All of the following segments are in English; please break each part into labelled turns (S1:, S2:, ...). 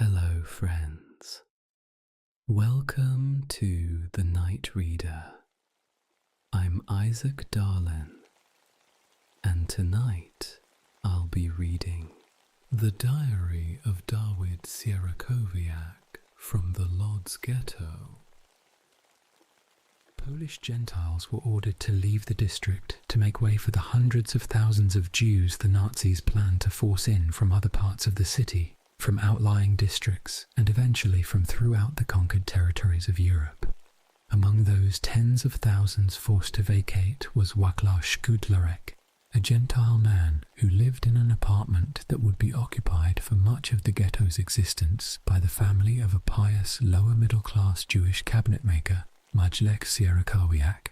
S1: Hello, friends. Welcome to The Night Reader. I'm Isaac Darlin, and tonight I'll be reading The Diary of Dawid Sierakowiak from the Lodz Ghetto. Polish Gentiles were ordered to leave the district to make way for the hundreds of thousands of Jews the Nazis planned to force in from other parts of the city, from outlying districts, and eventually from throughout the conquered territories of Europe. Among those tens of thousands forced to vacate was Wacław Szkudlarek, a Gentile man who lived in an apartment that would be occupied for much of the ghetto's existence by the family of a pious lower-middle-class Jewish cabinetmaker, Lodz Sierakowiak.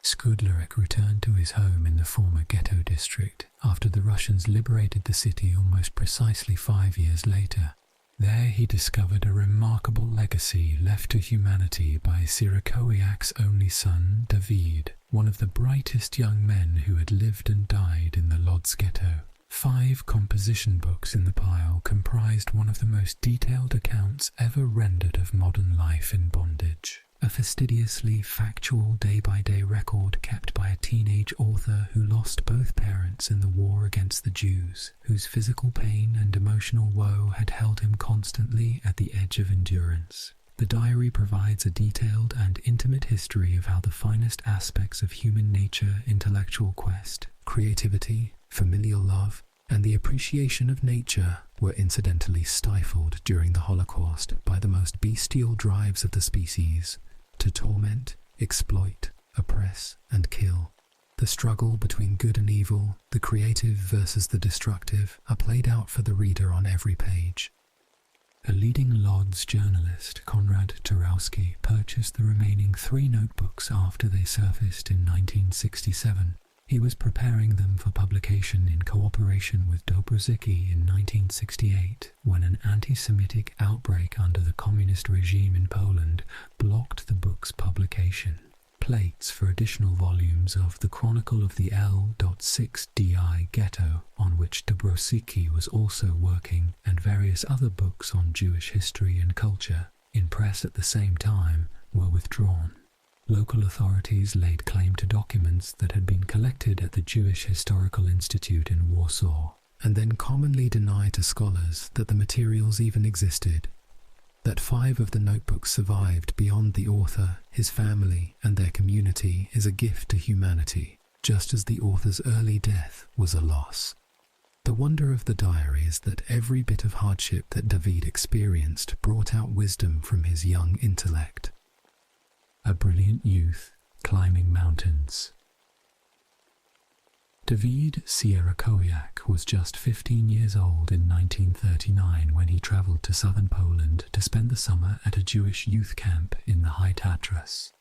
S1: Szkudlarek returned to his home in the former ghetto district after the Russians liberated the city almost precisely 5 years later. There he discovered a remarkable legacy left to humanity by Sierakowiak's only son, Dawid, one of the brightest young men who had lived and died in the Lodz Ghetto. 5 composition books in the pile comprised one of the most detailed accounts ever rendered of modern life in bondage. A fastidiously factual day-by-day record kept by a teenage author who lost both parents in the war against the Jews, whose physical pain and emotional woe had held him constantly at the edge of endurance. The diary provides a detailed and intimate history of how the finest aspects of human nature, intellectual quest, creativity, familial love, and the appreciation of nature were incidentally stifled during the Holocaust by the most bestial drives of the species to torment, exploit, oppress, and kill. The struggle between good and evil, the creative versus the destructive, are played out for the reader on every page. A leading Lodz journalist, Konrad Tarowski, purchased the remaining 3 notebooks after they surfaced in 1967. He was preparing them for publication in cooperation with WWII in 1968 when an anti-Semitic outbreak under the communist regime in Poland blocked the book's publication. Plates for additional volumes of The Chronicle of the L.6DI Ghetto, on which WWII was also working, and various other books on Jewish history and culture, in press at the same time, were withdrawn. Local authorities laid claim to documents that had been collected at the Jewish Historical Institute in Warsaw, and then commonly denied to scholars that the materials even existed. That 5 of the notebooks survived beyond the author, his family, and their community is a gift to humanity, just as the author's early death was a loss. The wonder of the diary is that every bit of hardship that Dawid experienced brought out wisdom from his young intellect. A brilliant youth climbing mountains. Dawid Sierakowiak was just 15 years old in 1939 when he travelled to southern Poland to spend the summer at a Jewish youth camp in the High Tatras.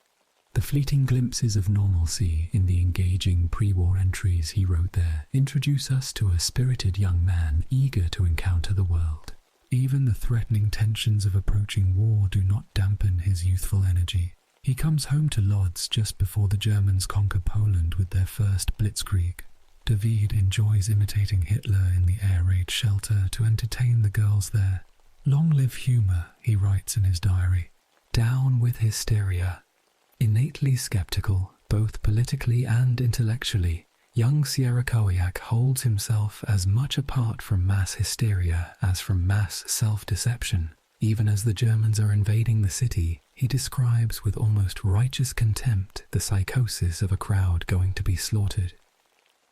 S1: The fleeting glimpses of normalcy in the engaging pre-war entries he wrote there introduce us to a spirited young man eager to encounter the world. Even the threatening tensions of approaching war do not dampen his youthful energy. He comes home to Lodz just before the Germans conquer Poland with their first blitzkrieg. Dawid enjoys imitating Hitler in the air raid shelter to entertain the girls there. "Long live humour," he writes in his diary. "Down with hysteria." Innately skeptical, both politically and intellectually, young Sierakowiak holds himself as much apart from mass hysteria as from mass self-deception. Even as the Germans are invading the city, he describes with almost righteous contempt the psychosis of a crowd going to be slaughtered.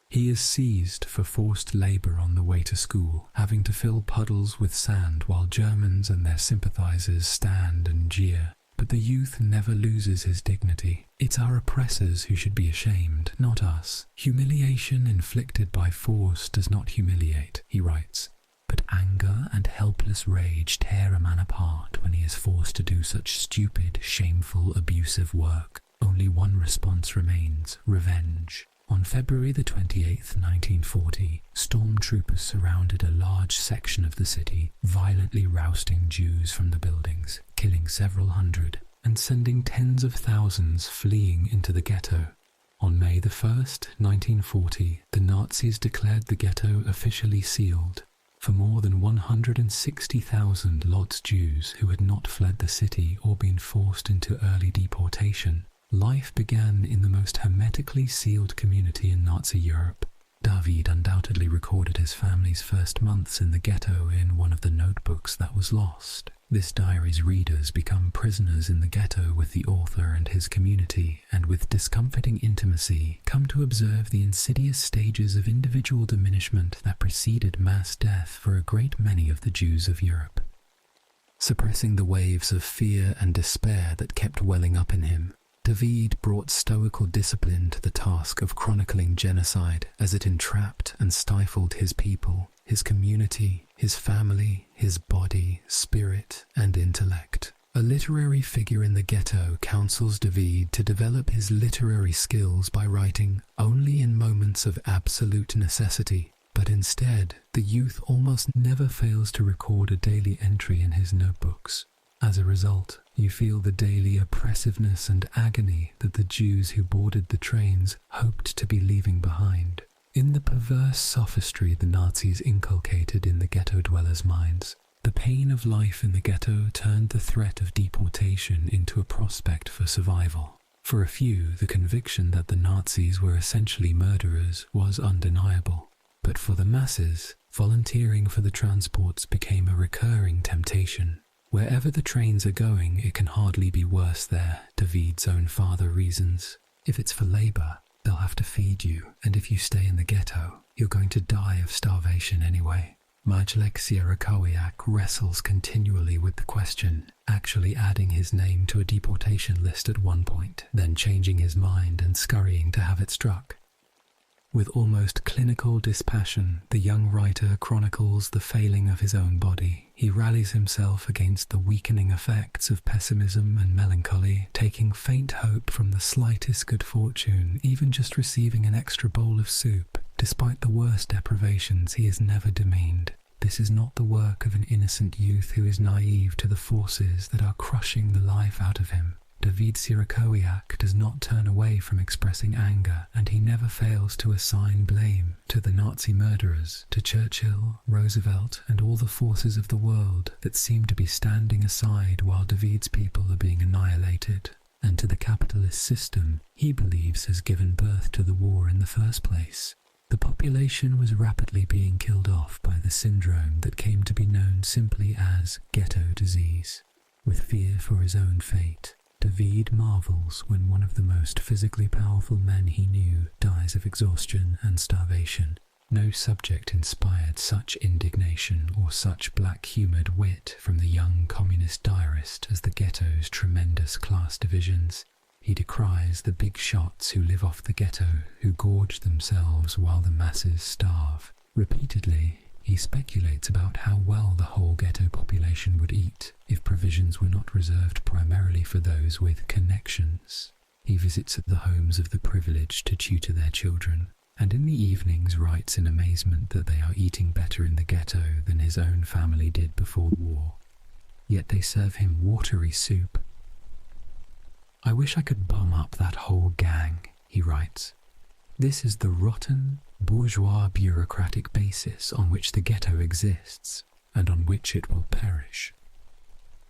S1: He is seized for forced labour on the way to school, having to fill puddles with sand while Germans and their sympathizers stand and jeer. But the youth never loses his dignity. It's our oppressors who should be ashamed, not us. Humiliation inflicted by force does not humiliate, he writes. But anger and helpless rage tear a man apart when he is forced to do such stupid, shameful, abusive work. Only one response remains: revenge. On February the 28th, 1940, stormtroopers surrounded a large section of the city, violently rousting Jews from the buildings, killing several hundred, and sending tens of thousands fleeing into the ghetto. On May the 1st, 1940, the Nazis declared the ghetto officially sealed. For more than 160,000 Lodz Jews who had not fled the city or been forced into early deportation, life began in the most hermetically sealed community in Nazi Europe. Dawid undoubtedly recorded his family's first months in the ghetto in one of the notebooks that was lost. This diary's readers become prisoners in the ghetto with the author and his community, and with discomforting intimacy come to observe the insidious stages of individual diminishment that preceded mass death for a great many of the Jews of Europe. Suppressing the waves of fear and despair that kept welling up in him, Dawid brought stoical discipline to the task of chronicling genocide as it entrapped and stifled his people, his community, his family, his body, spirit, and intellect. A literary figure in the ghetto counsels Dawid to develop his literary skills by writing only in moments of absolute necessity, but instead, the youth almost never fails to record a daily entry in his notebooks. As a result, you feel the daily oppressiveness and agony that the Jews who boarded the trains hoped to be leaving behind. In the perverse sophistry the Nazis inculcated in the ghetto dwellers' minds, the pain of life in the ghetto turned the threat of deportation into a prospect for survival. For a few, the conviction that the Nazis were essentially murderers was undeniable. But for the masses, volunteering for the transports became a recurring temptation. Wherever the trains are going, it can hardly be worse there, Dawid's own father reasons. If it's for labor, they'll have to feed you, and if you stay in the ghetto, you're going to die of starvation anyway. Dawid Sierakowiak wrestles continually with the question, actually adding his name to a deportation list at one point, then changing his mind and scurrying to have it struck. With almost clinical dispassion, the young writer chronicles the failing of his own body. He rallies himself against the weakening effects of pessimism and melancholy, taking faint hope from the slightest good fortune, even just receiving an extra bowl of soup. Despite the worst deprivations, he is never demeaned. This is not the work of an innocent youth who is naive to the forces that are crushing the life out of him. Dawid Sierakowiak does not turn away from expressing anger, and he never fails to assign blame to the Nazi murderers, to Churchill, Roosevelt, and all the forces of the world that seem to be standing aside while Dawid's people are being annihilated, and to the capitalist system he believes has given birth to the war in the first place. The population was rapidly being killed off by the syndrome that came to be known simply as ghetto disease. With fear for his own fate, Dawid marvels when one of the most physically powerful men he knew dies of exhaustion and starvation. No subject inspired such indignation or such black-humoured wit from the young communist diarist as the ghetto's tremendous class divisions. He decries the big shots who live off the ghetto, who gorge themselves while the masses starve. Repeatedly, he speculates about how well the whole ghetto population would eat if provisions were not reserved primarily for those with connections. He visits the homes of the privileged to tutor their children, and in the evenings writes in amazement that they are eating better in the ghetto than his own family did before the war. Yet they serve him watery soup. "I wish I could bum up that whole gang," he writes. "This is the rotten, bourgeois bureaucratic basis on which the ghetto exists, and on which it will perish."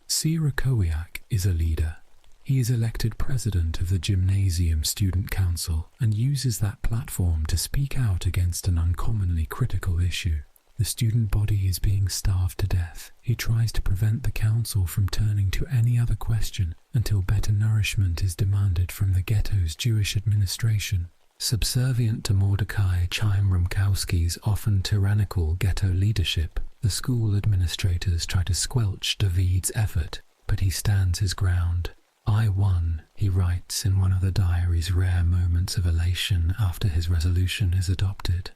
S1: Sierakowiak is a leader. He is elected president of the Gymnasium Student Council and uses that platform to speak out against an uncommonly critical issue. The student body is being starved to death. He tries to prevent the council from turning to any other question until better nourishment is demanded from the ghetto's Jewish administration. Subservient to Mordecai Chaim-Rumkowski's often tyrannical ghetto leadership, the school administrators try to squelch Dawid's effort, but he stands his ground. "I won," he writes in one of the diary's rare moments of elation after his resolution is adopted.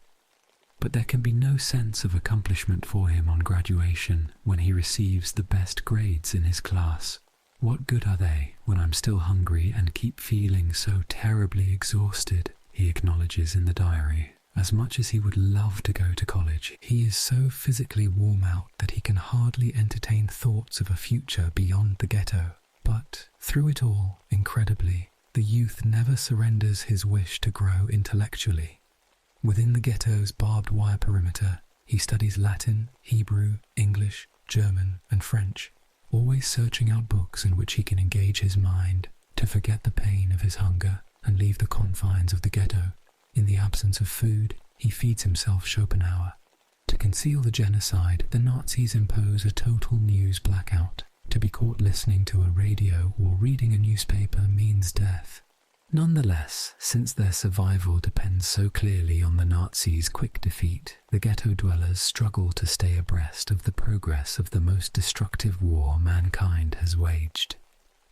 S1: But there can be no sense of accomplishment for him on graduation when he receives the best grades in his class. "What good are they when I'm still hungry and keep feeling so terribly exhausted?" he acknowledges in the diary. As much as he would love to go to college, he is so physically worn out that he can hardly entertain thoughts of a future beyond the ghetto. But through it all, incredibly, the youth never surrenders his wish to grow intellectually. Within the ghetto's barbed wire perimeter, He studies Latin, Hebrew, English, German, and French, always searching out books in which he can engage his mind to forget the pain of his hunger and leave the confines of the ghetto. In the absence of food, he feeds himself Schopenhauer. To conceal the genocide, the Nazis impose a total news blackout. To be caught listening to a radio or reading a newspaper means death. Nonetheless, since their survival depends so clearly on the Nazis' quick defeat, the ghetto dwellers struggle to stay abreast of the progress of the most destructive war mankind has waged.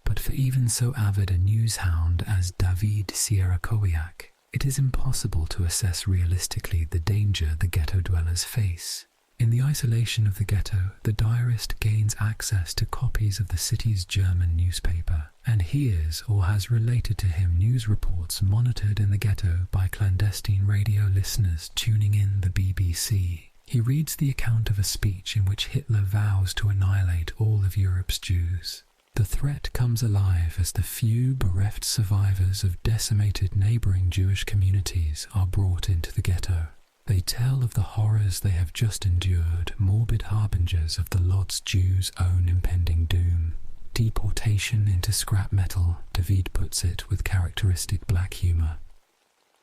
S1: But for even so avid a news hound as Dawid Sierakowiak, it is impossible to assess realistically the danger the ghetto dwellers face. In the isolation of the ghetto, the diarist gains access to copies of the city's German newspaper and hears or has related to him news reports monitored in the ghetto by clandestine radio listeners tuning in the BBC. He reads the account of a speech in which Hitler vows to annihilate all of Europe's Jews. The threat comes alive as the few bereft survivors of decimated neighboring Jewish communities are brought into the ghetto. They tell of the horrors they have just endured, morbid harbingers of the Lodz Jews' own impending doom. Deportation into scrap metal, Dawid puts it with characteristic black humour.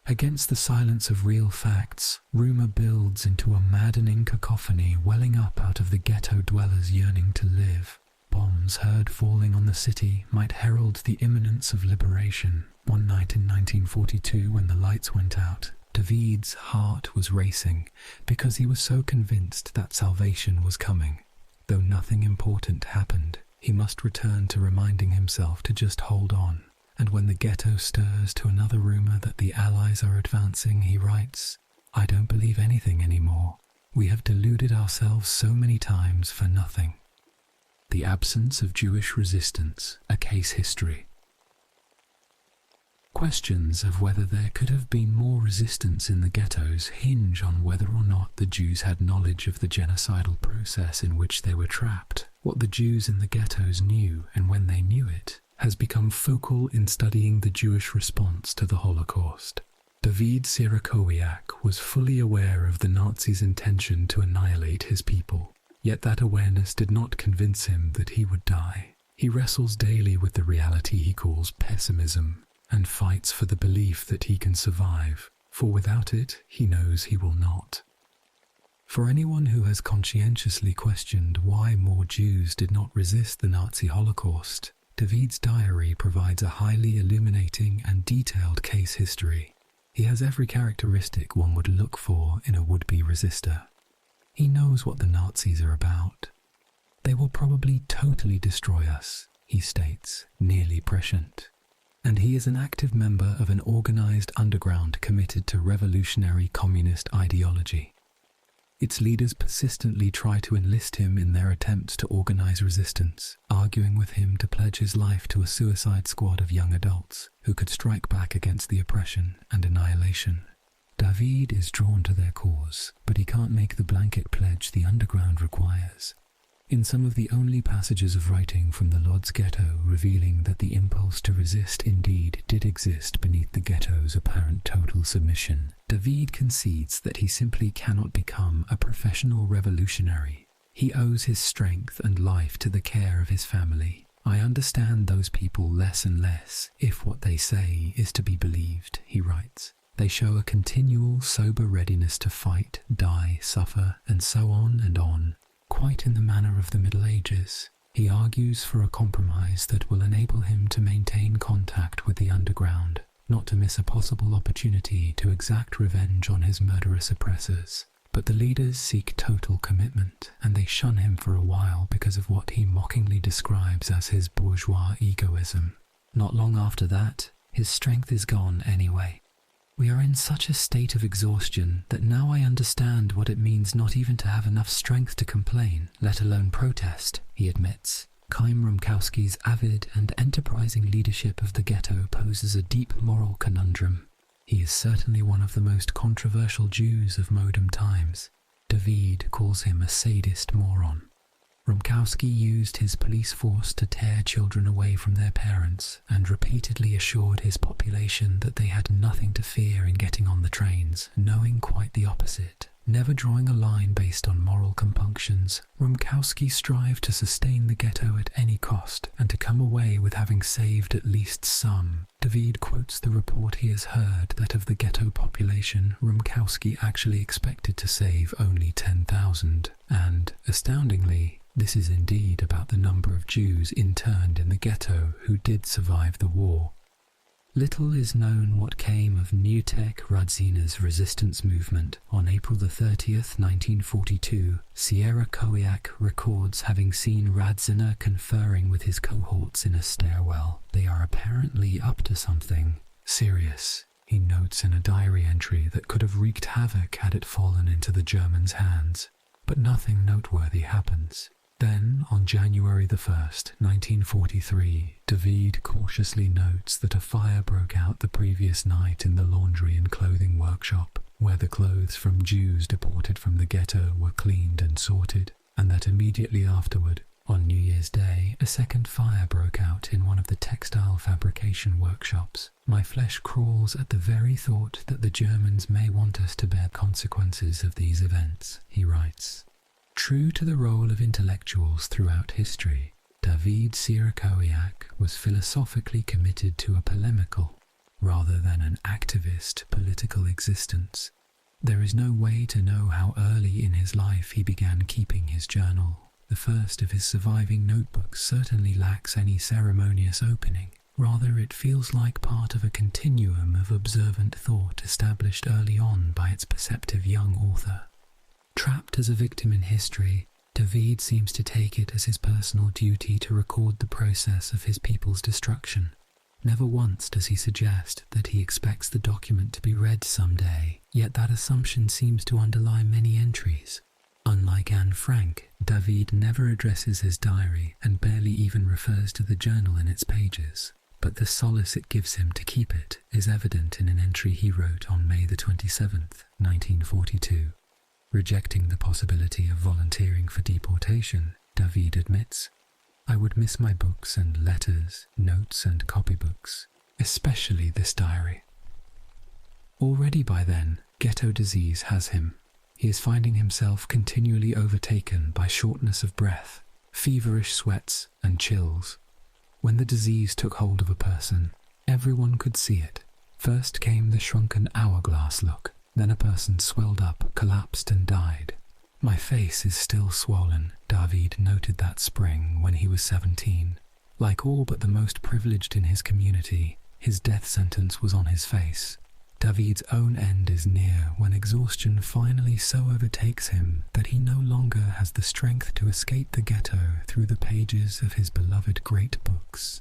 S1: Against the silence of real facts, rumour builds into a maddening cacophony welling up out of the ghetto dwellers' yearning to live. Bombs heard falling on the city might herald the imminence of liberation. One night in 1942, when the lights went out, Dawid's heart was racing because he was so convinced that salvation was coming. Though nothing important happened, he must return to reminding himself to just hold on. And when the ghetto stirs to another rumour that the Allies are advancing, he writes, "I don't believe anything anymore. We have deluded ourselves so many times for nothing." The absence of Jewish resistance, a case history. Questions of whether there could have been more resistance in the ghettos hinge on whether or not the Jews had knowledge of the genocidal process in which they were trapped. What the Jews in the ghettos knew, and when they knew it, has become focal in studying the Jewish response to the Holocaust. Dawid Sierakowiak was fully aware of the Nazis' intention to annihilate his people, yet that awareness did not convince him that he would die. He wrestles daily with the reality he calls pessimism, and fights for the belief that he can survive, for without it, he knows he will not. For anyone who has conscientiously questioned why more Jews did not resist the Nazi Holocaust, Dawid's diary provides a highly illuminating and detailed case history. He has every characteristic one would look for in a would-be resistor. He knows what the Nazis are about. "They will probably totally destroy us," he states, nearly prescient. And he is an active member of an organized underground committed to revolutionary communist ideology. Its leaders persistently try to enlist him in their attempts to organize resistance, arguing with him to pledge his life to a suicide squad of young adults who could strike back against the oppression and annihilation. Dawid is drawn to their cause, but he can't make the blanket pledge the underground requires. In some of the only passages of writing from the Lodz Ghetto revealing that the impulse to resist indeed did exist beneath the ghetto's apparent total submission, Dawid concedes that he simply cannot become a professional revolutionary. He owes his strength and life to the care of his family. "I understand those people less and less, if what they say is to be believed," he writes. "They show a continual, sober readiness to fight, die, suffer, and so on, quite in the manner of the Middle Ages." He argues for a compromise that will enable him to maintain contact with the underground, not to miss a possible opportunity to exact revenge on his murderous oppressors. But the leaders seek total commitment, and they shun him for a while because of what he mockingly describes as his bourgeois egoism. Not long after that, his strength is gone anyway. "We are in such a state of exhaustion that now I understand what it means not even to have enough strength to complain, let alone protest," he admits. Chaim Rumkowski's avid and enterprising leadership of the ghetto poses a deep moral conundrum. He is certainly one of the most controversial Jews of modern times. Dawid calls him a sadist moron. Rumkowski used his police force to tear children away from their parents and repeatedly assured his population that they had nothing to fear in getting on the trains, knowing quite the opposite. Never drawing a line based on moral compunctions, Rumkowski strived to sustain the ghetto at any cost and to come away with having saved at least some. Dawid quotes the report he has heard that of the ghetto population, Rumkowski actually expected to save only 10,000, and, astoundingly, this is indeed about the number of Jews interned in the ghetto who did survive the war. Little is known what came of Newtek Radzina's resistance movement. On April 30th, 1942, Sierakowiak records having seen Radzina conferring with his cohorts in a stairwell. They are apparently up to something serious, he notes in a diary entry that could have wreaked havoc had it fallen into the Germans' hands. But nothing noteworthy happens. Then, on January the 1st, 1943, Dawid cautiously notes that a fire broke out the previous night in the laundry and clothing workshop, where the clothes from Jews deported from the ghetto were cleaned and sorted, and that immediately afterward, on New Year's Day, a second fire broke out in one of the textile fabrication workshops. My flesh crawls at the very thought that the Germans may want us to bear consequences of these events, he writes. True to the role of intellectuals throughout history, Dawid Sierakowiak was philosophically committed to a polemical, rather than an activist, political existence. There is no way to know how early in his life he began keeping his journal. The first of his surviving notebooks certainly lacks any ceremonious opening. Rather, it feels like part of a continuum of observant thought established early on by its perceptive young author. Trapped as a victim in history, Dawid seems to take it as his personal duty to record the process of his people's destruction. Never once does he suggest that he expects the document to be read someday, yet that assumption seems to underlie many entries. Unlike Anne Frank, Dawid never addresses his diary and barely even refers to the journal in its pages, but the solace it gives him to keep it is evident in an entry he wrote on May the 27th, 1942. Rejecting the possibility of volunteering for deportation, Dawid admits, I would miss my books and letters, notes and copybooks, especially this diary. Already by then, ghetto disease has him. He is finding himself continually overtaken by shortness of breath, feverish sweats and chills. When the disease took hold of a person, everyone could see it. First came the shrunken hourglass look. Then a person swelled up, collapsed and died. My face is still swollen, Dawid noted that spring when he was 17. Like all but the most privileged in his community, his death sentence was on his face. Dawid's own end is near when exhaustion finally so overtakes him that he no longer has the strength to escape the ghetto through the pages of his beloved great books.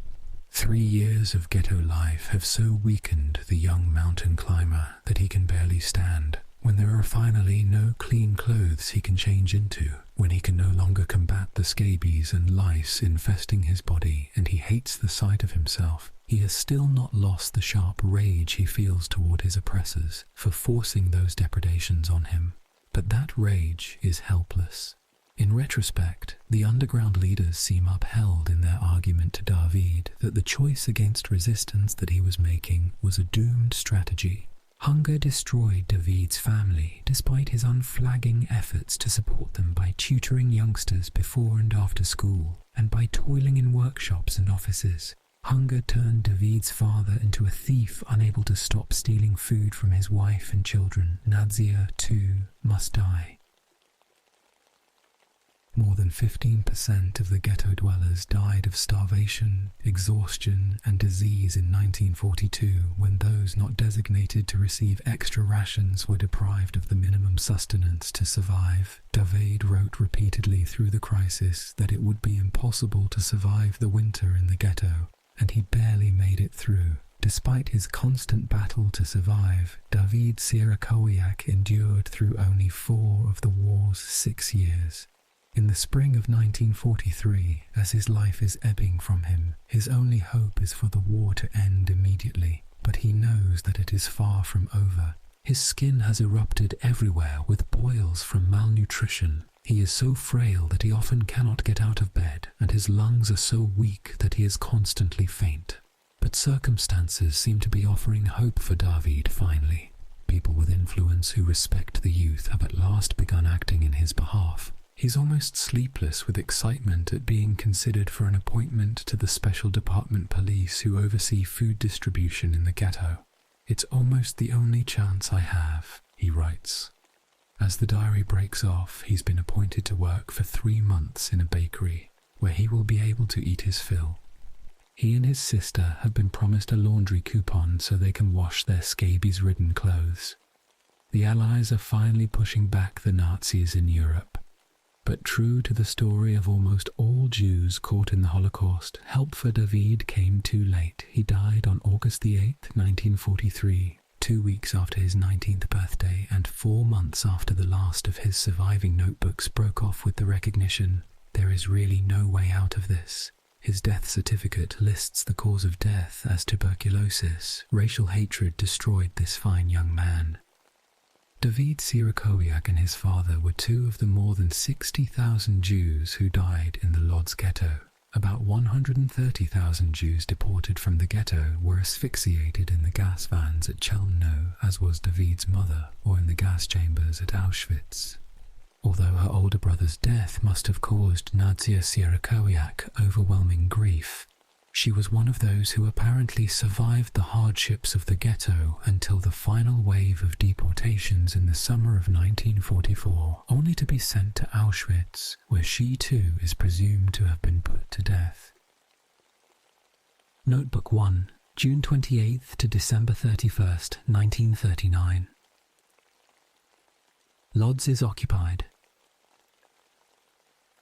S1: 3 years of ghetto life have so weakened the young mountain climber that he can barely stand. When there are finally no clean clothes he can change into, when he can no longer combat the scabies and lice infesting his body and he hates the sight of himself, he has still not lost the sharp rage he feels toward his oppressors for forcing those depredations on him. But that rage is helpless. In retrospect, the underground leaders seem upheld in their argument to Dawid that the choice against resistance that he was making was a doomed strategy. Hunger destroyed Dawid's family despite his unflagging efforts to support them by tutoring youngsters before and after school and by toiling in workshops and offices. Hunger turned Dawid's father into a thief unable to stop stealing food from his wife and children. Nadzia, too, must die. More than 15% of the ghetto dwellers died of starvation, exhaustion, and disease in 1942 when those not designated to receive extra rations were deprived of the minimum sustenance to survive. Dawid wrote repeatedly through the crisis that it would be impossible to survive the winter in the ghetto, and he barely made it through. Despite his constant battle to survive, Dawid Sierakowiak endured through only 4 of the war's 6 years. In the spring of 1943, as his life is ebbing from him, his only hope is for the war to end immediately, but he knows that it is far from over. His skin has erupted everywhere with boils from malnutrition. He is so frail that he often cannot get out of bed, and his lungs are so weak that he is constantly faint. But circumstances seem to be offering hope for Dawid finally. people with influence who respect the youth have at last begun acting in his behalf. He's almost sleepless with excitement at being considered for an appointment to the Special Department Police who oversee food distribution in the ghetto. "It's almost the only chance I have," he writes. As the diary breaks off, he's been appointed to work for 3 months in a bakery, where he will be able to eat his fill. He and his sister have been promised a laundry coupon so they can wash their scabies-ridden clothes. The Allies are finally pushing back the Nazis in Europe. But true to the story of almost all Jews caught in the Holocaust, help for Dawid came too late. He died on August the 8th, 1943, 2 weeks after his 19th birthday and 4 months after the last of his surviving notebooks broke off with the recognition, "There is really no way out of this." His death certificate lists the cause of death as tuberculosis. Racial hatred destroyed this fine young man. Dawid Sierakowiak and his father were 2 of the more than 60,000 Jews who died in the Lodz Ghetto. About 130,000 Jews deported from the ghetto were asphyxiated in the gas vans at Chelmno, as was Dawid's mother, or in the gas chambers at Auschwitz. Although her older brother's death must have caused Nadia Sierakowiak overwhelming grief, she was one of those who apparently survived the hardships of the ghetto until the final wave of deportations in the summer of 1944, only to be sent to Auschwitz, where she too is presumed to have been put to death. Notebook 1, June 28th to December 31st, 1939. Lodz is occupied.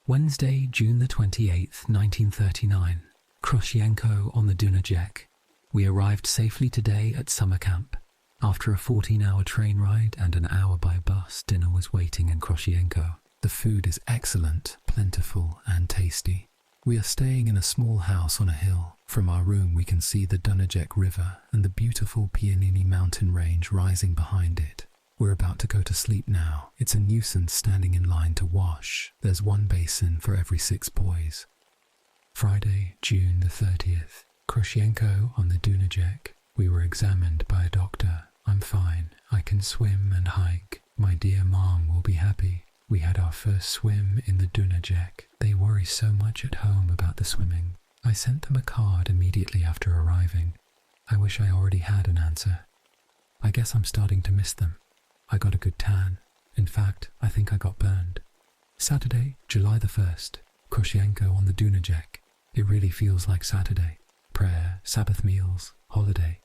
S1: Wednesday, June the 28th, 1939. Kroshienko on the Dunajec. We arrived safely today at summer camp. After a 14-hour train ride and an hour by bus, dinner was waiting in Kroshienko. The food is excellent, plentiful and tasty. We are staying in a small house on a hill. From our room we can see the Dunajec River and the beautiful Pianini mountain range rising behind it. We're about to go to sleep now. It's a nuisance standing in line to wash. There's 1 basin for every 6 boys. Friday, June the 30th. Kroshienko on the Dunajec. We were examined by a doctor. I'm fine. I can swim and hike. My dear mom will be happy. We had our first swim in the Dunajec. They worry so much at home about the swimming. I sent them a card immediately after arriving. I wish I already had an answer. I guess I'm starting to miss them. I got a good tan. In fact, I think I got burned. Saturday, July the 1st. Kroshienko on the Dunajec. It really feels like Saturday. Prayer, Sabbath meals, holiday.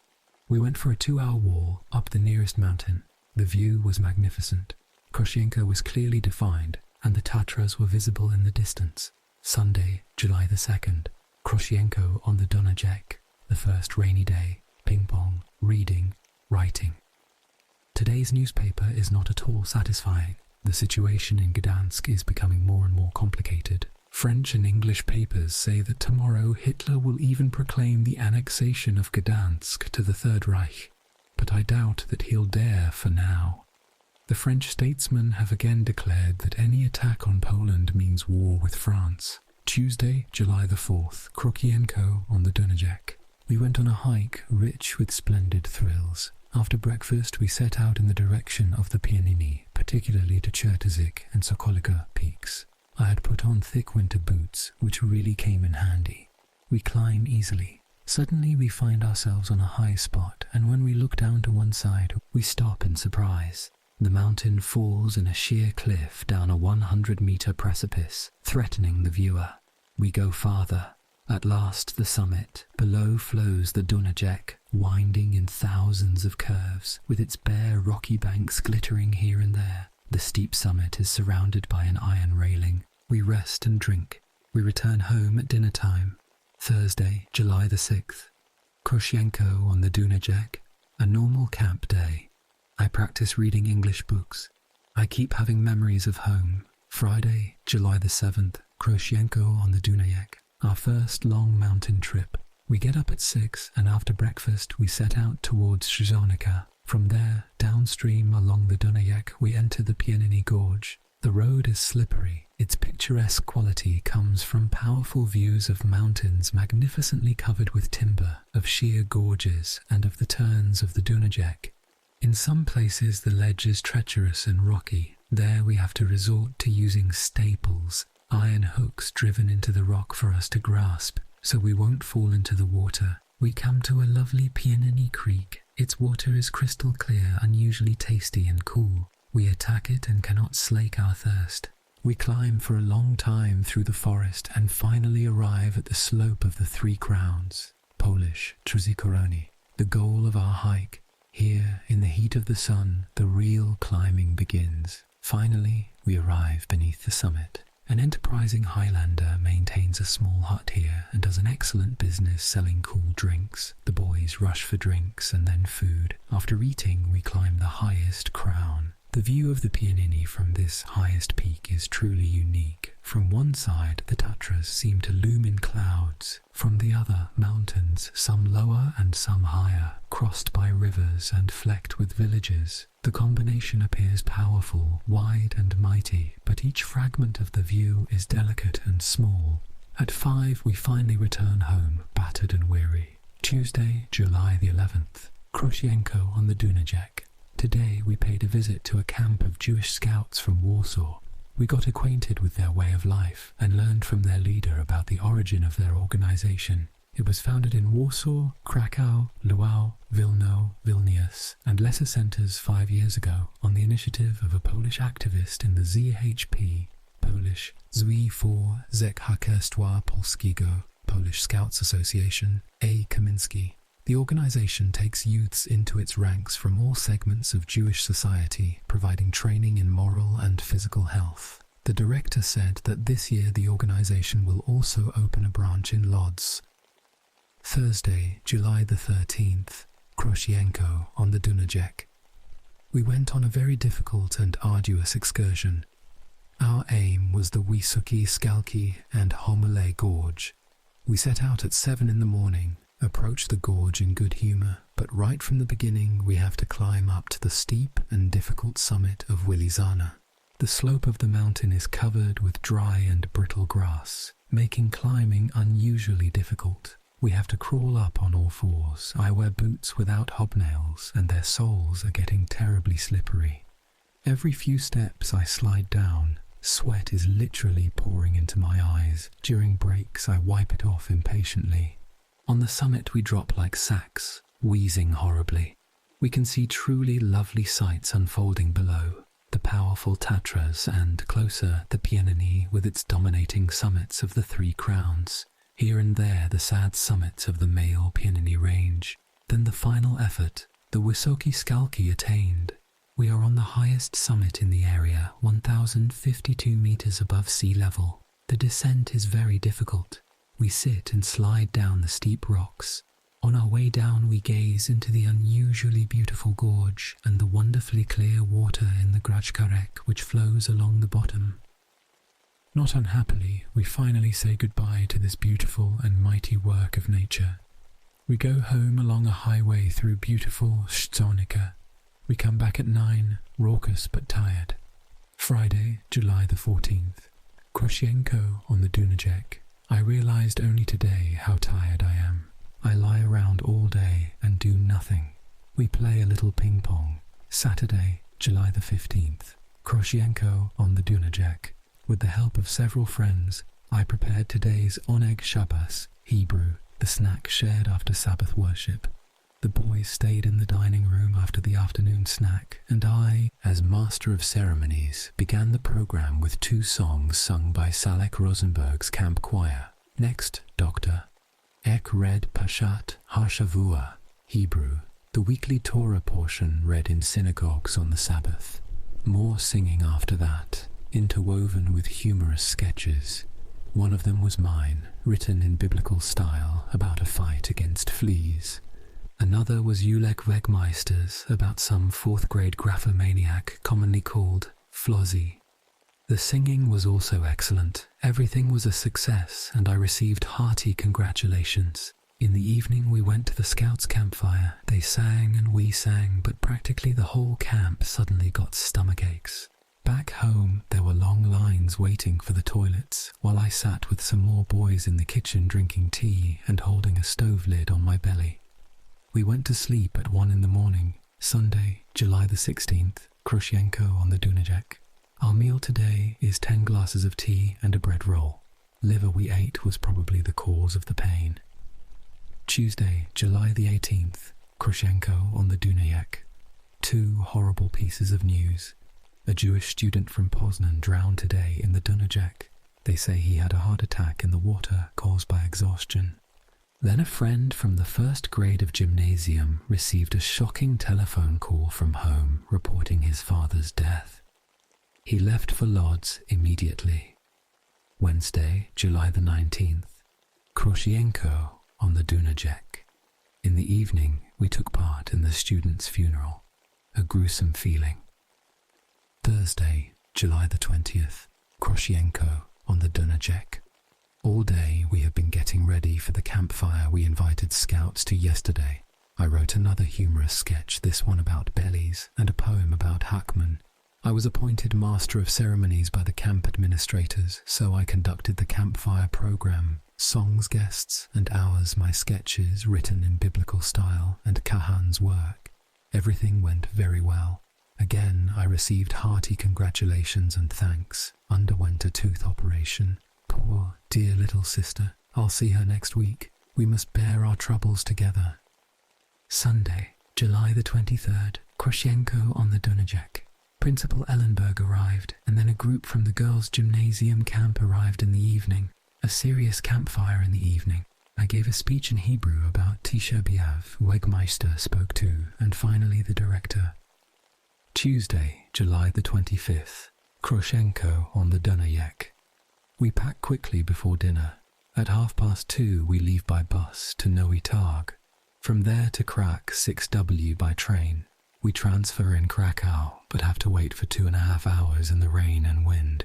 S1: We went for a 2-hour walk up the nearest mountain. The view was magnificent. Kroshienko was clearly defined, and the Tatras were visible in the distance. Sunday, July the 2nd. Kroshienko on the Dunajec. The first rainy day. Ping pong, reading, writing. Today's newspaper is not at all satisfying. The situation in Gdansk is becoming more and more complicated. French and English papers say that tomorrow Hitler will even proclaim the annexation of Gdansk to the Third Reich, but I doubt that he'll dare for now. The French statesmen have again declared that any attack on Poland means war with France. Tuesday, July the 4th, Kroshienko on the Dunajec. We went on a hike rich with splendid thrills. After breakfast we set out in the direction of the Pianini, particularly to Chertosik and Sokolika peaks. I had put on thick winter boots, which really came in handy. We climb easily. Suddenly we find ourselves on a high spot, and when we look down to one side, we stop in surprise. The mountain falls in a sheer cliff down a 100-meter precipice, threatening the viewer. We go farther. At last the summit. Below flows the Dunajec, winding in thousands of curves, with its bare rocky banks glittering here and there. The steep summit is surrounded by an iron railing. We rest and drink. We return home at dinner time. Thursday, July the 6th. Kroshienko on the Dunajec. A normal camp day. I practice reading English books. I keep having memories of home. Friday, July the 7th. Kroshienko on the Dunajec. Our first long mountain trip. We get up at 6 and after breakfast we set out towards Szyzonica. From there, downstream along the Dunajec, we enter the Pianini Gorge. The road is slippery. Its picturesque quality comes from powerful views of mountains magnificently covered with timber, of sheer gorges, and of the turns of the Dunajec. In some places the ledge is treacherous and rocky. There we have to resort to using staples, iron hooks driven into the rock for us to grasp, so we won't fall into the water. We come to a lovely Pianini Creek. Its water is crystal clear, unusually tasty and cool. We attack it and cannot slake our thirst. We climb for a long time through the forest and finally arrive at the slope of the Three Crowns, Polish Trzykorony, the goal of our hike. Here, in the heat of the sun, the real climbing begins. Finally, we arrive beneath the summit. An enterprising Highlander maintains a small hut here and does an excellent business selling cool drinks. The boys rush for drinks and then food. After eating, we climb the highest crown. The view of the Pianini from this highest peak is truly unique. From one side, the Tatras seem to loom in clouds. From the other, mountains, some lower and some higher, crossed by rivers and flecked with villages. The combination appears powerful, wide and mighty, but each fragment of the view is delicate and small. At 5, we finally return home, battered and weary. Tuesday, July the 11th. Krosienko on the Dunajec. Today we paid a visit to a camp of Jewish scouts from Warsaw. We got acquainted with their way of life and learned from their leader about the origin of their organization. It was founded in Warsaw, Krakow, Lwów, Wilno, Vilnius, and lesser centers 5 years ago on the initiative of a Polish activist in the ZHP, Polish Związek Harcerstwa Polskiego, Polish Scouts Association, A. Kaminski. The organization takes youths into its ranks from all segments of Jewish society, providing training in moral and physical health. The director said that this year the organization will also open a branch in Lodz. Thursday, July the 13th, Krosienko on the Dunajec. We went on a very difficult and arduous excursion. Our aim was the Wysokie Skalki and Homolay Gorge. We set out at 7 in the morning, approached the gorge in good humor, but right from the beginning we have to climb up to the steep and difficult summit of Wilizana. The slope of the mountain is covered with dry and brittle grass, making climbing unusually difficult. We have to crawl up on all fours. I wear boots without hobnails, and their soles are getting terribly slippery. Every few steps I slide down. Sweat is literally pouring into my eyes. During breaks I wipe it off impatiently. On the summit we drop like sacks, wheezing horribly. We can see truly lovely sights unfolding below. The powerful Tatras and, closer, the Pianini with its dominating summits of the Three Crowns. Here and there the sad summits of the male Pianini range. Then the final effort, the Wysokie Skalki attained. We are on the highest summit in the area, 1,052 meters above sea level. The descent is very difficult. We sit and slide down the steep rocks. On our way down we gaze into the unusually beautiful gorge and the wonderfully clear water in the Grajkarek which flows along the bottom. Not unhappily, we finally say goodbye to this beautiful and mighty work of nature. We go home along a highway through beautiful Szczonica. We come back at 9, raucous but tired. Friday, July the 14th. Krosienko on the Dunajec. I realized only today how tired I am. I lie around all day and do nothing. We play a little ping pong. Saturday, July the 15th. Krosienko on the Dunajec. With the help of several friends, I prepared today's Oneg Shabbos, Hebrew, the snack shared after Sabbath worship. The boys stayed in the dining room after the afternoon snack, and I, as master of ceremonies, began the program with 2 songs sung by Salek Rosenberg's camp choir. Next, Dr. Ek read Pashat HaShavua, Hebrew, the weekly Torah portion read in synagogues on the Sabbath. More singing after that, interwoven with humorous sketches. One of them was mine, written in biblical style about a fight against fleas. Another was Ulek Wegmeister's about some 4th grade graphomaniac commonly called Flozzy. The singing was also excellent. Everything was a success and I received hearty congratulations. In the evening we went to the Scouts' campfire. They sang and we sang, but practically the whole camp suddenly got stomach aches. Back home there were long lines waiting for the toilets, while I sat with some more boys in the kitchen drinking tea and holding a stove lid on my belly. We went to sleep at 1 in the morning. Sunday, July the 16th, Krushenko on the Dunajec. Our meal today is 10 glasses of tea and a bread roll. Liver we ate was probably the cause of the pain. Tuesday, July the 18th, Krushenko on the Dunajec. 2 horrible pieces of news. A Jewish student from Poznan drowned today in the Dunajec. They say he had a heart attack in the water caused by exhaustion. Then a friend from the first grade of gymnasium received a shocking telephone call from home reporting his father's death. He left for Lodz immediately. Wednesday, July the 19th, Krushenko on the Dunajec. In the evening, we took part in the student's funeral. A gruesome feeling. Thursday, July the 20th, Krushenko on the Dunajec. All day we have been getting ready for the campfire we invited scouts to yesterday. I wrote another humorous sketch, this one about bellies, and a poem about hackmen. I was appointed master of ceremonies by the camp administrators, so I conducted the campfire program, songs, guests, and hours, my sketches written in biblical style, and Kahan's work. Everything went very well. Again, I received hearty congratulations and thanks. Underwent a tooth operation. Poor, dear little sister. I'll see her next week. We must bear our troubles together. Sunday, July the 23rd, Krushenko on the Dunajec. Principal Ellenberg arrived, and then a group from the girls' gymnasium camp arrived in the evening. A serious campfire in the evening. I gave a speech in Hebrew about Tisha B'Av. Wegmeister spoke too, and finally the director. Tuesday, July the 25th, Krushenko on the Dunajec. We pack quickly before dinner. At 2:30 we leave by bus to Nowy Targ. From there to Krak 6W by train. We transfer in Krakow, but have to wait for 2.5 hours in the rain and wind.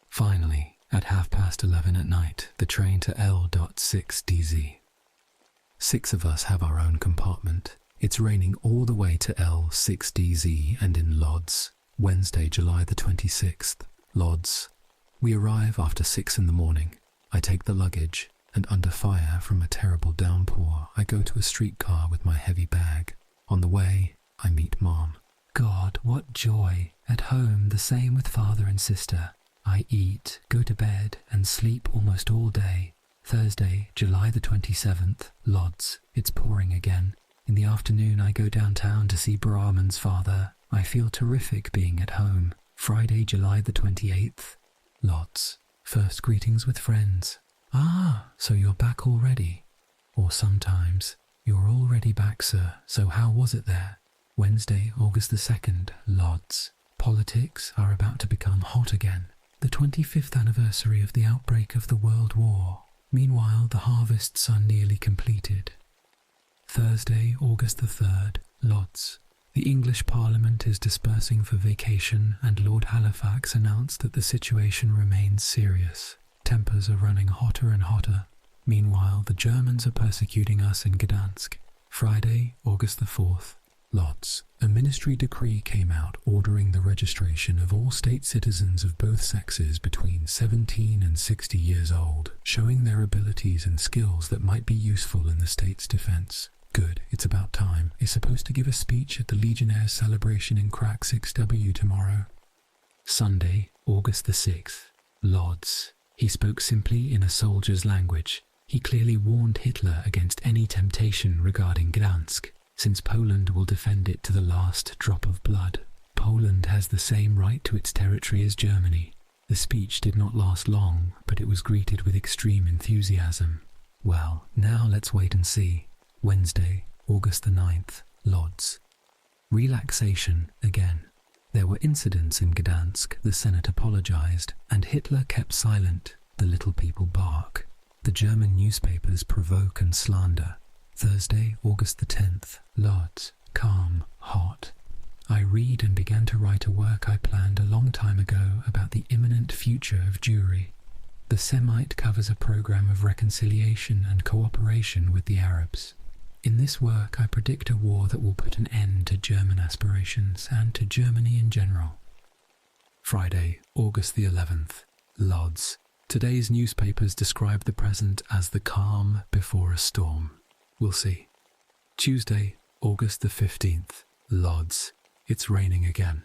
S1: Finally, at 11:30 at night, the train to L.6DZ. 6 of us have our own compartment. It's raining all the way to L6DZ and in Lodz. Wednesday, July the 26th, Lodz. We arrive after 6 in the morning. I take the luggage, and under fire from a terrible downpour, I go to a streetcar with my heavy bag. On the way, I meet Mom. God, what joy! At home, the same with father and sister. I eat, go to bed, and sleep almost all day. Thursday, July the 27th, Lodz. It's pouring again. In the afternoon, I go downtown to see Brahman's father. I feel terrific being at home. Friday, July the 28th, Lodz. First greetings with friends. Ah, so you're back already. Or sometimes, you're already back, sir, so how was it there? Wednesday, August the 2nd, Lodz. Politics are about to become hot again. The 25th anniversary of the outbreak of the World War. Meanwhile, the harvests are nearly completed. Thursday, August the 3rd, Lodz. The English Parliament is dispersing for vacation, and Lord Halifax announced that the situation remains serious. Tempers are running hotter and hotter. Meanwhile, the Germans are persecuting us in Gdansk. Friday, August the 4th, Lodz. A ministry decree came out ordering the registration of all state citizens of both sexes between 17 and 60 years old, showing their abilities and skills that might be useful in the state's defense. Good, it's about time. Is supposed to give a speech at the Legionnaires' celebration in Krak 6W tomorrow. Sunday, August the 6th, Lodz. He spoke simply in a soldier's language. He clearly warned Hitler against any temptation regarding Gdansk, since Poland will defend it to the last drop of blood. Poland has the same right to its territory as Germany. The speech did not last long, but it was greeted with extreme enthusiasm. Well, now let's wait and see. Wednesday, August the 9th, Lodz. Relaxation again. There were incidents in Gdansk, the Senate apologized, and Hitler kept silent. The little people bark. The German newspapers provoke and slander. Thursday, August the 10th, Lodz. Calm, hot. I read and began to write a work I planned a long time ago about the imminent future of Jewry. The Semite covers a program of reconciliation and cooperation with the Arabs. In this work, I predict a war that will put an end to German aspirations and to Germany in general. Friday, August the 11th, Lodz. Today's newspapers describe the present as the calm before a storm. We'll see. Tuesday, August the 15th, Lodz. It's raining again.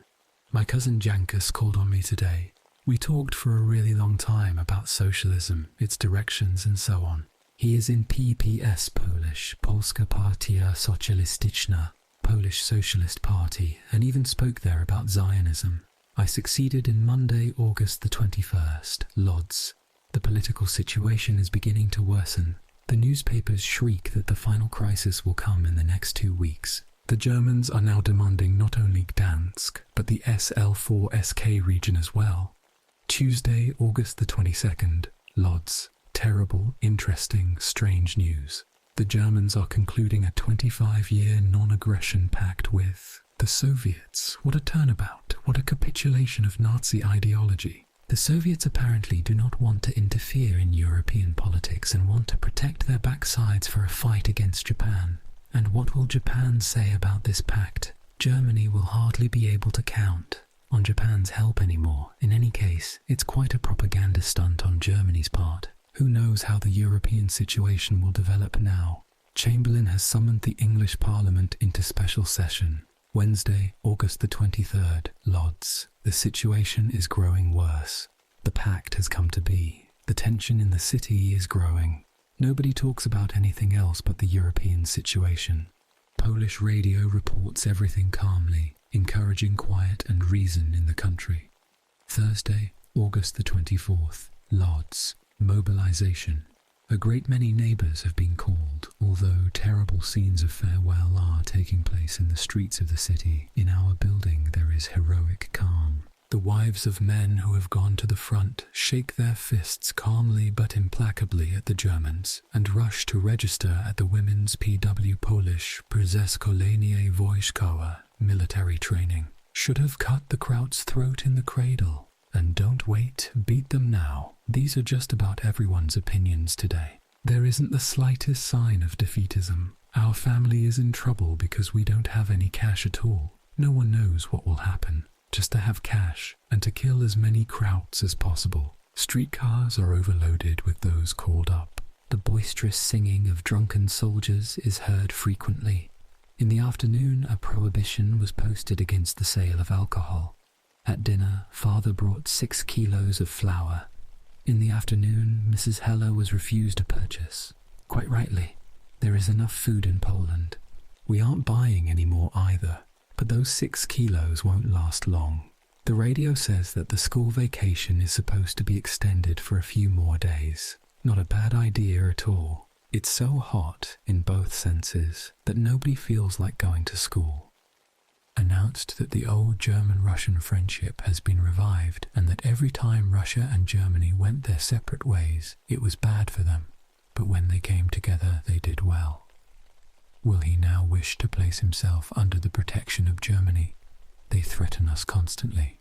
S1: My cousin Jankus called on me today. We talked for a really long time about socialism, its directions and so on. He is in PPS Polish, Polska Partia Socjalistyczna, Polish Socialist Party, and even spoke there about Zionism. I succeeded in Monday, August the 21st, Lodz. The political situation is beginning to worsen. The newspapers shriek that the final crisis will come in the next 2 weeks. The Germans are now demanding not only Gdansk, but the SL4SK region as well. Tuesday, August the 22nd, Lodz. Terrible, interesting, strange news. The Germans are concluding a 25-year non-aggression pact with the Soviets. What a turnabout, what a capitulation of Nazi ideology. The Soviets apparently do not want to interfere in European politics and want to protect their backsides for a fight against Japan. And what will Japan say about this pact? Germany will hardly be able to count on Japan's help anymore. In any case, it's quite a propaganda stunt on Germany's part. Who knows how the European situation will develop now? Chamberlain has summoned the English Parliament into special session. Wednesday, August the 23rd, Lodz. The situation is growing worse. The pact has come to be. The tension in the city is growing. Nobody talks about anything else but the European situation. Polish radio reports everything calmly, encouraging quiet and reason in the country. Thursday, August the 24th, Lodz. Mobilization. A great many neighbours have been called, although terrible scenes of farewell are taking place in the streets of the city. In our building there is heroic calm. The wives of men who have gone to the front shake their fists calmly but implacably at the Germans and rush to register at the Women's PW Polish Przeszkolenie Wojskowe military training. Should have cut the Kraut's throat in the cradle. And don't wait, beat them now. These are just about everyone's opinions today. There isn't the slightest sign of defeatism. Our family is in trouble because we don't have any cash at all. No one knows what will happen. Just to have cash and to kill as many Krauts as possible. Streetcars are overloaded with those called up. The boisterous singing of drunken soldiers is heard frequently. In the afternoon, a prohibition was posted against the sale of alcohol. At dinner, father brought 6 kilos of flour. In the afternoon, Mrs. Heller was refused a purchase. Quite rightly. There is enough food in Poland. We aren't buying any more either, but those 6 kilos won't last long. The radio says that the school vacation is supposed to be extended for a few more days. Not a bad idea at all. It's so hot, in both senses, that nobody feels like going to school. Announced that the old German-Russian friendship has been revived and that every time Russia and Germany went their separate ways, it was bad for them, but when they came together they did well. Will he now wish to place himself under the protection of Germany? They threaten us constantly.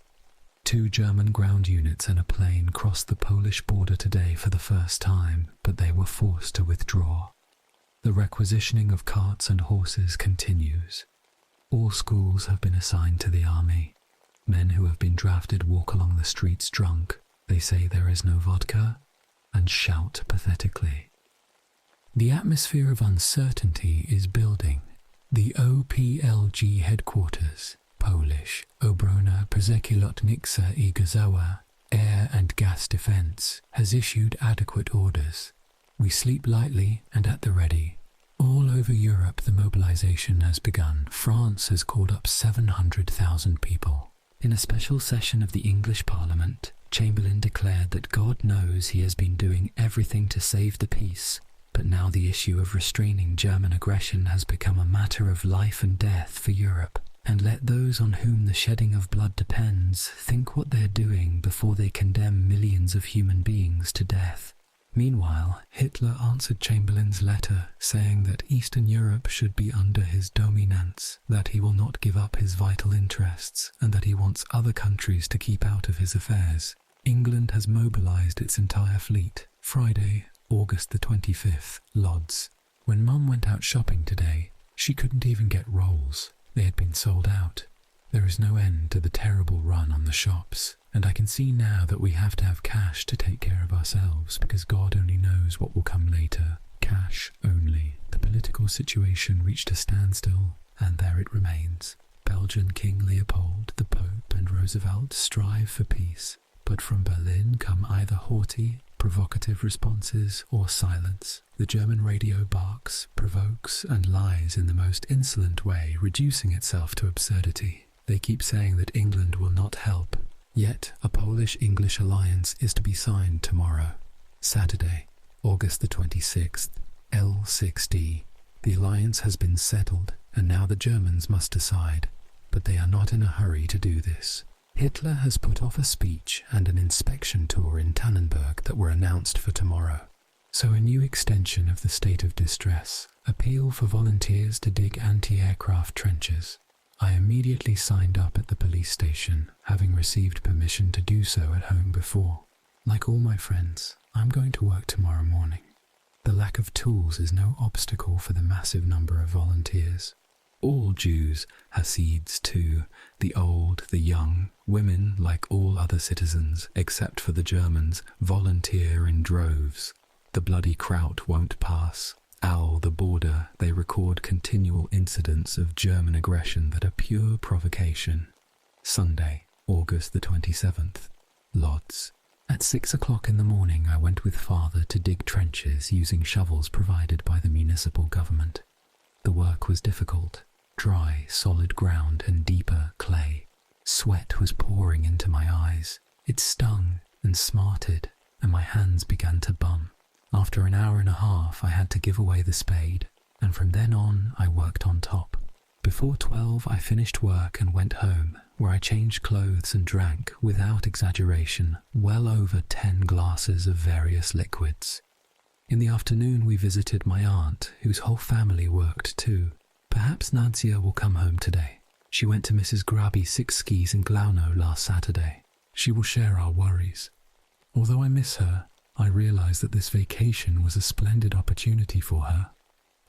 S1: 2 German ground units and a plane crossed the Polish border today for the first time, but they were forced to withdraw. The requisitioning of carts and horses continues. All schools have been assigned to the army. Men who have been drafted walk along the streets drunk. They say there is no vodka and shout pathetically. The atmosphere of uncertainty is building. The OPLG headquarters, Polish, Obrona Przeciwlotnicza I Gazowa, Air and Gas Defense, has issued adequate orders. We sleep lightly and at the ready. All over Europe the mobilization has begun. France has called up 700,000 people. In a special session of the English Parliament, Chamberlain declared that God knows he has been doing everything to save the peace, but now the issue of restraining German aggression has become a matter of life and death for Europe. And let those on whom the shedding of blood depends think what they're doing before they condemn millions of human beings to death. Meanwhile, Hitler answered Chamberlain's letter saying that Eastern Europe should be under his dominance, that he will not give up his vital interests, and that he wants other countries to keep out of his affairs. England has mobilized its entire fleet. Friday, August the 25th, Lodz. When Mum went out shopping today, she couldn't even get rolls. They had been sold out. There is no end to the terrible run on the shops, and I can see now that we have to have cash to take care of ourselves because God only knows what will come later. Cash only. The political situation reached a standstill, and there it remains. Belgian King Leopold, the Pope, and Roosevelt strive for peace, but from Berlin come either haughty, provocative responses or silence. The German radio barks, provokes, and lies in the most insolent way, reducing itself to absurdity. They keep saying that England will not help, yet a Polish-English alliance is to be signed tomorrow, Saturday, August the 26th, L6D. The alliance has been settled, and now the Germans must decide, but they are not in a hurry to do this. Hitler has put off a speech and an inspection tour in Tannenberg that were announced for tomorrow. So a new extension of the state of distress, appeal for volunteers to dig anti-aircraft trenches. I immediately signed up at the police station, having received permission to do so at home before. Like all my friends, I'm going to work tomorrow morning. The lack of tools is no obstacle for the massive number of volunteers. All Jews, Hasids too, the old, the young, women, like all other citizens, except for the Germans, volunteer in droves. The bloody Kraut won't pass. Owl the border, they record continual incidents of German aggression that are pure provocation. Sunday, August the 27th, Lodz. At 6 o'clock in the morning I went with father to dig trenches using shovels provided by the municipal government. The work was difficult. Dry, solid ground and deeper clay. Sweat was pouring into my eyes. It stung and smarted, and my hands began to bum. After an hour and a half, I had to give away the spade, and from then on, I worked on top. Before 12, I finished work and went home, where I changed clothes and drank, without exaggeration, well over 10 glasses of various liquids. In the afternoon, we visited my aunt, whose whole family worked too. Perhaps Nadia will come home today. She went to Mrs. Graby's 6 skis in Glauno last Saturday. She will share our worries. Although I miss her, I realise that this vacation was a splendid opportunity for her.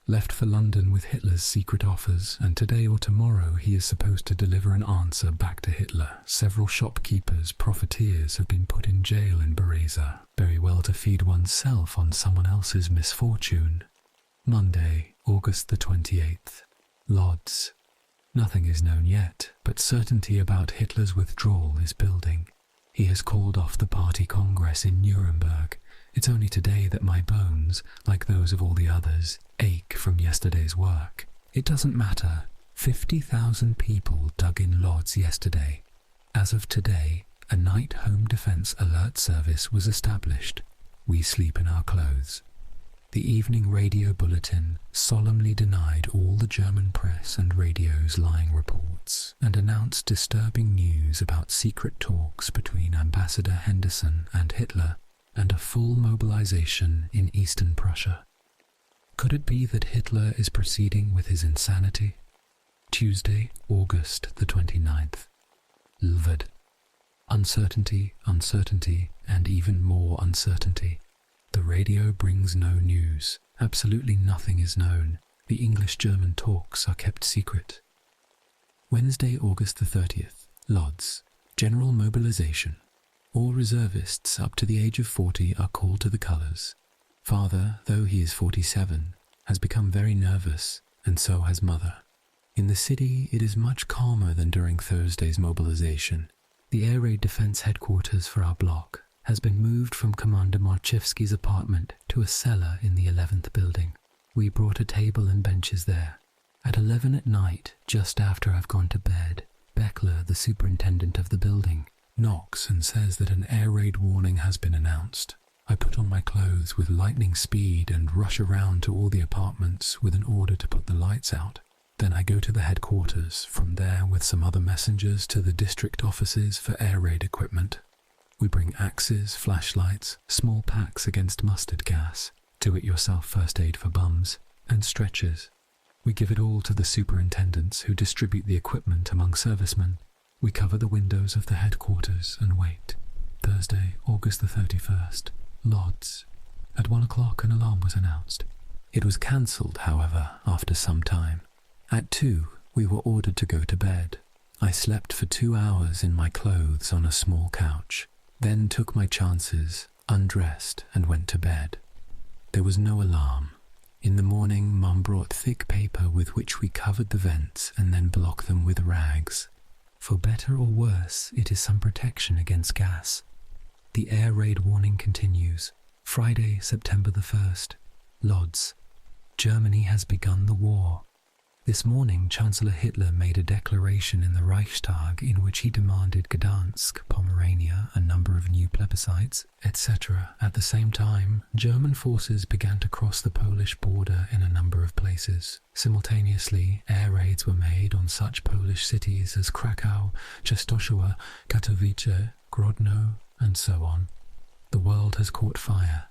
S1: Left for London with Hitler's secret offers, and today or tomorrow he is supposed to deliver an answer back to Hitler. Several shopkeepers, profiteers, have been put in jail in Bereza. Very well to feed oneself on someone else's misfortune. Monday, August the 28th. Lodz. Nothing is known yet, but certainty about Hitler's withdrawal is building. He has called off the party congress in Nuremberg. It's only today that my bones, like those of all the others, ache from yesterday's work. It doesn't matter. 50,000 people dug in Lodz yesterday. As of today, a night home defense alert service was established. We sleep in our clothes. The evening radio bulletin solemnly denied all the German press and radio's lying reports and announced disturbing news about secret talks between Ambassador Henderson and Hitler and a full mobilization in Eastern Prussia. Could it be that Hitler is proceeding with his insanity? Tuesday, August the 29th. Lvd. Uncertainty, uncertainty, and even more uncertainty. The radio brings no news. Absolutely nothing is known. The English-German talks are kept secret. Wednesday, August the 30th. Lodz. General mobilization. All reservists up to the age of 40 are called to the colours. Father, though he is 47, has become very nervous, and so has mother. In the city, it is much calmer than during Thursday's mobilization. The air raid defense headquarters for our block has been moved from Commander Marchevsky's apartment to a cellar in the 11th building. We brought a table and benches there. At 11 at night, just after I've gone to bed, Beckler, the superintendent of the building, knocks and says that an air raid warning has been announced. I put on my clothes with lightning speed and rush around to all the apartments with an order to put the lights out. Then I go to the headquarters, from there with some other messengers to the district offices for air raid equipment. We bring axes, flashlights, small packs against mustard gas, do-it-yourself first aid for bums, and stretchers. We give it all to the superintendents who distribute the equipment among servicemen. We cover the windows of the headquarters and wait. Thursday, August the 31st. Lodz. At 1 o'clock an alarm was announced. It was cancelled, however, after some time. At 2, we were ordered to go to bed. I slept for 2 hours in my clothes on a small couch, then took my chances, undressed and went to bed. There was no alarm. In the morning, Mum Someone brought thick paper with which we covered the vents and then blocked them with rags. For better or worse, it is some protection against gas. The air raid warning continues. Friday, September the 1st. Lodz. Germany has begun the war. This morning, Chancellor Hitler made a declaration in the Reichstag in which he demanded Gdansk, Pomerania, a number of new plebiscites, etc. At the same time, German forces began to cross the Polish border in a number of places. Simultaneously, air raids were made on such Polish cities as Krakow, Częstochowa, Katowice, Grodno, and so on. The world has caught fire.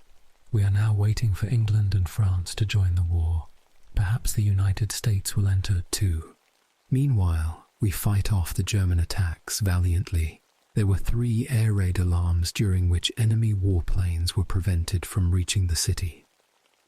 S1: We are now waiting for England and France to join the war. Perhaps the United States will enter too. Meanwhile, we fight off the German attacks valiantly. There were 3 air raid alarms during which enemy warplanes were prevented from reaching the city.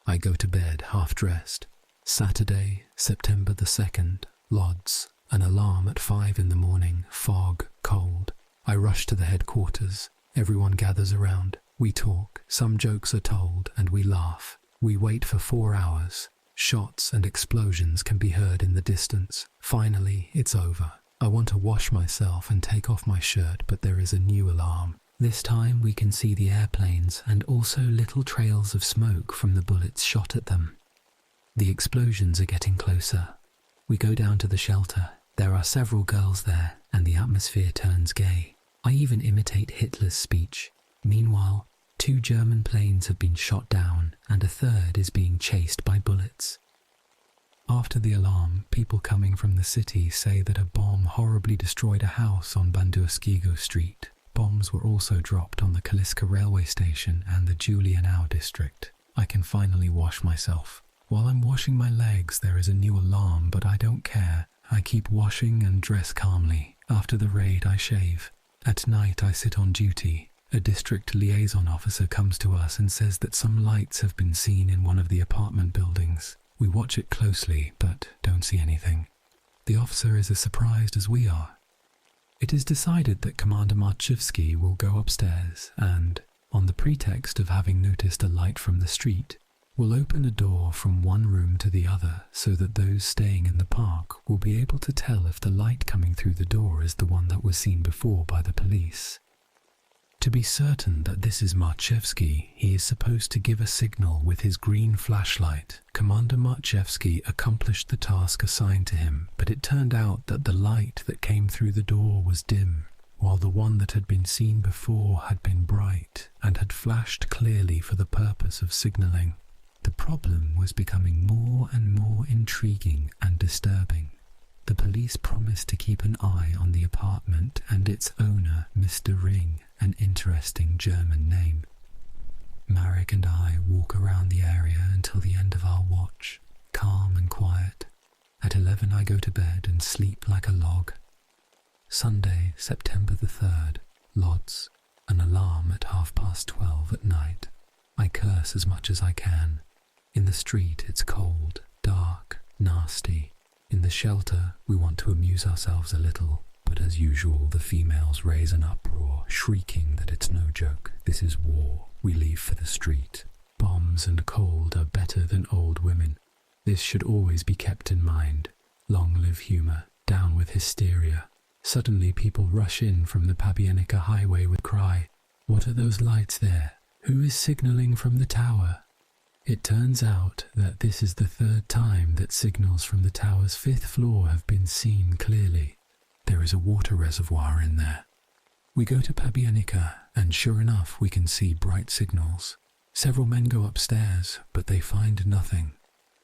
S1: I go to bed half-dressed. Saturday, September the 2nd, Lodz. An alarm at 5 in the morning, fog, cold. I rush to the headquarters. Everyone gathers around. We talk, some jokes are told, and we laugh. We wait for 4 hours. Shots and explosions can be heard in the distance. Finally, it's over. I want to wash myself and take off my shirt, but there is a new alarm. This time we can see the airplanes and also little trails of smoke from the bullets shot at them. The explosions are getting closer. We go down to the shelter. There are several girls there, and the atmosphere turns gay. I even imitate Hitler's speech. Meanwhile, 2 German planes have been shot down, and a 3rd is being chased by bullets. After the alarm, people coming from the city say that a bomb horribly destroyed a house on Bandurskiego Street. Bombs were also dropped on the Kaliska railway station and the Julianau district. I can finally wash myself. While I'm washing my legs, there is a new alarm, but I don't care. I keep washing and dress calmly. After the raid, I shave. At night, I sit on duty. A district liaison officer comes to us and says that some lights have been seen in one of the apartment buildings. We watch it closely, but don't see anything. The officer is as surprised as we are. It is decided that Commander Marczewski will go upstairs and, on the pretext of having noticed a light from the street, will open a door from one room to the other so that those staying in the park will be able to tell if the light coming through the door is the one that was seen before by the police. To be certain that this is Marczewski, he is supposed to give a signal with his green flashlight. Commander Marczewski accomplished the task assigned to him, but it turned out that the light that came through the door was dim, while the one that had been seen before had been bright and had flashed clearly for the purpose of signaling. The problem was becoming more and more intriguing and disturbing. The police promised to keep an eye on the apartment and its owner, Mr. Ring, an interesting German name. Marek and I walk around the area until the end of our watch, calm and quiet. At 11 I go to bed and sleep like a log. Sunday, September the 3rd, Lodz. An alarm at 12:30 at night. I curse as much as I can. In the street it's cold, dark, nasty. In the shelter we want to amuse ourselves a little, but as usual the females raise an uproar, shrieking that it's no joke, this is war. We leave for the street. Bombs and cold are better than old women. This should always be kept in mind. Long live humour, down with hysteria. Suddenly people rush in from the Pabienica highway with cry, "What are those lights there? Who is signalling from the tower?" It turns out that this is the 3rd time that signals from the tower's 5th floor have been seen clearly. There is a water reservoir in there. We go to Pabienica, and sure enough we can see bright signals. Several men go upstairs, but they find nothing.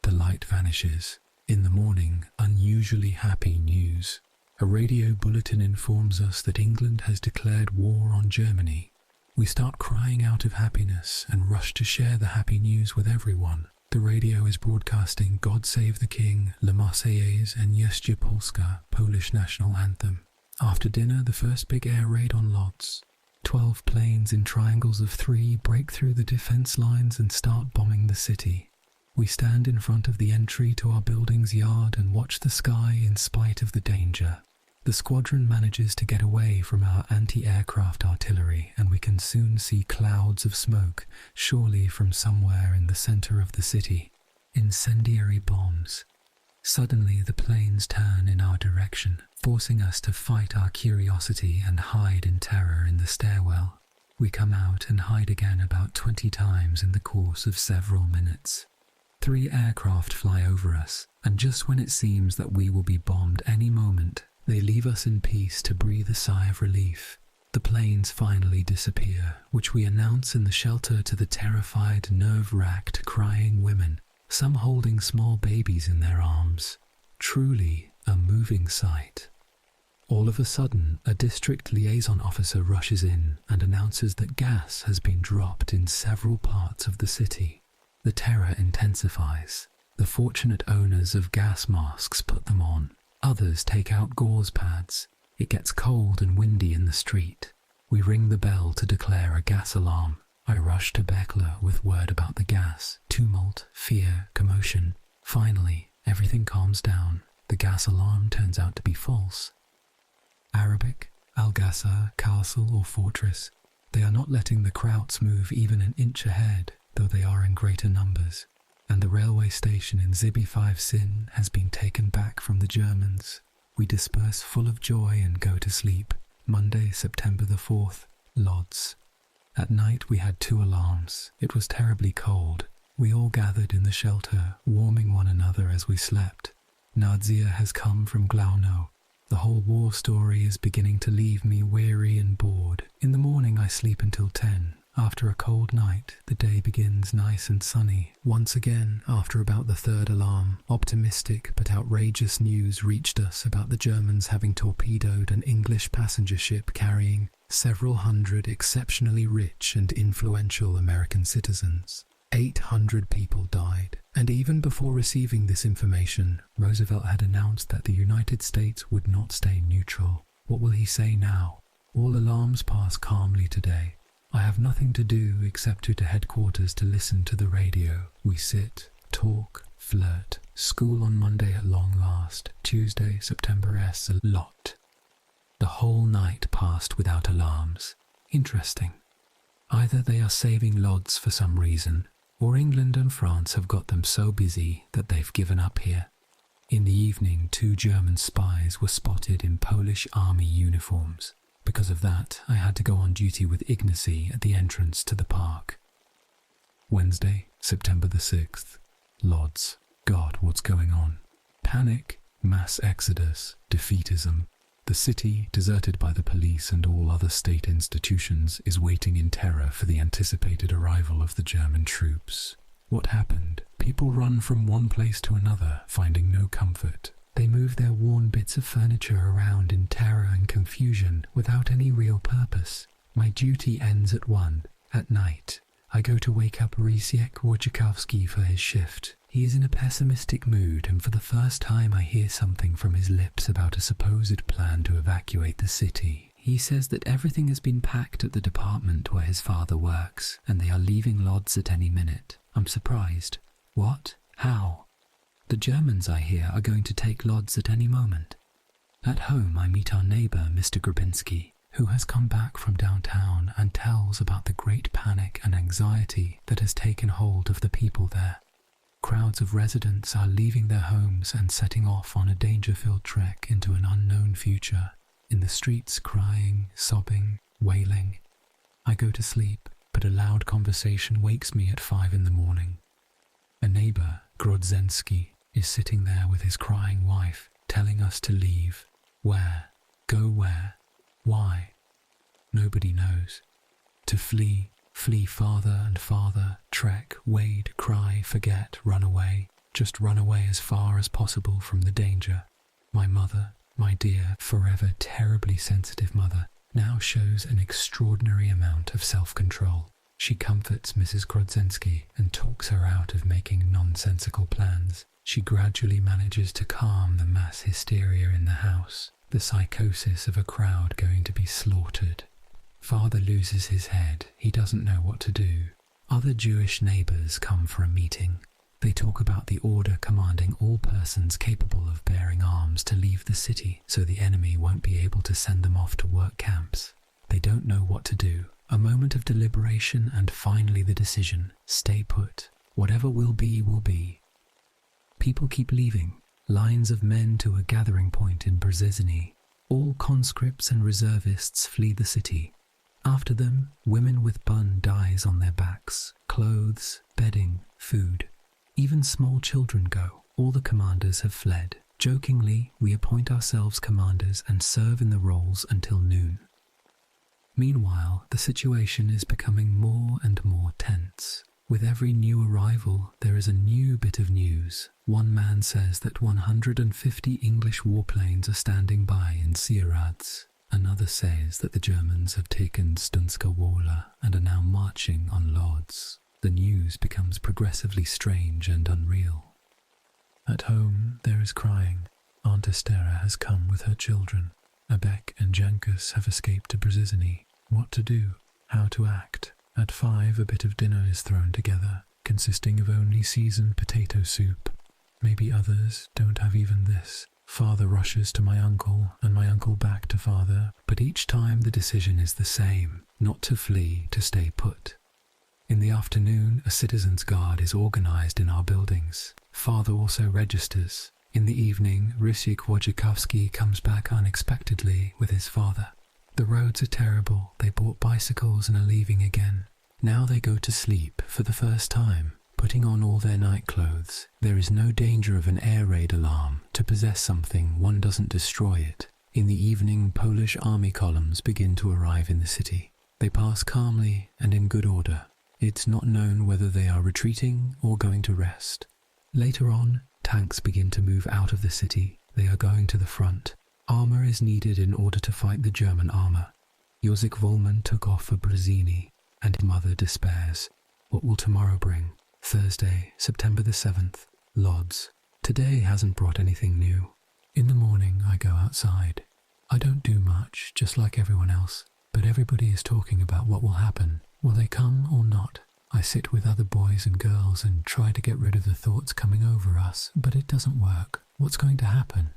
S1: The light vanishes. In the morning, unusually happy news. A radio bulletin informs us that England has declared war on Germany. We start crying out of happiness and rush to share the happy news with everyone. The radio is broadcasting God Save the King, La Marseillaise and Jeszcze Polska, Polish national anthem. After dinner, the first big air raid on Lodz. 12 planes in triangles of 3 break through the defense lines and start bombing the city. We stand in front of the entry to our building's yard and watch the sky in spite of the danger. The squadron manages to get away from our anti-aircraft artillery, and we can soon see clouds of smoke, surely from somewhere in the center of the city. incendiary bombs. Suddenly the planes turn in our direction, forcing us to fight our curiosity and hide in terror in the stairwell. We come out and hide again about 20 times in the course of several minutes. 3 aircraft fly over us, and just when it seems that we will be bombed any moment, they leave us in peace to breathe a sigh of relief. The planes finally disappear, which we announce in the shelter to the terrified, nerve-racked, crying women, some holding small babies in their arms. Truly a moving sight. All of a sudden, a district liaison officer rushes in and announces that gas has been dropped in several parts of the city. The terror intensifies. The fortunate owners of gas masks put them on. Others take out gauze pads. It gets cold and windy in the street. We ring the bell to declare a gas alarm. I rush to Bekla with word about the gas. Tumult, fear, commotion. Finally, everything calms down. The gas alarm turns out to be false. Arabic, Al-Ghassa, castle or fortress. They are not letting the Krauts move even an inch ahead, though they are in greater numbers. And the railway station in Zibi 5 Sin has been taken back from the Germans. We disperse full of joy and go to sleep. Monday, September the 4th, Lodz. At night we had 2 alarms. It was terribly cold. We all gathered in the shelter, warming one another as we slept. Nadia has come from Glauno. The whole war story is beginning to leave me weary and bored. In the morning I sleep until 10. After a cold night, the day begins nice and sunny. Once again, after about the 3rd alarm, optimistic but outrageous news reached us about the Germans having torpedoed an English passenger ship carrying several hundred exceptionally rich and influential American citizens. 800 people died. And even before receiving this information, Roosevelt had announced that the United States would not stay neutral. What will he say now? All alarms pass calmly today. I have nothing to do except to headquarters to listen to the radio. We sit, talk, flirt. School on Monday at long last. Tuesday, September S. a lot. The whole night passed without alarms. Interesting. Either they are saving Lodz for some reason, or England and France have got them so busy that they've given up here. In the evening, 2 German spies were spotted in Polish army uniforms. Because of that, I had to go on duty with Ignacy at the entrance to the park. Wednesday, September the 6th. Lodz. God, what's going on? Panic, mass exodus, defeatism. The city, deserted by the police and all other state institutions, is waiting in terror for the anticipated arrival of the German troops. What happened? People run from one place to another, finding no comfort. They move their worn bits of furniture around in terror and confusion without any real purpose. My duty ends at 1. At night, I go to wake up Rysiek Wojciechowski for his shift. He is in a pessimistic mood, and for the first time I hear something from his lips about a supposed plan to evacuate the city. He says that everything has been packed at the department where his father works, and they are leaving Lodz at any minute. I'm surprised. What? How? The Germans, I hear, are going to take Lodz at any moment. At home I meet our neighbour, Mr. Grabinski, who has come back from downtown and tells about the great panic and anxiety that has taken hold of the people there. Crowds of residents are leaving their homes and setting off on a danger-filled trek into an unknown future. In the streets, crying, sobbing, wailing. I go to sleep, but a loud conversation wakes me at 5 in the morning. A neighbour, Grodzensky, is sitting there with his crying wife, telling us to leave. Where? Go where? Why? Nobody knows. To flee. Flee farther and farther, trek, wade, cry, forget, run away. Just run away as far as possible from the danger. My mother, my dear, forever terribly sensitive mother, now shows an extraordinary amount of self-control. She comforts Mrs. Grodzensky and talks her out of making nonsensical plans. She gradually manages to calm the mass hysteria in the house, the psychosis of a crowd going to be slaughtered. Father loses his head. He doesn't know what to do. Other Jewish neighbours come for a meeting. They talk about the order commanding all persons capable of bearing arms to leave the city so the enemy won't be able to send them off to work camps. They don't know what to do. A moment of deliberation and finally the decision. Stay put. Whatever will be, will be. People keep leaving. Lines of men to a gathering point in Brzezinny. All conscripts and reservists flee the city. After them, women with bun dyes on their backs, clothes, bedding, food. Even small children go. All the commanders have fled. Jokingly, we appoint ourselves commanders and serve in the roles until noon. Meanwhile, the situation is becoming more and more tense. With every new arrival, there is a new bit of news. One man says that 150 English warplanes are standing by in Sieradz. Another says that the Germans have taken Stunska Wola and are now marching on Lodz. The news becomes progressively strange and unreal. At home, there is crying. Aunt Estera has come with her children. Abek and Jankus have escaped to Brzezinny. What to do? How to act? At 5, a bit of dinner is thrown together, consisting of only seasoned potato soup. Maybe others don't have even this. Father rushes to my uncle, and my uncle back to father, but each time the decision is the same, not to flee, to stay put. In the afternoon, a citizens' guard is organized in our buildings. Father also registers. In the evening, Rysiek Wojciechowski comes back unexpectedly with his father. The roads are terrible. They bought bicycles and are leaving again. Now they go to sleep for the first time, putting on all their night clothes. There is no danger of an air raid alarm. To possess something, one doesn't destroy it. In the evening, Polish army columns begin to arrive in the city. They pass calmly and in good order. It's not known whether they are retreating or going to rest. Later on, tanks begin to move out of the city. They are going to the front. Armour is needed in order to fight the German armour. Józef Wollman took off for Brzezinny, and his mother despairs. What will tomorrow bring? Thursday, September the 7th, Lodz. Today hasn't brought anything new. In the morning, I go outside. I don't do much, just like everyone else, but everybody is talking about what will happen. Will they come or not? I sit with other boys and girls and try to get rid of the thoughts coming over us, but it doesn't work. What's going to happen?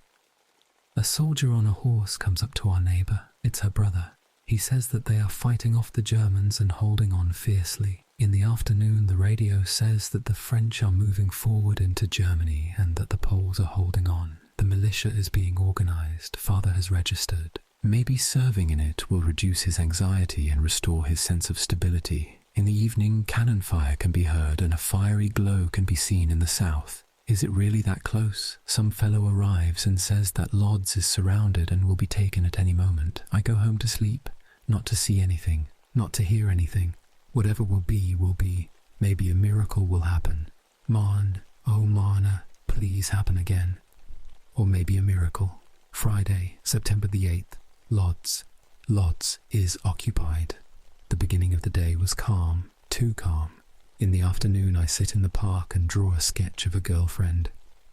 S1: A soldier on a horse comes up to our neighbour. It's her brother. He says that they are fighting off the Germans and holding on fiercely. In the afternoon, the radio says that the French are moving forward into Germany and that the Poles are holding on. The militia is being organised. Father has registered. Maybe serving in it will reduce his anxiety and restore his sense of stability. In the evening, cannon fire can be heard and a fiery glow can be seen in the south. Is it really that close? Some fellow arrives and says that Lodz is surrounded and will be taken at any moment. I go home to sleep, not to see anything, not to hear anything. Whatever will be, will be. Maybe a miracle will happen. Marn, oh Marna, please happen again. Or maybe a miracle. Friday, September the 8th, Lodz. Lodz is occupied. The beginning of the day was calm, too calm. In the afternoon, I sit in the park and draw a sketch of a girlfriend.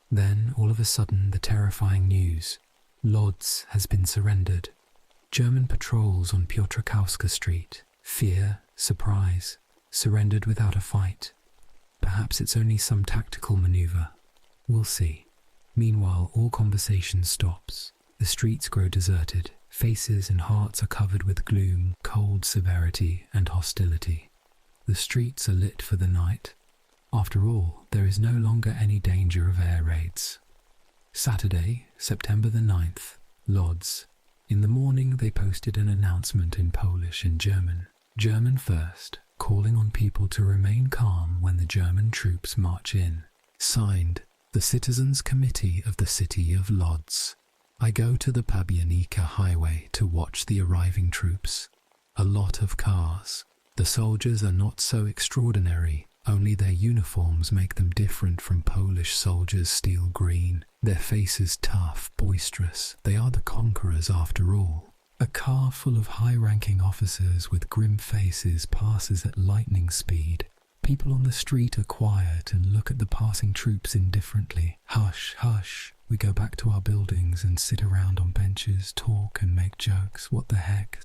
S1: Then, all of a sudden, the terrifying news. Lodz has been surrendered. German patrols on Piotrkowska Street. Fear, surprise. Surrendered without a fight. Perhaps it's only some tactical maneuver. We'll see. Meanwhile, all conversation stops. The streets grow deserted. Faces and hearts are covered with gloom, cold severity, and hostility. The streets are lit for the night. After all, there is no longer any danger of air raids. Saturday, September the 9th, Lodz. In the morning they posted an announcement in Polish and German. German first, calling on people to remain calm when the German troops march in. Signed, the Citizens' Committee of the City of Lodz. I go to the Pabianica highway to watch the arriving troops. A lot of cars. The soldiers are not so extraordinary, only their uniforms make them different from Polish soldiers' steel green. Their faces tough, boisterous. They are the conquerors after all. A car full of high-ranking officers with grim faces passes at lightning speed. People on the street are quiet and look at the passing troops indifferently. Hush, hush. We go back to our buildings and sit around on benches, talk and make jokes. What the heck?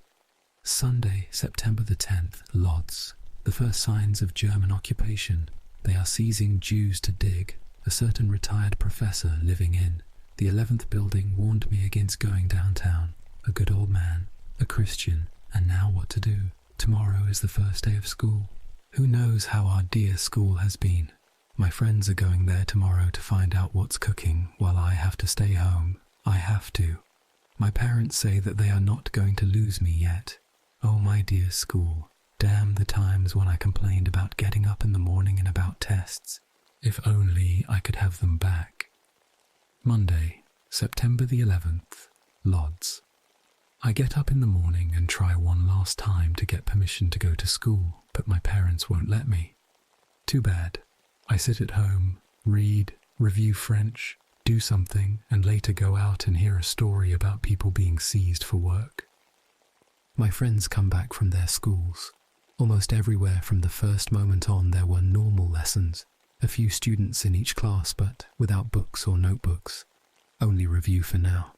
S1: Sunday, September the 10th, Lodz. The first signs of German occupation. They are seizing Jews to dig. A certain retired professor living in. The 11th building warned me against going downtown. A good old man, a Christian, and now what to do? Tomorrow is the first day of school. Who knows how our dear school has been? My friends are going there tomorrow to find out what's cooking while I have to stay home. I have to. My parents say that they are not going to lose me yet. Oh, my dear school. Damn the times when I complained about getting up in the morning and about tests. If only I could have them back. Monday, September the 11th, Lodz. I get up in the morning and try one last time to get permission to go to school, but my parents won't let me. Too bad. I sit at home, read, review French, do something, and later go out and hear a story about people being seized for work. My friends come back from their schools. Almost everywhere from the first moment on there were normal lessons, a few students in each class but without books or notebooks. Only review for now.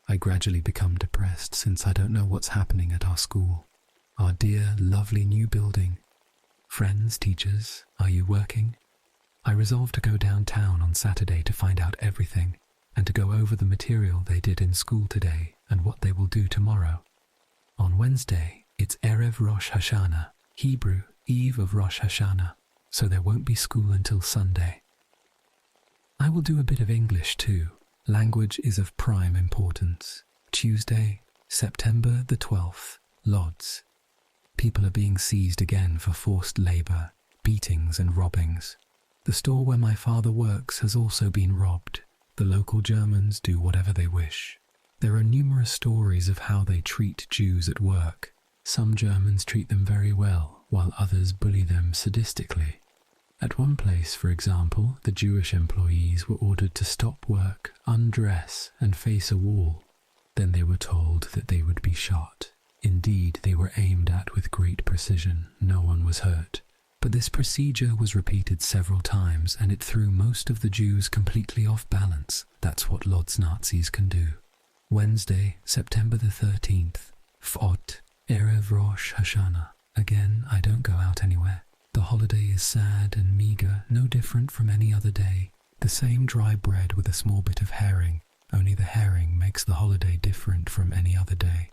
S1: I gradually become depressed since I don't know what's happening at our school. Our dear, lovely new building. Friends, teachers, are you working? I resolve to go downtown on Saturday to find out everything and to go over the material they did in school today and what they will do tomorrow. On Wednesday, it's Erev Rosh Hashanah, Hebrew, Eve of Rosh Hashanah, so there won't be school until Sunday. I will do a bit of English too. Language is of prime importance. Tuesday, September the 12th, Lodz. People are being seized again for forced labour, beatings and robbings. The store where my father works has also been robbed. The local Germans do whatever they wish. There are numerous stories of how they treat Jews at work. Some Germans treat them very well, while others bully them sadistically. At one place, for example, the Jewish employees were ordered to stop work, undress, and face a wall. Then they were told that they would be shot. Indeed, they were aimed at with great precision. No one was hurt. But this procedure was repeated several times, and it threw most of the Jews completely off balance. That's what Lodz Nazis can do. Wednesday, September the 13th, F'ot, Erev Rosh Hashanah. Again, I don't go out anywhere. The holiday is sad and meagre, no different from any other day. The same dry bread with a small bit of herring, only the herring makes the holiday different from any other day.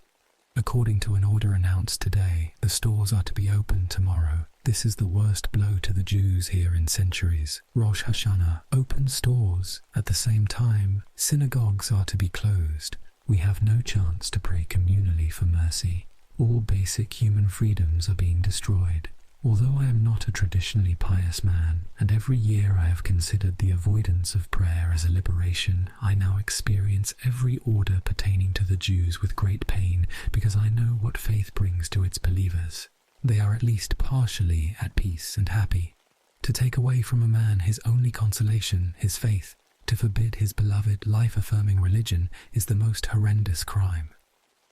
S1: According to an order announced today, the stores are to be open tomorrow. This is the worst blow to the Jews here in centuries. Rosh Hashanah, open stores. At the same time, synagogues are to be closed. We have no chance to pray communally for mercy. All basic human freedoms are being destroyed. Although I am not a traditionally pious man, and every year I have considered the avoidance of prayer as a liberation, I now experience every order pertaining to the Jews with great pain because I know what faith brings to its believers. They are at least partially at peace and happy. To take away from a man his only consolation, his faith, to forbid his beloved, life-affirming religion is the most horrendous crime.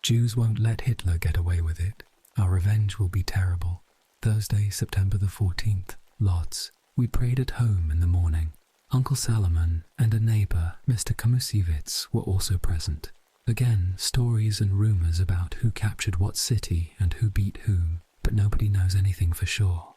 S1: Jews won't let Hitler get away with it. Our revenge will be terrible. Thursday, September the 14th, Lodz. We prayed at home in the morning. Uncle Salomon and a neighbour, Mr. Kamusiewicz, were also present. Again, stories and rumours about who captured what city and who beat whom, but nobody knows anything for sure.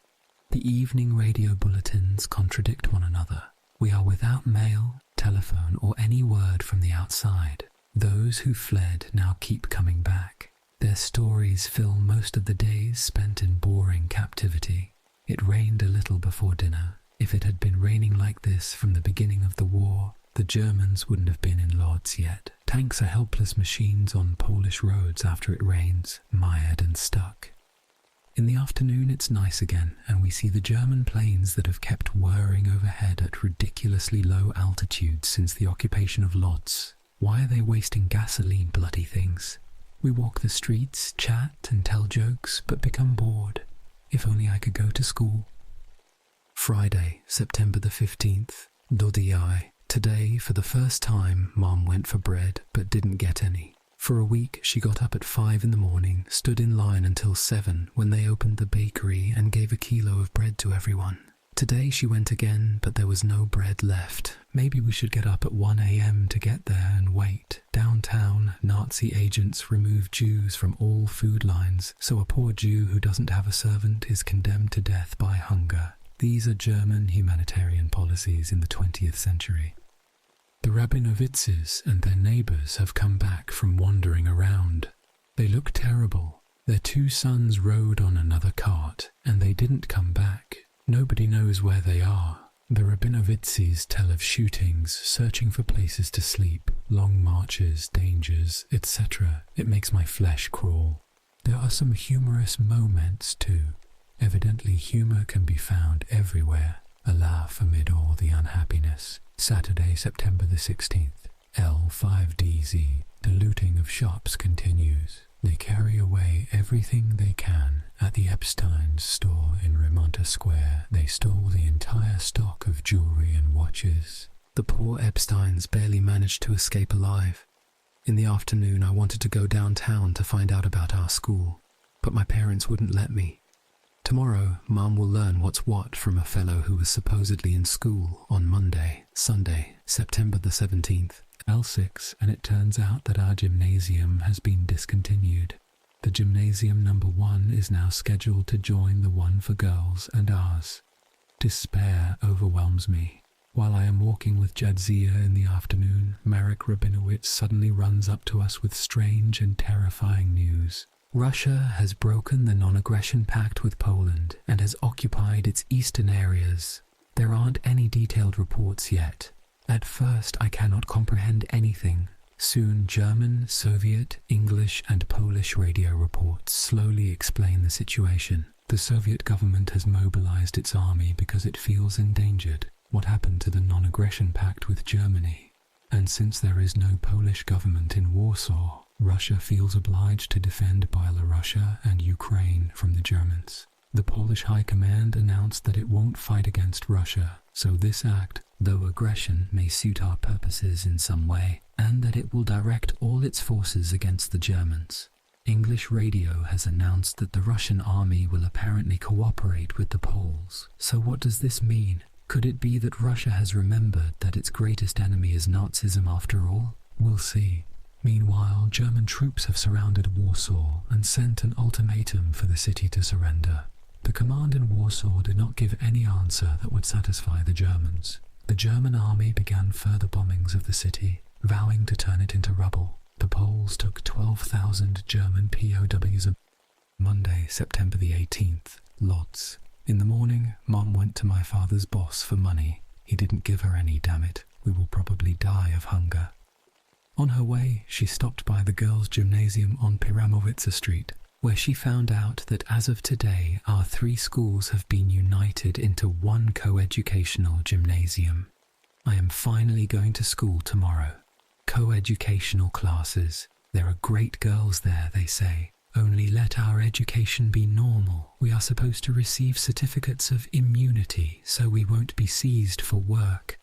S1: The evening radio bulletins contradict one another. We are without mail, telephone, or any word from the outside. Those who fled now keep coming back. Their stories fill most of the days spent in boring captivity. It rained a little before dinner. If it had been raining like this from the beginning of the war, the Germans wouldn't have been in Lodz yet. Tanks are helpless machines on Polish roads after it rains, mired and stuck. In the afternoon it's nice again, and we see the German planes that have kept whirring overhead at ridiculously low altitudes since the occupation of Lodz. Why are they wasting gasoline, bloody things? We walk the streets, chat and tell jokes, but become bored. If only I could go to school. Friday, September the 15th, WWII. Today, for the first time, Mom went for bread, but didn't get any. For a week, she got up at 5 in the morning, stood in line until 7 when they opened the bakery and gave a kilo of bread to everyone. Today she went again, but there was no bread left. Maybe we should get up at 1 a.m. to get there and wait. Downtown, Nazi agents remove Jews from all food lines, so a poor Jew who doesn't have a servant is condemned to death by hunger. These are German humanitarian policies in the 20th century. The Rabinovitzes and their neighbours have come back from wandering around. They look terrible. Their 2 sons rode on another cart, and they didn't come back. Nobody knows where they are. The Rabinovitzes tell of shootings, searching for places to sleep, long marches, dangers, etc. It makes my flesh crawl. There are some humorous moments too. Evidently humour can be found everywhere. A laugh amid all the unhappiness. Saturday, September the 16th. L5DZ. The looting of shops continues. They carry away everything they can. At the Epstein's store in Remonta Square, they stole the entire stock of jewellery and watches. The poor Epsteins barely managed to escape alive. In the afternoon, I wanted to go downtown to find out about our school, but my parents wouldn't let me. Tomorrow, Mum will learn what's what from a fellow who was supposedly in school on Monday, Sunday, September the 17th. L6, and it turns out that our gymnasium has been discontinued. The gymnasium number 1 is now scheduled to join the one for girls and ours. Despair overwhelms me. While I am walking with Jadzia in the afternoon, Marek Rabinowitz suddenly runs up to us with strange and terrifying news. Russia has broken the non-aggression pact with Poland and has occupied its eastern areas. There aren't any detailed reports yet. At first, I cannot comprehend anything. Soon, German, Soviet, English, and Polish radio reports slowly explain the situation. The Soviet government has mobilized its army because it feels endangered. What happened to the non-aggression pact with Germany? And since there is no Polish government in Warsaw, Russia feels obliged to defend Byelorussian and Ukraine from the Germans. The Polish High Command announced that it won't fight against Russia, so this act, though aggression, may suit our purposes in some way, and that it will direct all its forces against the Germans. English radio has announced that the Russian army will apparently cooperate with the Poles. So what does this mean? Could it be that Russia has remembered that its greatest enemy is Nazism after all? We'll see. Meanwhile, German troops have surrounded Warsaw and sent an ultimatum for the city to surrender. The command in Warsaw did not give any answer that would satisfy the Germans. The German army began further bombings of the city, vowing to turn it into rubble. The Poles took 12,000 German POWs. Monday, September the 18th, Lodz. In the morning, Mom went to my father's boss for money. He didn't give her any, damn it. We will probably die of hunger. On her way, she stopped by the girls' gymnasium on Piramowitza Street, where she found out that as of today, our 3 schools have been united into one co-educational gymnasium. I am finally going to school tomorrow. Co-educational classes. There are great girls there, they say. Only let our education be normal. We are supposed to receive certificates of immunity, so we won't be seized for work.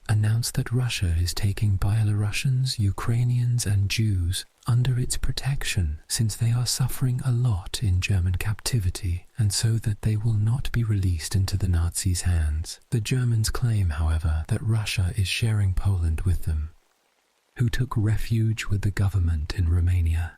S1: Announced that Russia is taking Byelorussians, Ukrainians and Jews under its protection since they are suffering a lot in German captivity and so that they will not be released into the Nazis' hands. The Germans claim, however, that Russia is sharing Poland with them, who took refuge with the government in Romania.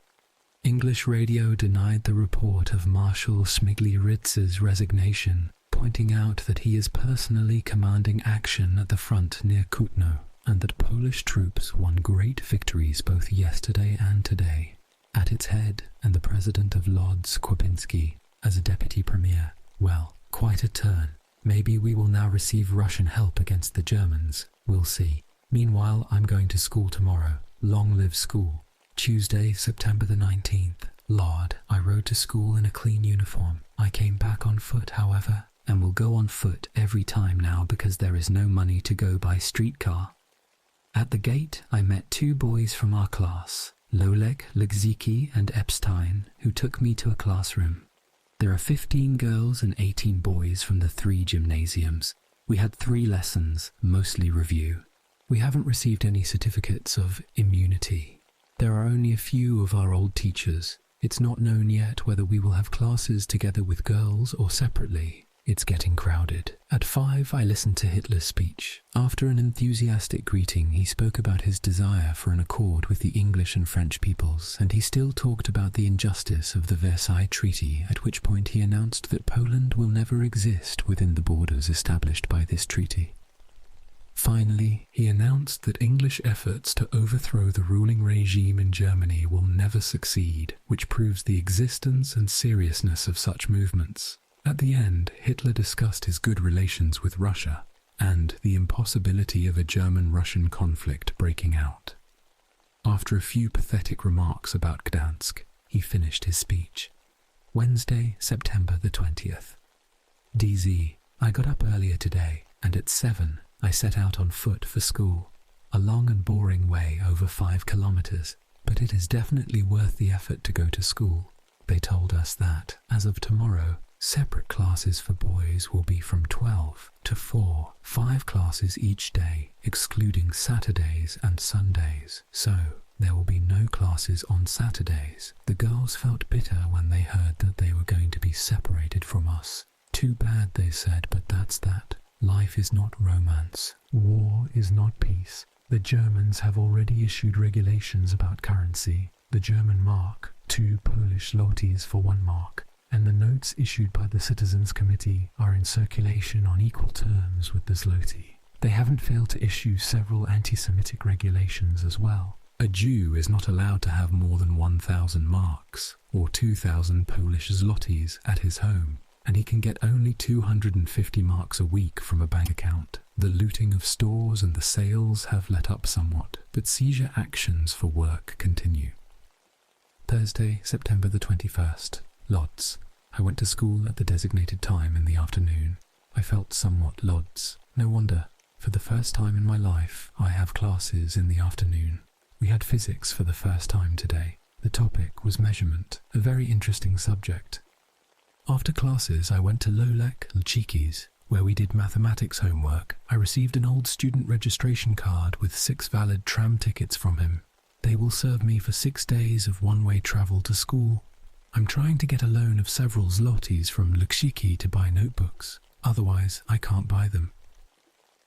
S1: English radio denied the report of Marshal Śmigly-Ritz's resignation, pointing out that he is personally commanding action at the front near Kutno, and that Polish troops won great victories both yesterday and today. At its head, and the president of Lodz, Kwapinski, as a deputy premier. Well, quite a turn. Maybe we will now receive Russian help against the Germans. We'll see. Meanwhile, I'm going to school tomorrow. Long live school. Tuesday, September the 19th. Lord, I rode to school in a clean uniform. I came back on foot, however, and will go on foot every time now because there is no money to go by streetcar. At the gate, I met 2 boys from our class, Lolek, Legzicki and Epstein, who took me to a classroom. There are 15 girls and 18 boys from the 3 gymnasiums. We had 3 lessons, mostly review. We haven't received any certificates of immunity. There are only a few of our old teachers. It's not known yet whether we will have classes together with girls or separately. It's getting crowded. At 5, I listened to Hitler's speech. After an enthusiastic greeting, he spoke about his desire for an accord with the English and French peoples, and he still talked about the injustice of the Versailles Treaty, at which point he announced that Poland will never exist within the borders established by this treaty. Finally, he announced that English efforts to overthrow the ruling regime in Germany will never succeed, which proves the existence and seriousness of such movements. At the end, Hitler discussed his good relations with Russia. and the impossibility of a German-Russian conflict breaking out. After a few pathetic remarks about Gdansk, he finished his speech. Wednesday, September the 20th. DZ, I got up earlier today, and at 7 I set out on foot for school. A long and boring way over 5 kilometers, but it is definitely worth the effort to go to school. They told us that, as of tomorrow, separate classes for boys will be from 12 to 4, 5 classes each day, excluding Saturdays and Sundays. So, there will be no classes on Saturdays. The girls felt bitter when they heard that they were going to be separated from us. Too bad, they said, but that's that. Life is not romance. War is not peace. The Germans have already issued regulations about currency. The German mark, 2 Polish zlotys for 1 mark, and the notes issued by the Citizens Committee are in circulation on equal terms with the zloty. They haven't failed to issue several anti-Semitic regulations as well. A Jew is not allowed to have more than 1,000 marks, or 2,000 Polish zlotys at his home, and he can get only 250 marks a week from a bank account. The looting of stores and the sales have let up somewhat, but seizure actions for work continue. Thursday, September the 21st. Lodz. I went to school at the designated time in the afternoon. I felt somewhat Lodz. No wonder. For the first time in my life, I have classes in the afternoon. We had physics for the first time today. The topic was measurement, a very interesting subject. After classes, I went to Lolek Lchiki's, where we did mathematics homework. I received an old student registration card with 6 valid tram tickets from him. They will serve me for 6 days of one-way travel to school. I'm trying to get a loan of several zlotys from Lchiki to buy notebooks. Otherwise, I can't buy them.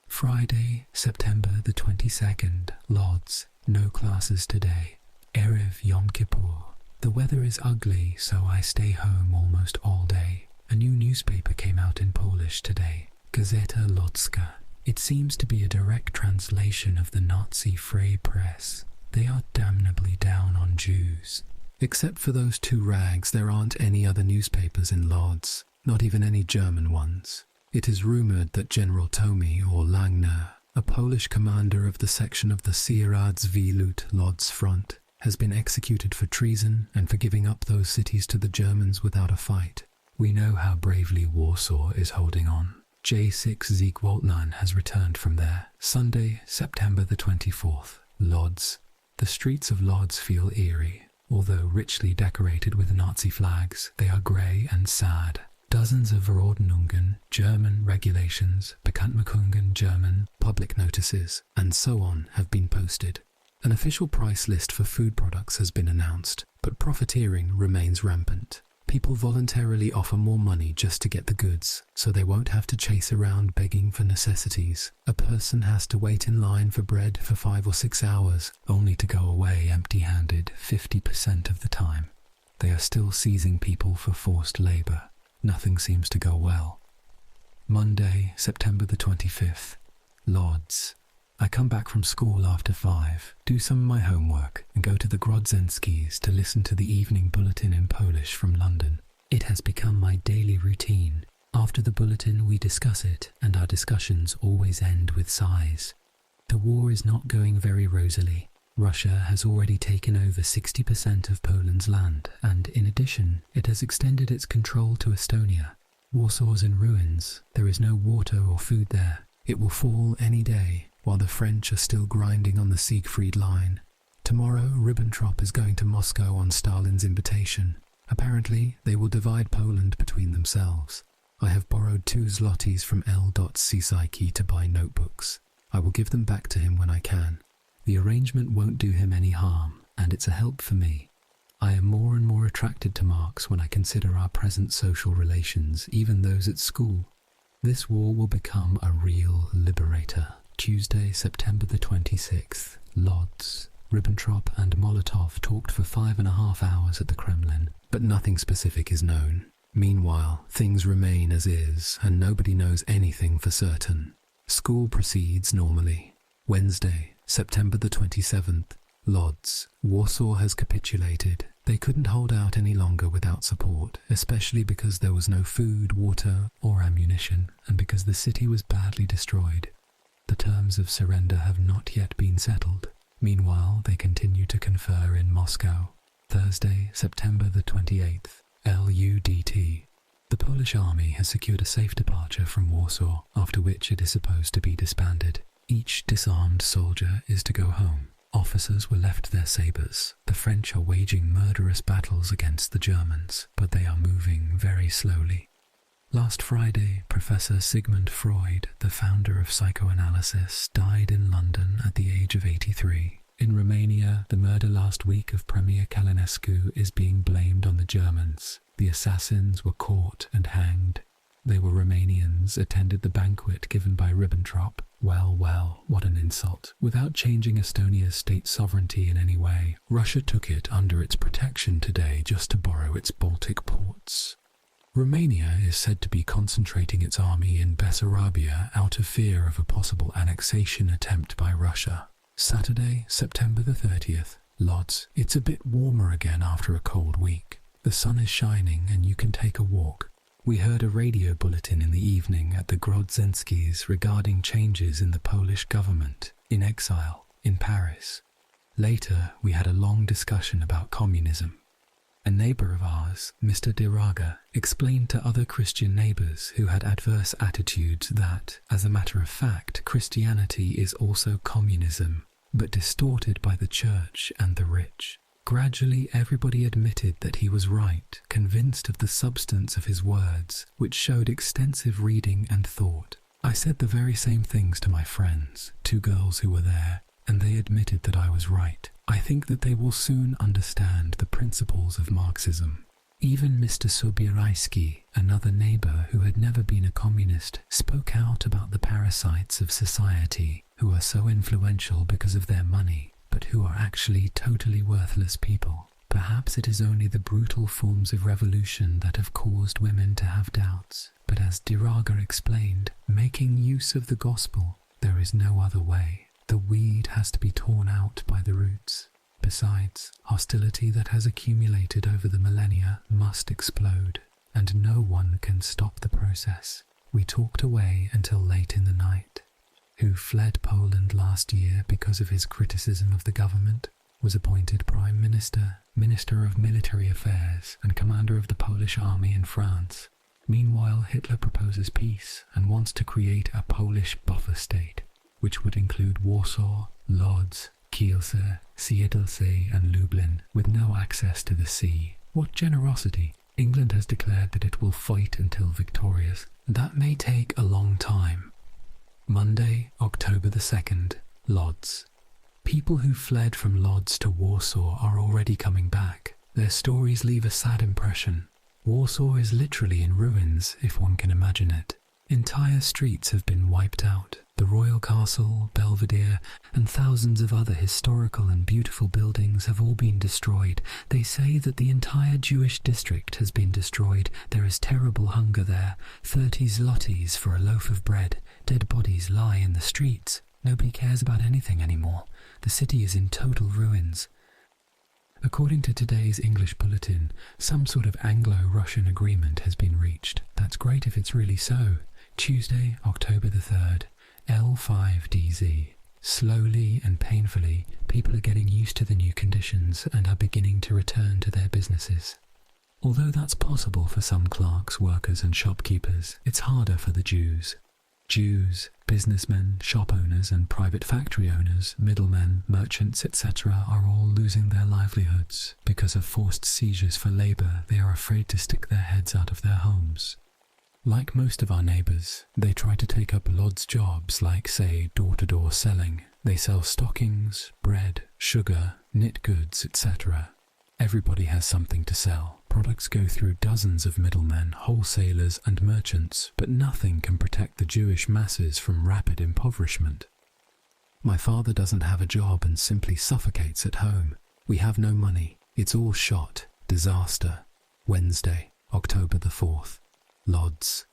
S1: Friday, September the 22nd. Lodz. No classes today. Erev Yom Kippur. The weather is ugly, so I stay home almost all day. A new newspaper came out in Polish today, Gazeta Łódzka. It seems to be a direct translation of the Nazi Free Press. They are damnably down on Jews. Except for those 2 rags, there aren't any other newspapers in Lodz, not even any German ones. It is rumoured that General Tomi or Langner, a Polish commander of the section of the Sieradz Lodz front, has been executed for treason and for giving up those cities to the Germans without a fight. We know how bravely Warsaw is holding on. J6 Siegwaldnan has returned from there. Sunday, September the 24th. Lodz. The streets of Lodz feel eerie. Although richly decorated with Nazi flags, they are grey and sad. Dozens of Verordnungen, German regulations, Bekanntmachungen German, public notices, and so on have been posted. An official price list for food products has been announced, but profiteering remains rampant. People voluntarily offer more money just to get the goods, so they won't have to chase around begging for necessities. A person has to wait in line for bread for 5 or 6 hours, only to go away empty-handed 50% of the time. They are still seizing people for forced labour. Nothing seems to go well. Monday, September the 25th. Lodz. I come back from school after 5, do some of my homework, and go to the Grodzenskis to listen to the evening bulletin in Polish from London. It has become my daily routine. After the bulletin, we discuss it, and our discussions always end with sighs. The war is not going very rosily. Russia has already taken over 60% of Poland's land, and in addition, it has extended its control to Estonia. Warsaw's in ruins. There is no water or food there. It will fall any day, while the French are still grinding on the Siegfried Line. Tomorrow, Ribbentrop is going to Moscow on Stalin's invitation. Apparently, they will divide Poland between themselves. I have borrowed 2 zlotys from L. Sisaiki to buy notebooks. I will give them back to him when I can. The arrangement won't do him any harm, and it's a help for me. I am more and more attracted to Marx when I consider our present social relations, even those at school. This war will become a real liberator. Tuesday, September the 26th. Lodz. Ribbentrop and Molotov talked for 5.5 hours at the Kremlin, but nothing specific is known. Meanwhile, things remain as is, and nobody knows anything for certain. School proceeds normally. Wednesday, September the 27th. Lodz. Warsaw has capitulated. They couldn't hold out any longer without support, especially because there was no food, water, or ammunition, and because the city was badly destroyed. The terms of surrender have not yet been settled. Meanwhile, they continue to confer in Moscow. Thursday, September the 28th, LUDT. The Polish army has secured a safe departure from Warsaw, after which it is supposed to be disbanded. Each disarmed soldier is to go home. Officers were left their sabres. The French are waging murderous battles against the Germans, but they are moving very slowly. Last Friday, Professor Sigmund Freud, the founder of psychoanalysis, died in London at the age of 83. In Romania, the murder last week of Premier Călinescu is being blamed on the Germans. The assassins were caught and hanged. They were Romanians, attended the banquet given by Ribbentrop. Well, what an insult. Without changing Estonia's state sovereignty in any way, Russia took it under its protection today just to borrow its Baltic ports. Romania is said to be concentrating its army in Bessarabia out of fear of a possible annexation attempt by Russia. Saturday, September the 30th, Lodz. It's a bit warmer again after a cold week. The sun is shining and you can take a walk. We heard a radio bulletin in the evening at the Grodzinskis regarding changes in the Polish government, in exile, in Paris. Later, we had a long discussion about communism. A neighbour of ours, Mr. Diraga, explained to other Christian neighbours who had adverse attitudes that, as a matter of fact, Christianity is also communism, but distorted by the church and the rich. Gradually, everybody admitted that he was right, convinced of the substance of his words, which showed extensive reading and thought. I said the very same things to my friends, 2 girls who were there, and they admitted that I was right. I think that they will soon understand the principles of Marxism. Even Mr. Sobierajski, another neighbour who had never been a communist, spoke out about the parasites of society who are so influential because of their money, but who are actually totally worthless people. Perhaps it is only the brutal forms of revolution that have caused women to have doubts, but as Diraga explained, making use of the gospel, there is no other way. The weed has to be torn out by the roots. Besides, hostility that has accumulated over the millennia must explode, and no one can stop the process. We talked away until late in the night. Who fled Poland last year because of his criticism of the government, was appointed Prime Minister, Minister of Military Affairs, and Commander of the Polish Army in France. Meanwhile, Hitler proposes peace and wants to create a Polish buffer state, which would include Warsaw, Lodz, Kielce, Siedlce and Lublin, with no access to the sea. What generosity! England has declared that it will fight until victorious. That may take a long time. Monday, October the 2nd, Lodz. People who fled from Lodz to Warsaw are already coming back. Their stories leave a sad impression. Warsaw is literally in ruins, if one can imagine it. Entire streets have been wiped out. The Royal Castle, Belvedere, and thousands of other historical and beautiful buildings have all been destroyed. They say that the entire Jewish district has been destroyed. There is terrible hunger there. 30 zlotys for a loaf of bread. Dead bodies lie in the streets. Nobody cares about anything anymore. The city is in total ruins. According to today's English bulletin, some sort of Anglo-Russian agreement has been reached. That's great if it's really so. Tuesday, October the 3rd. L5DZ. Slowly and painfully, people are getting used to the new conditions and are beginning to return to their businesses. Although that's possible for some clerks, workers and shopkeepers, it's harder for the Jews. Jews, businessmen, shop owners and private factory owners, middlemen, merchants, etc. are all losing their livelihoods. Because of forced seizures for labour, they are afraid to stick their heads out of their homes. Like most of our neighbours, they try to take up Lodz jobs like, say, door-to-door selling. They sell stockings, bread, sugar, knit goods, etc. Everybody has something to sell. Products go through dozens of middlemen, wholesalers and merchants, but nothing can protect the Jewish masses from rapid impoverishment. My father doesn't have a job and simply suffocates at home. We have no money. It's all shot. Disaster. Wednesday, October the 4th. Lodz.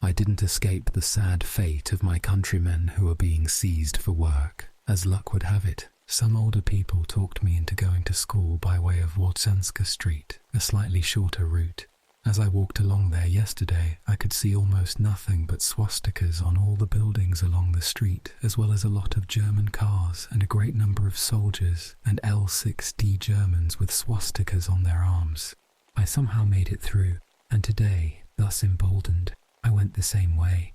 S1: I didn't escape the sad fate of my countrymen who are being seized for work. As luck would have it, Some older people talked me into going to school by way of Łódź Street, a slightly shorter route. As I walked along there yesterday, I could see almost nothing but swastikas on all the buildings along the street, as well as a lot of German cars and a great number of soldiers and L6D Germans with swastikas on their arms. I somehow made it through, and today, thus emboldened, I went the same way.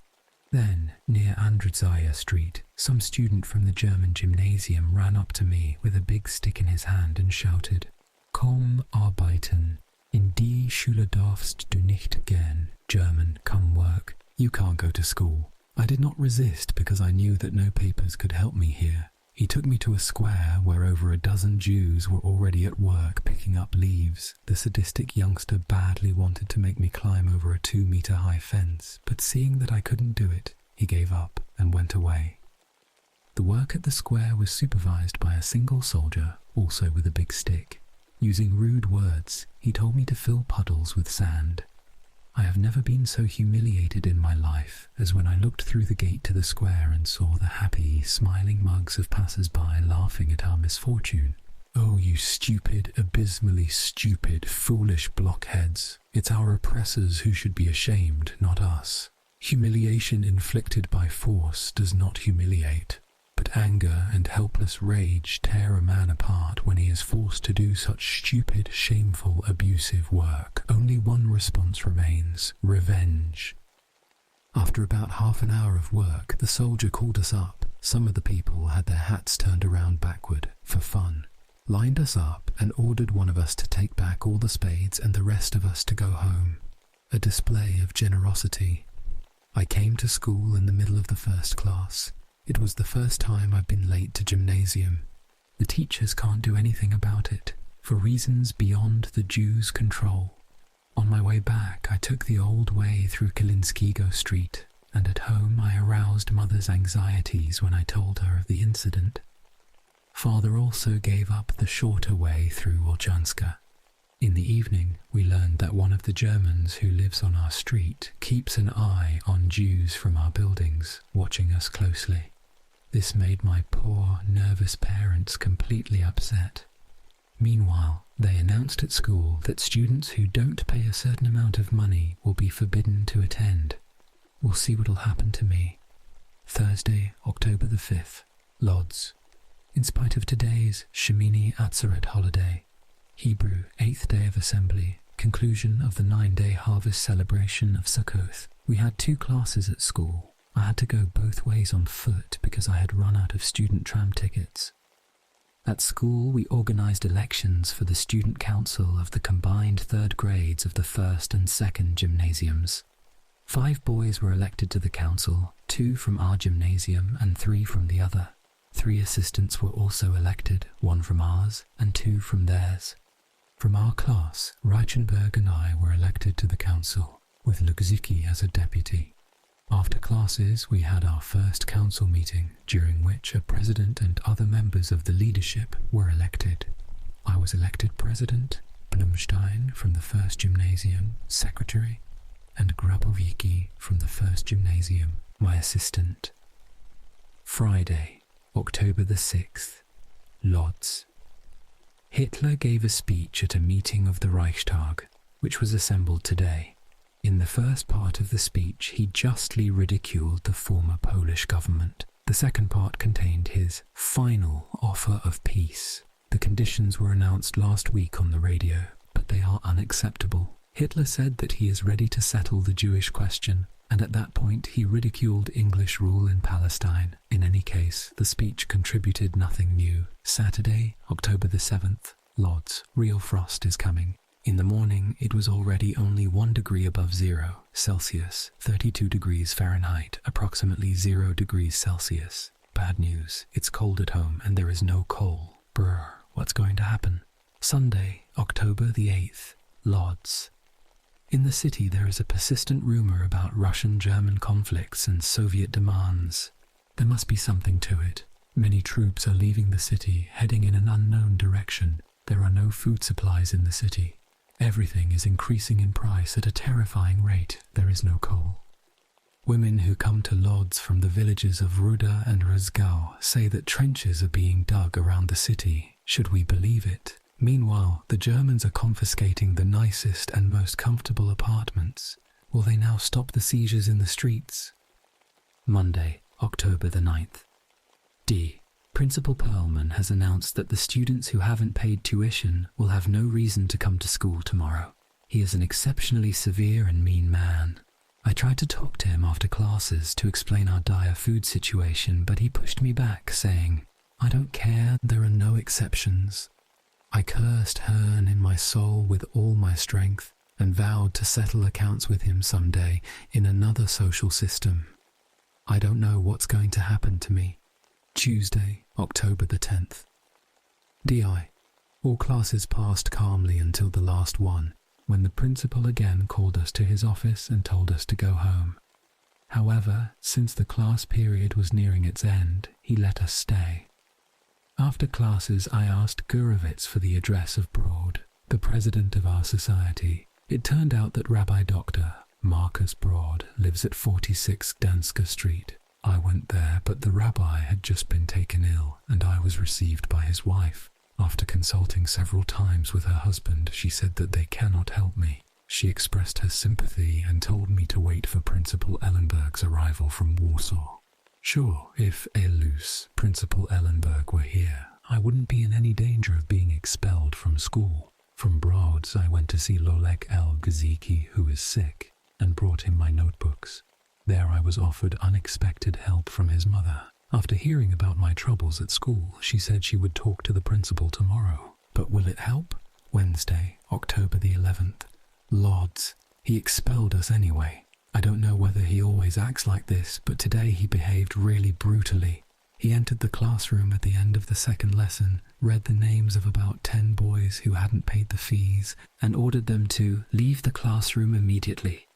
S1: Then, near Andrzej Street, some student from the German gymnasium ran up to me with a big stick in his hand and shouted, "Komm arbeiten. In die Schule darfst du nicht gehen." German, come work. You can't go to school. I did not resist because I knew that no papers could help me here. He took me to a square where over a dozen Jews were already at work picking up leaves. The sadistic youngster badly wanted to make me climb over a 2-meter-high fence, but seeing that I couldn't do it, he gave up and went away. The work at the square was supervised by a single soldier, also with a big stick. Using rude words, he told me to fill puddles with sand. I have never been so humiliated in my life as when I looked through the gate to the square and saw the happy, smiling mugs of passers-by laughing at our misfortune. Oh, you stupid, abysmally stupid, foolish blockheads. It's our oppressors who should be ashamed, not us. Humiliation inflicted by force does not humiliate. But anger and helpless rage tear a man apart when he is forced to do such stupid, shameful, abusive work. Only one response remains: revenge. After about half an hour of work, the soldier called us up. Some of the people had their hats turned around backward, for fun, lined us up and ordered one of us to take back all the spades and the rest of us to go home. A display of generosity. I came to school in the middle of the first class. It was the first time I've been late to gymnasium. The teachers can't do anything about it, for reasons beyond the Jews' control. On my way back, I took the old way through Kalinskiego Street, and at home I aroused Mother's anxieties when I told her of the incident. Father also gave up the shorter way through Łódź. In the evening, we learned that one of the Germans who lives on our street keeps an eye on Jews from our buildings, watching us closely. This made my poor, nervous parents completely upset. Meanwhile, they announced at school that students who don't pay a certain amount of money will be forbidden to attend. We'll see what'll happen to me. Thursday, October the 5th, Lodz. In spite of today's Shemini Atzeret holiday, Hebrew 8th day of assembly, conclusion of the 9-day harvest celebration of Succoth, we had 2 classes at school. I had to go both ways on foot because I had run out of student tram tickets. At school, we organised elections for the student council of the combined 3rd grades of the 1st and 2nd gymnasiums. 5 boys were elected to the council, 2 from our gymnasium and 3 from the other. 3 assistants were also elected, 1 from ours and 2 from theirs. From our class, Reichenberg and I were elected to the council, with Lugzicki as a deputy. After classes, we had our first council meeting, during which a president and other members of the leadership were elected. I was elected president, Blumstein from the 1st gymnasium, secretary, and Grabowicki from the 1st gymnasium, my assistant. Friday, October the 6th, Lodz. Hitler gave a speech at a meeting of the Reichstag, which was assembled today. In the first part of the speech, he justly ridiculed the former Polish government. The second part contained his final offer of peace. The conditions were announced last week on the radio, but they are unacceptable. Hitler said that he is ready to settle the Jewish question, and at that point he ridiculed English rule in Palestine. In any case, the speech contributed nothing new. Saturday, October the 7th, Lodz. Real frost is coming. In the morning, it was already only 1 degree above 0 Celsius, 32 degrees Fahrenheit, approximately 0 degrees Celsius. Bad news, it's cold at home and there is no coal. Brr, what's going to happen? Sunday, October the 8th, Lodz. In the city there is a persistent rumor about Russian-German conflicts and Soviet demands. There must be something to it. Many troops are leaving the city, heading in an unknown direction. There are no food supplies in the city. Everything is increasing in price at a terrifying rate. There is no coal. Women who come to Lodz from the villages of Ruda and Rozgał say that trenches are being dug around the city, should we believe it. Meanwhile, the Germans are confiscating the nicest and most comfortable apartments. Will they now stop the seizures in the streets? Monday, October the 9th. D. Principal Perlman has announced that the students who haven't paid tuition will have no reason to come to school tomorrow. He is an exceptionally severe and mean man. I tried to talk to him after classes to explain our dire food situation, but he pushed me back, saying, "I don't care, there are no exceptions." I cursed Hearn in my soul with all my strength and vowed to settle accounts with him someday in another social system. I don't know what's going to happen to me. Tuesday, October the 10th. DI. All classes passed calmly until the last one, when the principal again called us to his office and told us to go home. However, since the class period was nearing its end, he let us stay. After classes, I asked Gurevitz for the address of Broad, the president of our society. It turned out that Rabbi Dr. Marcus Broad lives at 46 Danska Street. I went there, but the rabbi had just been taken ill, and I was received by his wife. After consulting several times with her husband, she said that they cannot help me. She expressed her sympathy and told me to wait for Principal Ellenberg's arrival from Warsaw. Sure, if Elus, Principal Ellenberg, were here, I wouldn't be in any danger of being expelled from school. From Broad's, I went to see Lolek El Gaziki, who is sick, and brought him my notebooks. There I was offered unexpected help from his mother. After hearing about my troubles at school, she said she would talk to the principal tomorrow. But will it help? Wednesday, October the 11th. Lodz. He expelled us anyway. I don't know whether he always acts like this, but today he behaved really brutally. He entered the classroom at the end of the second lesson, read the names of about 10 boys who hadn't paid the fees, and ordered them to leave the classroom immediately.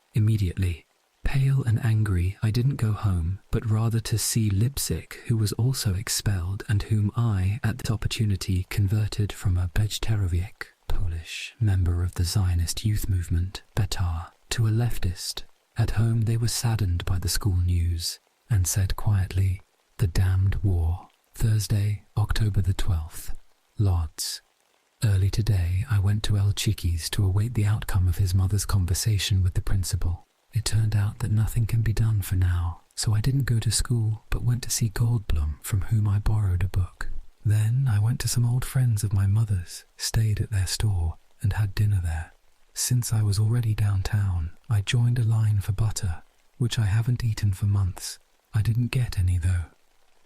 S1: Pale and angry, I didn't go home, but rather to see Lipsik, who was also expelled and whom I, at this opportunity, converted from a Bejterowiec, Polish, member of the Zionist youth movement, Betar, to a leftist. At home they were saddened by the school news, and said quietly, "The damned war." Thursday, October the 12th. Lodz. Early today, I went to El Chiqui's to await the outcome of his mother's conversation with the principal. It turned out that nothing can be done for now, so I didn't go to school, but went to see Goldblum, from whom I borrowed a book. Then I went to some old friends of my mother's, stayed at their store, and had dinner there. Since I was already downtown, I joined a line for butter, which I haven't eaten for months. I didn't get any though.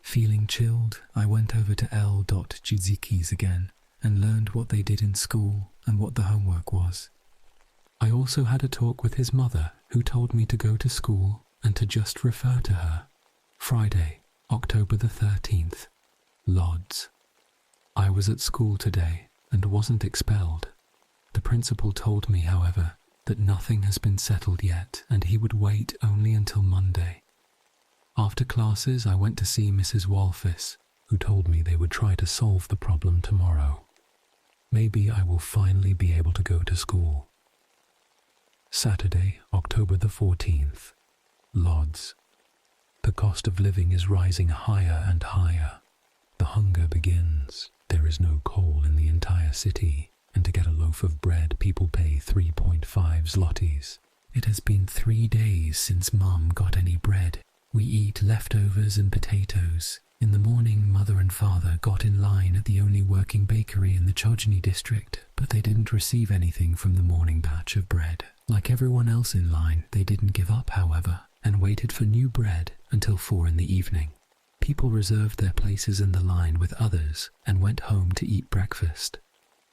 S1: Feeling chilled, I went over to L.Giziki's again, and learned what they did in school and what the homework was. I also had a talk with his mother, who told me to go to school and to just refer to her. Friday, October the 13th. Lodz. I was at school today and wasn't expelled. The principal told me, however, that nothing has been settled yet and he would wait only until Monday. After classes, I went to see Mrs. Walfis, who told me they would try to solve the problem tomorrow. Maybe I will finally be able to go to school. Saturday, October the 14th. Lodz. The cost of living is rising higher and higher. The hunger begins. There is no coal in the entire city, and to get a loaf of bread people pay 3.5 zlotys. It has been 3 days since Mum got any bread. We eat leftovers and potatoes. In the morning, Mother and Father got in line at the only working bakery in the Chojny district, but they didn't receive anything from the morning batch of bread. Like everyone else in line, they didn't give up, however, and waited for new bread until 4 in the evening. People reserved their places in the line with others and went home to eat breakfast.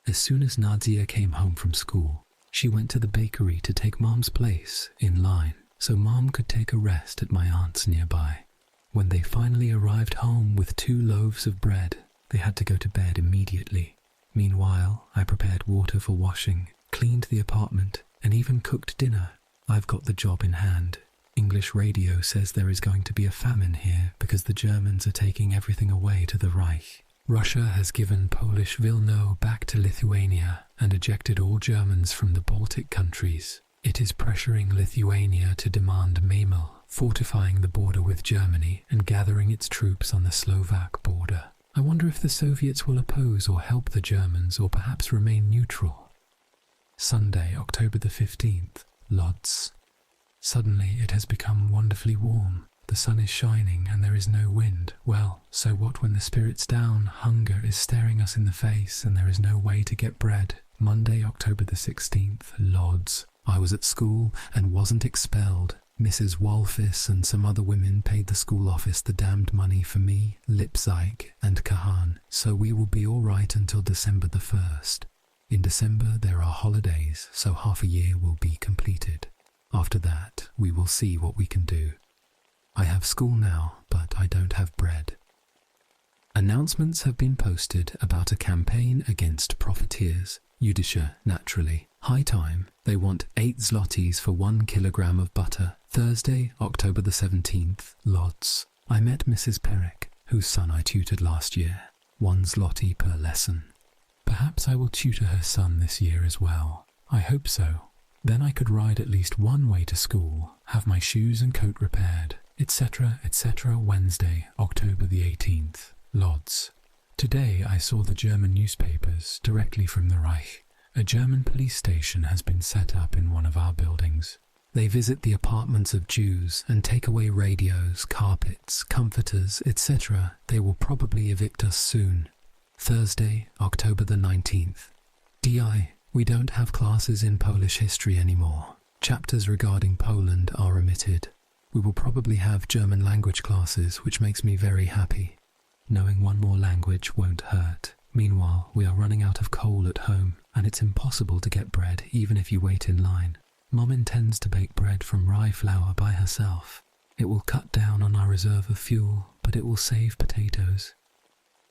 S1: As soon as Nadia came home from school, she went to the bakery to take Mom's place in line, so Mom could take a rest at my aunt's nearby. When they finally arrived home with 2 loaves of bread, they had to go to bed immediately. Meanwhile, I prepared water for washing, cleaned the apartment, and even cooked dinner. I've got the job in hand. English radio says there is going to be a famine here because the Germans are taking everything away to the Reich. Russia has given Polish Wilno back to Lithuania and ejected all Germans from the Baltic countries. It is pressuring Lithuania to demand Memel fortifying the border with Germany and gathering its troops on the Slovak border. I wonder if the Soviets will oppose or help the Germans, or perhaps remain neutral. Sunday, October the 15th, Lodz. Suddenly it has become wonderfully warm. The sun is shining and there is no wind. Well, so what when the spirit's down? Hunger is staring us in the face and there is no way to get bread. Monday, October the 16th, Lodz. I was at school and wasn't expelled. Mrs. Walfis and some other women paid the school office the damned money for me, Lipzig, and Kahan, so we will be all right until December the 1st. In December there are holidays, so half a year will be completed. After that, we will see what we can do. I have school now, but I don't have bread. Announcements have been posted about a campaign against profiteers. Jüdische, naturally. High time. They want 8 zlotys for 1 kilogram of butter. Thursday, October the 17th, Lodz. I met Mrs. Perek, whose son I tutored last year. 1 zloty per lesson. Perhaps I will tutor her son this year as well. I hope so. Then I could ride at least one way to school, have my shoes and coat repaired, etc., etc. Wednesday, October the 18th, Lodz. Today I saw the German newspapers directly from the Reich. A German police station has been set up in one of our buildings. They visit the apartments of Jews and take away radios, carpets, comforters, etc. They will probably evict us soon. Thursday, October the 19th. DI, we don't have classes in Polish history anymore. Chapters regarding Poland are omitted. We will probably have German language classes, which makes me very happy. Knowing one more language won't hurt. Meanwhile, we are running out of coal at home, and it's impossible to get bread even if you wait in line. Mum intends to bake bread from rye flour by herself. It will cut down on our reserve of fuel, but it will save potatoes.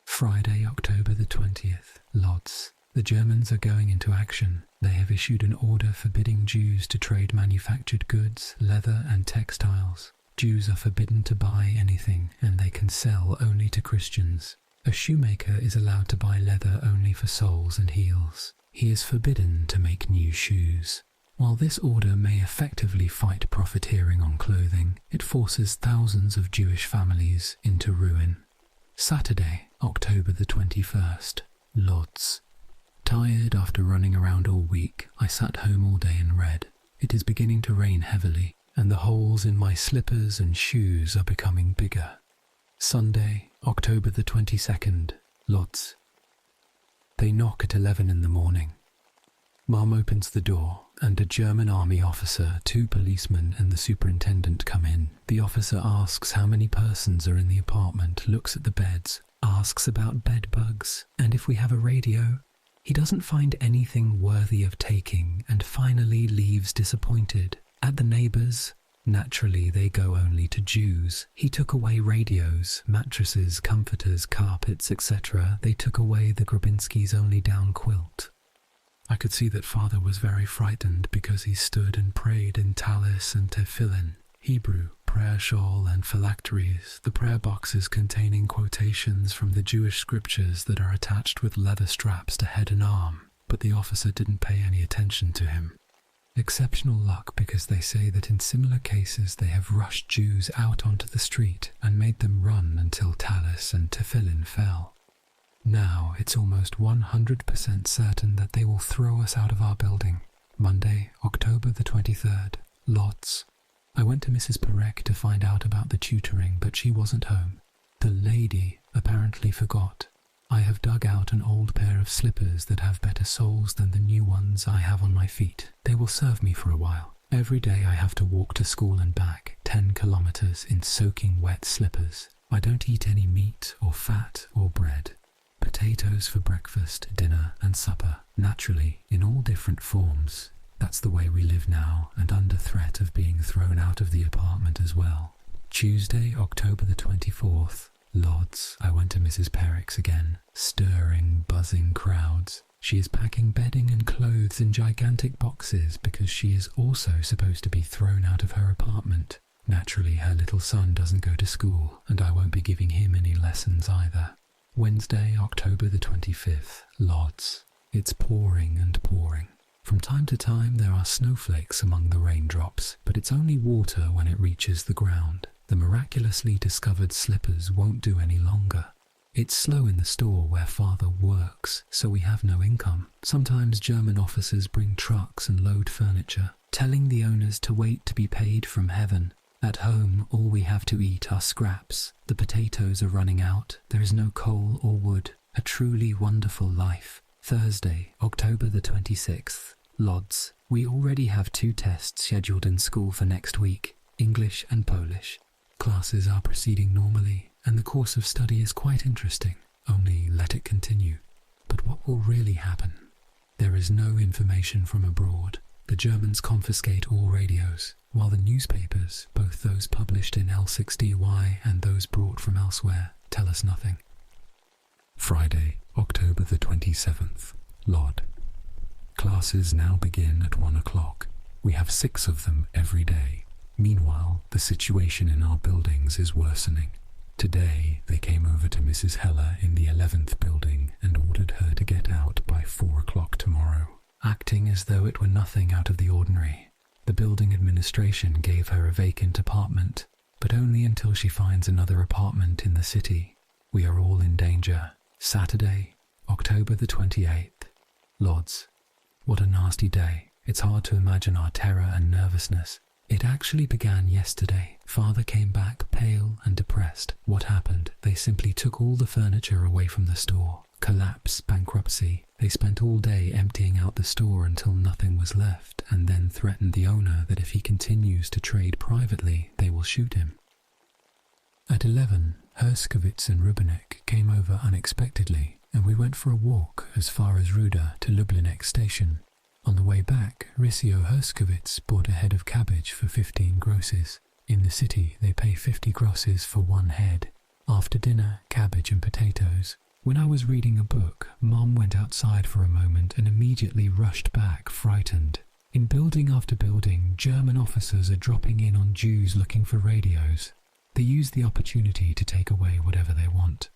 S1: Friday, October the 20th, Lodz. The Germans are going into action. They have issued an order forbidding Jews to trade manufactured goods, leather and textiles. Jews are forbidden to buy anything, and they can sell only to Christians. A shoemaker is allowed to buy leather only for soles and heels. He is forbidden to make new shoes. While this order may effectively fight profiteering on clothing, it forces thousands of Jewish families into ruin. Saturday, October the 21st, Lodz. Tired after running around all week, I sat home all day and read. It is beginning to rain heavily, and the holes in my slippers and shoes are becoming bigger. Sunday, October the 22nd, Lodz. They knock at 11 in the morning. Mum opens the door, and a German army officer, 2 policemen and the superintendent come in. The officer asks how many persons are in the apartment, looks at the beds, asks about bed bugs, and if we have a radio. He doesn't find anything worthy of taking, and finally leaves disappointed. At the neighbours, naturally they go only to Jews. He took away radios, mattresses, comforters, carpets, etc. They took away the Grabinski's only down quilt. I could see that father was very frightened because he stood and prayed in talis and tefillin, Hebrew, prayer shawl and phylacteries, the prayer boxes containing quotations from the Jewish scriptures that are attached with leather straps to head and arm, but the officer didn't pay any attention to him. Exceptional luck, because they say that in similar cases they have rushed Jews out onto the street and made them run until talis and tefillin fell. Now it's almost 100% certain that they will throw us out of our building. Monday, October the 23rd, Lodz. I went to Mrs. Perek to find out about the tutoring, but she wasn't home. The lady apparently forgot. I have dug out an old pair of slippers that have better soles than the new ones I have on my feet. They will serve me for a while. Every day I have to walk to school and back, 10 kilometers in soaking wet slippers. I don't eat any meat or fat or bread. Potatoes for breakfast, dinner and supper, naturally, in all different forms. That's the way we live now, and under threat of being thrown out of the apartment as well. Tuesday, October the 24th, Lodz. I went to Mrs. Perek's again. Stirring, buzzing crowds. She is packing bedding and clothes in gigantic boxes because she is also supposed to be thrown out of her apartment. Naturally, her little son doesn't go to school, and I won't be giving him any lessons either. Wednesday, October the 25th, Lodz. It's pouring and pouring. From time to time there are snowflakes among the raindrops, but it's only water when it reaches the ground. The miraculously discovered slippers won't do any longer. It's slow in the store where father works, so we have no income. Sometimes German officers bring trucks and load furniture, telling the owners to wait to be paid from heaven. At home, all we have to eat are scraps. The potatoes are running out. There is no coal or wood. A truly wonderful life. Thursday, October the 26th. Lodz. We already have 2 tests scheduled in school for next week, English and Polish. Classes are proceeding normally, and the course of study is quite interesting. Only let it continue. But what will really happen? There is no information from abroad. The Germans confiscate all radios, while the newspapers, both those published in L6DY and those brought from elsewhere, tell us nothing. Friday, October the 27th. Lodz. Classes now begin at 1 o'clock. We have 6 of them every day. Meanwhile, the situation in our buildings is worsening. Today, they came over to Mrs. Heller in the 11th building and ordered her to get out by 4 o'clock tomorrow, acting as though it were nothing out of the ordinary. The building administration gave her a vacant apartment, but only until she finds another apartment in the city. We are all in danger. Saturday, October the 28th. Lodz. What a nasty day. It's hard to imagine our terror and nervousness. It actually began yesterday. Father came back pale and depressed. What happened? They simply took all the furniture away from the store. Collapse, bankruptcy. They spent all day emptying out the store until nothing was left, and then threatened the owner that if he continues to trade privately, they will shoot him. At 11, Herskowitz and Rubinek came over unexpectedly, and we went for a walk as far as Ruda to Lublinek station. On the way back, Rysio Herskowitz bought a head of cabbage for 15 grosses. In the city, they pay 50 grosses for 1 head. After dinner, cabbage and potatoes. When I was reading a book, Mom went outside for a moment and immediately rushed back, frightened. In building after building, German officers are dropping in on Jews looking for radios. They use the opportunity to take away whatever they want.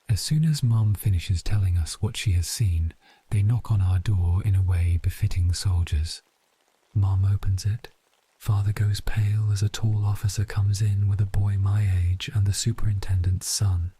S1: As soon as Mom finishes telling us what she has seen, they knock on our door in a way befitting soldiers. Mom opens it. Father goes pale as a tall officer comes in with a boy my age and the superintendent's son.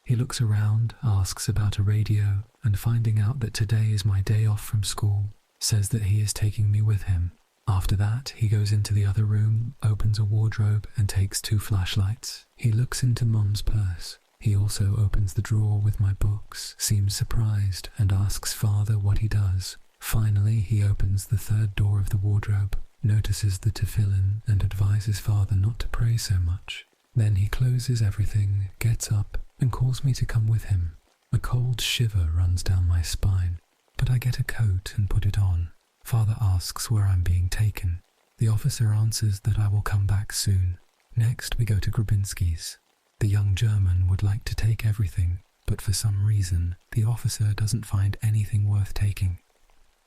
S1: He looks around, asks about a radio, and finding out that today is my day off from school, says that he is taking me with him. After that, he goes into the other room, opens a wardrobe, and takes 2 flashlights. He looks into Mom's purse. He also opens the drawer with my books, seems surprised, and asks Father what he does. Finally, he opens the 3rd door of the wardrobe, notices the tefillin, and advises Father not to pray so much. Then he closes everything, gets up, and calls me to come with him. A cold shiver runs down my spine, but I get a coat and put it on. Father asks where I'm being taken. The officer answers that I will come back soon. Next we go to Grabinski's. The young German would like to take everything, but for some reason the officer doesn't find anything worth taking.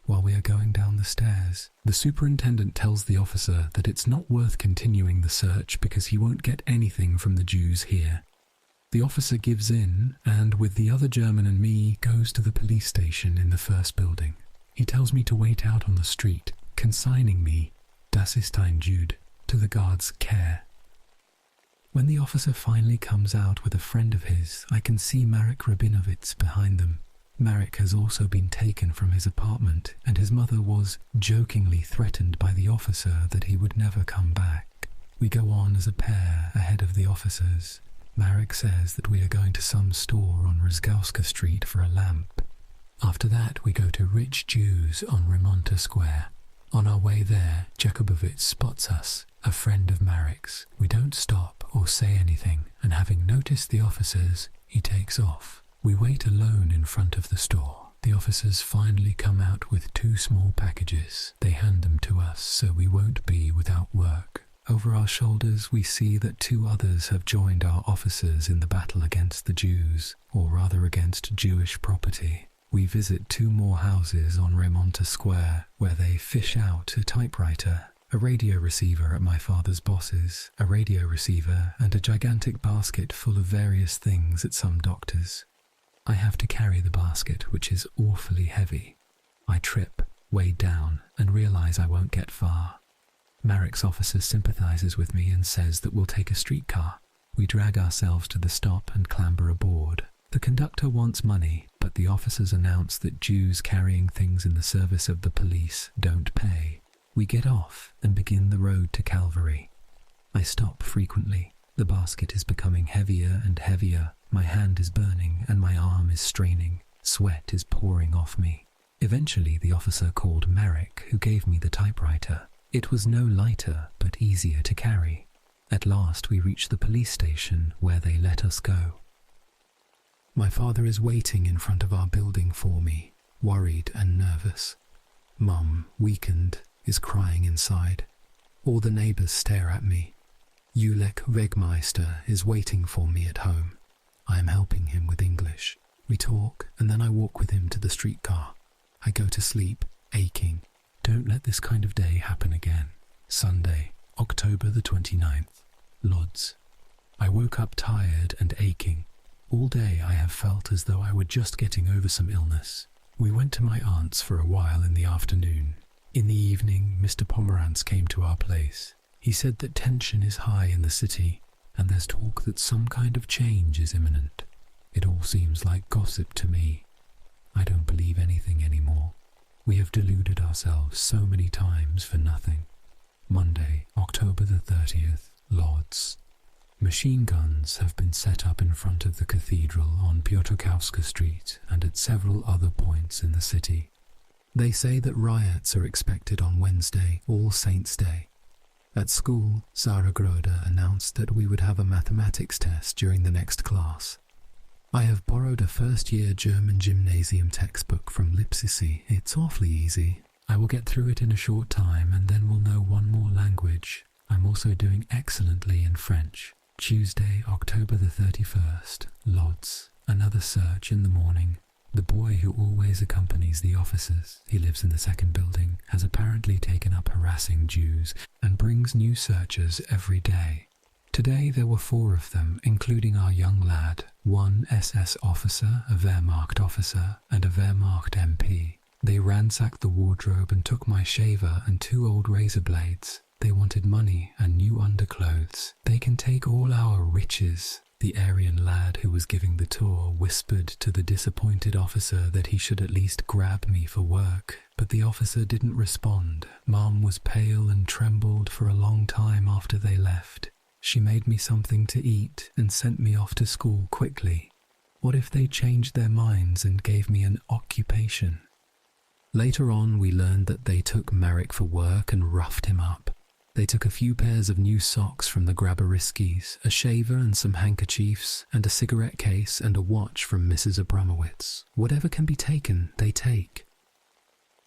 S1: While we are going down the stairs, the superintendent tells the officer that it's not worth continuing the search because he won't get anything from the Jews here. The officer gives in and, with the other German and me, goes to the police station in the 1st building. He tells me to wait out on the street, consigning me, das ist ein Jude, to the guard's care. When the officer finally comes out with a friend of his, I can see Marek Rabinovitz behind them. Marek has also been taken from his apartment, and his mother was jokingly threatened by the officer that he would never come back. We go on as a pair ahead of the officers. Marek says that we are going to some store on Rozgowska Street for a lamp. After that, we go to Rich Jews on Remonta Square. On our way there, Jakubowicz spots us, a friend of Marek's. We don't stop or say anything, and having noticed the officers, he takes off. We wait alone in front of the store. The officers finally come out with 2 small packages. They hand them to us so we won't be without work. Over our shoulders we see that 2 others have joined our officers in the battle against the Jews, or rather against Jewish property. We visit 2 more houses on Remonta Square, where they fish out a typewriter, a radio receiver at my father's boss's, a radio receiver, and a gigantic basket full of various things at some doctor's. I have to carry the basket, which is awfully heavy. I trip, weighed down, and realize I won't get far. Marek's officer sympathizes with me and says that we'll take a streetcar. We drag ourselves to the stop and clamber aboard. The conductor wants money, but the officers announce that Jews carrying things in the service of the police don't pay. We get off and begin the road to Calvary. I stop frequently. The basket is becoming heavier and heavier. My hand is burning and my arm is straining. Sweat is pouring off me. Eventually, the officer called Marek, who gave me the typewriter. It was no lighter, but easier to carry. At last, we reach the police station, where they let us go. My father is waiting in front of our building for me, worried and nervous. Mum, weakened, is crying inside. All the neighbours stare at me. Julek Wegmeister is waiting for me at home. I am helping him with English. We talk, and then I walk with him to the streetcar. I go to sleep, aching. Don't let this kind of day happen again. Sunday, October the 29th, Lodz. I woke up tired and aching. All day I have felt as though I were just getting over some illness. We went to my aunt's for a while in the afternoon. In the evening, Mr. Pomerantz came to our place. He said that tension is high in the city, and there's talk that some kind of change is imminent. It all seems like gossip to me. I don't believe anything anymore. We have deluded ourselves so many times for nothing. Monday, October the 30th, Lodz. Machine guns have been set up in front of the cathedral on Piotrkowska Street and at several other points in the city. They say that riots are expected on Wednesday, All Saints' Day. At school, Sarah Groder announced that we would have a mathematics test during the next class. I have borrowed a first-year German gymnasium textbook from Lipsissi. It's awfully easy. I will get through it in a short time and then we'll know one more language. I'm also doing excellently in French. Tuesday, October the 31st, Lodz. Another search in the morning. The boy who always accompanies the officers, he lives in the second building, has apparently taken up harassing Jews and brings new searchers every day. Today there were 4 of them, including our young lad, 1 SS officer, a Wehrmacht officer, and a Wehrmacht MP. They ransacked the wardrobe and took my shaver and 2 old razor blades. They wanted money and new underclothes. They can take all our riches. The Aryan lad who was giving the tour whispered to the disappointed officer that he should at least grab me for work, but the officer didn't respond. Mom was pale and trembled for a long time after they left. She made me something to eat and sent me off to school quickly. What if they changed their minds and gave me an occupation? Later on, we learned that they took Marek for work and roughed him up. They took a few pairs of new socks from the Grabariskis, a shaver and some handkerchiefs, and a cigarette case and a watch from Mrs. Abramowitz. Whatever can be taken, they take.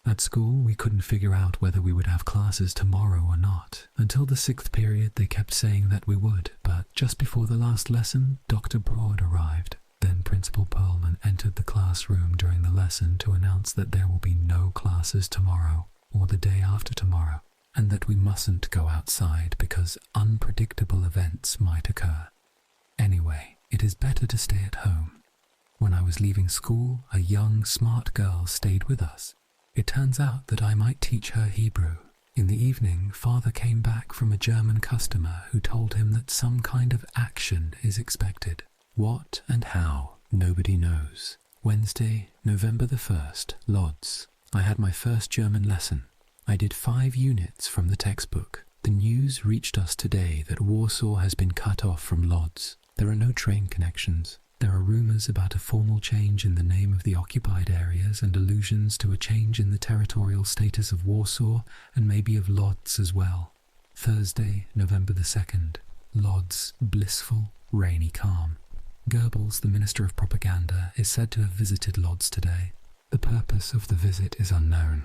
S1: At school, we couldn't figure out whether we would have classes tomorrow or not. Until the 6th period, they kept saying that we would, but just before the last lesson, Dr. Broad arrived. Then Principal Perlman entered the classroom during the lesson to announce that there will be no classes tomorrow, or the day after tomorrow, and that we mustn't go outside because unpredictable events might occur. Anyway, it is better to stay at home. When I was leaving school, a young, smart girl stayed with us. It turns out that I might teach her Hebrew. In the evening, Father came back from a German customer who told him that some kind of action is expected. What and how, nobody knows. Wednesday, November the 1st, Lodz. I had my first German lesson. I did 5 units from the textbook. The news reached us today that Warsaw has been cut off from Lodz. There are no train connections. There are rumours about a formal change in the name of the occupied areas and allusions to a change in the territorial status of Warsaw and maybe of Lodz as well. Thursday, November the 2nd, Lodz, blissful, rainy calm. Goebbels, the Minister of Propaganda, is said to have visited Lodz today. The purpose of the visit is unknown.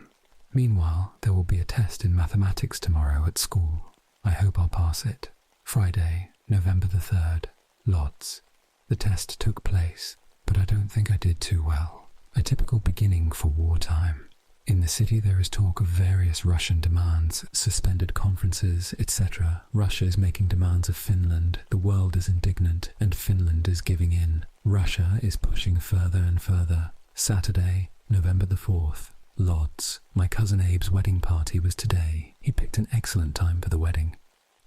S1: Meanwhile, there will be a test in mathematics tomorrow at school. I hope I'll pass it. Friday, November the 3rd, Lodz. The test took place, but I don't think I did too well. A typical beginning for wartime. In the city there is talk of various Russian demands, suspended conferences, etc. Russia is making demands of Finland, the world is indignant, and Finland is giving in. Russia is pushing further and further. Saturday, November the 4th, Lodz. My cousin Abe's wedding party was today. He picked an excellent time for the wedding.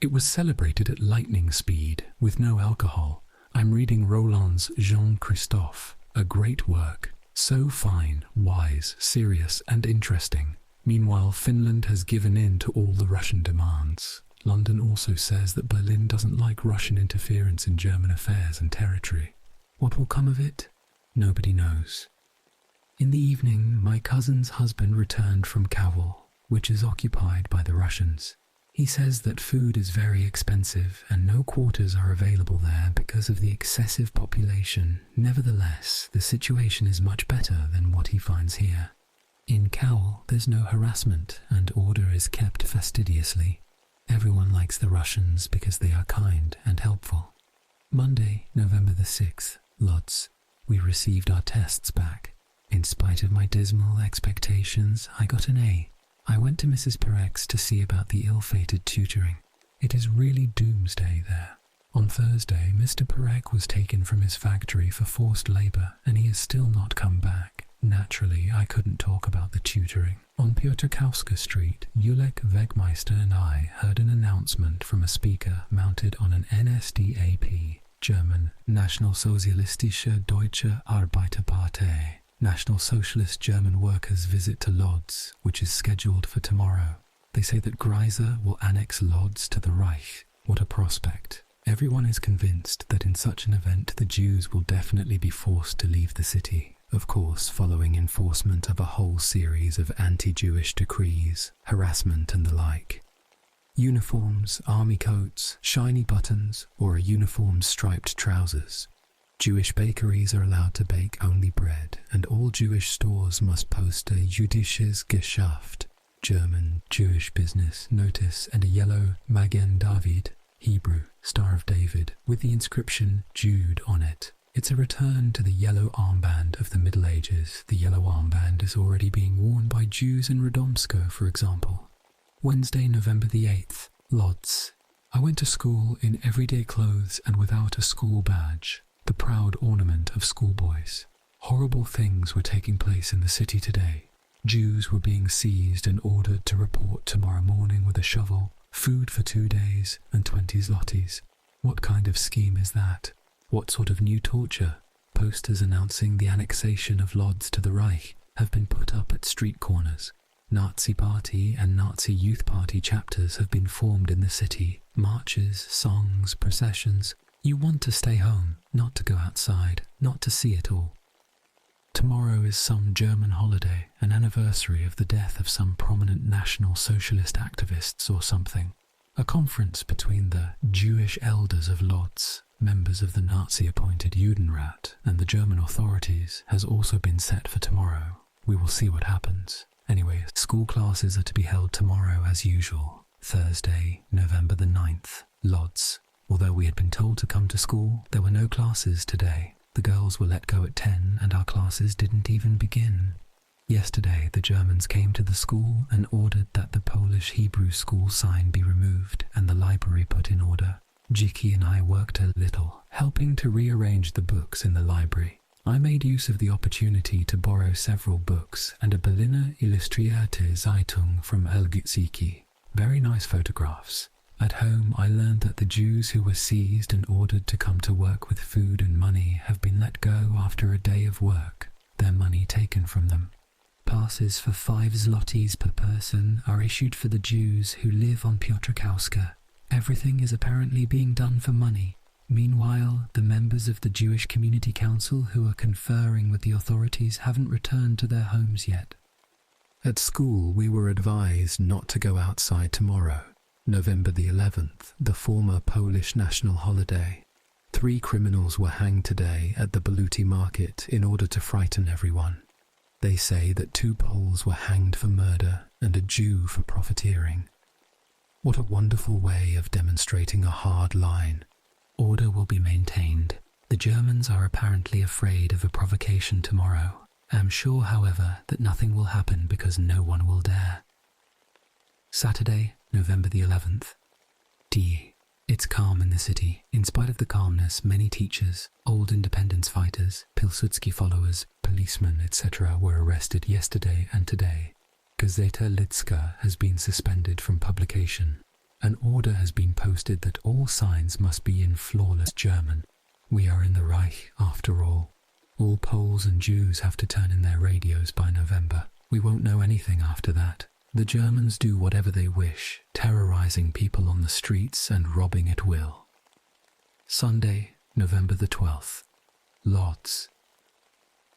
S1: It was celebrated at lightning speed, with no alcohol. I'm reading Roland's Jean-Christophe, a great work. So fine, wise, serious, and interesting. Meanwhile, Finland has given in to all the Russian demands. London also says that Berlin doesn't like Russian interference in German affairs and territory. What will come of it? Nobody knows. In the evening, my cousin's husband returned from Kowal, which is occupied by the Russians. He says that food is very expensive and no quarters are available there because of the excessive population. Nevertheless, the situation is much better than what he finds here. In Kowal, there's no harassment and order is kept fastidiously. Everyone likes the Russians because they are kind and helpful. Monday, November the 6th, Lodz. We received our tests back. In spite of my dismal expectations, I got an A. I went to Mrs. Perek's to see about the ill-fated tutoring. It is really doomsday there. On Thursday, Mr. Perek was taken from his factory for forced labour, and he has still not come back. Naturally, I couldn't talk about the tutoring. On Piotrkowska Street, Julek Wegmeister and I heard an announcement from a speaker mounted on an NSDAP, German, Nationalsozialistische Deutsche Arbeiterpartei, National Socialist German Workers' visit to Lodz, which is scheduled for tomorrow. They say that Greiser will annex Lodz to the Reich. What a prospect. Everyone is convinced that in such an event the Jews will definitely be forced to leave the city, of course following enforcement of a whole series of anti-Jewish decrees, harassment and the like. Uniforms, army coats, shiny buttons, or a uniform striped trousers. Jewish bakeries are allowed to bake only bread, and all Jewish stores must post a Jüdisches Geschäft, German, Jewish business, notice, and a yellow Magen David, Hebrew, Star of David, with the inscription Jude on it. It's a return to the yellow armband of the Middle Ages. The yellow armband is already being worn by Jews in Radomsko, for example. Wednesday, November the 8th, Lodz. I went to school in everyday clothes and without a school badge, the proud ornament of schoolboys. Horrible things were taking place in the city today. Jews were being seized and ordered to report tomorrow morning with a shovel, food for 2 days, and 20 zlotys. What kind of scheme is that? What sort of new torture? Posters announcing the annexation of Lodz to the Reich have been put up at street corners. Nazi Party and Nazi Youth Party chapters have been formed in the city. Marches, songs, processions. You want to stay home, not to go outside, not to see it all. Tomorrow is some German holiday, an anniversary of the death of some prominent National Socialist activists or something. A conference between the Jewish elders of Lodz, members of the Nazi-appointed Judenrat, and the German authorities has also been set for tomorrow. We will see what happens. Anyway, school classes are to be held tomorrow as usual, Thursday, November the 9th, Lodz. Although we had been told to come to school, there were no classes today. The girls were let go at 10 and our classes didn't even begin. Yesterday, the Germans came to the school and ordered that the Polish Hebrew school sign be removed and the library put in order. Jiki and I worked a little, helping to rearrange the books in the library. I made use of the opportunity to borrow several books and a Berliner Illustrierte Zeitung from Elgitsiki. Very nice photographs. At home, I learned that the Jews who were seized and ordered to come to work with food and money have been let go after a day of work, their money taken from them. Passes for 5 zlotys per person are issued for the Jews who live on Piotrkowska. Everything is apparently being done for money. Meanwhile, the members of the Jewish Community Council who are conferring with the authorities haven't returned to their homes yet. At school, we were advised not to go outside tomorrow, November the 11th, the former Polish national holiday. 3 criminals were hanged today at the Baluti market in order to frighten everyone. They say that 2 Poles were hanged for murder and a Jew for profiteering. What a wonderful way of demonstrating a hard line. Order will be maintained. The Germans are apparently afraid of a provocation tomorrow. I am sure, however, that nothing will happen because no one will dare. Saturday, November the 11th. D. It's calm in the city. In spite of the calmness, many teachers, old independence fighters, Pilsudski followers, policemen, etc. were arrested yesterday and today. Gazeta Ludzka has been suspended from publication. An order has been posted that all signs must be in flawless German. We are in the Reich, after all. All Poles and Jews have to turn in their radios by November. We won't know anything after that. The Germans do whatever they wish, terrorizing people on the streets and robbing at will. Sunday, November the 12th. Lodz.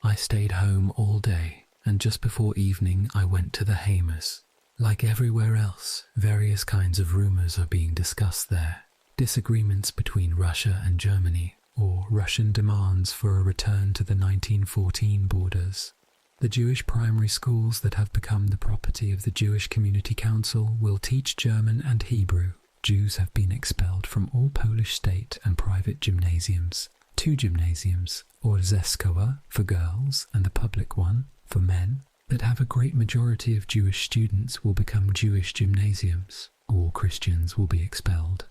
S1: I stayed home all day, and just before evening I went to the Hamers. Like everywhere else, various kinds of rumors are being discussed there. Disagreements between Russia and Germany, or Russian demands for a return to the 1914 borders. The Jewish primary schools that have become the property of the Jewish Community Council will teach German and Hebrew. Jews have been expelled from all Polish state and private gymnasiums. 2 gymnasiums, Orzeskowa for girls and the public one for men, that have a great majority of Jewish students will become Jewish gymnasiums. All Christians will be expelled.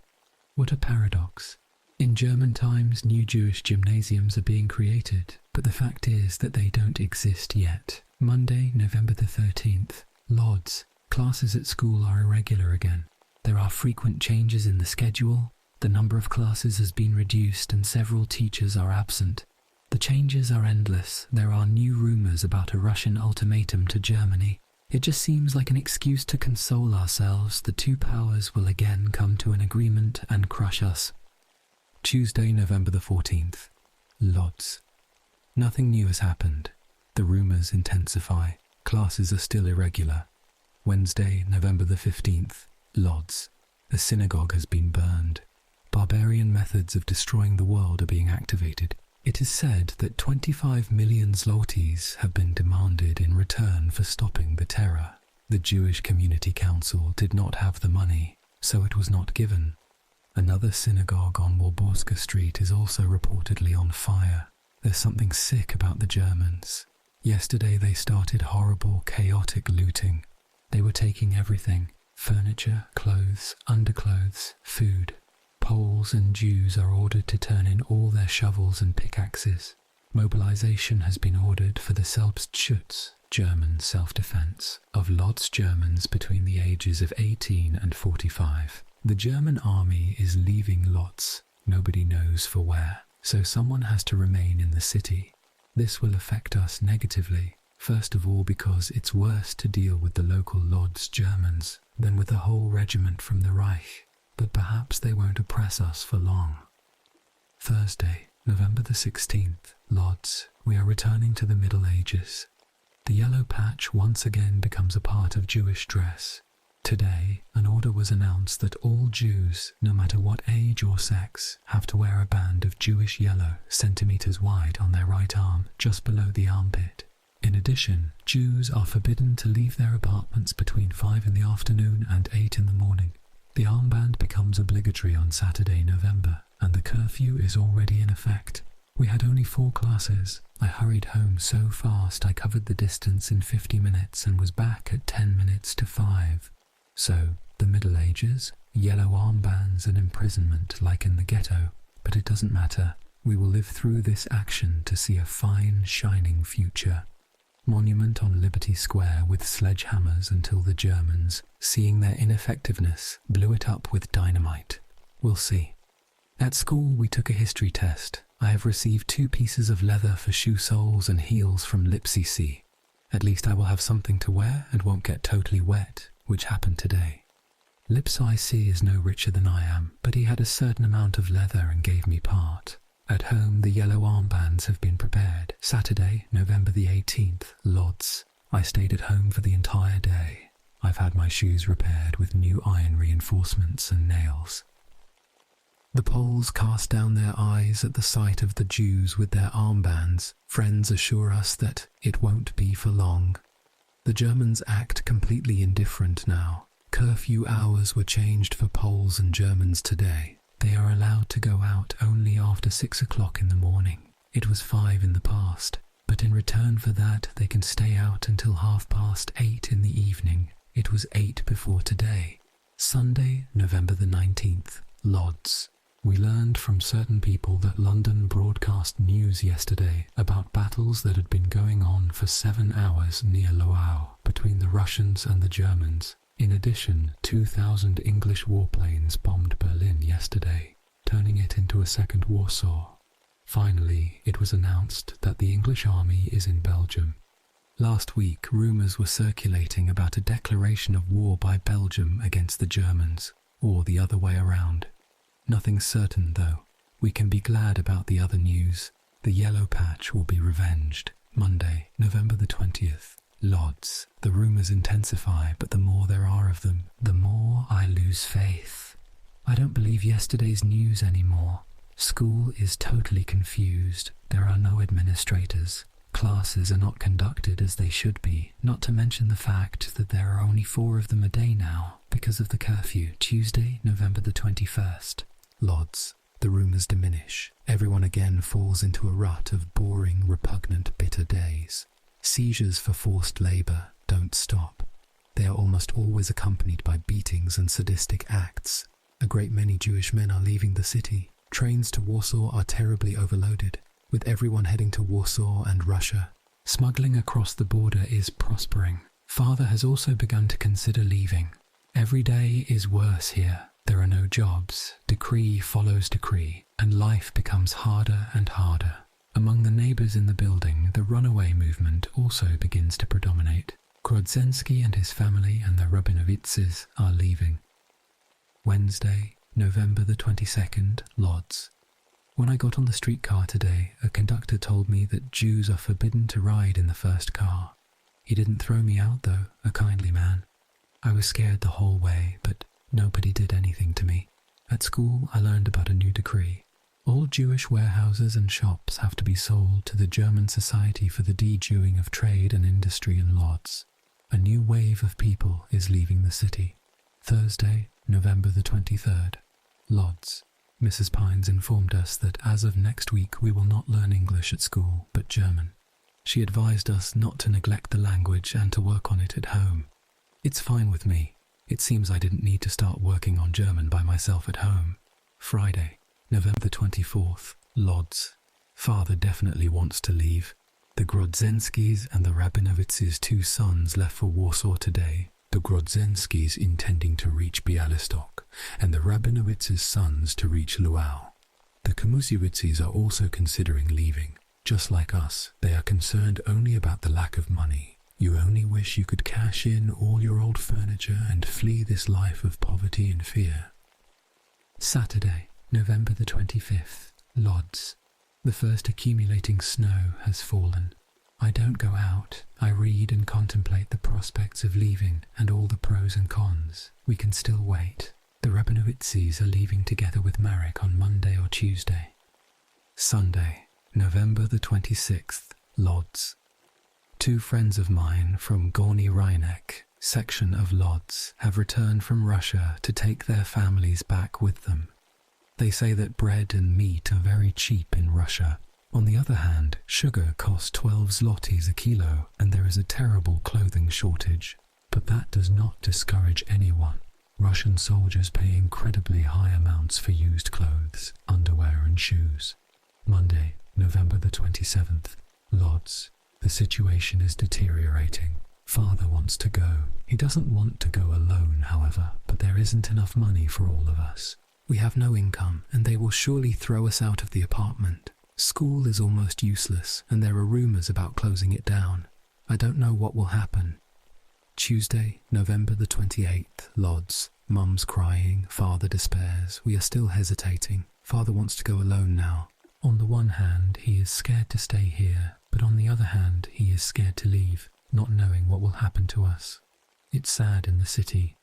S1: What a paradox. In German times, new Jewish gymnasiums are being created, but the fact is that they don't exist yet. Monday, November the 13th. Lodz. Classes at school are irregular again. There are frequent changes in the schedule. The number of classes has been reduced and several teachers are absent. The changes are endless. There are new rumors about a Russian ultimatum to Germany. It just seems like an excuse to console ourselves. The two powers will again come to an agreement and crush us. Tuesday, November the 14th. Lodz. Nothing new has happened. The rumors intensify. Classes are still irregular. Wednesday, November the 15th. Lodz. A synagogue has been burned. Barbarian methods of destroying the world are being activated. It is said that 25 million zlotys have been demanded in return for stopping the terror. The Jewish Community Council did not have the money, so it was not given. Another synagogue on Warborska Street is also reportedly on fire. There's something sick about the Germans. Yesterday they started horrible, chaotic looting. They were taking everything: furniture, clothes, underclothes, food. Poles and Jews are ordered to turn in all their shovels and pickaxes. Mobilization has been ordered for the Selbstschutz, German self-defense, of Lodz Germans between the ages of 18 and 45. The German army is leaving Lodz, nobody knows for where, so someone has to remain in the city. This will affect us negatively, first of all because it's worse to deal with the local Lodz Germans than with the whole regiment from the Reich, but perhaps they won't oppress us for long. Thursday, November the 16th, Lodz. We are returning to the Middle Ages. The yellow patch once again becomes a part of Jewish dress. Today, an order was announced that all Jews, no matter what age or sex, have to wear a band of Jewish yellow centimeters wide on their right arm, just below the armpit. In addition, Jews are forbidden to leave their apartments between 5 in the afternoon and 8 in the morning. The armband becomes obligatory on Saturday, November, and the curfew is already in effect. We had only 4 classes. I hurried home so fast I covered the distance in 50 minutes and was back at 10 minutes to 5. So, the Middle Ages, yellow armbands and imprisonment like in the ghetto. But it doesn't matter. We will live through this action to see a fine, shining future. Monument on Liberty Square with sledgehammers until the Germans, seeing their ineffectiveness, blew it up with dynamite. We'll see. At school we took a history test. I have received 2 pieces of leather for shoe soles and heels from Lipsy. At least I will have something to wear and won't get totally wet, which happened today. Lipsy is no richer than I am, but he had a certain amount of leather and gave me part. At home the yellow armbands have been prepared. Saturday, November the 18th, Lodz. I stayed at home for the entire day. I've had my shoes repaired with new iron reinforcements and nails. The Poles cast down their eyes at the sight of the Jews with their armbands. Friends assure us that it won't be for long. The Germans act completely indifferent now. Curfew hours were changed for Poles and Germans today. They are allowed to go out only after 6 o'clock in the morning. It was 5 in the past, but in return for that they can stay out until 8:30 in the evening. It was 8 before today. Sunday, November the 19th, Lodz. We learned from certain people that London broadcast news yesterday about battles that had been going on for 7 hours near Lwów between the Russians and the Germans. In addition, 2,000 English warplanes bombed Berlin yesterday, turning it into a second Warsaw. Finally, it was announced that the English army is in Belgium. Last week, rumours were circulating about a declaration of war by Belgium against the Germans, or the other way around. Nothing's certain, though. We can be glad about the other news. The Yellow Patch will be revenged. Monday, November the 20th. Lodz. The rumours intensify, but the more there are of them, the more I lose faith. I don't believe yesterday's news anymore. School is totally confused. There are no administrators. Classes are not conducted as they should be, not to mention the fact that there are only 4 of them a day now because of the curfew. Tuesday, November the 21st. Lodz. The rumours diminish. Everyone again falls into a rut of boring, repugnant, bitter days. Seizures for forced labour don't stop. They are almost always accompanied by beatings and sadistic acts. A great many Jewish men are leaving the city. Trains to Warsaw are terribly overloaded, with everyone heading to Warsaw and Russia. Smuggling across the border is prospering. Father has also begun to consider leaving. Every day is worse here. There are no jobs. Decree follows decree, and life becomes harder and harder. Among the neighbours in the building, the runaway movement also begins to predominate. Grodzinski and his family and the Rabinowitzes are leaving. Wednesday, November the 22nd, Lodz. When I got on the streetcar today, a conductor told me that Jews are forbidden to ride in the first car. He didn't throw me out though, a kindly man. I was scared the whole way, but nobody did anything to me. At school, I learned about a new decree. All Jewish warehouses and shops have to be sold to the German Society for the De-Jewing of Trade and Industry in Lodz. A new wave of people is leaving the city. Thursday, November the 23rd. Lodz. Mrs. Pines informed us that as of next week we will not learn English at school, but German. She advised us not to neglect the language and to work on it at home. It's fine with me. It seems I didn't need to start working on German by myself at home. Friday, November the 24th, Lodz. Father definitely wants to leave. The Grodzinskis and the Rabinowitzes' 2 sons left for Warsaw today. The Grodzinskis intending to reach Białystok, and the Rabinowitzes' sons to reach Lwów. The Komusiewicz are also considering leaving. Just like us, they are concerned only about the lack of money. You only wish you could cash in all your old furniture and flee this life of poverty and fear. Saturday, November the 25th, Lodz. The first accumulating snow has fallen. I don't go out. I read and contemplate the prospects of leaving and all the pros and cons. We can still wait. The Rabinowitzes are leaving together with Marek on Monday or Tuesday. Sunday, November the 26th, Lodz. 2 friends of mine from Gorny Rainek, section of Lodz, have returned from Russia to take their families back with them. They say that bread and meat are very cheap in Russia. On the other hand, sugar costs 12 zlotys a kilo and there is a terrible clothing shortage. But that does not discourage anyone. Russian soldiers pay incredibly high amounts for used clothes, underwear and shoes. Monday, November the 27th, Lodz. The situation is deteriorating. Father wants to go. He doesn't want to go alone, however, but there isn't enough money for all of us. We have no income, and they will surely throw us out of the apartment. School is almost useless, and there are rumours about closing it down. I don't know what will happen. Tuesday, November the 28th, Lodz. Mum's crying, father despairs. We are still hesitating. Father wants to go alone now. On the one hand, he is scared to stay here, but on the other hand, he is scared to leave, not knowing what will happen to us. It's sad in the city.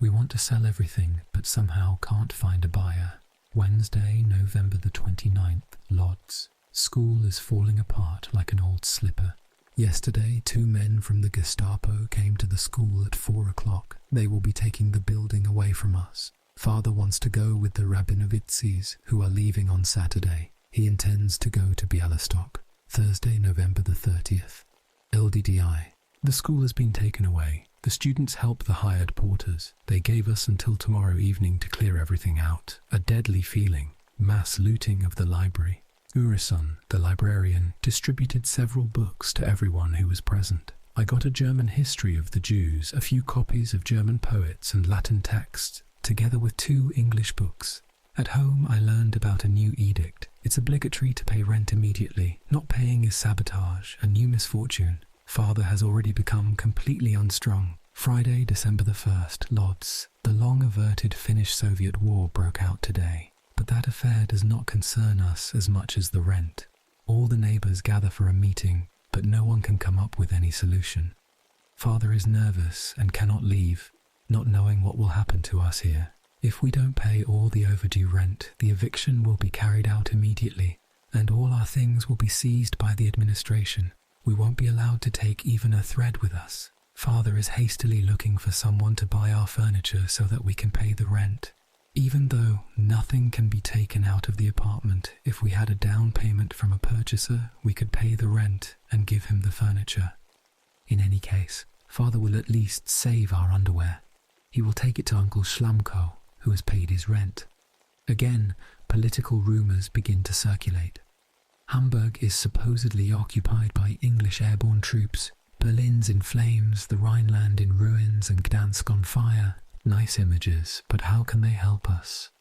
S1: We want to sell everything, but somehow can't find a buyer. Wednesday, November the 29th, Lodz. School is falling apart like an old slipper. Yesterday, 2 men from the Gestapo came to the school at 4 o'clock. They will be taking the building away from us. Father wants to go with the Rabinowitzes, who are leaving on Saturday. He intends to go to Białystok. Thursday, November the 30th. LDDI. The school has been taken away. The students help the hired porters. They gave us until tomorrow evening to clear everything out. A deadly feeling. Mass looting of the library. Urason, the librarian, distributed several books to everyone who was present. I got a German history of the Jews, a few copies of German poets and Latin texts, together with 2 English books. At home, I learned about a new edict. It's obligatory to pay rent immediately. Not paying is sabotage, a new misfortune. Father has already become completely unstrung. Friday, December the 1st, Lodz. The long-averted Finnish-Soviet war broke out today. But that affair does not concern us as much as the rent. All the neighbours gather for a meeting, but no one can come up with any solution. Father is nervous and cannot leave, not knowing what will happen to us here. If we don't pay all the overdue rent, the eviction will be carried out immediately, and all our things will be seized by the administration. We won't be allowed to take even a thread with us. Father is hastily looking for someone to buy our furniture so that we can pay the rent. Even though nothing can be taken out of the apartment, if we had a down payment from a purchaser, we could pay the rent and give him the furniture. In any case, Father will at least save our underwear. He will take it to Uncle Schlamko, who has paid his rent. Again, political rumours begin to circulate. Hamburg is supposedly occupied by English airborne troops. Berlin's in flames, the Rhineland in ruins, and Gdansk on fire. Nice images, but how can they help us?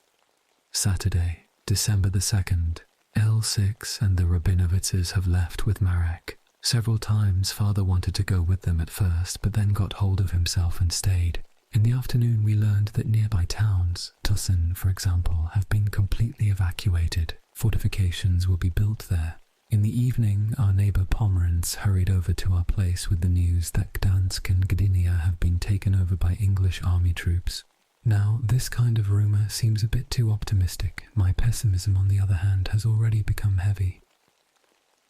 S1: Saturday, December the 2nd. L6 and the Rabinovitzes have left with Marek. Several times Father wanted to go with them at first, but then got hold of himself and stayed. In the afternoon we learned that nearby towns, Tussin for example, have been completely evacuated. Fortifications will be built there. In the evening, our neighbour Pomerantz hurried over to our place with the news that Gdansk and Gdynia have been taken over by English army troops. Now, this kind of rumour seems a bit too optimistic. My pessimism, on the other hand, has already become heavy.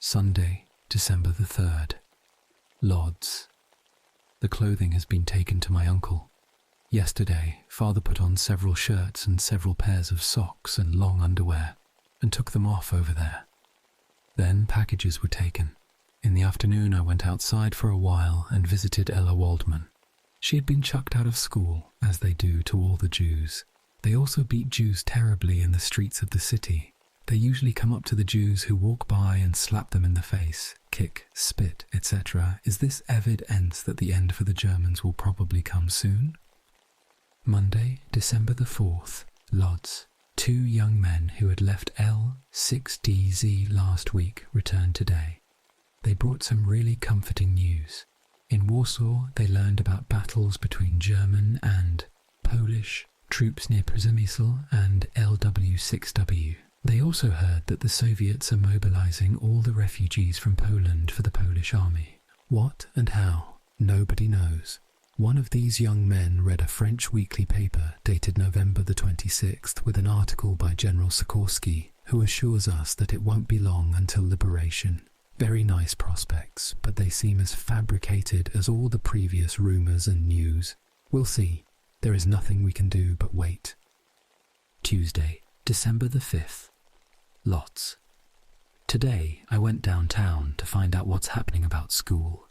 S1: Sunday, December the 3rd. Lodz. The clothing has been taken to my uncle. Yesterday, Father put on several shirts and several pairs of socks and long underwear, and took them off over there. Then packages were taken. In the afternoon I went outside for a while and visited Ella Waldman. She had been chucked out of school, as they do to all the Jews. They also beat Jews terribly in the streets of the city. They usually come up to the Jews who walk by and slap them in the face, kick, spit, etc. Is this evidence that the end for the Germans will probably come soon? Monday, December the 4th, Lodz. 2 young men who had left L6DZ last week returned today. They brought some really comforting news. In Warsaw, they learned about battles between German and Polish troops near Przemysl and LW6W. They also heard that the Soviets are mobilizing all the refugees from Poland for the Polish army. What and how? Nobody knows. One of these young men read a French weekly paper dated November the 26th with an article by General Sikorski, who assures us that it won't be long until liberation. Very nice prospects, but they seem as fabricated as all the previous rumours and news. We'll see. There is nothing we can do but wait. Tuesday, December the 5th. Lodz. Today I went downtown to find out what's happening about school.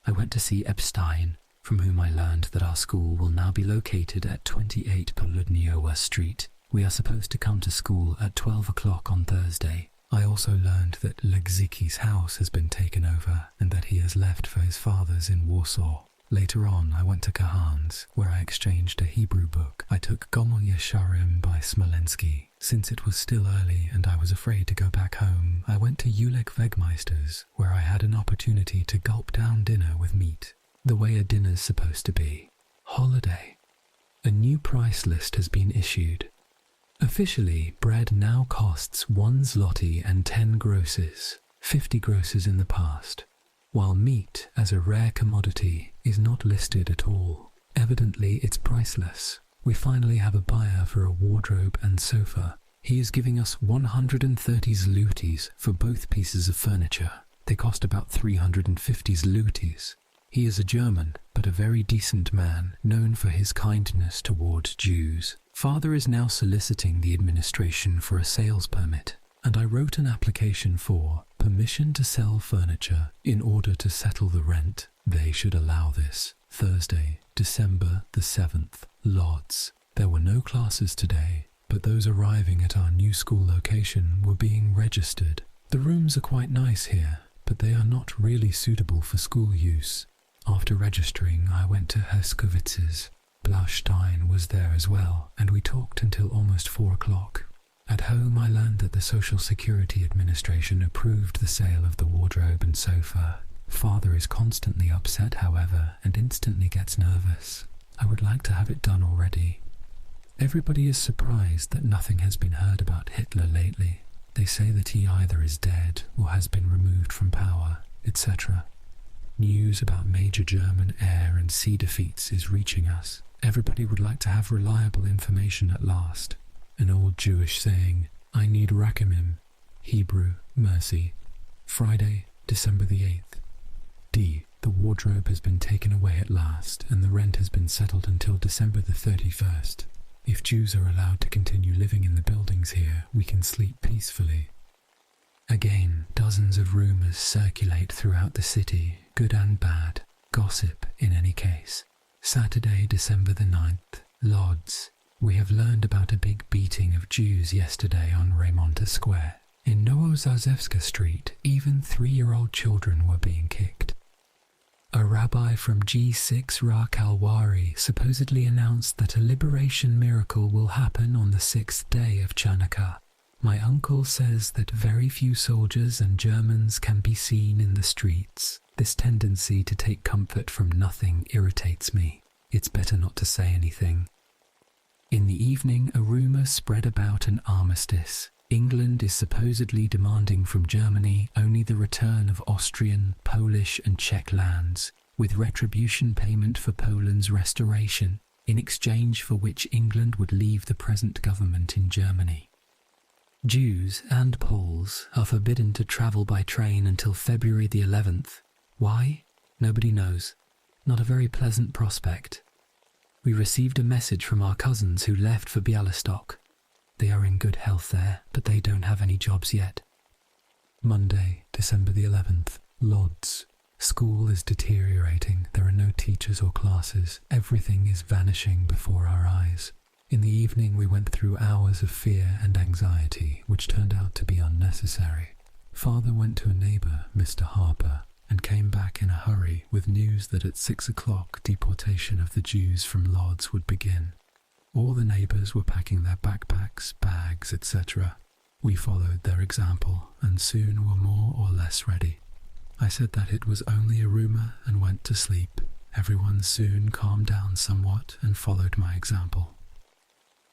S1: I went to see Epstein, from whom I learned that our school will now be located at 28 Poludniowa Street. We are supposed to come to school at 12 o'clock on Thursday. I also learned that Legzicki's house has been taken over and that he has left for his father's in Warsaw. Later on, I went to Kahan's, where I exchanged a Hebrew book. I took Gomel Yesharim by Smolensky. Since it was still early and I was afraid to go back home, I went to Ulek Wegmeister's, where I had an opportunity to gulp down dinner with meat. The way a dinner's supposed to be. Holiday. A new price list has been issued. Officially, bread now costs 1 zloty and 10 grosses, 50 grosses in the past, while meat, as a rare commodity, is not listed at all. Evidently, it's priceless. We finally have a buyer for a wardrobe and sofa. He is giving us 130 zlotys for both pieces of furniture. They cost about 350 zlotys. He is a German, but a very decent man, known for his kindness toward Jews. Father is now soliciting the administration for a sales permit, and I wrote an application for permission to sell furniture in order to settle the rent. They should allow this. Thursday, December the 7th, Lodz. There were no classes today. but those arriving at our new school location were being registered. The rooms are quite nice here, but they are not really suitable for school use. After registering, I went to Herskowitz's. Blaustein was there as well, and we talked until almost 4 o'clock. At home, I learned that the Social Security Administration approved the sale of the wardrobe and sofa. Father is constantly upset, however, and instantly gets nervous. I would like to have it done already. Everybody is surprised that nothing has been heard about Hitler lately. They say that he either is dead or has been removed from power, etc. News about major German air and sea defeats is reaching us. Everybody would like to have reliable information at last. An old Jewish saying, I need rachamim, Hebrew, mercy. Friday, December the 8th. D. The wardrobe has been taken away at last, and the rent has been settled until December the 31st. If Jews are allowed to continue living in the buildings here, we can sleep peacefully. Again, dozens of rumours circulate throughout the city, good and bad. Gossip, in any case. Saturday, December the 9th. Lodz. We have learned about a big beating of Jews yesterday on Remonta Square. In Nowozazewska Street, even 3-year-old children were being kicked. A rabbi from G6 Rakalwari supposedly announced that a liberation miracle will happen on the 6th day of Chanukah. My uncle says that very few soldiers and Germans can be seen in the streets. This tendency to take comfort from nothing irritates me. It's better not to say anything. In the evening, a rumour spread about an armistice. England is supposedly demanding from Germany only the return of Austrian, Polish and Czech lands, with retribution payment for Poland's restoration, in exchange for which England would leave the present government in Germany. Jews and Poles are forbidden to travel by train until February the 11th. Why? Nobody knows. Not a very pleasant prospect. We received a message from our cousins who left for Bialystok. They are in good health there, but they don't have any jobs yet. Monday, December the 11th. Lodz. School is deteriorating. There are no teachers or classes. Everything is vanishing before our eyes. In the evening, we went through hours of fear and anxiety, which turned out to be unnecessary. Father went to a neighbour, Mr. Harper, and came back in a hurry with news that at 6 o'clock deportation of the Jews from Lodz would begin. All the neighbours were packing their backpacks, bags, etc. We followed their example and soon were more or less ready. I said that it was only a rumour and went to sleep. Everyone soon calmed down somewhat and followed my example.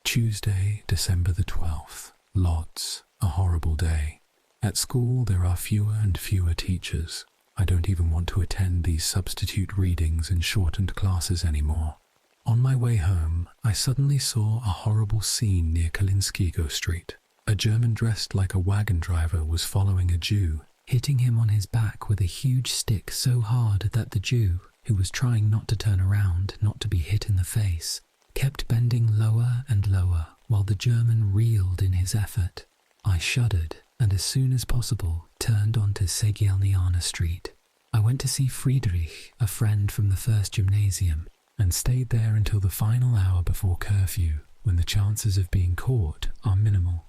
S1: Tuesday, December the 12th. Lodz. A horrible day. At school there are fewer and fewer teachers. I don't even want to attend these substitute readings and shortened classes anymore. On my way home, I suddenly saw a horrible scene near Kalinskiego Street. A German dressed like a wagon driver was following a Jew, hitting him on his back with a huge stick so hard that the Jew, who was trying not to turn around, not to be hit in the face, kept bending lower and lower while the German reeled in his effort. I shuddered and as soon as possible turned onto Segielniana Street. I went to see Friedrich, a friend from the first gymnasium, and stayed there until the final hour before curfew, when the chances of being caught are minimal.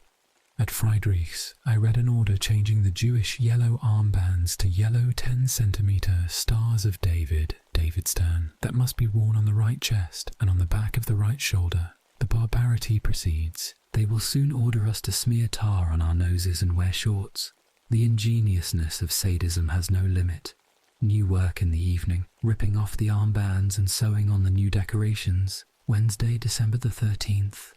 S1: At Friedrich's, I read an order changing the Jewish yellow armbands to yellow 10-centimeter Stars of David, David Stern, that must be worn on the right chest and on the back of the right shoulder. The barbarity proceeds. They will soon order us to smear tar on our noses and wear shorts. The ingeniousness of sadism has no limit. New work in the evening, ripping off the armbands and sewing on the new decorations. Wednesday, December the 13th.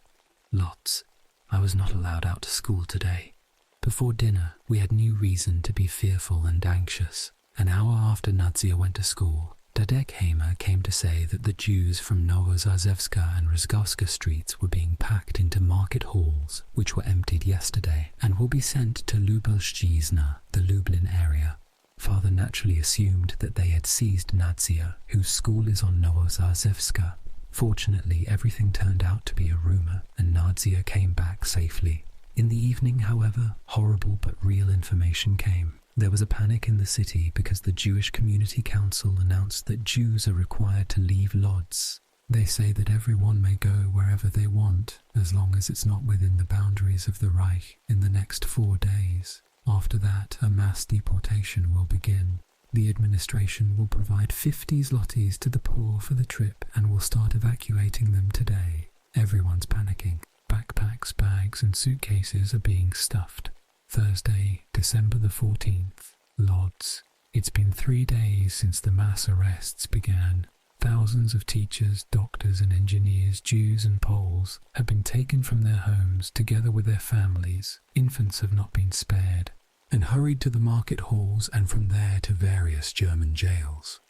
S1: Lodz. I was not allowed out to school today. Before dinner, we had new reason to be fearful and anxious. An hour after Nadzia went to school, Dadek-Hamer came to say that the Jews from Nowozazewska and Rozgowska streets were being packed into market halls, which were emptied yesterday, and will be sent to Lubelszczyzna, the Lublin area. Father naturally assumed that they had seized Nadzia, whose school is on Nowozazewska. Fortunately, everything turned out to be a rumour, and Nadzia came back safely. In the evening, however, horrible but real information came. There was a panic in the city because the Jewish Community Council announced that Jews are required to leave Lodz. They say that everyone may go wherever they want, as long as it's not within the boundaries of the Reich in the next 4 days. After that, a mass deportation will begin. The administration will provide 50 zlotys to the poor for the trip and will start evacuating them today. Everyone's panicking. Backpacks, bags and suitcases are being stuffed. Thursday, December the 14th, Lodz. It's been 3 days since the mass arrests began. Thousands of teachers, doctors and engineers, Jews and Poles, have been taken from their homes together with their families. Infants have not been spared, and hurried to the market halls and from there to various German jails.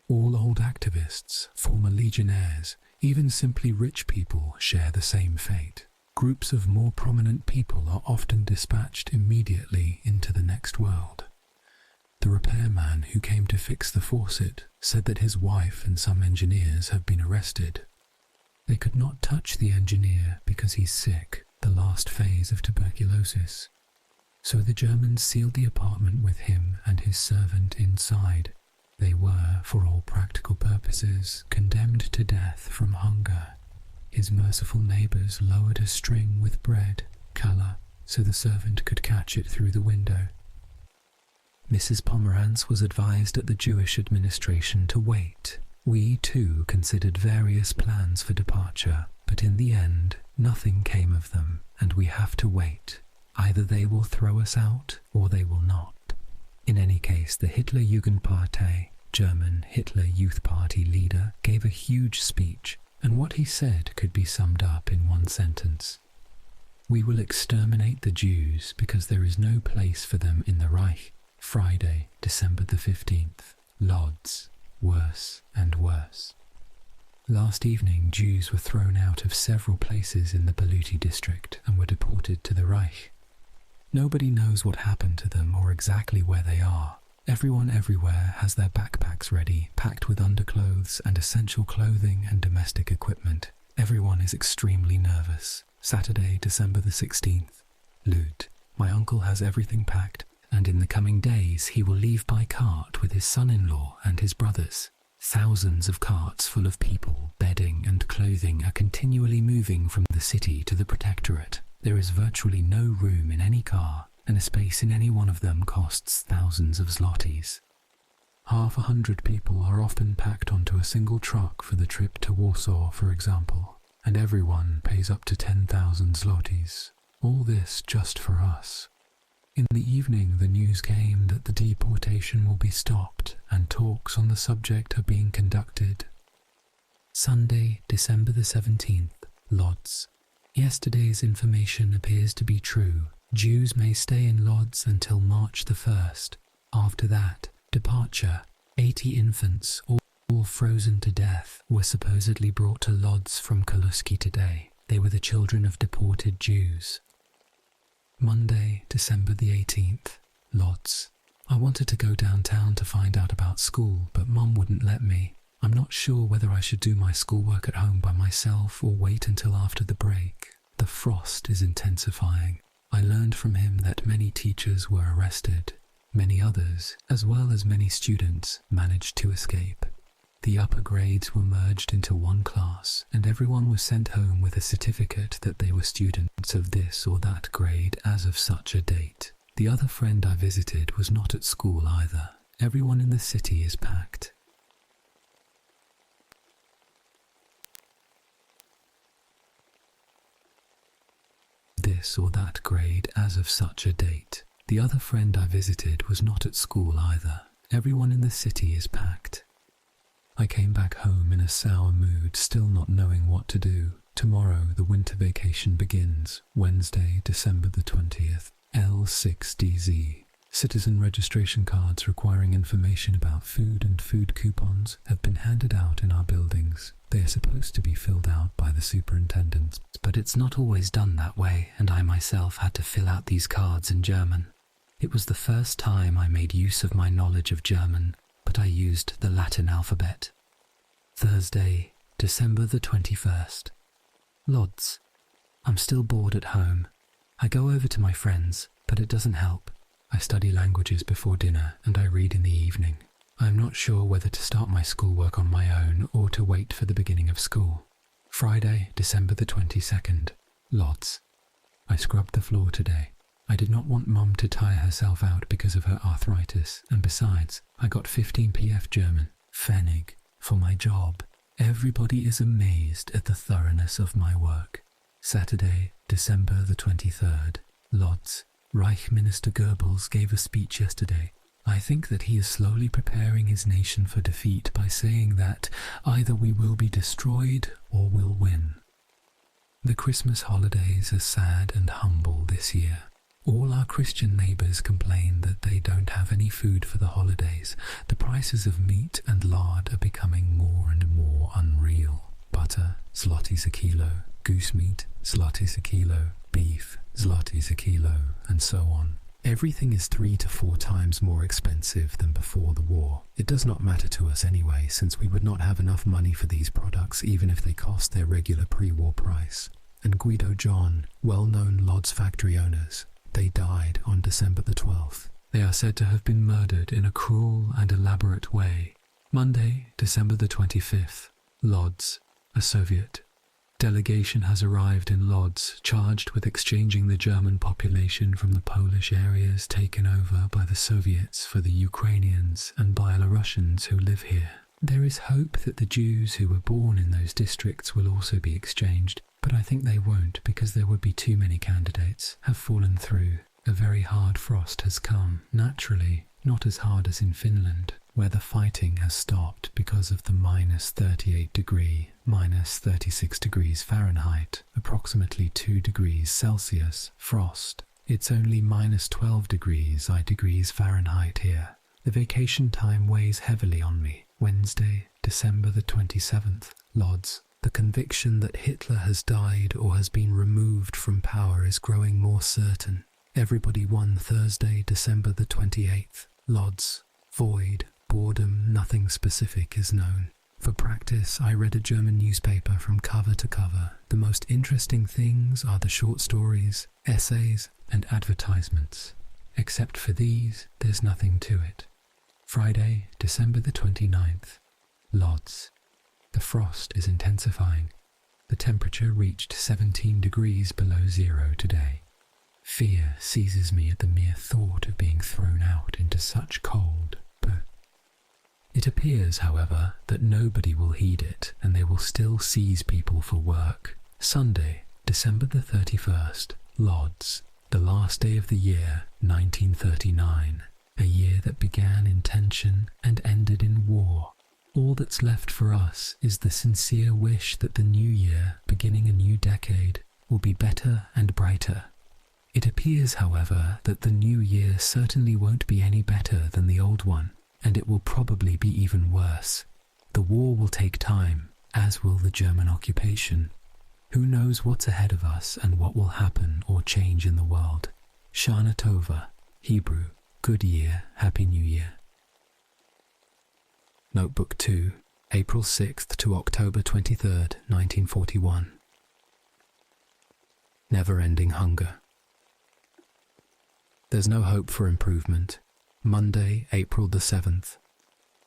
S1: All old activists, former legionnaires, even simply rich people share the same fate. Groups of more prominent people are often dispatched immediately into the next world. The repairman who came to fix the faucet said that his wife and some engineers have been arrested. They could not touch the engineer because he's sick, the last phase of tuberculosis. So the Germans sealed the apartment with him and his servant inside. They were, for all practical purposes, condemned to death from hunger. His merciful neighbours lowered a string with bread, challah, so the servant could catch it through the window. Mrs. Pomerantz was advised at the Jewish administration to wait. We too considered various plans for departure, but in the end, nothing came of them, and we have to wait. Either they will throw us out, or they will not. In any case, the Hitler-Jugendpartei, German Hitler Youth Party leader, gave a huge speech, and what he said could be summed up in one sentence. We will exterminate the Jews because there is no place for them in the Reich. Friday, December the 15th, Lodz, worse and worse. Last evening, Jews were thrown out of several places in the Baluti district and were deported to the Reich. Nobody knows what happened to them or exactly where they are. Everyone everywhere has their backpacks ready, packed with underclothes and essential clothing and domestic equipment. Everyone is extremely nervous. Saturday, December the 16th, Lod. My uncle has everything packed, and in the coming days he will leave by cart with his son-in-law and his brothers. Thousands of carts full of people, bedding and clothing are continually moving from the city to the protectorate. There is virtually no room in any car, and a space in any one of them costs thousands of zlotys. 100 people are often packed onto a single truck for the trip to Warsaw, for example, and everyone pays up to 10,000 zlotys. All this just for us. In the evening, the news came that the deportation will be stopped and talks on the subject are being conducted. Sunday, December the 17th, Lodz. Yesterday's information appears to be true. Jews may stay in Lodz until March the 1st. After that, departure. 80 infants, all frozen to death, were supposedly brought to Lodz from Kaluski today. They were the children of deported Jews. Monday, December the 18th, Lodz. I wanted to go downtown to find out about school, but Mum wouldn't let me. I'm not sure whether I should do my schoolwork at home by myself or wait until after the break. The frost is intensifying. I learned from him that many teachers were arrested. Many others, as well as many students, managed to escape. The upper grades were merged into one class, and everyone was sent home with a certificate that they were students of this or that grade as of such a date. The other friend I visited was not at school either. Everyone in the city is packed. This or that grade as of such a date. The other friend I visited was not at school either. Everyone in the city is packed. I came back home in a sour mood, still not knowing what to do. Tomorrow the winter vacation begins, Wednesday, December the 20th, L6DZ. Citizen registration cards requiring information about food and food coupons have been handed out in our buildings. They are supposed to be filled out by the superintendents, but it's not always done that way, and I myself had to fill out these cards in German. It was the first time I made use of my knowledge of German, but I used the Latin alphabet. Thursday, December the 21st. Lodz. I'm still bored at home. I go over to my friends, but it doesn't help. I study languages before dinner and I read in the evening. I'm not sure whether to start my schoolwork on my own or to wait for the beginning of school. Friday, December the 22nd, Lodz. I scrubbed the floor today. I did not want Mum to tire herself out because of her arthritis, and besides, I got 15 PF German, Pfennig, for my job. Everybody is amazed at the thoroughness of my work. Saturday, December the 23rd, Lodz. Reich Minister Goebbels gave a speech yesterday. I think that he is slowly preparing his nation for defeat by saying that either we will be destroyed or we'll win. The Christmas holidays are sad and humble this year. All our Christian neighbours complain that they don't have any food for the holidays. The prices of meat and lard are becoming more and more unreal. Butter, zlotys a kilo. Goose meat, zlotys a kilo. Beef, zlotys a kilo, and so on. Everything is 3 to 4 times more expensive than before the war. It does not matter to us anyway, since we would not have enough money for these products even if they cost their regular pre-war price. And Guido John, well-known Lodz factory owners, they died on December the 12th. They are said to have been murdered in a cruel and elaborate way. Monday, December the 25th, Lodz, a Soviet delegation has arrived in Lodz, charged with exchanging the German population from the Polish areas taken over by the Soviets for the Ukrainians and Belarusians who live here. There is hope that the Jews who were born in those districts will also be exchanged, but I think they won't because there would be too many candidates have fallen through. A very hard frost has come, naturally, not as hard as in Finland, where the fighting has stopped because of the -38°, -36°F, approximately 2 degrees Celsius frost. It's only -12°C here. The vacation time weighs heavily on me. Wednesday, December the 27th, Lodz. The conviction that Hitler has died or has been removed from power is growing more certain. Everybody won. Thursday, December the 28th, Lodz. Void. Boredom, nothing specific is known. For practice, I read a German newspaper from cover to cover. The most interesting things are the short stories, essays, and advertisements. Except for these, there's nothing to it. Friday, December the 29th, Lodz. The frost is intensifying. The temperature reached 17 degrees below zero today. Fear seizes me at the mere thought of being thrown out into such cold. It appears, however, that nobody will heed it and they will still seize people for work. Sunday, December the 31st, Lodz. The last day of the year, 1939. A year that began in tension and ended in war. All that's left for us is the sincere wish that the new year, beginning a new decade, will be better and brighter. It appears, however, that the new year certainly won't be any better than the old one. And it will probably be even worse. The war will take time, as will the German occupation. Who knows what's ahead of us and what will happen or change in the world. Shana Tova, Hebrew, Good Year, Happy New Year. Notebook 2, April 6th to October 23rd, 1941. Never-ending hunger. There's no hope for improvement. Monday, April the 7th.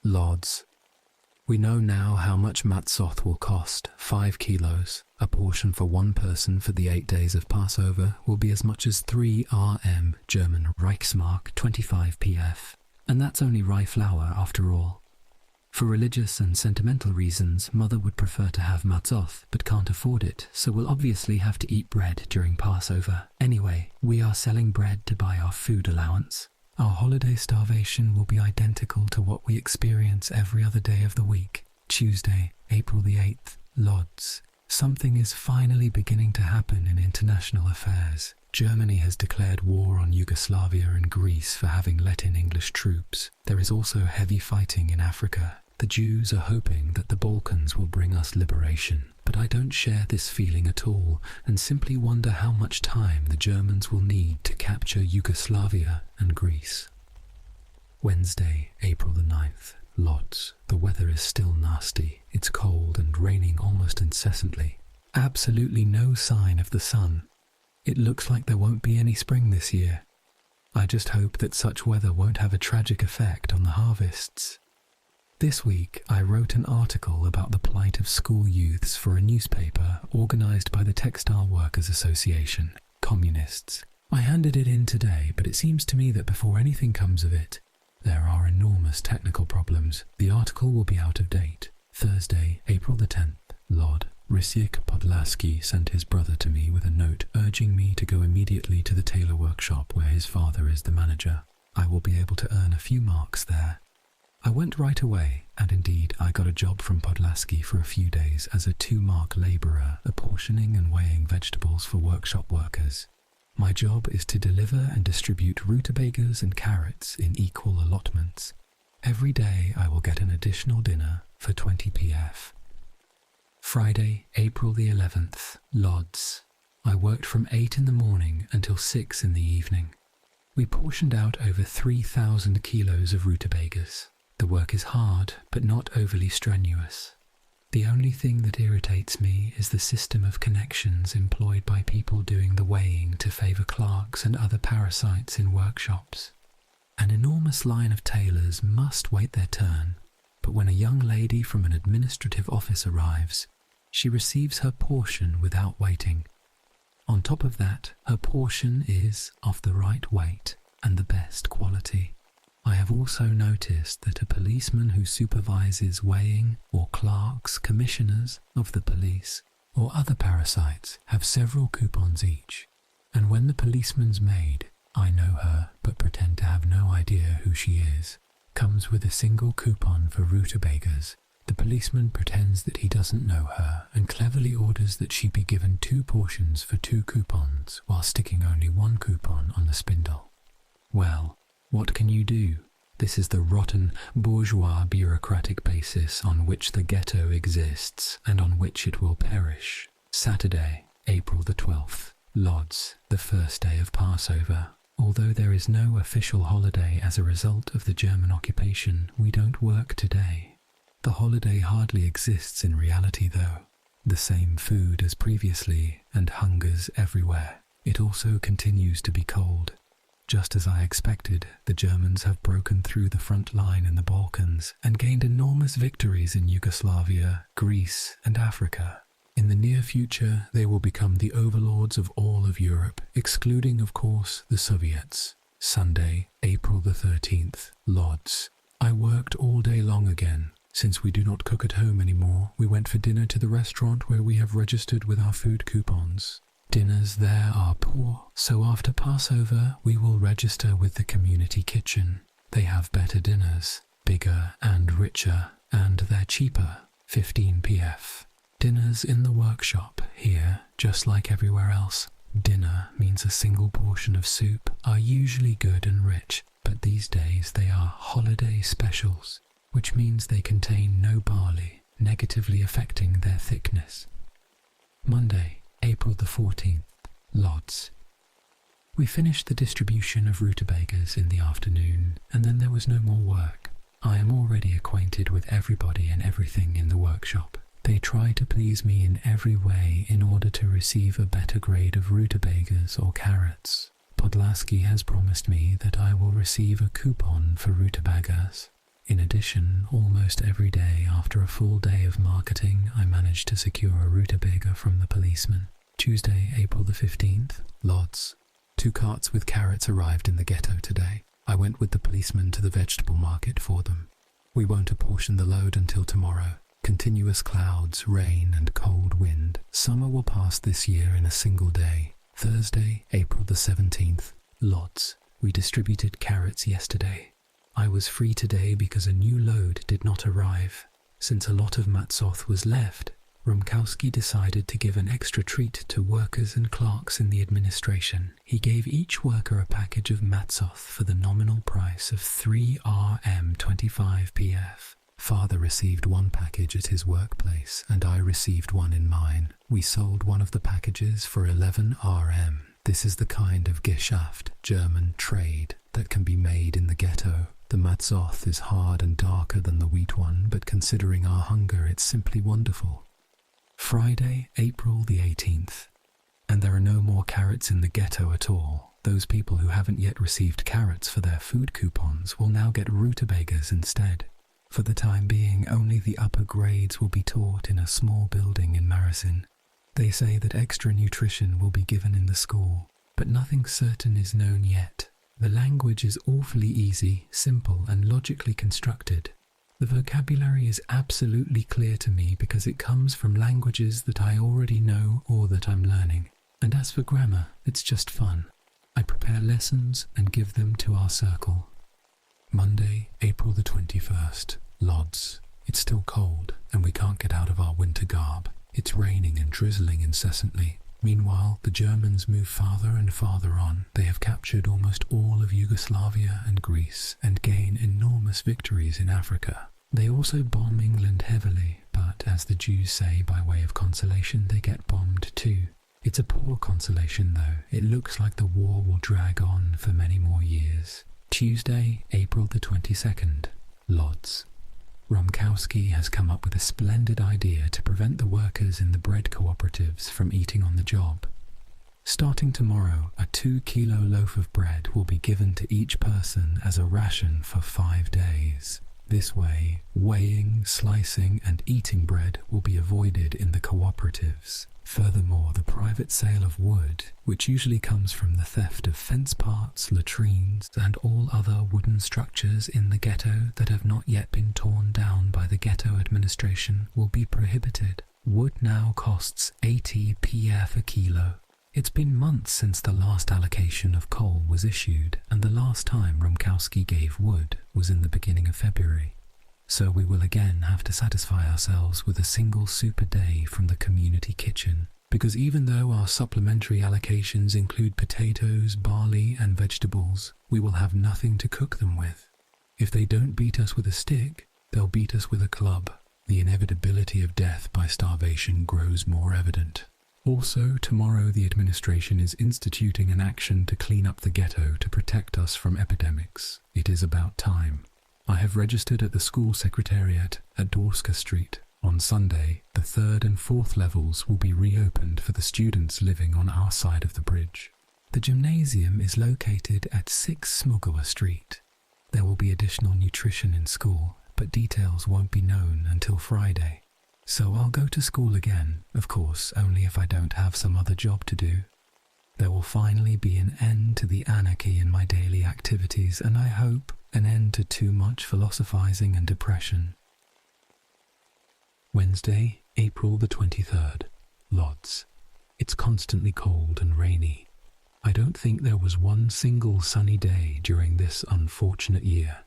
S1: Lodz. We know now how much matzoth will cost, 5 kilos. A portion for one person for the 8 days of Passover will be as much as 3 RM, German Reichsmark, 25 PF. And that's only rye flour after all. For religious and sentimental reasons, Mother would prefer to have matzoth, but can't afford it, so we'll obviously have to eat bread during Passover. Anyway, we are selling bread to buy our food allowance. Our holiday starvation will be identical to what we experience every other day of the week. Tuesday, April the 8th, Lodz. Something is finally beginning to happen in international affairs. Germany has declared war on Yugoslavia and Greece for having let in English troops. There is also heavy fighting in Africa. The Jews are hoping that the Balkans will bring us liberation. But I don't share this feeling at all, and simply wonder how much time the Germans will need to capture Yugoslavia and Greece. Wednesday, April the 9th, Lodz. The weather is still nasty. It's cold and raining almost incessantly. Absolutely no sign of the sun. It looks like there won't be any spring this year. I just hope that such weather won't have a tragic effect on the harvests. This week, I wrote an article about the plight of school youths for a newspaper organised by the Textile Workers Association, Communists. I handed it in today, but it seems to me that before anything comes of it, there are enormous technical problems. The article will be out of date. Thursday, April the 10th, Lodz Sierakowiak sent his brother to me with a note urging me to go immediately to the tailor workshop where his father is the manager. I will be able to earn a few marks there. I went right away, and indeed I got a job from Podlaski for a few days as a 2-mark labourer apportioning and weighing vegetables for workshop workers. My job is to deliver and distribute rutabagas and carrots in equal allotments. Every day I will get an additional dinner for 20 pf. Friday, April the 11th, Lodz. I worked from 8 in the morning until 6 in the evening. We portioned out over 3,000 kilos of rutabagas. The work is hard, but not overly strenuous. The only thing that irritates me is the system of connections employed by people doing the weighing to favour clerks and other parasites in workshops. An enormous line of tailors must wait their turn, but when a young lady from an administrative office arrives, she receives her portion without waiting. On top of that, her portion is of the right weight and the best quality. I have also noticed that a policeman who supervises weighing, or clerks, commissioners of the police, or other parasites have several coupons each, and when the policeman's maid, I know her but pretend to have no idea who she is, comes with a single coupon for rutabagas, the policeman pretends that he doesn't know her and cleverly orders that she be given 2 portions for 2 coupons while sticking only 1 coupon on the spindle. Well, what can you do? This is the rotten, bourgeois bureaucratic basis on which the ghetto exists and on which it will perish. Saturday, April the 12th, Lodz, the first day of Passover. Although there is no official holiday as a result of the German occupation, we don't work today. The holiday hardly exists in reality though. The same food as previously and hungers everywhere. It also continues to be cold. Just as I expected, the Germans have broken through the front line in the Balkans and gained enormous victories in Yugoslavia, Greece, and Africa. In the near future, they will become the overlords of all of Europe, excluding, of course, the Soviets. Sunday, April the 13th, Lodz. I worked all day long again. Since we do not cook at home anymore, we went for dinner to the restaurant where we have registered with our food coupons. Dinners there are poor, so after Passover we will register with the community kitchen. They have better dinners, bigger and richer, and they're cheaper, 15 pf. Dinners in the workshop here, just like everywhere else. Dinner means a single portion of soup, are usually good and rich, but these days they are holiday specials, which means they contain no barley, negatively affecting their thickness. Monday, April the 14th, Lodz. We finished the distribution of rutabagas in the afternoon, and then there was no more work. I am already acquainted with everybody and everything in the workshop. They try to please me in every way in order to receive a better grade of rutabagas or carrots. Podlaski has promised me that I will receive a coupon for rutabagas. In addition, almost every day after a full day of marketing, I manage to secure a rutabaga from the policeman. Tuesday, April the 15th, Lodz. 2 carts with carrots arrived in the ghetto today. I went with the policeman to the vegetable market for them. We won't apportion the load until tomorrow. Continuous clouds, rain and cold wind. Summer will pass this year in a single day. Thursday, April the 17th, Lodz. We distributed carrots yesterday. I was free today because a new load did not arrive. Since a lot of matzoth was left, Rumkowski decided to give an extra treat to workers and clerks in the administration. He gave each worker a package of matzoth for the nominal price of 3 Rm 25 pf. Father received 1 package at his workplace, and I received 1 in mine. We sold one of the packages for 11 Rm. This is the kind of Geschäft, German trade, that can be made in the ghetto. The matzoth is hard and darker than the wheat one, but considering our hunger, it's simply wonderful. Friday, April the 18th. And there are no more carrots in the ghetto at all. Those people who haven't yet received carrots for their food coupons will now get rutabagas instead. For the time being, only the upper grades will be taught in a small building in Maracin. They say that extra nutrition will be given in the school, but nothing certain is known yet. The language is awfully easy, simple, and logically constructed. The vocabulary is absolutely clear to me because it comes from languages that I already know or that I'm learning. And as for grammar, it's just fun. I prepare lessons and give them to our circle. Monday, April the 21st, Lodz. It's still cold, and we can't get out of our winter garb. It's raining and drizzling incessantly. Meanwhile, the Germans move farther and farther on. They have captured almost all of Yugoslavia and Greece and gain enormous victories in Africa. They also bomb England heavily, but as the Jews say by way of consolation, they get bombed too. It's a poor consolation though. It looks like the war will drag on for many more years. Tuesday, April the 22nd, Lodz. Romkowski has come up with a splendid idea to prevent the workers in the bread cooperatives from eating on the job. Starting tomorrow, a 2-kilo loaf of bread will be given to each person as a ration for 5 days. This way, weighing, slicing, and eating bread will be avoided in the cooperatives. Furthermore, the private sale of wood, which usually comes from the theft of fence parts, latrines, and all other wooden structures in the ghetto that have not yet been torn down by the ghetto administration, will be prohibited. Wood now costs 80 PF a kilo. It's been months since the last allocation of coal was issued, and the last time Romkowski gave wood was in the beginning of February. So we will again have to satisfy ourselves with a single soup a day from the community kitchen, because even though our supplementary allocations include potatoes, barley, and vegetables, we will have nothing to cook them with. If they don't beat us with a stick, they'll beat us with a club. The inevitability of death by starvation grows more evident. Also, tomorrow the administration is instituting an action to clean up the ghetto to protect us from epidemics. It is about time. I have registered at the school secretariat at Dworska Street. On Sunday, the 3rd and 4th levels will be reopened for the students living on our side of the bridge. The gymnasium is located at 6 Smugowa Street. There will be additional nutrition in school, but details won't be known until Friday. So I'll go to school again, of course, only if I don't have some other job to do. There will finally be an end to the anarchy in my daily activities, and I hope an end to too much philosophizing and depression. Wednesday, April the 23rd, Lodz. It's constantly cold and rainy. I don't think there was one single sunny day during this unfortunate year.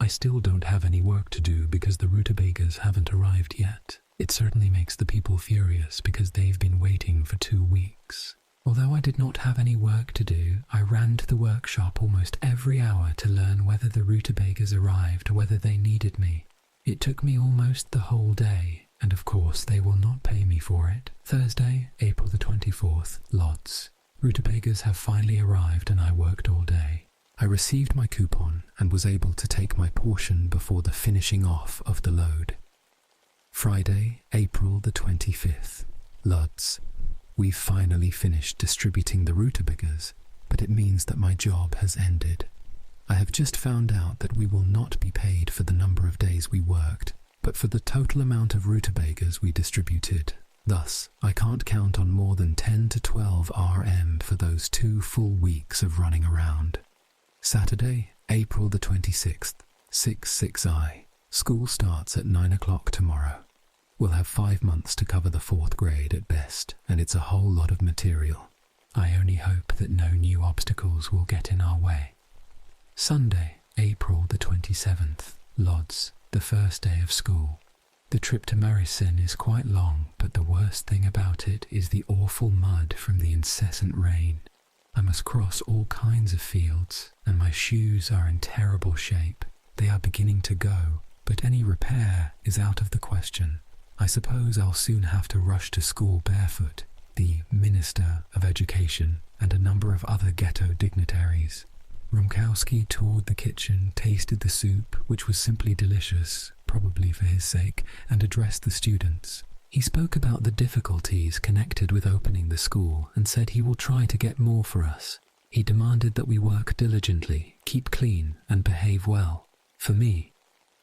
S1: I still don't have any work to do because the rutabagas haven't arrived yet. It certainly makes the people furious because they've been waiting for 2 weeks. Although I did not have any work to do, I ran to the workshop almost every hour to learn whether the rutabagas arrived or whether they needed me. It took me almost the whole day, and of course they will not pay me for it. Thursday, April the 24th, Lodz. Rutabagas have finally arrived and I worked all day. I received my coupon and was able to take my portion before the finishing off of the load. Friday, April the 25th, Lodz. We've finally finished distributing the rutabagas, but it means that my job has ended. I have just found out that we will not be paid for the number of days we worked, but for the total amount of rutabagas we distributed. Thus, I can't count on more than 10 to 12 RM for those 2 full weeks of running around. Saturday, April the 26th, 6/6I. School starts at 9 o'clock tomorrow. We'll have 5 months to cover the 4th grade at best, and it's a whole lot of material. I only hope that no new obstacles will get in our way. Sunday, April the 27th, Lodz, the first day of school. The trip to Maracin is quite long, but the worst thing about it is the awful mud from the incessant rain. I must cross all kinds of fields, and my shoes are in terrible shape. They are beginning to go, but any repair is out of the question. I suppose I'll soon have to rush to school barefoot, the Minister of Education, and a number of other ghetto dignitaries. Romkowski toured the kitchen, tasted the soup, which was simply delicious, probably for his sake, and addressed the students. He spoke about the difficulties connected with opening the school and said he will try to get more for us. He demanded that we work diligently, keep clean, and behave well. For me,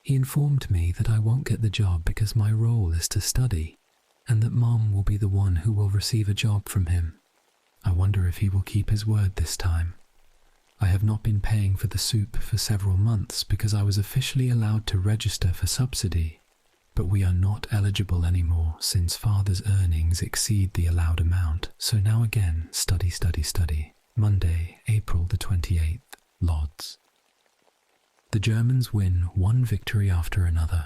S1: He informed me that I won't get the job because my role is to study, and that Mom will be the one who will receive a job from him. I wonder if he will keep his word this time. I have not been paying for the soup for several months because I was officially allowed to register for subsidy, but we are not eligible anymore since Father's earnings exceed the allowed amount, so now again, study, study, study. Monday, April the 28th, Lodz. The Germans win one victory after another.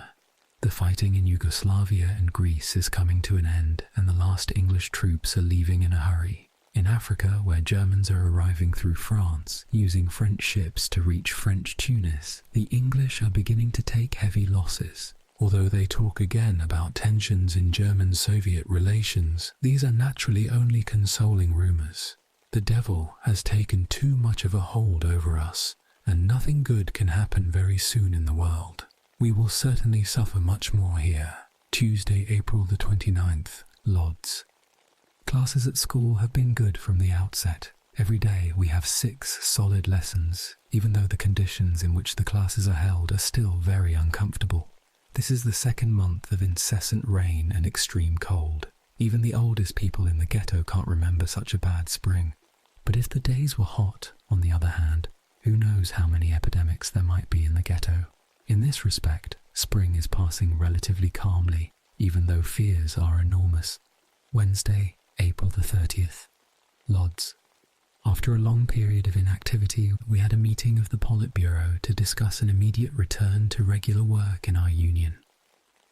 S1: The fighting in Yugoslavia and Greece is coming to an end, and the last English troops are leaving in a hurry. In Africa, where Germans are arriving through France, using French ships to reach French Tunis, the English are beginning to take heavy losses. Although they talk again about tensions in German-Soviet relations, these are naturally only consoling rumors. The devil has taken too much of a hold over us, and nothing good can happen very soon in the world. We will certainly suffer much more here. Tuesday, April the 29th, Lodz. Classes at school have been good from the outset. Every day we have 6 solid lessons, even though the conditions in which the classes are held are still very uncomfortable. This is the second month of incessant rain and extreme cold. Even the oldest people in the ghetto can't remember such a bad spring. But if the days were hot, on the other hand, who knows how many epidemics there might be in the ghetto. In this respect, spring is passing relatively calmly, even though fears are enormous. Wednesday, April the 30th, Lodz. After a long period of inactivity, we had a meeting of the Politburo to discuss an immediate return to regular work in our union.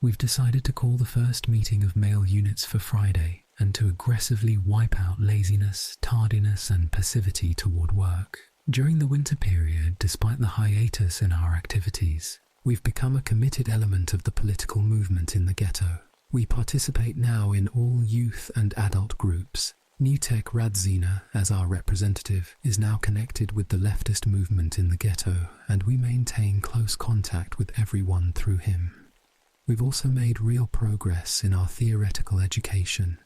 S1: We've decided to call the first meeting of male units for Friday and to aggressively wipe out laziness, tardiness and passivity toward work. During the winter period, despite the hiatus in our activities, we've become a committed element of the political movement in the ghetto. We participate now in all youth and adult groups. Newtek Radzina, as our representative, is now connected with the leftist movement in the ghetto, and we maintain close contact with everyone through him. We've also made real progress in our theoretical education.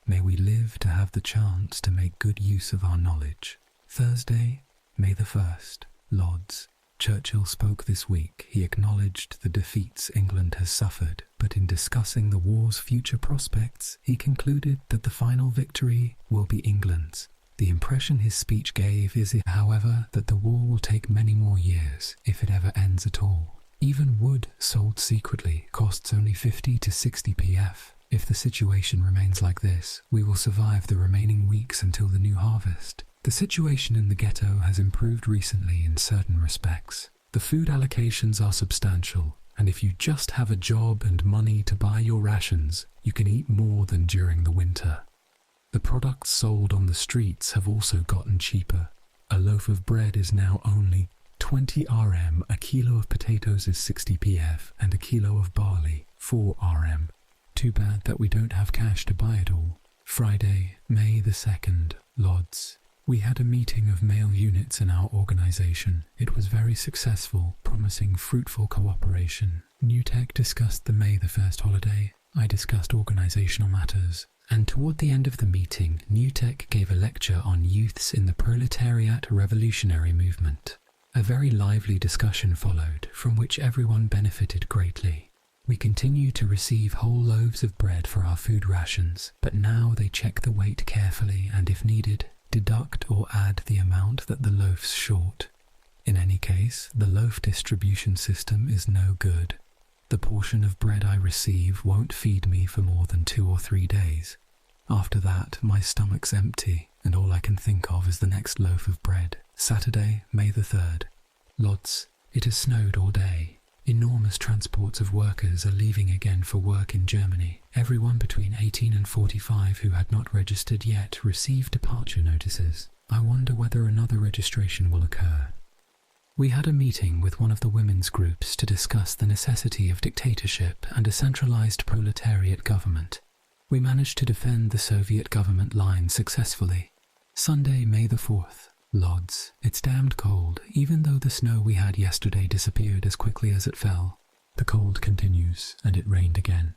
S1: May we live to have the chance to make good use of our knowledge. Thursday, May the 1st, Lodz. Churchill spoke this week. He acknowledged the defeats England has suffered, but in discussing the war's future prospects, he concluded that the final victory will be England's. The impression his speech gave is, however, that the war will take many more years, if it ever ends at all. Even wood sold secretly costs only 50 to 60 pf. If the situation remains like this, we will survive the remaining weeks until the new harvest. The situation in the ghetto has improved recently in certain respects. The food allocations are substantial, and if you just have a job and money to buy your rations, you can eat more than during the winter. The products sold on the streets have also gotten cheaper. A loaf of bread is now only 20 Rm, a kilo of potatoes is 60 pf, and a kilo of barley, 4 Rm. Too bad that we don't have cash to buy it all. Friday, May the 2nd, Lodz. We had a meeting of male units in our organization. It was very successful, promising fruitful cooperation. Newtek discussed the May the 1st holiday. I discussed organizational matters. And toward the end of the meeting, Newtek gave a lecture on youths in the proletariat revolutionary movement. A very lively discussion followed, from which everyone benefited greatly. We continue to receive whole loaves of bread for our food rations, but now they check the weight carefully and, if needed, deduct or add the amount that the loaf's short. In any case, the loaf distribution system is no good. The portion of bread I receive won't feed me for more than 2 or 3 days. After that, my stomach's empty, and all I can think of is the next loaf of bread. Saturday, May the 3rd. Lodz. It has snowed all day. Enormous transports of workers are leaving again for work in Germany. Everyone between 18 and 45 who had not registered yet received departure notices. I wonder whether another registration will occur. We had a meeting with one of the women's groups to discuss the necessity of dictatorship and a centralized proletariat government. We managed to defend the Soviet government line successfully. Sunday, May the 4th. Lodz. It's damned cold, even though the snow we had yesterday disappeared as quickly as it fell. The cold continues, and it rained again.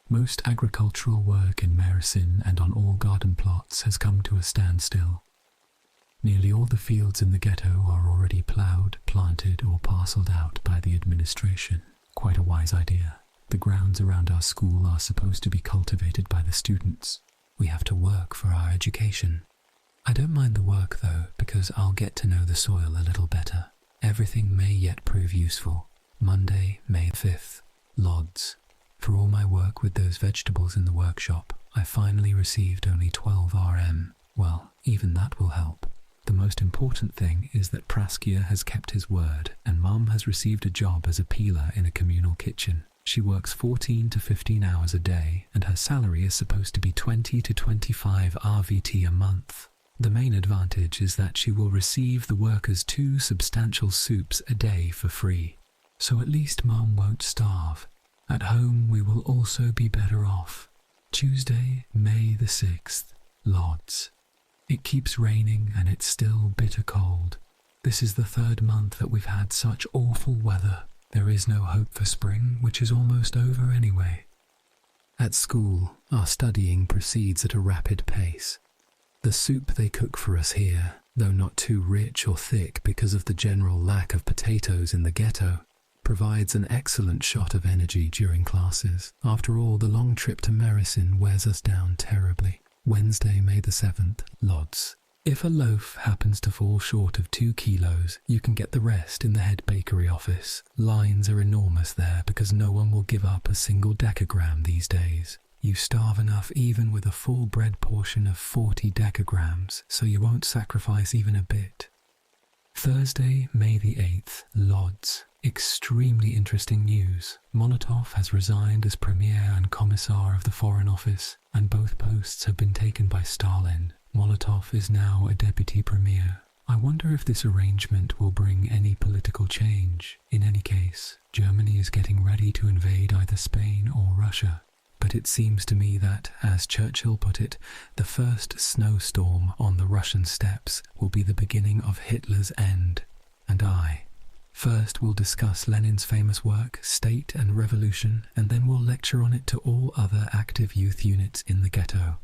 S1: Most agricultural work in Mersin and on all garden plots has come to a standstill. Nearly all the fields in the ghetto are already ploughed, planted or parcelled out by the administration. Quite a wise idea. The grounds around our school are supposed to be cultivated by the students. We have to work for our education. I don't mind the work though, because I'll get to know the soil a little better. Everything may yet prove useful. Monday, May 5th, Lodz. For all my work with those vegetables in the workshop, I finally received only 12 RM. Well, even that will help. The most important thing is that Praskia has kept his word, and Mum has received a job as a peeler in a communal kitchen. She works 14 to 15 hours a day, and her salary is supposed to be 20 to 25 RVT a month. The main advantage is that she will receive the workers 2 substantial soups a day for free. So at least Mum won't starve. At home we will also be better off. Tuesday, May the 6th, Lodz. It keeps raining and it's still bitter cold. This is the 3rd month that we've had such awful weather. There is no hope for spring, which is almost over anyway. At school, our studying proceeds at a rapid pace. The soup they cook for us here, though not too rich or thick because of the general lack of potatoes in the ghetto, provides an excellent shot of energy during classes. After all, the long trip to Mersin wears us down terribly. Wednesday, May the 7th, Lodz. If a loaf happens to fall short of 2 kilos, you can get the rest in the head bakery office. Lines are enormous there because no one will give up a single decagram these days. You starve enough even with a full bread portion of 40 decagrams, so you won't sacrifice even a bit. Thursday, May the 8th, Lodz. Extremely interesting news. Molotov has resigned as Premier and Commissar of the Foreign Office, and both posts have been taken by Stalin. Molotov is now a deputy premier. I wonder if this arrangement will bring any political change. In any case, Germany is getting ready to invade either Spain or Russia. But it seems to me that, as Churchill put it, the first snowstorm on the Russian steppes will be the beginning of Hitler's end. And First, we'll discuss Lenin's famous work, State and Revolution, and then we'll lecture on it to all other active youth units in the ghetto.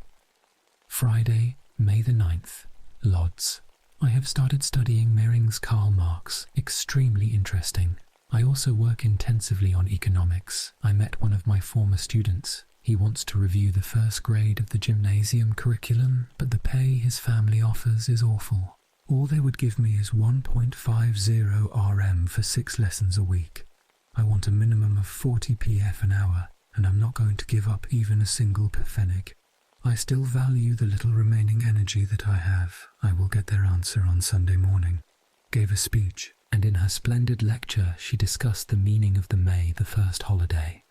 S1: Friday, May the 9th, Lodz. I have started studying Mehring's Karl Marx. Extremely interesting. I also work intensively on economics. I met one of my former students. He wants to review the first grade of the gymnasium curriculum, but the pay his family offers is awful. All they would give me is 1.50 RM for 6 lessons a week. I want a minimum of 40 PF an hour, and I'm not going to give up even a single pfennig. I still value the little remaining energy that I have. I will get their answer on Sunday morning. Gave a speech, and in her splendid lecture she discussed the meaning of the May the 1st holiday.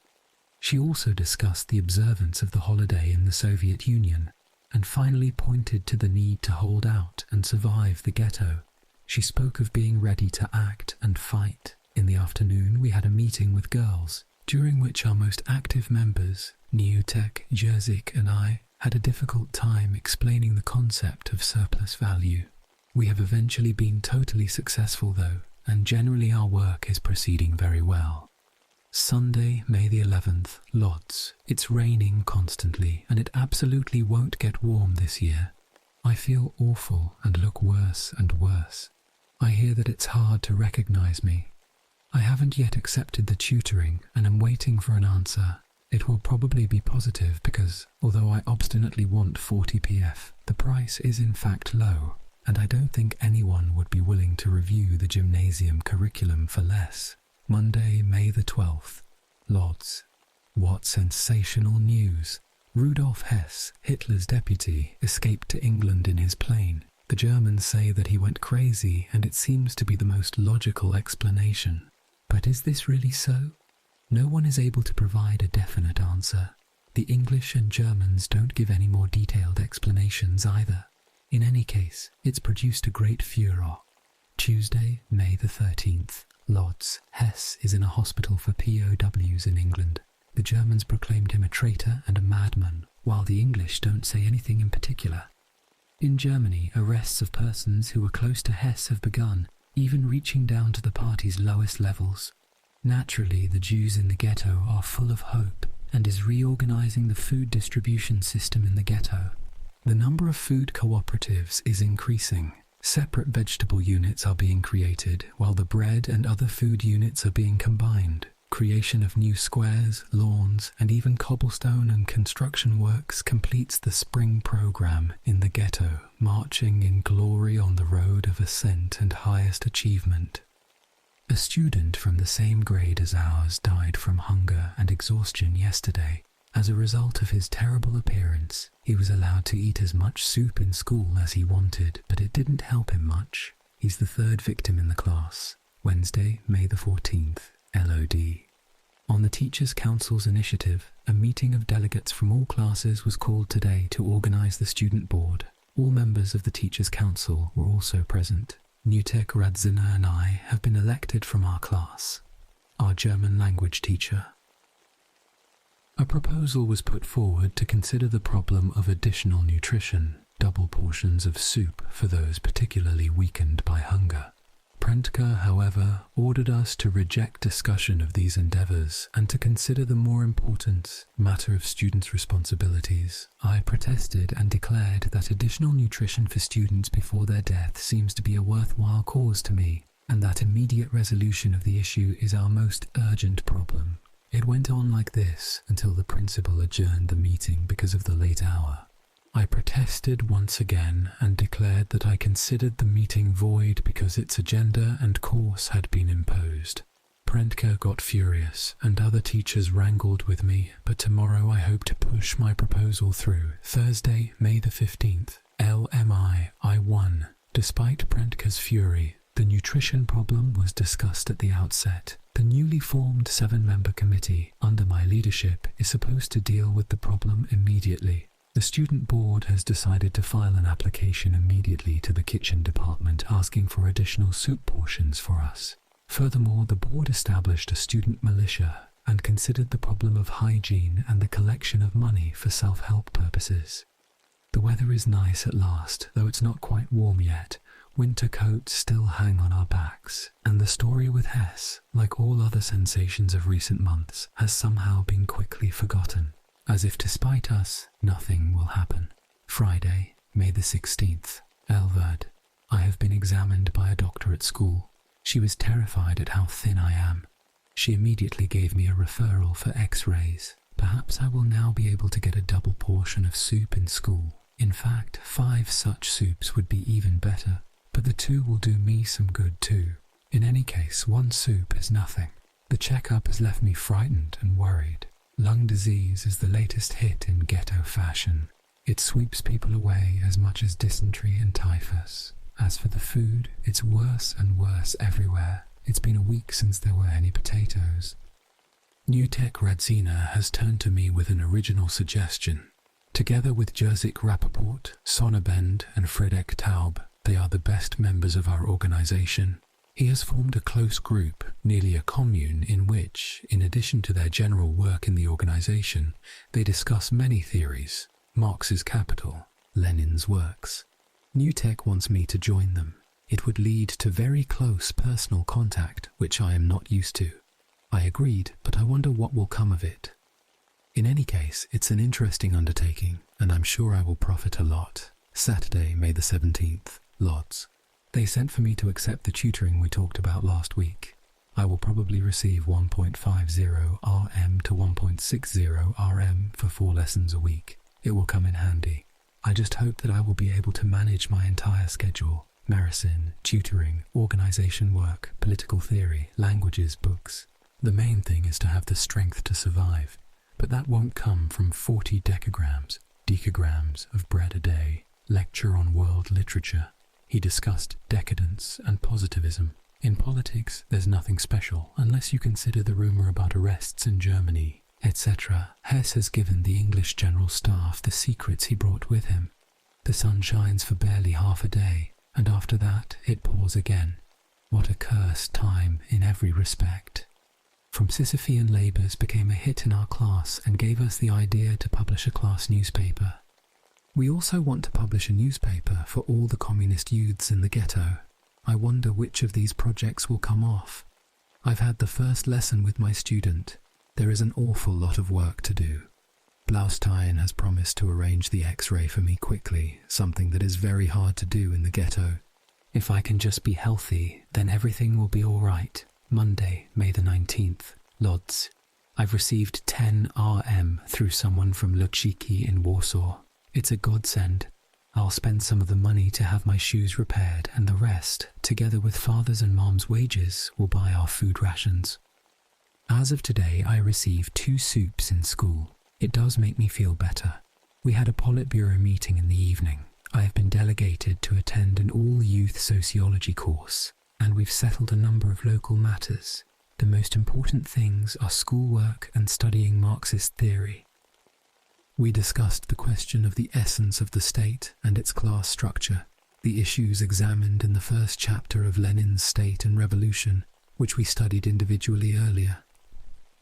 S1: She also discussed the observance of the holiday in the Soviet Union, and finally pointed to the need to hold out and survive the ghetto. She spoke of being ready to act and fight. In the afternoon we had a meeting with girls, during which our most active members, Niutek, Jerzik and I, had a difficult time explaining the concept of surplus value. We have eventually been totally successful though, and generally our work is proceeding very well. Sunday, May the 11th, Lodz. It's raining constantly, and it absolutely won't get warm this year. I feel awful and look worse and worse. I hear that it's hard to recognize me. I haven't yet accepted the tutoring, and am waiting for an answer. It will probably be positive because, although I obstinately want 40 PF, the price is in fact low, and I don't think anyone would be willing to review the gymnasium curriculum for less. Monday, May the 12th, Lodz. What sensational news! Rudolf Hess, Hitler's deputy, escaped to England in his plane. The Germans say that he went crazy, and it seems to be the most logical explanation. But is this really so? No one is able to provide a definite answer. The English and Germans don't give any more detailed explanations either. In any case, it's produced a great furore. Tuesday, May the 13th. Lodz. Hess is in a hospital for POWs in England. The Germans proclaimed him a traitor and a madman, while the English don't say anything in particular. In Germany, arrests of persons who were close to Hess have begun, even reaching down to the party's lowest levels. Naturally, the Jews in the ghetto are full of hope and is reorganizing the food distribution system in the ghetto. The number of food cooperatives is increasing. Separate vegetable units are being created, while the bread and other food units are being combined. Creation of new squares, lawns, and even cobblestone and construction works completes the spring program in the ghetto, marching in glory on the road of ascent and highest achievement. A student from the same grade as ours died from hunger and exhaustion yesterday. As a result of his terrible appearance, he was allowed to eat as much soup in school as he wanted, but it didn't help him much. He's the third victim in the class. Wednesday, May the 14th, LOD. On the Teachers' Council's initiative, a meeting of delegates from all classes was called today to organise the student board. All members of the Teachers' Council were also present. Nutek Radzina and I have been elected from our class. Our German language teacher. A proposal was put forward to consider the problem of additional nutrition, double portions of soup for those particularly weakened by hunger. Prentke, however, ordered us to reject discussion of these endeavours and to consider the more important matter of students' responsibilities. I protested and declared that additional nutrition for students before their death seems to be a worthwhile cause to me, and that immediate resolution of the issue is our most urgent problem. It went on like this until the principal adjourned the meeting because of the late hour. I protested once again and declared that I considered the meeting void because its agenda and course had been imposed. Prentke got furious and other teachers wrangled with me, but tomorrow I hope to push my proposal through. Thursday, May the 15th, LMI, I won. Despite Prentke's fury, the nutrition problem was discussed at the outset. The newly formed 7-member committee, under my leadership, is supposed to deal with the problem immediately. The student board has decided to file an application immediately to the kitchen department asking for additional soup portions for us. Furthermore, the board established a student militia and considered the problem of hygiene and the collection of money for self-help purposes. The weather is nice at last, though it's not quite warm yet. Winter coats still hang on our backs, and the story with Hess, like all other sensations of recent months, has somehow been quickly forgotten. As if to spite us, nothing will happen. Friday, May the 16th, Elverd. I have been examined by a doctor at school. She was terrified at how thin I am. She immediately gave me a referral for x-rays. Perhaps I will now be able to get a double portion of soup in school. In fact, 5 such soups would be even better, but the 2 will do me some good too. In any case, 1 soup is nothing. The checkup has left me frightened and worried. Lung disease is the latest hit in ghetto fashion. It sweeps people away as much as dysentery and typhus. As for the food, it's worse and worse everywhere. It's been a week since there were any potatoes. Nutek Radzina has turned to me with an original suggestion. Together with Jerzy Rappaport, Sonnabend and Fredek Taub, they are the best members of our organisation. He has formed a close group, nearly a commune, in which, in addition to their general work in the organisation, they discuss many theories: Marx's Capital, Lenin's works. Nutek wants me to join them. It would lead to very close personal contact, which I am not used to. I agreed, but I wonder what will come of it. In any case, it's an interesting undertaking, and I'm sure I will profit a lot. Saturday, May the 17th, Lodz. They sent for me to accept the tutoring we talked about last week. I will probably receive 1.50 RM to 1.60 RM for 4 lessons a week. It will come in handy. I just hope that I will be able to manage my entire schedule: medicine, tutoring, organisation work, political theory, languages, books. The main thing is to have the strength to survive, but that won't come from 40 decograms of bread a day. Lecture on world literature. He discussed decadence and positivism. In politics, there's nothing special, unless you consider the rumour about arrests in Germany, etc. Hess has given the English General Staff the secrets he brought with him. The sun shines for barely half a day, and after that it pours again. What a cursed time in every respect. From Sisyphean Labours became a hit in our class and gave us the idea to publish a class newspaper. We also want to publish a newspaper for all the communist youths in the ghetto. I wonder which of these projects will come off. I've had the first lesson with my student. There is an awful lot of work to do. Blaustein has promised to arrange the x-ray for me quickly, something that is very hard to do in the ghetto. If I can just be healthy, then everything will be all right. Monday, May the 19th, Lodz. I've received 10 RM through someone from WWII in Warsaw. It's a godsend. I'll spend some of the money to have my shoes repaired, and the rest, together with father's and mom's wages, will buy our food rations. As of today, I receive 2 soups in school. It does make me feel better. We had a Politburo meeting in the evening. I have been delegated to attend an all-youth sociology course, and we've settled a number of local matters. The most important things are schoolwork and studying Marxist theory. We discussed the question of the essence of the state and its class structure, the issues examined in the first chapter of Lenin's State and Revolution, which we studied individually earlier.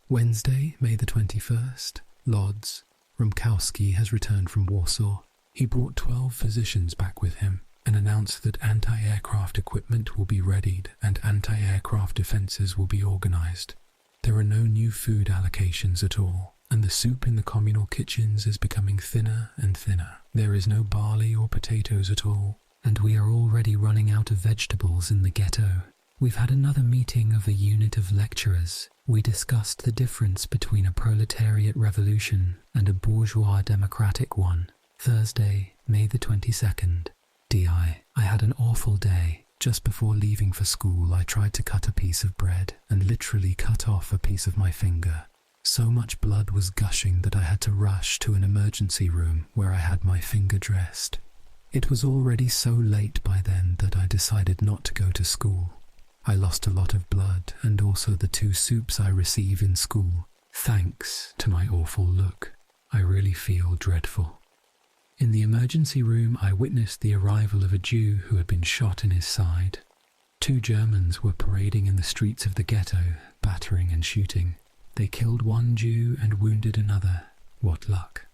S1: Wednesday, May the 21st, Lodz. Rumkowski has returned from Warsaw. He brought 12 physicians back with him and announced that anti-aircraft equipment will be readied and anti-aircraft defences will be organised. There are no new food allocations at all, and the soup in the communal kitchens is becoming thinner and thinner. There is no barley or potatoes at all, and we are already running out of vegetables in the ghetto. We've had another meeting of a unit of lecturers. We discussed the difference between a proletariat revolution and a bourgeois democratic one. Thursday, May the 22nd. DI. I had an awful day. Just before leaving for school, I tried to cut a piece of bread and literally cut off a piece of my finger. So much blood was gushing that I had to rush to an emergency room where I had my finger dressed. It was already so late by then that I decided not to go to school. I lost a lot of blood and also the 2 soups I receive in school. Thanks to my awful look. I really feel dreadful. In the emergency room, I witnessed the arrival of a Jew who had been shot in his side. 2 Germans were parading in the streets of the ghetto, battering and shooting. They killed 1 Jew and wounded another. What luck.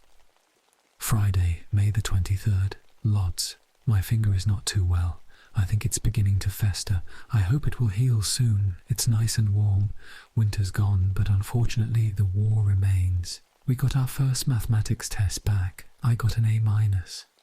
S1: Friday, May the 23rd. Lodz. My finger is not too well. I think it's beginning to fester. I hope it will heal soon. It's nice and warm. Winter's gone, but unfortunately the war remains. We got our first mathematics test back. I got an A-.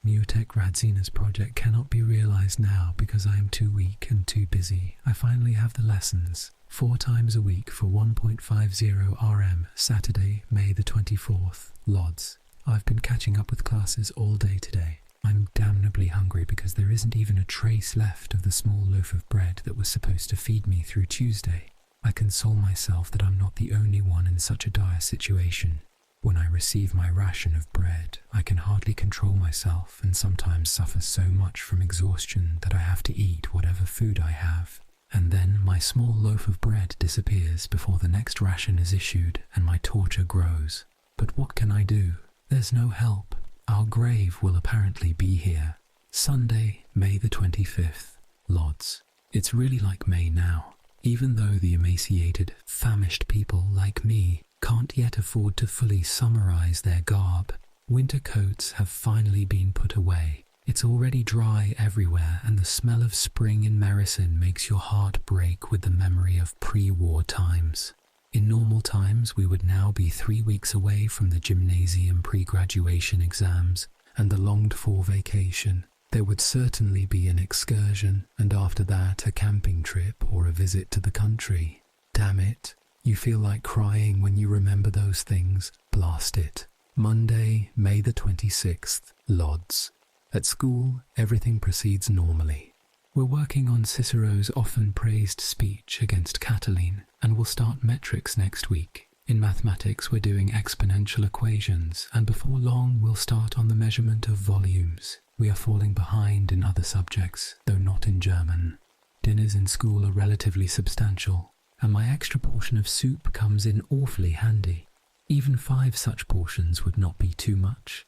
S1: Newtek Radzina's project cannot be realized now because I am too weak and too busy. I finally have the lessons. 4 times a week for 1.50 RM, Saturday, May the 24th, Lodz. I've been catching up with classes all day today. I'm damnably hungry because there isn't even a trace left of the small loaf of bread that was supposed to feed me through Tuesday. I console myself that I'm not the only one in such a dire situation. When I receive my ration of bread, I can hardly control myself and sometimes suffer so much from exhaustion that I have to eat whatever food I have. And then my small loaf of bread disappears before the next ration is issued and my torture grows. But what can I do? There's no help. Our grave will apparently be here. Sunday, May the 25th, Lodz. It's really like May now, even though the emaciated, famished people like me can't yet afford to fully summarize their garb. Winter coats have finally been put away. It's already dry everywhere, and the smell of spring in Mersin makes your heart break with the memory of pre-war times. In normal times, we would now be 3 weeks away from the gymnasium pre-graduation exams and the longed-for vacation. There would certainly be an excursion, and after that a camping trip or a visit to the country. Damn it. You feel like crying when you remember those things. Blast it. Monday, May the 26th, Lodz. At school, everything proceeds normally. We're working on Cicero's often praised speech against Catiline, and we'll start metrics next week. In mathematics, we're doing exponential equations, and before long we'll start on the measurement of volumes. We are falling behind in other subjects, though not in German. Dinners in school are relatively substantial, and my extra portion of soup comes in awfully handy. Even 5 such portions would not be too much.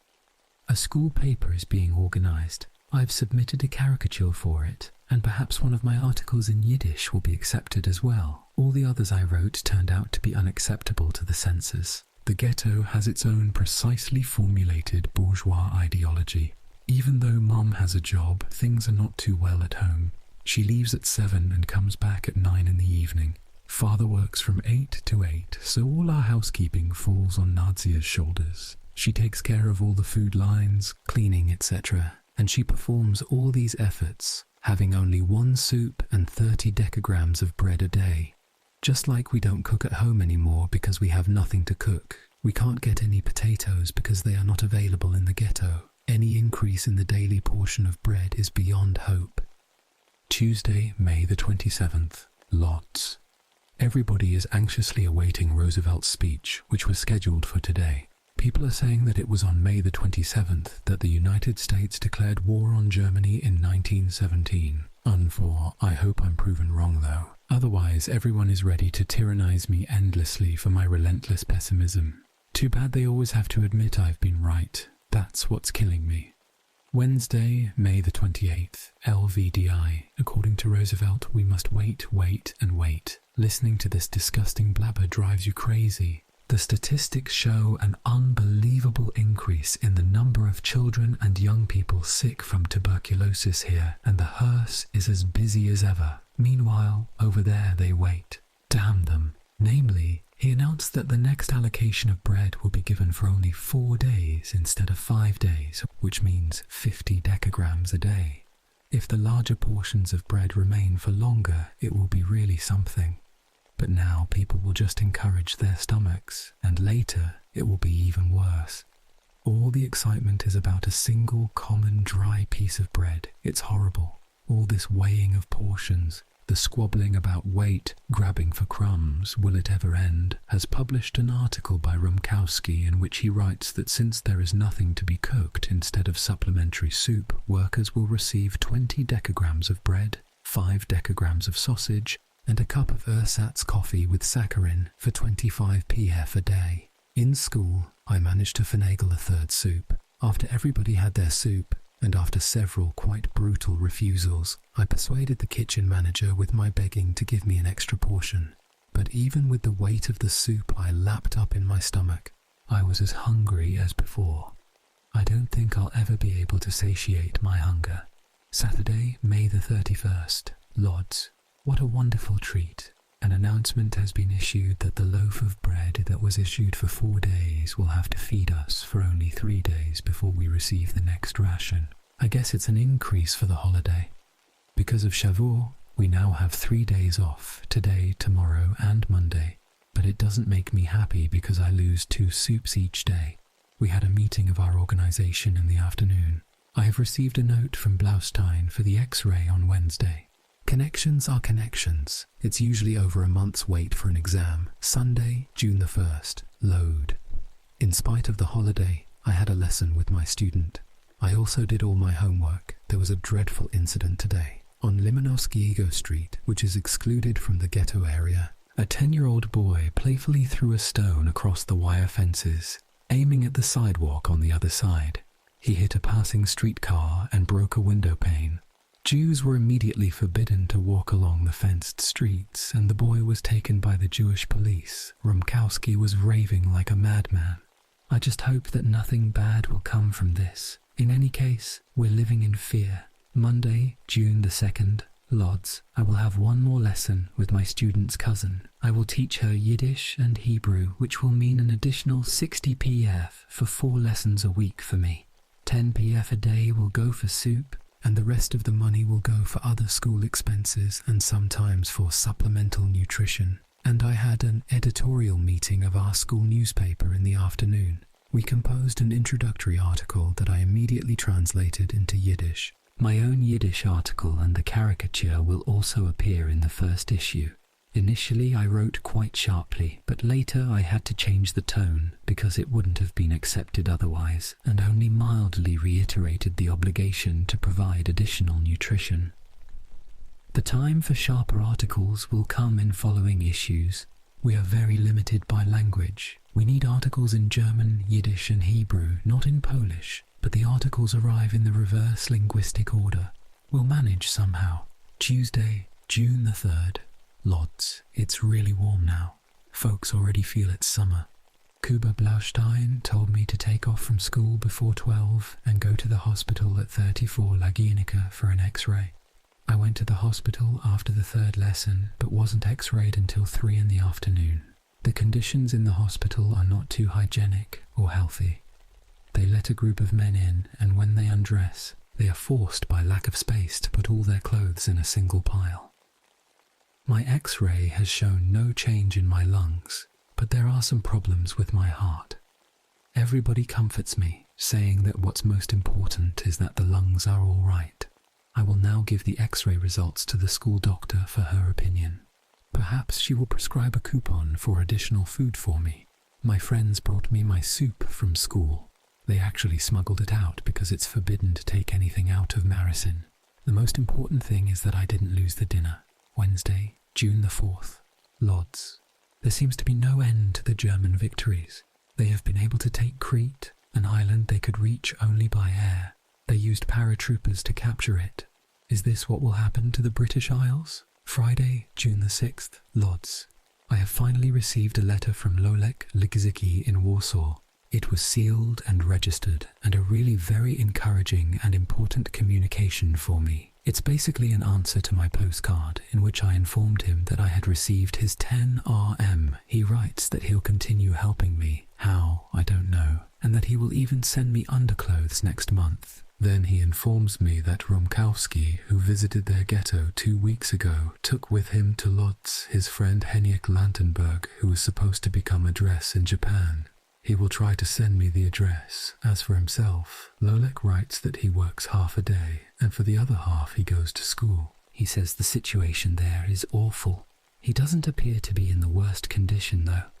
S1: A school paper is being organised. I've submitted a caricature for it, and perhaps one of my articles in Yiddish will be accepted as well. All the others I wrote turned out to be unacceptable to the censors. The ghetto has its own precisely formulated bourgeois ideology. Even though Mom has a job, things are not too well at home. She leaves at 7 and comes back at 9 in the evening. Father works from 8 to 8, so all our housekeeping falls on Nadia's shoulders. She takes care of all the food lines, cleaning, etc., and she performs all these efforts, having only 1 soup and 30 decagrams of bread a day. Just like we don't cook at home anymore because we have nothing to cook. We can't get any potatoes because they are not available in the ghetto. Any increase in the daily portion of bread is beyond hope. Tuesday, May the 27th, Lodz. Everybody is anxiously awaiting Roosevelt's speech, which was scheduled for today. People are saying that it was on May the 27th that the United States declared war on Germany in 1917. I hope I'm proven wrong though. Otherwise, everyone is ready to tyrannize me endlessly for my relentless pessimism. Too bad they always have to admit I've been right. That's what's killing me. Wednesday, May the 28th, LVDI. According to Roosevelt, we must wait, and wait. Listening to this disgusting blabber drives you crazy. The statistics show an unbelievable increase in the number of children and young people sick from tuberculosis here, and the hearse is as busy as ever. Meanwhile, over there they wait. Damn them. Namely, he announced that the next allocation of bread will be given for only 4 days instead of 5 days, which means 50 decagrams a day. If the larger portions of bread remain for longer, it will be really something. But now people will just encourage their stomachs, and later it will be even worse. All the excitement is about a single common dry piece of bread. It's horrible. All this weighing of portions, the squabbling about weight, grabbing for crumbs, will it ever end, has published an article by Rumkowski in which he writes that since there is nothing to be cooked instead of supplementary soup, workers will receive 20 decagrams of bread, 5 decagrams of sausage, and a cup of ersatz coffee with saccharin for 25 pf a day. In school, I managed to finagle a third soup. After everybody had their soup, and after several quite brutal refusals, I persuaded the kitchen manager with my begging to give me an extra portion. But even with the weight of the soup I lapped up in my stomach, I was as hungry as before. I don't think I'll ever be able to satiate my hunger. Saturday, May the 31st, Lodz. What a wonderful treat. An announcement has been issued that the loaf of bread that was issued for 4 days will have to feed us for only 3 days before we receive the next ration. I guess it's an increase for the holiday. Because of Shavuot, we now have 3 days off, today, tomorrow, and Monday. But it doesn't make me happy because I lose 2 soups each day. We had a meeting of our organization in the afternoon. I have received a note from Blaustein for the X-ray on Wednesday. Connections are connections. It's usually over a month's wait for an exam. Sunday, June the 1st, load. In spite of the holiday, I had a lesson with my student. I also did all my homework. There was a dreadful incident today. On Limanowskiego Street, which is excluded from the ghetto area, a 10-year-old boy playfully threw a stone across the wire fences, aiming at the sidewalk on the other side. He hit a passing streetcar and broke a window pane. Jews were immediately forbidden to walk along the fenced streets, and the boy was taken by the Jewish police. Rumkowski was raving like a madman. I just hope that nothing bad will come from this. In any case, we're living in fear. Monday, June the 2nd, Lodz. I will have one more lesson with my student's cousin. I will teach her Yiddish and Hebrew, which will mean an additional 60 pf for 4 lessons a week for me. 10 pf a day will go for soup, and the rest of the money will go for other school expenses and sometimes for supplemental nutrition. And I had an editorial meeting of our school newspaper in the afternoon. We composed an introductory article that I immediately translated into Yiddish. My own Yiddish article and the caricature will also appear in the first issue. Initially I wrote quite sharply, but later I had to change the tone because it wouldn't have been accepted otherwise, and only mildly reiterated the obligation to provide additional nutrition. The time for sharper articles will come in following issues. We are very limited by language. We need articles in German, Yiddish and Hebrew, not in Polish, but the articles arrive in the reverse linguistic order. We'll manage somehow. Tuesday, June the 3rd. Lodz. It's really warm now. Folks already feel it's summer. Kuba Blaustein told me to take off from school before 12 and go to the hospital at 34 Lagienica for an X-ray. I went to the hospital after the 3rd lesson, but wasn't X-rayed until 3 in the afternoon. The conditions in the hospital are not too hygienic or healthy. They let a group of men in, and when they undress, they are forced by lack of space to put all their clothes in a single pile. My X-ray has shown no change in my lungs, but there are some problems with my heart. Everybody comforts me, saying that what's most important is that the lungs are all right. I will now give the X-ray results to the school doctor for her opinion. Perhaps she will prescribe a coupon for additional food for me. My friends brought me my soup from school. They actually smuggled it out because it's forbidden to take anything out of Maricin. The most important thing is that I didn't lose the dinner. Wednesday, June the 4th, Lodz. There seems to be no end to the German victories. They have been able to take Crete, an island they could reach only by air. They used paratroopers to capture it. Is this what will happen to the British Isles? Friday, June the 6th, Lodz. I have finally received a letter from Lolek Ligzicki in Warsaw. It was sealed and registered, and a really very encouraging and important communication for me. It's basically an answer to my postcard, in which I informed him that I had received his 10 RM. He writes that he'll continue helping me. How, I don't know, and that he will even send me underclothes next month. Then he informs me that Romkowski, who visited their ghetto 2 weeks ago, took with him to Lodz his friend Henryk Lantenberg, who was supposed to become a dress in Japan. He will try to send me the address. As for himself, Lolek writes that he works half a day, and for the other half he goes to school. He says the situation there is awful. He doesn't appear to be in the worst condition, though.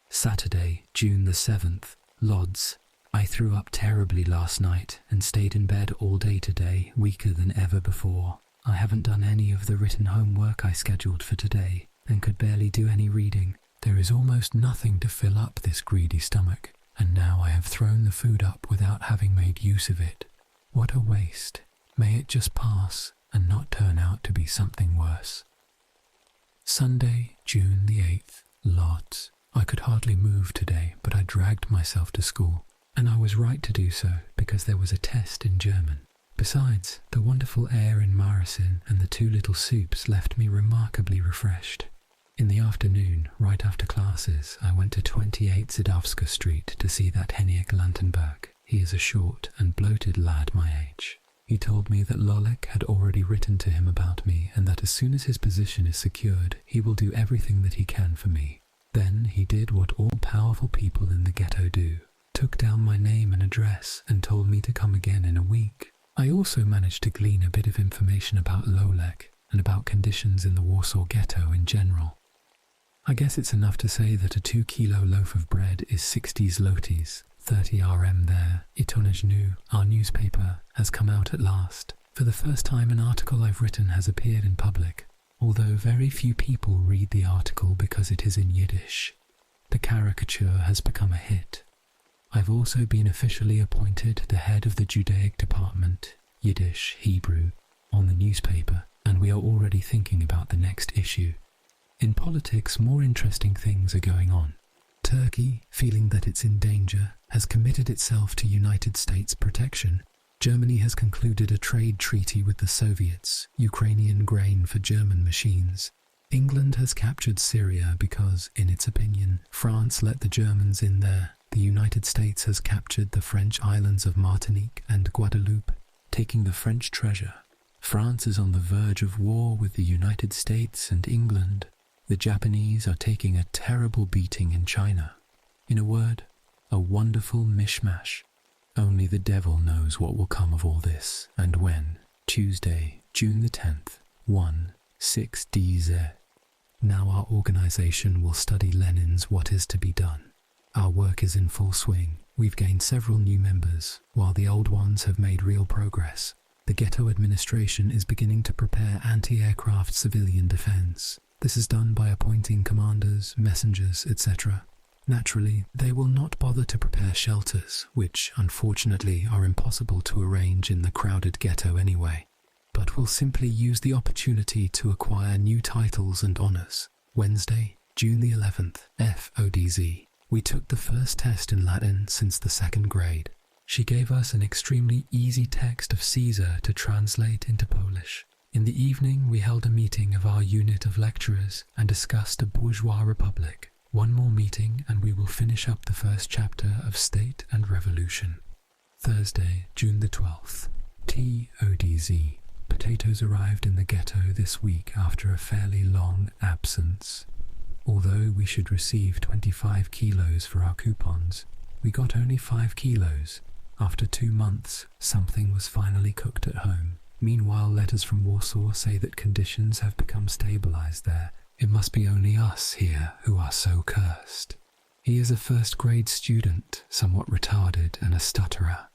S1: Saturday, June the 7th, Lodz. I threw up terribly last night and stayed in bed all day today, weaker than ever before. I haven't done any of the written homework I scheduled for today, and could barely do any reading. There is almost nothing to fill up this greedy stomach, and now I have thrown the food up without having made use of it. What a waste. May it just pass, and not turn out to be something worse. Sunday, June the 8th, Lodz. I could hardly move today, but I dragged myself to school, and I was right to do so, because there was a test in German. Besides, the wonderful air in Maricin and the 2 little soups left me remarkably refreshed. In the afternoon, right after classes, I went to 28 Zidowska Street to see that Henryk Lantenberg. He is a short and bloated lad my age. He told me that Lolek had already written to him about me, and that as soon as his position is secured, he will do everything that he can for me. Then he did what all powerful people in the ghetto do, took down my name and address and told me to come again in a week. I also managed to glean a bit of information about Lolek and about conditions in the Warsaw Ghetto in general. I guess it's enough to say that a 2-kilo loaf of bread is 60 zlotys, 30 RM there. Itonejnu, our newspaper, has come out at last. For the first time an article I've written has appeared in public, although very few people read the article because it is in Yiddish. The caricature has become a hit. I've also been officially appointed the head of the Judaic department, Yiddish, Hebrew, on the newspaper, and we are already thinking about the next issue. In politics, more interesting things are going on. Turkey, feeling that it's in danger, has committed itself to United States protection. Germany has concluded a trade treaty with the Soviets, Ukrainian grain for German machines. England has captured Syria because, in its opinion, France let the Germans in there. The United States has captured the French islands of Martinique and Guadeloupe, taking the French treasure. France is on the verge of war with the United States and England. The Japanese are taking a terrible beating in China. In a word, a wonderful mishmash. Only the devil knows what will come of all this, and when. Tuesday, June the 10th, 1/6DZ. Now our organization will study Lenin's What Is to Be Done. Our work is in full swing. We've gained several new members, while the old ones have made real progress. The ghetto administration is beginning to prepare anti-aircraft civilian defense. This is done by appointing commanders, messengers, etc. Naturally, they will not bother to prepare shelters, which, unfortunately, are impossible to arrange in the crowded ghetto anyway, but will simply use the opportunity to acquire new titles and honors. Wednesday, June the 11th, FODZ. We took the first test in Latin since the 2nd grade. She gave us an extremely easy text of Caesar to translate into Polish. In the evening, we held a meeting of our unit of lecturers and discussed a bourgeois republic. One more meeting and we will finish up the first chapter of State and Revolution. Thursday, June the 12th, TODZ. Potatoes arrived in the ghetto this week after a fairly long absence. Although we should receive 25 kilos for our coupons, we got only 5 kilos. After 2 months, something was finally cooked at home. Meanwhile, letters from Warsaw say that conditions have become stabilized there. It must be only us here who are so cursed. He is a first-grade student, somewhat retarded and a stutterer.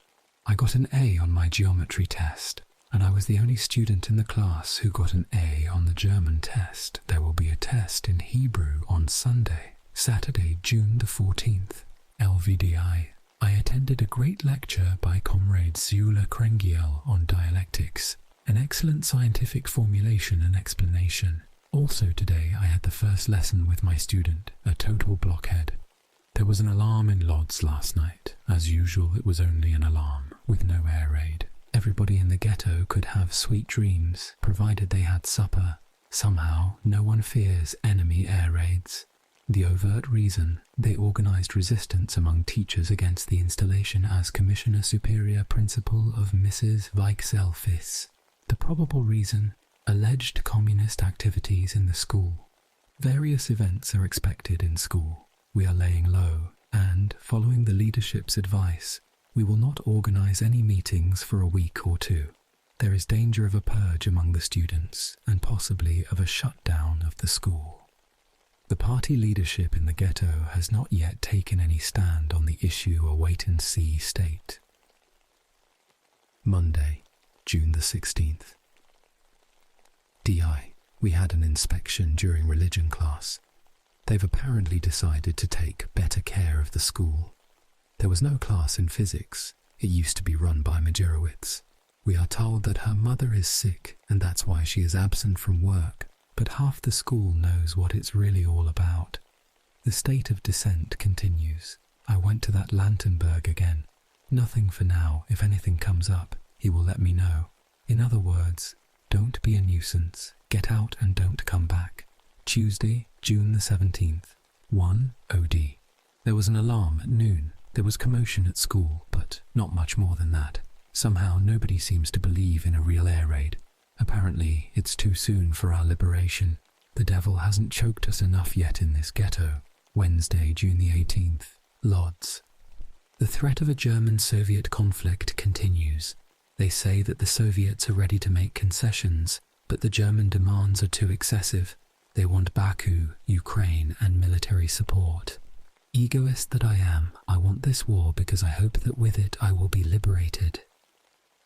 S1: I got an A on my geometry test, and I was the only student in the class who got an A on the German test. There will be a test in Hebrew on Sunday, Saturday, June the 14th, LVDI. I attended a great lecture by Comrade Zula Krengiel on dialectics, an excellent scientific formulation and explanation. Also today I had the first lesson with my student, a total blockhead. There was an alarm in Lodz last night. As usual, it was only an alarm, with no air raid. Everybody in the ghetto could have sweet dreams, provided they had supper. Somehow, no one fears enemy air raids. The overt reason, they organized resistance among teachers against the installation as Commissioner Superior Principal of Mrs. Weichselfis. The probable reason, alleged communist activities in the school. Various events are expected in school. We are laying low, and, following the leadership's advice, we will not organize any meetings for a week or 2. There is danger of a purge among the students, and possibly of a shutdown of the school. The party leadership in the ghetto has not yet taken any stand on the issue, a wait-and-see state. Monday, June the 16th. DI, we had an inspection during religion class. They've apparently decided to take better care of the school. There was no class in physics. It used to be run by Meyerowitz. We are told that her mother is sick and that's why she is absent from work, but half the school knows what it's really all about. The state of dissent continues. I went to that Lantenberg again. Nothing for now. If anything comes up, he will let me know. In other words, don't be a nuisance. Get out and don't come back. Tuesday, June the 17th. 1 OD. There was an alarm at noon. There was commotion at school, but not much more than that. Somehow nobody seems to believe in a real air raid. Apparently, it's too soon for our liberation. The devil hasn't choked us enough yet in this ghetto. Wednesday, June the 18th. Lodz. The threat of a German-Soviet conflict continues. They say that the Soviets are ready to make concessions, but the German demands are too excessive. They want Baku, Ukraine, and military support. Egoist that I am, I want this war because I hope that with it I will be liberated.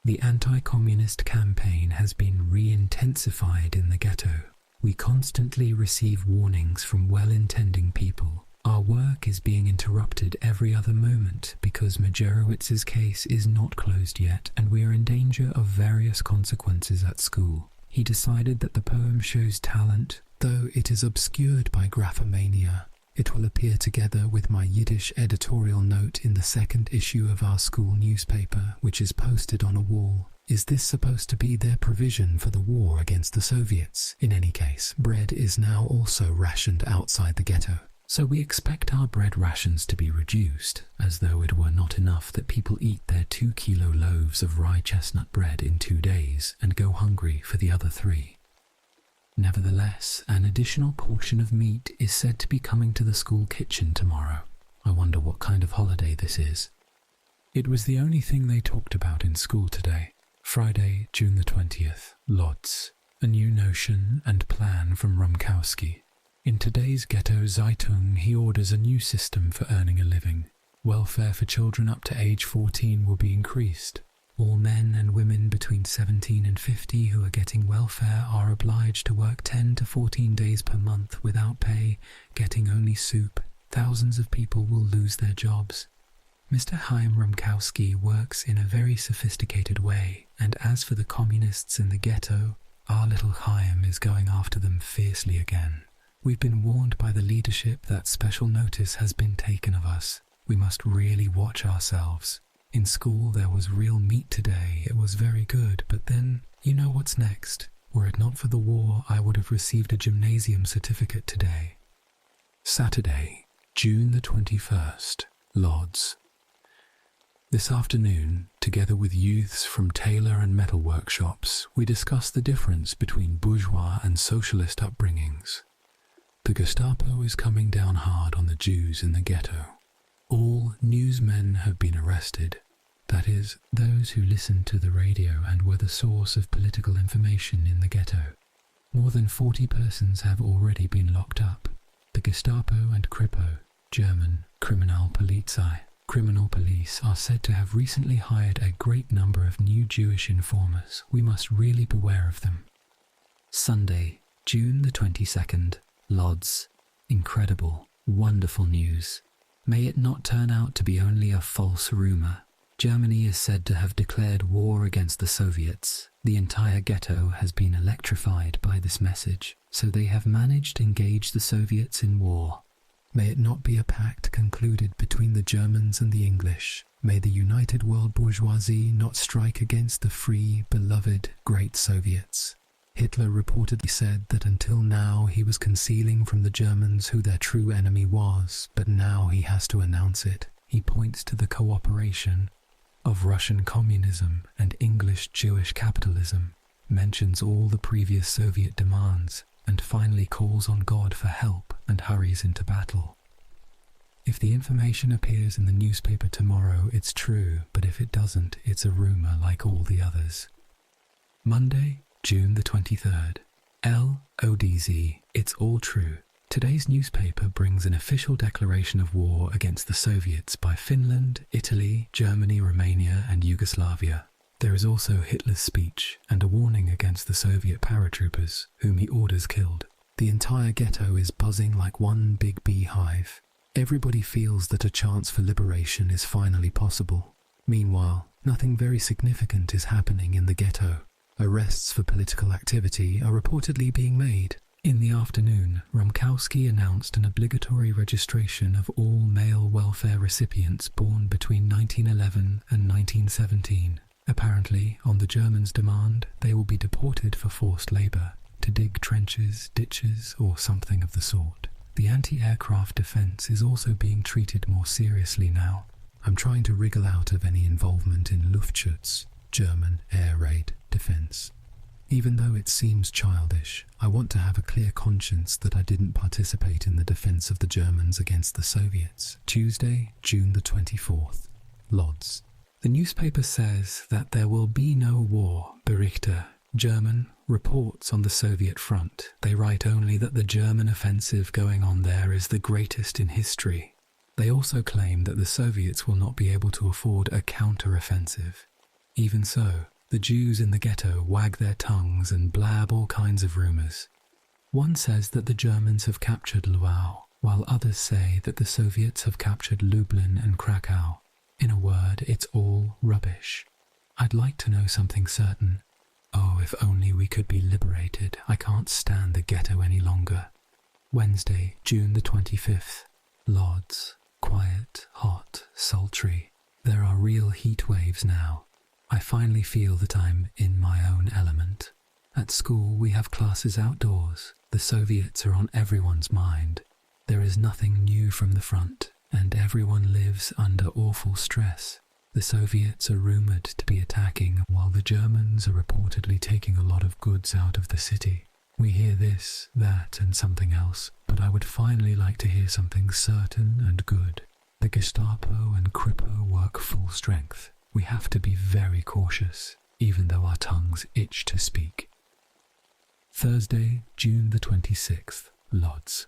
S1: The anti-communist campaign has been re-intensified in the ghetto. We constantly receive warnings from well-intending people. Our work is being interrupted every other moment because Mejerowitz's case is not closed yet and we are in danger of various consequences at school. He decided that the poem shows talent, though it is obscured by graphomania. It will appear together with my Yiddish editorial note in the 2nd issue of our school newspaper, which is posted on a wall. Is this supposed to be their provision for the war against the Soviets? In any case, bread is now also rationed outside the ghetto. So we expect our bread rations to be reduced, as though it were not enough that people eat their 2-kilo loaves of rye chestnut bread in 2 days and go hungry for the other 3. Nevertheless, an additional portion of meat is said to be coming to the school kitchen tomorrow. I wonder what kind of holiday this is. It was the only thing they talked about in school today. Friday, June the 20th, Lodz. A new notion and plan from Rumkowski. In today's Ghetto Zeitung, he orders a new system for earning a living. Welfare for children up to age 14 will be increased. All men and women between 17 and 50 who are getting welfare are obliged to work 10 to 14 days per month without pay, getting only soup. Thousands of people will lose their jobs. Mr. Chaim Rumkowski works in a very sophisticated way, and as for the communists in the ghetto, our little Chaim is going after them fiercely again. We've been warned by the leadership that special notice has been taken of us. We must really watch ourselves. In school there was real meat today. It was very good, but then, you know what's next. Were it not for the war, I would have received a gymnasium certificate today. Saturday, June the 21st, Lodz. This afternoon, together with youths from tailor and metal workshops, we discuss the difference between bourgeois and socialist upbringings. The Gestapo is coming down hard on the Jews in the ghetto. All newsmen have been arrested. That is, those who listened to the radio and were the source of political information in the ghetto. More than 40 persons have already been locked up. The Gestapo and Kripo, German Kriminalpolizei, criminal police, are said to have recently hired a great number of new Jewish informers. We must really beware of them. Sunday, June the 22nd, Lodz. Incredible, wonderful news. May it not turn out to be only a false rumor. Germany is said to have declared war against the Soviets. The entire ghetto has been electrified by this message, so they have managed to engage the Soviets in war. May it not be a pact concluded between the Germans and the English. May the united world bourgeoisie not strike against the free, beloved, great Soviets. Hitler reportedly said that until now he was concealing from the Germans who their true enemy was, but now he has to announce it. He points to the cooperation of Russian communism and English Jewish capitalism, mentions all the previous Soviet demands, and finally calls on God for help and hurries into battle. If the information appears in the newspaper tomorrow, it's true, but if it doesn't, it's a rumor like all the others. Monday, June the 23rd. LODZ, it's all true. Today's newspaper brings an official declaration of war against the Soviets by Finland, Italy, Germany, Romania, and Yugoslavia. There is also Hitler's speech and a warning against the Soviet paratroopers, whom he orders killed. The entire ghetto is buzzing like one big beehive. Everybody feels that a chance for liberation is finally possible. Meanwhile, nothing very significant is happening in the ghetto. Arrests for political activity are reportedly being made. In the afternoon, Romkowski announced an obligatory registration of all male welfare recipients born between 1911 and 1917. Apparently, on the Germans' demand, they will be deported for forced labour, to dig trenches, ditches, or something of the sort. The anti-aircraft defence is also being treated more seriously now. I'm trying to wriggle out of any involvement in Luftschutz, German air raid defence. Even though it seems childish, I want to have a clear conscience that I didn't participate in the defence of the Germans against the Soviets. Tuesday, June the 24th. Lodz. The newspaper says that there will be no war, Berichte. German reports on the Soviet front. They write only that the German offensive going on there is the greatest in history. They also claim that the Soviets will not be able to afford a counter-offensive. Even so, the Jews in the ghetto wag their tongues and blab all kinds of rumours. One says that the Germans have captured Lwów, while others say that the Soviets have captured Lublin and Krakow. In a word, it's all rubbish. I'd like to know something certain. Oh, if only we could be liberated. I can't stand the ghetto any longer. Wednesday, June the 25th. Lodz. Quiet, hot, sultry. There are real heat waves now. I finally feel that I'm in my own element. At school we have classes outdoors. The Soviets are on everyone's mind. There is nothing new from the front, and everyone lives under awful stress. The Soviets are rumoured to be attacking, while the Germans are reportedly taking a lot of goods out of the city. We hear this, that, and something else, but I would finally like to hear something certain and good. The Gestapo and Kripo work full strength. We have to be very cautious, even though our tongues itch to speak. Thursday, June the 26th, Lodz.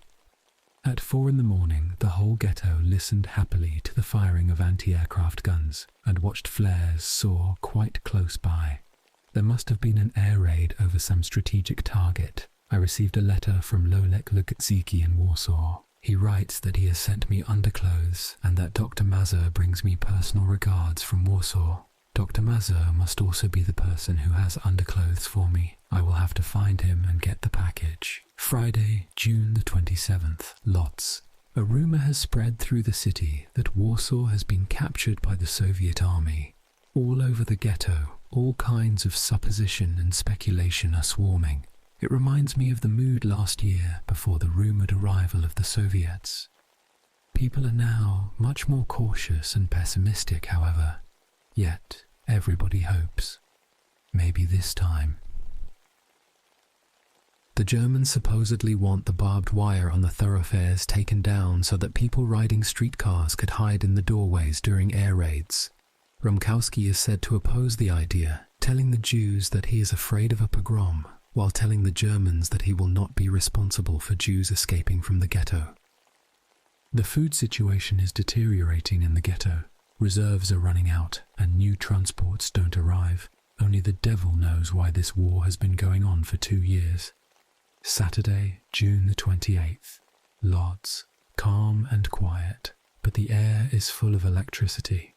S1: At 4 a.m, the whole ghetto listened happily to the firing of anti-aircraft guns and watched flares soar quite close by. There must have been an air raid over some strategic target. I received a letter from Lolek Lukaczycki in Warsaw. He writes that he has sent me underclothes and that Dr. Mazur brings me personal regards from Warsaw. Dr. Mazur must also be the person who has underclothes for me. I will have to find him and get the package. Friday, June the 27th, Lodz. A rumour has spread through the city that Warsaw has been captured by the Soviet army. All over the ghetto, all kinds of supposition and speculation are swarming. It reminds me of the mood last year before the rumoured arrival of the Soviets. People are now much more cautious and pessimistic, however. Yet, everybody hopes. Maybe this time. The Germans supposedly want the barbed wire on the thoroughfares taken down so that people riding streetcars could hide in the doorways during air raids. Rumkowski is said to oppose the idea, telling the Jews that he is afraid of a pogrom, while telling the Germans that he will not be responsible for Jews escaping from the ghetto. The food situation is deteriorating in the ghetto. Reserves are running out, and new transports don't arrive. Only the devil knows why this war has been going on for 2 years. Saturday, June the 28th. Lodz. Calm and quiet, but the air is full of electricity.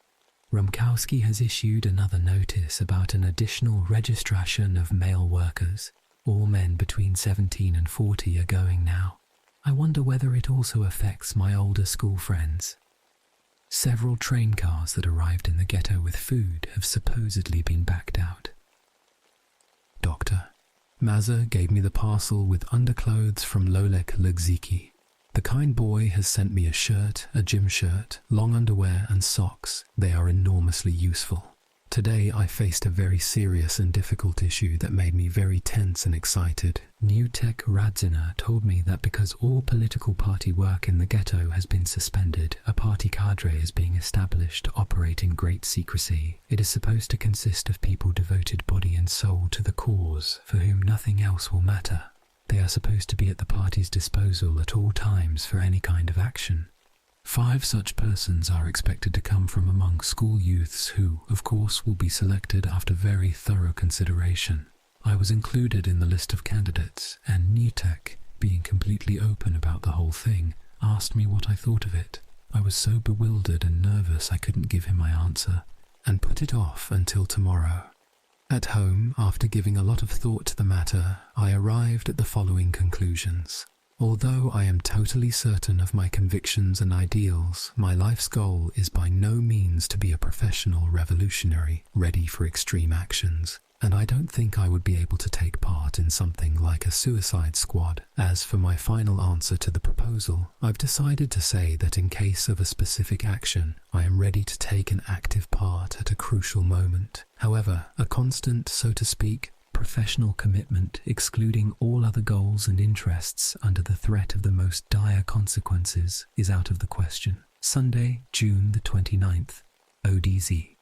S1: Rumkowski has issued another notice about an additional registration of male workers. All men between 17 and 40 are going now. I wonder whether it also affects my older school friends. Several train cars that arrived in the ghetto with food have supposedly been backed out. Doctor. Maza gave me the parcel with underclothes from Lolek Lugziki. The kind boy has sent me a shirt, a gym shirt, long underwear and socks. They are enormously useful. Today I faced a very serious and difficult issue that made me very tense and excited. Newtek Radzina told me that because all political party work in the ghetto has been suspended, a party cadre is being established to operate in great secrecy. It is supposed to consist of people devoted body and soul to the cause, for whom nothing else will matter. They are supposed to be at the party's disposal at all times for any kind of action. 5 such persons are expected to come from among school youths who, of course, will be selected after very thorough consideration. I was included in the list of candidates, and Newtek, being completely open about the whole thing, asked me what I thought of it. I was so bewildered and nervous I couldn't give him my answer, and put it off until tomorrow. At home, after giving a lot of thought to the matter, I arrived at the following conclusions. Although I am totally certain of my convictions and ideals, my life's goal is by no means to be a professional revolutionary ready for extreme actions, and I don't think I would be able to take part in something like a suicide squad. As for my final answer to the proposal, I've decided to say that in case of a specific action, I am ready to take an active part at a crucial moment. However, a constant, so to speak, professional commitment, excluding all other goals and interests under the threat of the most dire consequences, is out of the question. Sunday, June the 29th, ODZ.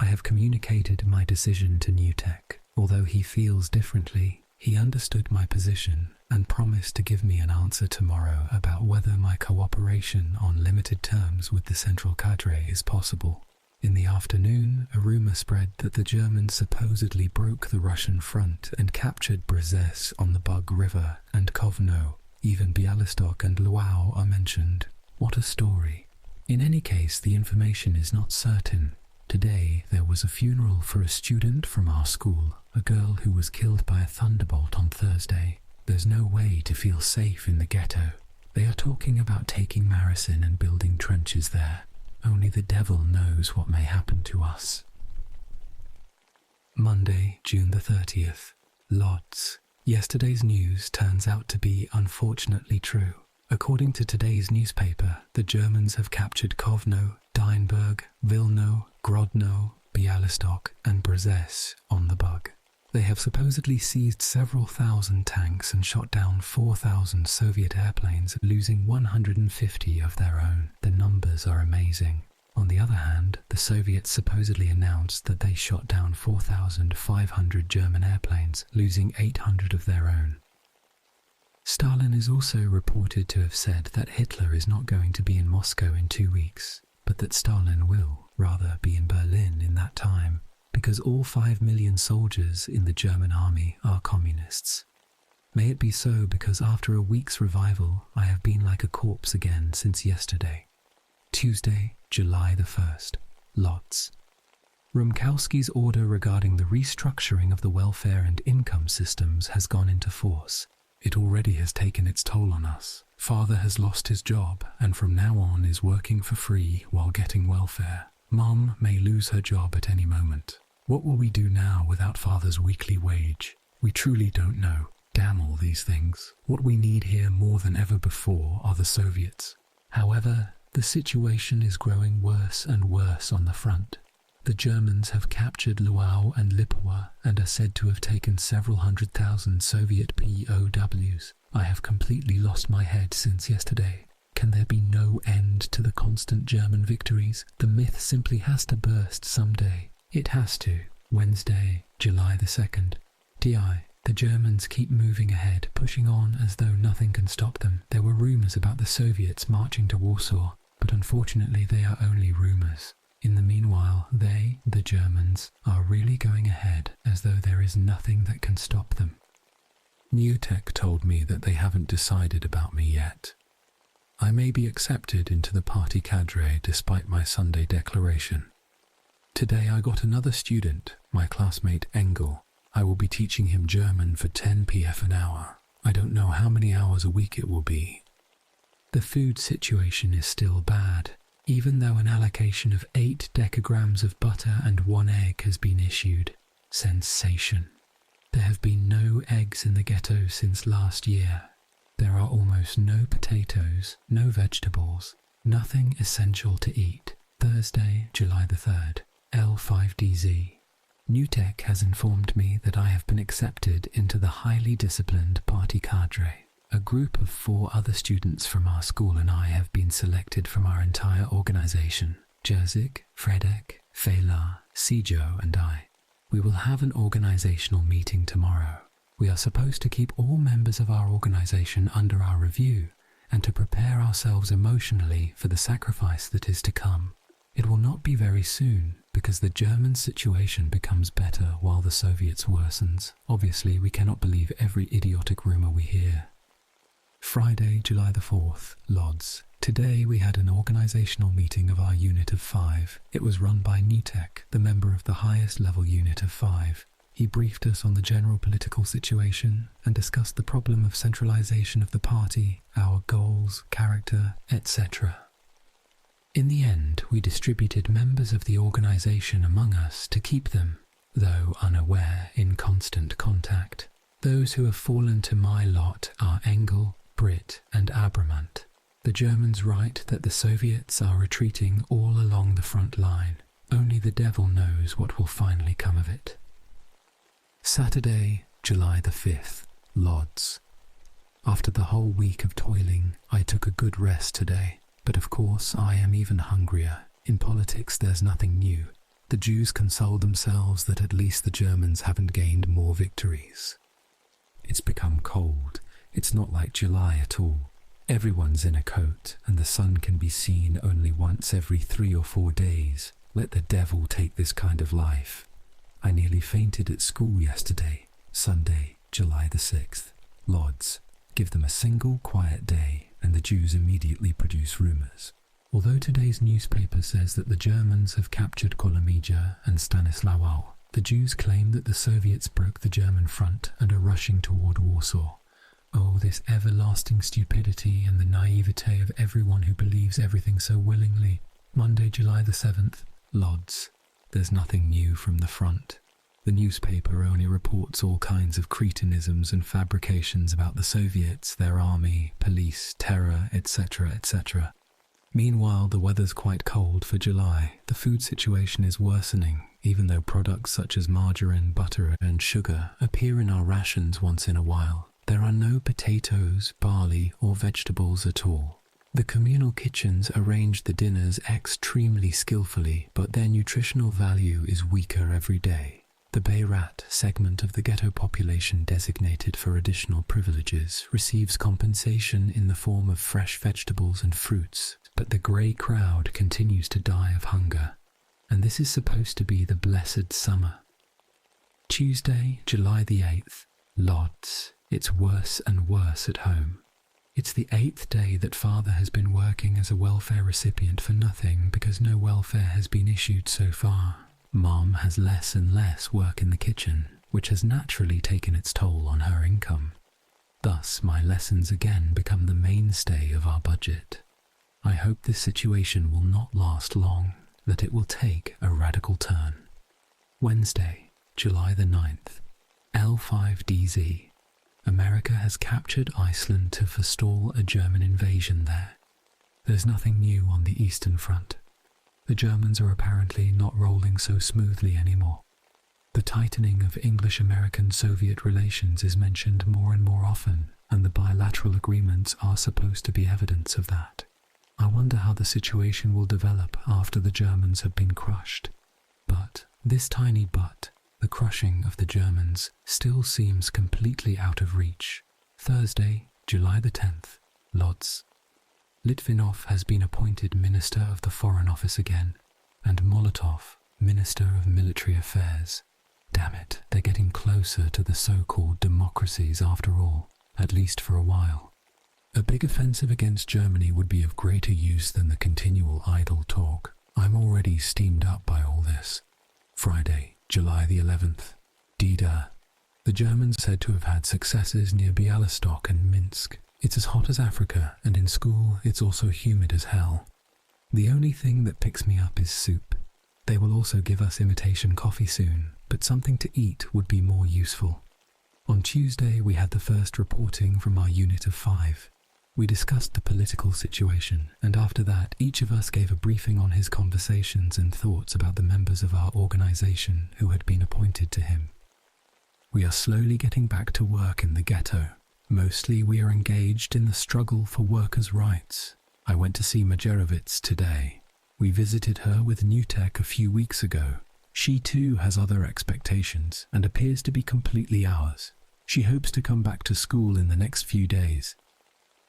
S1: I have communicated my decision to Newtek. Although he feels differently, he understood my position and promised to give me an answer tomorrow about whether my cooperation on limited terms with the Central Cadre is possible. In the afternoon, a rumor spread that the Germans supposedly broke the Russian front and captured Brzezinsk on the Bug River and Kovno. Even Bialystok and Lwów are mentioned. What a story. In any case, the information is not certain. Today, there was a funeral for a student from our school, a girl who was killed by a thunderbolt on Thursday. There's no way to feel safe in the ghetto. They are talking about taking Marisin and building trenches there. Only the devil knows what may happen to us. Monday, June the 30th. Lodz. Yesterday's news turns out to be unfortunately true. According to today's newspaper, the Germans have captured Kovno, Deinberg, Vilno, Grodno, Bialystok and Brzezinsk on the Bug. They have supposedly seized several thousand tanks and shot down 4,000 Soviet airplanes, losing 150 of their own. The numbers are amazing. On the other hand, the Soviets supposedly announced that they shot down 4,500 German airplanes, losing 800 of their own. Stalin is also reported to have said that Hitler is not going to be in Moscow in 2 weeks, but that Stalin will, rather, be in Berlin in that time, because all 5 million soldiers in the German army are communists. May it be so, because after a week's revival, I have been like a corpse again since yesterday. Tuesday, July the 1st. Lodz. Rumkowski's order regarding the restructuring of the welfare and income systems has gone into force. It already has taken its toll on us. Father has lost his job and from now on is working for free while getting welfare. Mom may lose her job at any moment. What will we do now without Father's weekly wage? We truly don't know. Damn all these things. What we need here more than ever before are the Soviets. However, the situation is growing worse and worse on the front. The Germans have captured Lwów and Lipowa and are said to have taken several 100,000 Soviet POWs. I have completely lost my head since yesterday. Can there be no end to the constant German victories? The myth simply has to burst someday. It has to. Wednesday, July the 2nd. DI. The Germans keep moving ahead, pushing on as though nothing can stop them. There were rumours about the Soviets marching to Warsaw, but unfortunately they are only rumours. In the meanwhile, they, the Germans, are really going ahead as though there is nothing that can stop them. New Tech told me that they haven't decided about me yet. I may be accepted into the party cadre despite my Sunday declaration. Today I got another student, my classmate Engel. I will be teaching him German for 10 pf an hour. I don't know how many hours a week it will be. The food situation is still bad, even though an allocation of 8 decagrams of butter and 1 egg has been issued. Sensation. There have been no eggs in the ghetto since last year. There are almost no potatoes, no vegetables, nothing essential to eat. Thursday, July the 3rd, L5DZ. New Tech has informed me that I have been accepted into the highly disciplined party cadre. A group of 4 other students from our school and I have been selected from our entire organisation. Jerzik, Fredek, Fela, Sijo and I. We will have an organisational meeting tomorrow. We are supposed to keep all members of our organisation under our review and to prepare ourselves emotionally for the sacrifice that is to come. It will not be very soon because the German situation becomes better while the Soviets worsens. Obviously, we cannot believe every idiotic rumour we hear. Friday, July the 4th, Lodz. Today we had an organisational meeting of our unit of 5. It was run by Nitek, the member of the highest level unit of 5. He briefed us on the general political situation and discussed the problem of centralisation of the party, our goals, character, etc. In the end, we distributed members of the organisation among us to keep them, though unaware, in constant contact. Those who have fallen to my lot are Engel, Britt and Abramant. The Germans write that the Soviets are retreating all along the front line. Only the devil knows what will finally come of it. Saturday, July the 5th, Lodz. After the whole week of toiling, I took a good rest today. But of course, I am even hungrier. In politics, there's nothing new. The Jews console themselves that at least the Germans haven't gained more victories. It's become cold. It's not like July at all. Everyone's in a coat, and the sun can be seen only once every 3 or 4 days. Let the devil take this kind of life. I nearly fainted at school yesterday, Sunday, July the 6th. Lodz. Give them a single quiet day, and the Jews immediately produce rumours. Although today's newspaper says that the Germans have captured Kolomija and Stanisław, the Jews claim that the Soviets broke the German front and are rushing toward Warsaw. Oh, this everlasting stupidity and the naivete of everyone who believes everything so willingly. Monday, July the 7th, Lodz. There's nothing new from the front. The newspaper only reports all kinds of cretinisms and fabrications about the Soviets, their army, police, terror, etc., etc. Meanwhile, the weather's quite cold for July. The food situation is worsening, even though products such as margarine, butter and sugar appear in our rations once in a while. There are no potatoes, barley or vegetables at all. The communal kitchens arrange the dinners extremely skillfully, but their nutritional value is weaker every day. The Bayrat segment of the ghetto population designated for additional privileges receives compensation in the form of fresh vegetables and fruits, but the grey crowd continues to die of hunger. And this is supposed to be the blessed summer. Tuesday, July the 8th, Lodz. It's worse and worse at home. It's the 8th day that father has been working as a welfare recipient for nothing because no welfare has been issued so far. Mom has less and less work in the kitchen, which has naturally taken its toll on her income. Thus, my lessons again become the mainstay of our budget. I hope this situation will not last long, that it will take a radical turn. Wednesday, July the 9th, L5DZ. America has captured Iceland to forestall a German invasion there. There's nothing new on the Eastern Front. The Germans are apparently not rolling so smoothly anymore. The tightening of English-American-Soviet relations is mentioned more and more often, and the bilateral agreements are supposed to be evidence of that. I wonder how the situation will develop after the Germans have been crushed. But this tiny but, the crushing of the Germans, still seems completely out of reach. Thursday, July the 10th, Lodz. Litvinov has been appointed Minister of the Foreign Office again, and Molotov, Minister of Military Affairs. Damn it, they're getting closer to the so-called democracies after all, at least for a while. A big offensive against Germany would be of greater use than the continual idle talk. I'm already steamed up by all this. Friday, July the 11th, D-Day. The Germans said to have had successes near Bialystok and Minsk. It's as hot as Africa, and in school it's also humid as hell. The only thing that picks me up is soup. They will also give us imitation coffee soon, but something to eat would be more useful. On Tuesday we had the first reporting from our unit of 5. We discussed the political situation, and after that each of us gave a briefing on his conversations and thoughts about the members of our organization who had been appointed to him. We are slowly getting back to work in the ghetto. Mostly we are engaged in the struggle for workers' rights. I went to see Majerowitz today. We visited her with Newtek a few weeks ago. She too has other expectations and appears to be completely ours. She hopes to come back to school in the next few days.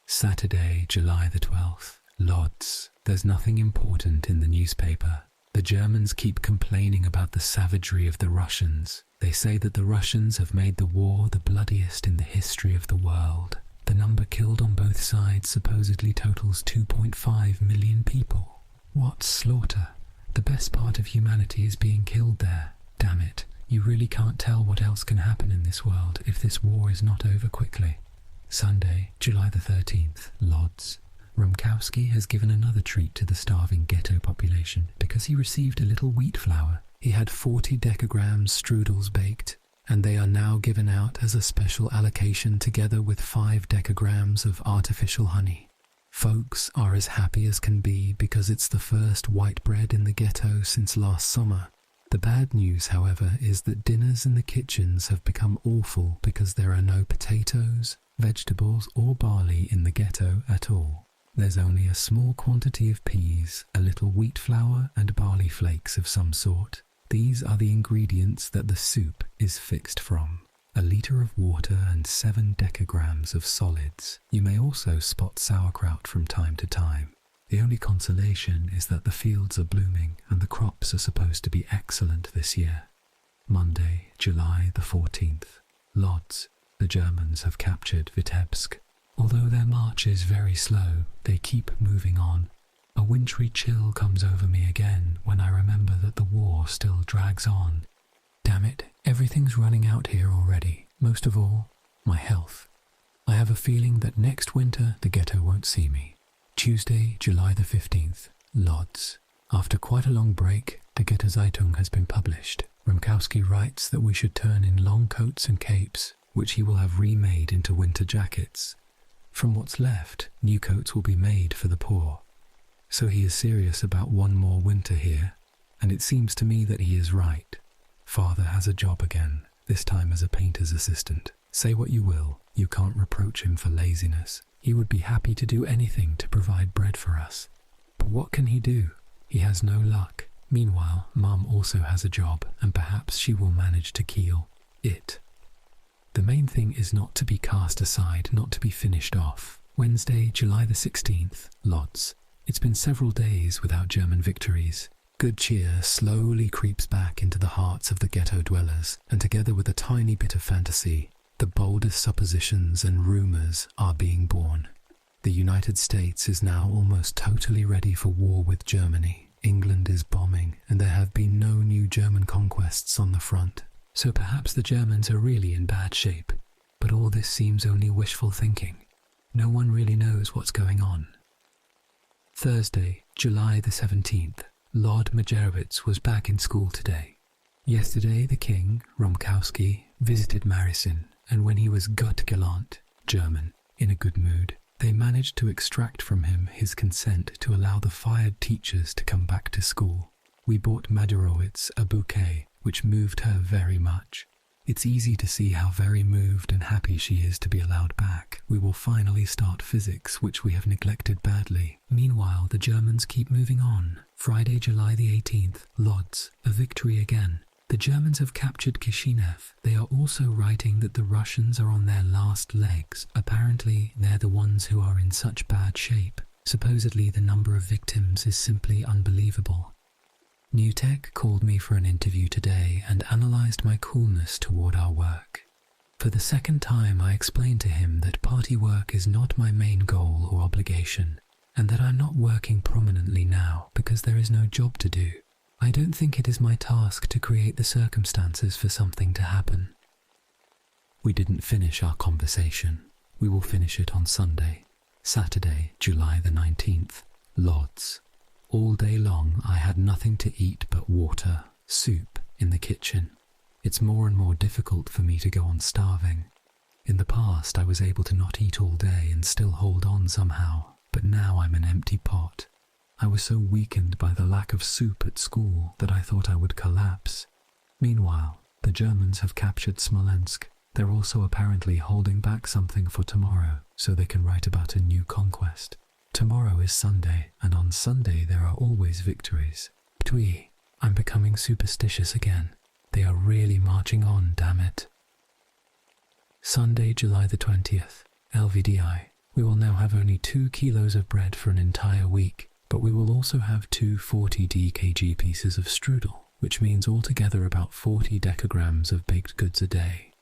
S1: Saturday, July the 12th, Lodz. There's nothing important in the newspaper. The Germans keep complaining about the savagery of the Russians. They say that the Russians have made the war the bloodiest in the history of the world. The number killed on both sides supposedly totals 2.5 million people. What slaughter! The best part of humanity is being killed there. Damn it, you really can't tell what else can happen in this world if this war is not over quickly. Sunday, July the 13th, Lodz. Rumkowski has given another treat to the starving ghetto population because he received a little wheat flour. He had 40 decagrams strudels baked, and they are now given out as a special allocation together with 5 decagrams of artificial honey. Folks are as happy as can be because it's the first white bread in the ghetto since last summer. The bad news, however, is that dinners in the kitchens have become awful because there are no potatoes, vegetables or barley in the ghetto at all. There's only a small quantity of peas, a little wheat flour and barley flakes of some sort. These are the ingredients that the soup is fixed from. A liter of water and 7 decagrams of solids. You may also spot sauerkraut from time to time. The only consolation is that the fields are blooming and the crops are supposed to be excellent this year. Monday, July the 14th. Lodz. The Germans have captured Vitebsk. Although their march is very slow, they keep moving on. A wintry chill comes over me again when I remember that the war still drags on. Damn it, everything's running out here already. Most of all, my health. I have a feeling that next winter the ghetto won't see me. Tuesday, July the 15th, Lodz. After quite a long break, the Ghetto Zeitung has been published. Rumkowski writes that we should turn in long coats and capes, which he will have remade into winter jackets. From what's left, new coats will be made for the poor. So he is serious about one more winter here, and it seems to me that he is right. Father has a job again, this time as a painter's assistant. Say what you will, you can't reproach him for laziness. He would be happy to do anything to provide bread for us. But what can he do? He has no luck. Meanwhile, Mum also has a job, and perhaps she will manage to keel it. The main thing is not to be cast aside, not to be finished off. Wednesday, July the 16th, Lodz. It's been several days without German victories. Good cheer slowly creeps back into the hearts of the ghetto dwellers, and together with a tiny bit of fantasy, the boldest suppositions and rumours are being born. The United States is now almost totally ready for war with Germany. England is bombing, and there have been no new German conquests on the front. So perhaps the Germans are really in bad shape, but all this seems only wishful thinking. No one really knows what's going on. Thursday, July the 17th. Lord Majerowitz was back in school today. Yesterday the king, Rumkowski, visited Marisin, and when he was Gott gelernt, German, in a good mood, They managed to extract from him his consent to allow the fired teachers to come back to school. We bought Maderowitz a bouquet, which moved her very much. It's easy to see how very moved and happy she is to be allowed back. We will finally start physics, which we have neglected badly. Meanwhile, the Germans keep moving on. Friday, July the 18th, Lodz, a victory again. The Germans have captured Kishinev. They are also writing that the Russians are on their last legs. Apparently, they're the ones who are in such bad shape. Supposedly, the number of victims is simply unbelievable. Newtek called me for an interview today and analysed my coolness toward our work. For the second time, I explained to him that party work is not my main goal or obligation, and that I'm not working prominently now because there is no job to do. I don't think it is my task to create the circumstances for something to happen. We didn't finish our conversation. We will finish it on Sunday, Saturday, July the 19th, Lodz. All day long I had nothing to eat but water, soup in the kitchen. It's more and more difficult for me to go on starving. In the past I was able to not eat all day and still hold on somehow, but now I'm an empty pot. I was so weakened by the lack of soup at school that I thought I would collapse. Meanwhile, the Germans have captured Smolensk. They're also apparently holding back something for tomorrow so they can write about a new conquest. Tomorrow is Sunday, and on Sunday there are always victories. Ptui, I'm becoming superstitious again. They are really marching on, damn it. Sunday, July the 20th, LVDI. We will now have only 2 kilos of bread for an entire week. But we will also have 2 40 DKG pieces of strudel, which means altogether about 40 decagrams of baked goods a day.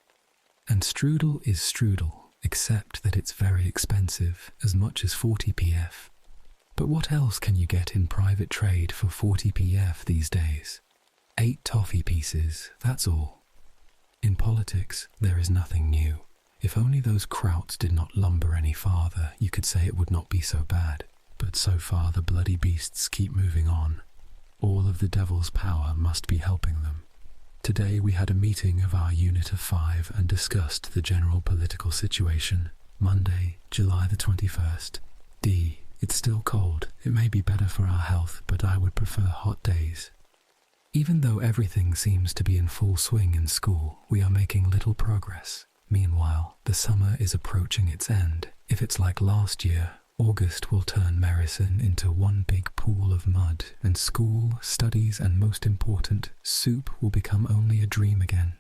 S1: And strudel is strudel, except that it's very expensive, as much as 40 PF. But what else can you get in private trade for 40 PF these days? 8 toffee pieces, that's all. In politics, there is nothing new. If only those krauts did not lumber any farther, you could say it would not be so bad. But so far the bloody beasts keep moving on. All of the devil's power must be helping them. Today we had a meeting of our unit of 5 and discussed the general political situation. Monday, July the 21st. D. It's still cold. It may be better for our health, but I would prefer hot days. Even though everything seems to be in full swing in school, we are making little progress. Meanwhile, the summer is approaching its end. If it's like last year, August will turn Merison into one big pool of mud, and school, studies, and most important, soup will become only a dream again.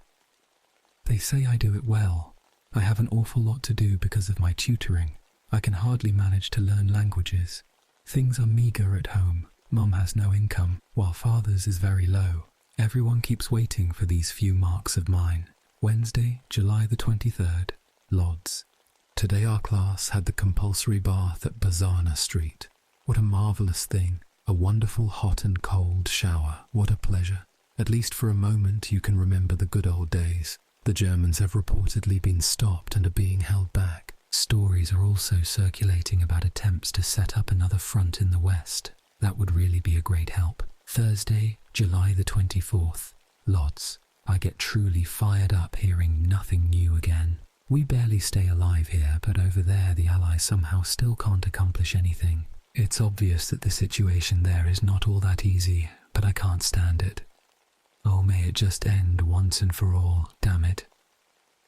S1: They say I do it well. I have an awful lot to do because of my tutoring. I can hardly manage to learn languages. Things are meagre at home. Mum has no income, while father's is very low. Everyone keeps waiting for these few marks of mine. Wednesday, July the 23rd, Lodz. Today our class had the compulsory bath at Bazarna Street. What a marvellous thing. A wonderful hot and cold shower. What a pleasure. At least for a moment you can remember the good old days. The Germans have reportedly been stopped and are being held back. Stories are also circulating about attempts to set up another front in the west. That would really be a great help. Thursday, July the 24th, Lodz. I get truly fired up hearing nothing new again. We barely stay alive here, but over there the Allies somehow still can't accomplish anything. It's obvious that the situation there is not all that easy, but I can't stand it. Oh, may it just end once and for all, damn it.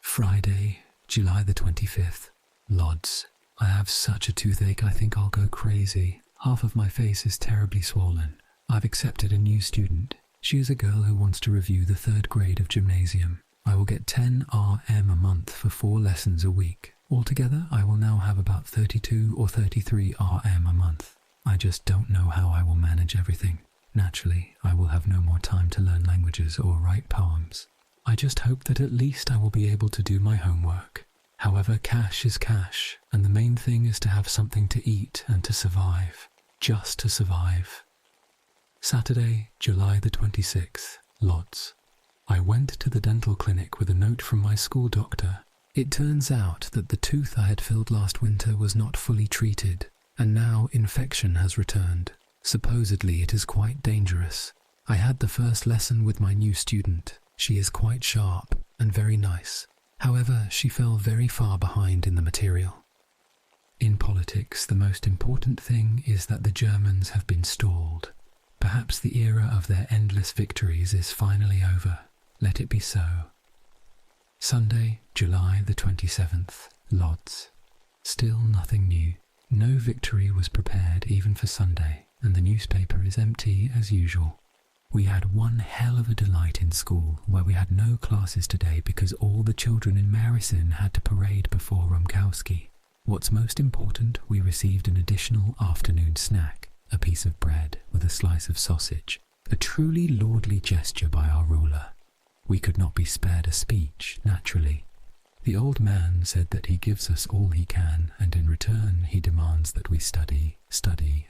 S1: Friday, July the 25th, Lodz. I have such a toothache I think I'll go crazy. Half of my face is terribly swollen. I've accepted a new student. She is a girl who wants to review the 3rd grade of gymnasium. I will get 10 RM a month for 4 lessons a week. Altogether, I will now have about 32 or 33 RM a month. I just don't know how I will manage everything. Naturally, I will have no more time to learn languages or write poems. I just hope that at least I will be able to do my homework. However, cash is cash, and the main thing is to have something to eat and to survive. Just to survive. Saturday, July the 26th, Lodz. I went to the dental clinic with a note from my school doctor. It turns out that the tooth I had filled last winter was not fully treated, and now infection has returned. Supposedly it is quite dangerous. I had the first lesson with my new student. She is quite sharp and very nice. However, she fell very far behind in the material. In politics, the most important thing is that the Germans have been stalled. Perhaps the era of their endless victories is finally over. Let it be so. Sunday, July the 27th, Lodz. Still nothing new. No victory was prepared even for Sunday, and the newspaper is empty as usual. We had one hell of a delight in school, where we had no classes today because all the children in Maricin had to parade before Rumkowski. What's most important, we received an additional afternoon snack, a piece of bread with a slice of sausage, a truly lordly gesture by our ruler. We could not be spared a speech, naturally. The old man said that he gives us all he can, and in return he demands that we study,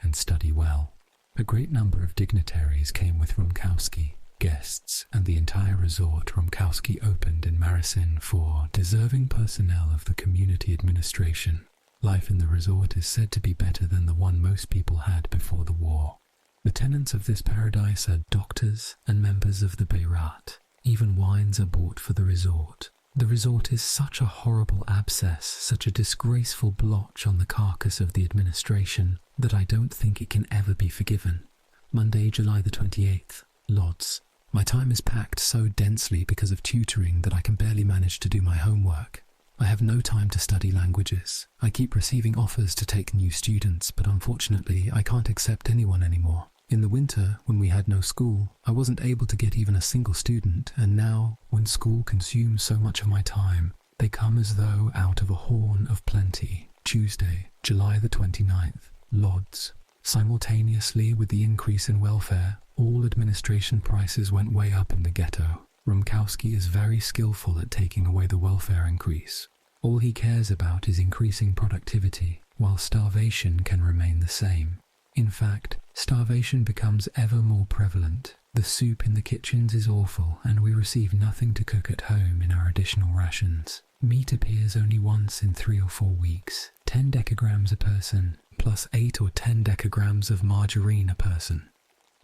S1: and study well. A great number of dignitaries came with Rumkowski, guests, and the entire resort Rumkowski opened in Maricin for deserving personnel of the community administration. Life in the resort is said to be better than the one most people had before the war. The tenants of this paradise are doctors and members of the Beirat. Even wines are bought for the resort. The resort is such a horrible abscess, such a disgraceful blotch on the carcass of the administration, that I don't think it can ever be forgiven. Monday, July the 28th, Lodz. My time is packed so densely because of tutoring that I can barely manage to do my homework. I have no time to study languages. I keep receiving offers to take new students, but unfortunately I can't accept anyone anymore. In the winter, when we had no school, I wasn't able to get even a single student, and now, when school consumes so much of my time, they come as though out of a horn of plenty. Tuesday, July the 29th, Lodz. Simultaneously with the increase in welfare, all administration prices went way up in the ghetto. Rumkowski is very skillful at taking away the welfare increase. All he cares about is increasing productivity, while starvation can remain the same. In fact, starvation becomes ever more prevalent. The soup in the kitchens is awful, and we receive nothing to cook at home in our additional rations. Meat appears only once in 3 or 4 weeks, 10 decagrams a person, plus 8 or 10 decagrams of margarine a person.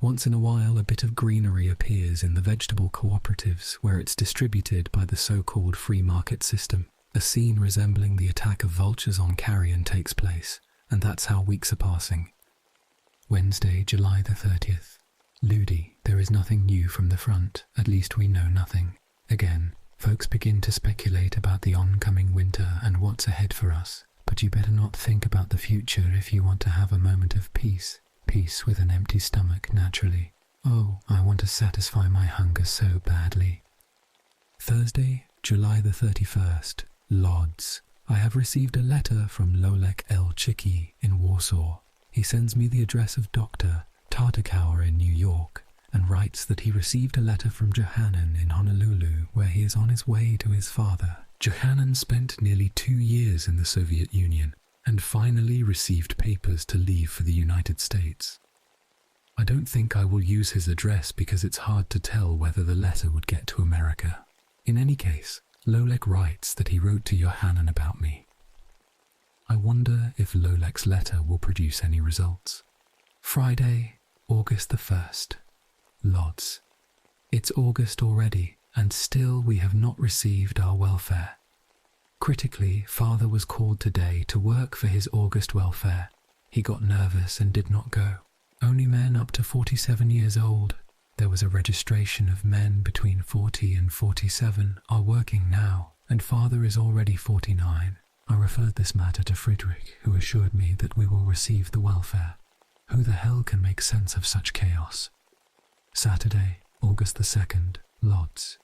S1: Once in a while, a bit of greenery appears in the vegetable cooperatives where it's distributed by the so-called free market system. A scene resembling the attack of vultures on carrion takes place, and that's how weeks are passing. Wednesday, July the 30th. Ludi, there is nothing new from the front, at least we know nothing. Again, folks begin to speculate about the oncoming winter and what's ahead for us, but you better not think about the future if you want to have a moment of peace. Peace with an empty stomach, naturally. Oh, I want to satisfy my hunger so badly. Thursday, July the 31st, Lodz. I have received a letter from Lolek L. Chicki in Warsaw. He sends me the address of Dr. Tartakauer in New York, and writes that he received a letter from Johannan in Honolulu, where he is on his way to his father. Johannan spent nearly 2 years in the Soviet Union, and finally received papers to leave for the United States. I don't think I will use his address because it's hard to tell whether the letter would get to America. In any case, Lolek writes that he wrote to Johannan about me. I wonder if Lolek's letter will produce any results. Friday, August the 1st, Lodz. It's August already, and still we have not received our welfare. Critically, Father was called today to work for his August welfare. He got nervous and did not go. Only men up to 47 years old. There was a registration of men between 40 and 47 are working now, and Father is already 49. I referred this matter to Friedrich, who assured me that we will receive the welfare. Who the hell can make sense of such chaos? Saturday, August the 2nd, Lodz.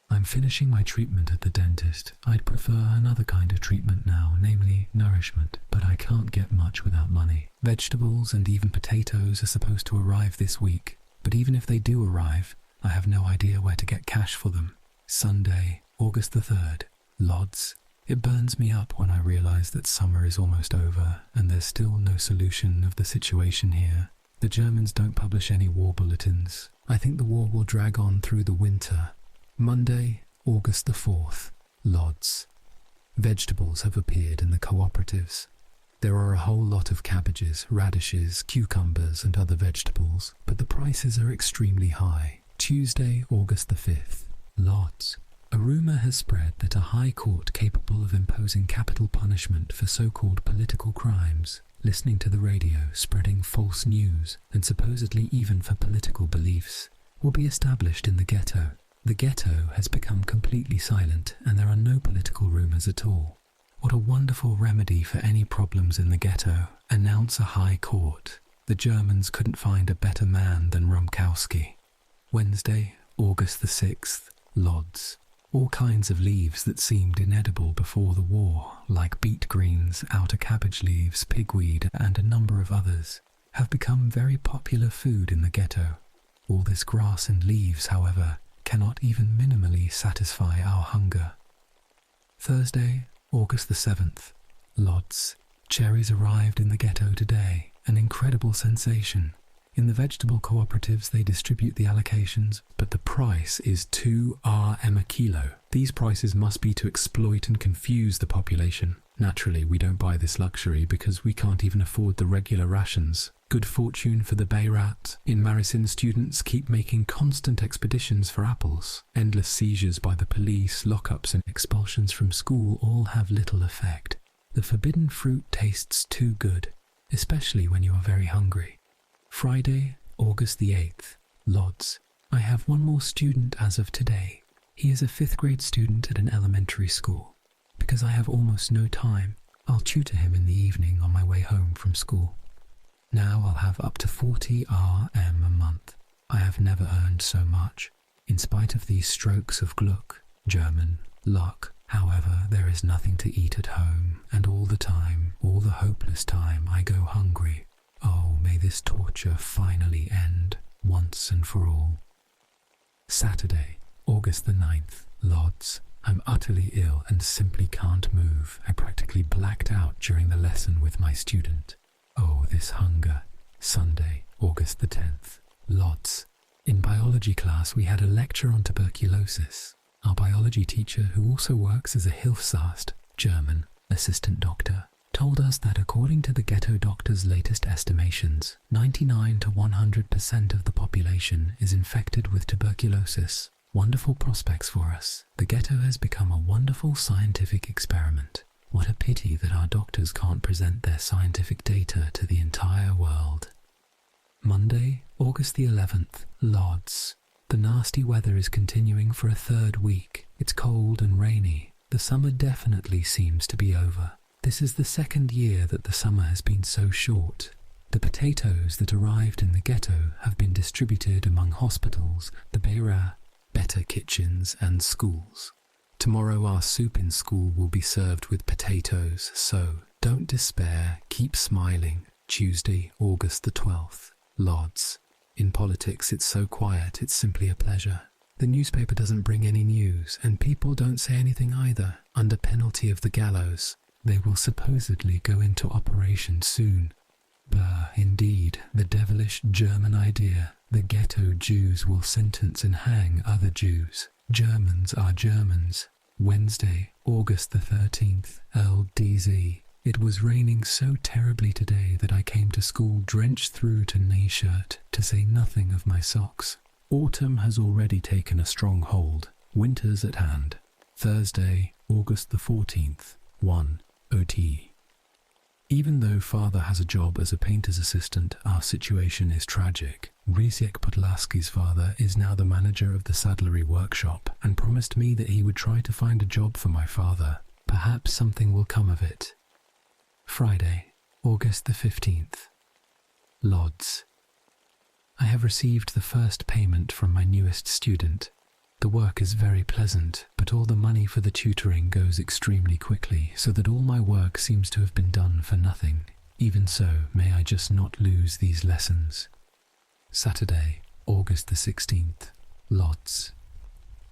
S1: I'm finishing my treatment at the dentist. I'd prefer another kind of treatment now, namely nourishment, but I can't get much without money. Vegetables and even potatoes are supposed to arrive this week, but even if they do arrive, I have no idea where to get cash for them. Sunday, August the 3rd, Lodz. It burns me up when I realize that summer is almost over and there's still no solution of the situation here. The Germans don't publish any war bulletins. I think the war will drag on through the winter. Monday, August the 4th, Lodz. Vegetables have appeared in the cooperatives. There are a whole lot of cabbages, radishes, cucumbers and other vegetables, but the prices are extremely high. Tuesday, August the 5th, Lodz. A rumor has spread that a high court capable of imposing capital punishment for so-called political crimes, listening to the radio, spreading false news, and supposedly even for political beliefs, will be established in the ghetto. The ghetto has become completely silent, and there are no political rumors at all. What a wonderful remedy for any problems in the ghetto. Announce a high court. The Germans couldn't find a better man than Rumkowski. Wednesday, August the 6th, Lodz. All kinds of leaves that seemed inedible before the war, like beet greens, outer cabbage leaves, pigweed, and a number of others, have become very popular food in the ghetto. All this grass and leaves, however, cannot even minimally satisfy our hunger. Thursday, August the 7th, Lodz. Cherries arrived in the ghetto today, an incredible sensation. In the vegetable cooperatives they distribute the allocations, but the price is 2 RM a kilo. These prices must be to exploit and confuse the population. Naturally, we don't buy this luxury because we can't even afford the regular rations. Good fortune for the Beirat. In Marisin, students keep making constant expeditions for apples. Endless seizures by the police, lockups and expulsions from school all have little effect. The forbidden fruit tastes too good, especially when you are very hungry. Friday, August the 8th, Lodz. I have one more student as of today. He is a 5th grade student at an elementary school. Because I have almost no time, I'll tutor him in the evening on my way home from school. Now I'll have up to 40 RM a month. I have never earned so much. In spite of these strokes of Glück, German, luck, however, there is nothing to eat at home, and all the time, all the hopeless time, I go hungry. Oh, may this torture finally end, once and for all. Saturday, August the 9th, Lodz. I'm utterly ill and simply can't move. I practically blacked out during the lesson with my student. Oh, this hunger. Sunday, August the 10th, Lodz. In biology class we had a lecture on tuberculosis. Our biology teacher, who also works as a Hilfsarzt, German, assistant doctor, told us that according to the ghetto doctor's latest estimations, 99 to 100% of the population is infected with tuberculosis. Wonderful prospects for us. The ghetto has become a wonderful scientific experiment. What a pity that our doctors can't present their scientific data to the entire world. Monday, August the 11th, Lodz. The nasty weather is continuing for a 3rd week. It's cold and rainy. The summer definitely seems to be over. This is the 2nd year that the summer has been so short. The potatoes that arrived in the ghetto have been distributed among hospitals, the Beirat, better kitchens and schools. Tomorrow our soup in school will be served with potatoes, so don't despair, keep smiling. Tuesday, August the 12th, Lodz. In politics it's so quiet, it's simply a pleasure. The newspaper doesn't bring any news, and people don't say anything either, under penalty of the gallows. They will supposedly go into operation soon. Bah, indeed, the devilish German idea. The ghetto Jews will sentence and hang other Jews. Germans are Germans. Wednesday, August the 13th, LDZ. It was raining so terribly today that I came to school drenched through to knee shirt, to say nothing of my socks. Autumn has already taken a strong hold. Winter's at hand. Thursday, August the 14th, 1 OT. Even though father has a job as a painter's assistant, our situation is tragic. Rysiek Podlaski's father is now the manager of the saddlery workshop and promised me that he would try to find a job for my father. Perhaps something will come of it. Friday, August the 15th. Lodz. I have received the first payment from my newest student. The work is very pleasant, but all the money for the tutoring goes extremely quickly, so that all my work seems to have been done for nothing. Even so, may I just not lose these lessons. Saturday, August the 16th, Lodz.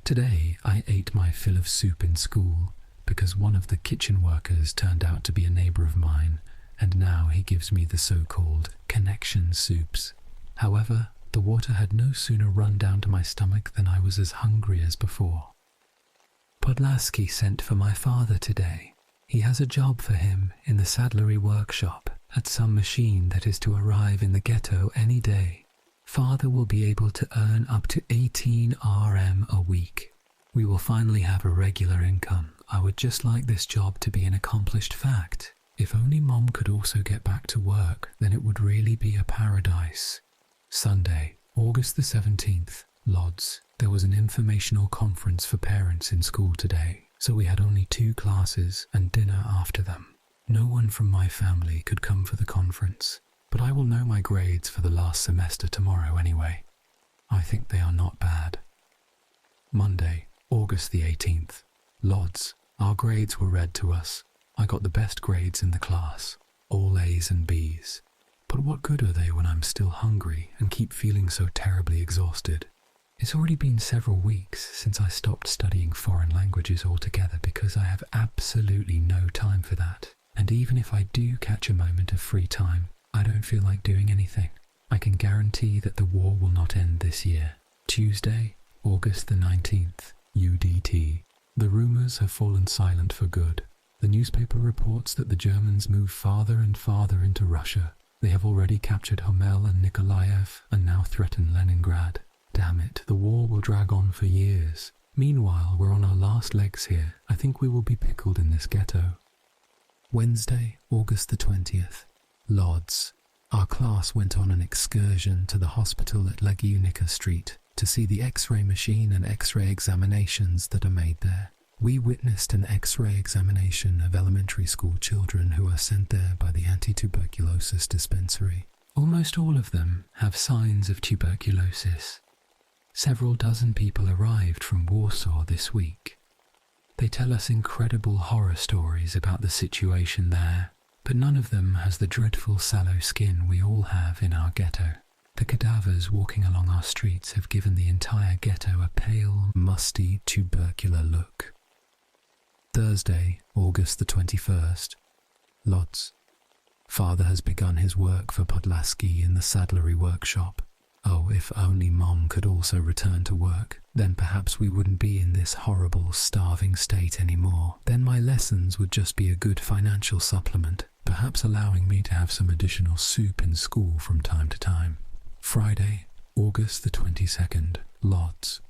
S1: Today I ate my fill of soup in school, because one of the kitchen workers turned out to be a neighbour of mine, and now he gives me the so-called connection soups. However, the water had no sooner run down to my stomach than I was as hungry as before. Podlaski sent for my father today. He has a job for him in the saddlery workshop at some machine that is to arrive in the ghetto any day. Father will be able to earn up to 18 RM a week. We will finally have a regular income. I would just like this job to be an accomplished fact. If only Mom could also get back to work, then it would really be a paradise. Sunday, August the 17th, Lodz. There was an informational conference for parents in school today, so we had only 2 classes and dinner after them. No one from my family could come for the conference, but I will know my grades for the last semester tomorrow anyway. I think they are not bad. Monday, August the 18th, Lodz. Our grades were read to us. I got the best grades in the class, all A's and B's. But what good are they when I'm still hungry and keep feeling so terribly exhausted? It's already been several weeks since I stopped studying foreign languages altogether because I have absolutely no time for that. And even if I do catch a moment of free time, I don't feel like doing anything. I can guarantee that the war will not end this year. Tuesday, August the 19th, UDT. The rumours have fallen silent for good. The newspaper reports that the Germans move farther and farther into Russia. They have already captured Homel and Nikolaev and now threaten Leningrad. Damn it, the war will drag on for years. Meanwhile, we're on our last legs here. I think we will be pickled in this ghetto. Wednesday, August the 20th, Lodz. Our class went on an excursion to the hospital at Legionica Street to see the X-ray machine and X-ray examinations that are made there. We witnessed an X-ray examination of elementary school children who are sent there by the anti-tuberculosis dispensary. Almost all of them have signs of tuberculosis. Several dozen people arrived from Warsaw this week. They tell us incredible horror stories about the situation there, but none of them has the dreadful sallow skin we all have in our ghetto. The cadavers walking along our streets have given the entire ghetto a pale, musty, tubercular look. Thursday, August the 21st, Lodz. Father has begun his work for Podlaski in the saddlery workshop. Oh, if only Mom could also return to work, then perhaps we wouldn't be in this horrible, starving state anymore. Then my lessons would just be a good financial supplement, perhaps allowing me to have some additional soup in school from time to time. Friday, August the 22nd, Lodz.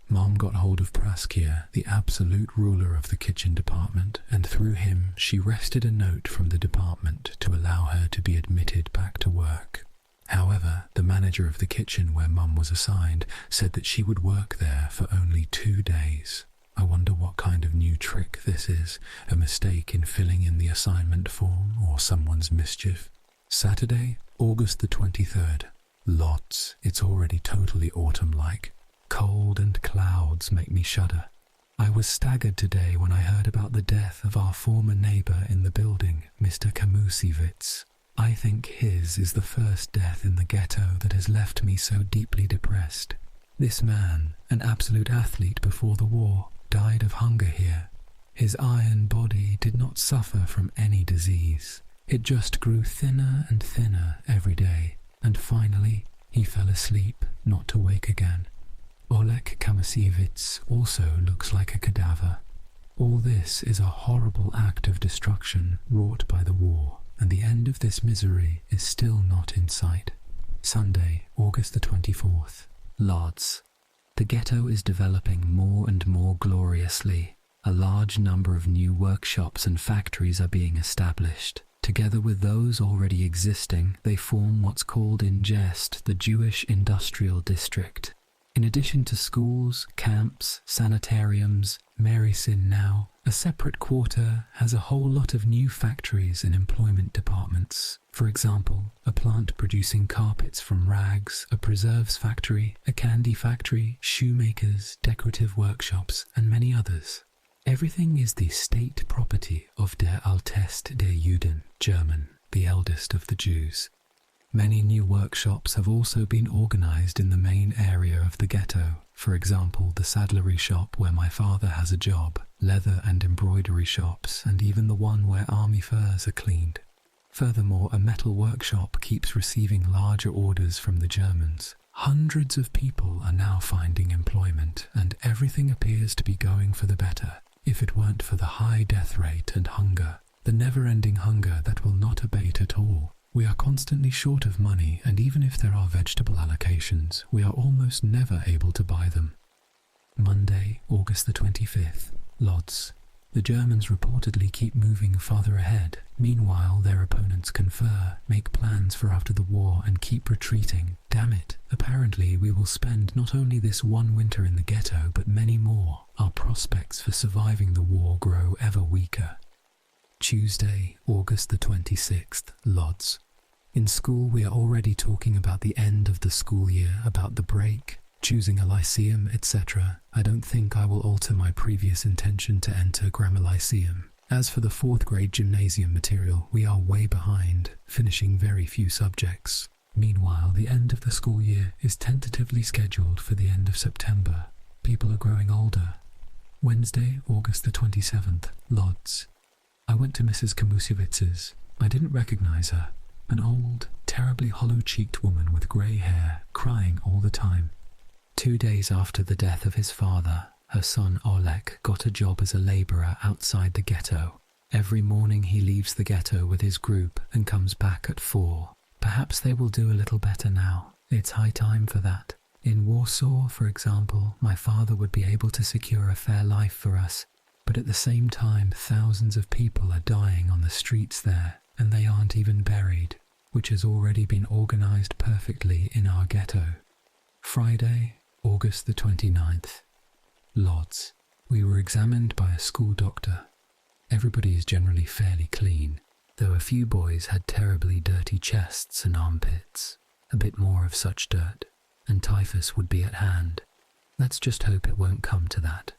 S1: Mom got hold of Praskia, the absolute ruler of the kitchen department, and through him she wrested a note from the department to allow her to be admitted back to work. However, the manager of the kitchen where Mum was assigned said that she would work there for only 2 days. I wonder what kind of new trick this is, a mistake in filling in the assignment form or someone's mischief. Saturday, August the 23rd, Lodz. It's already totally autumn-like. Cold and clouds make me shudder. I was staggered today when I heard about the death of our former neighbour in the building, Mr. Kamusiewicz. I think his is the first death in the ghetto that has left me so deeply depressed. This man, an absolute athlete before the war, died of hunger here. His iron body did not suffer from any disease. It just grew thinner and thinner every day, and finally he fell asleep, not to wake again. Oleg Kamusiewicz also looks like a cadaver. All this is a horrible act of destruction wrought by the war, and the end of this misery is still not in sight. Sunday, August the 24th, Lodz. The ghetto is developing more and more gloriously. A large number of new workshops and factories are being established. Together with those already existing, they form what's called in jest the Jewish Industrial District. In addition to schools, camps, sanitariums, Marysin now, a separate quarter has a whole lot of new factories and employment departments. For example, a plant producing carpets from rags, a preserves factory, a candy factory, shoemakers, decorative workshops, and many others. Everything is the state property of der Altest der Juden, German, the eldest of the Jews. Many new workshops have also been organized in the main area of the ghetto. For example, the saddlery shop where my father has a job, leather and embroidery shops, and even the one where army furs are cleaned. Furthermore, a metal workshop keeps receiving larger orders from the Germans. Hundreds of people are now finding employment, and everything appears to be going for the better, if it weren't for the high death rate and hunger, the never-ending hunger that will not abate at all. We are constantly short of money, and even if there are vegetable allocations, we are almost never able to buy them. Monday, August the 25th, Lodz. The Germans reportedly keep moving farther ahead. Meanwhile, their opponents confer, make plans for after the war, and keep retreating. Damn it. Apparently, we will spend not only this one winter in the ghetto, but many more. Our prospects for surviving the war grow ever weaker. Tuesday, August the 26th, Lodz. In school, we are already talking about the end of the school year, about the break, choosing a lyceum, etc. I don't think I will alter my previous intention to enter grammar lyceum. As for the 4th grade gymnasium material, we are way behind, finishing very few subjects. Meanwhile, the end of the school year is tentatively scheduled for the end of September. People are growing older. Wednesday, August the 27th, Lodz. I went to Mrs. Kamusiewicz's. I didn't recognize her. An old, terribly hollow-cheeked woman with grey hair, crying all the time. 2 days after the death of his father, her son Oleg got a job as a labourer outside the ghetto. Every morning he leaves the ghetto with his group and comes back at 4. Perhaps they will do a little better now. It's high time for that. In Warsaw, for example, my father would be able to secure a fair life for us, but at the same time thousands of people are dying on the streets there, and they aren't even buried, which has already been organised perfectly in our ghetto. Friday, August the 29th, Lodz. We were examined by a school doctor. Everybody is generally fairly clean, though a few boys had terribly dirty chests and armpits. A bit more of such dirt, and typhus would be at hand. Let's just hope it won't come to that.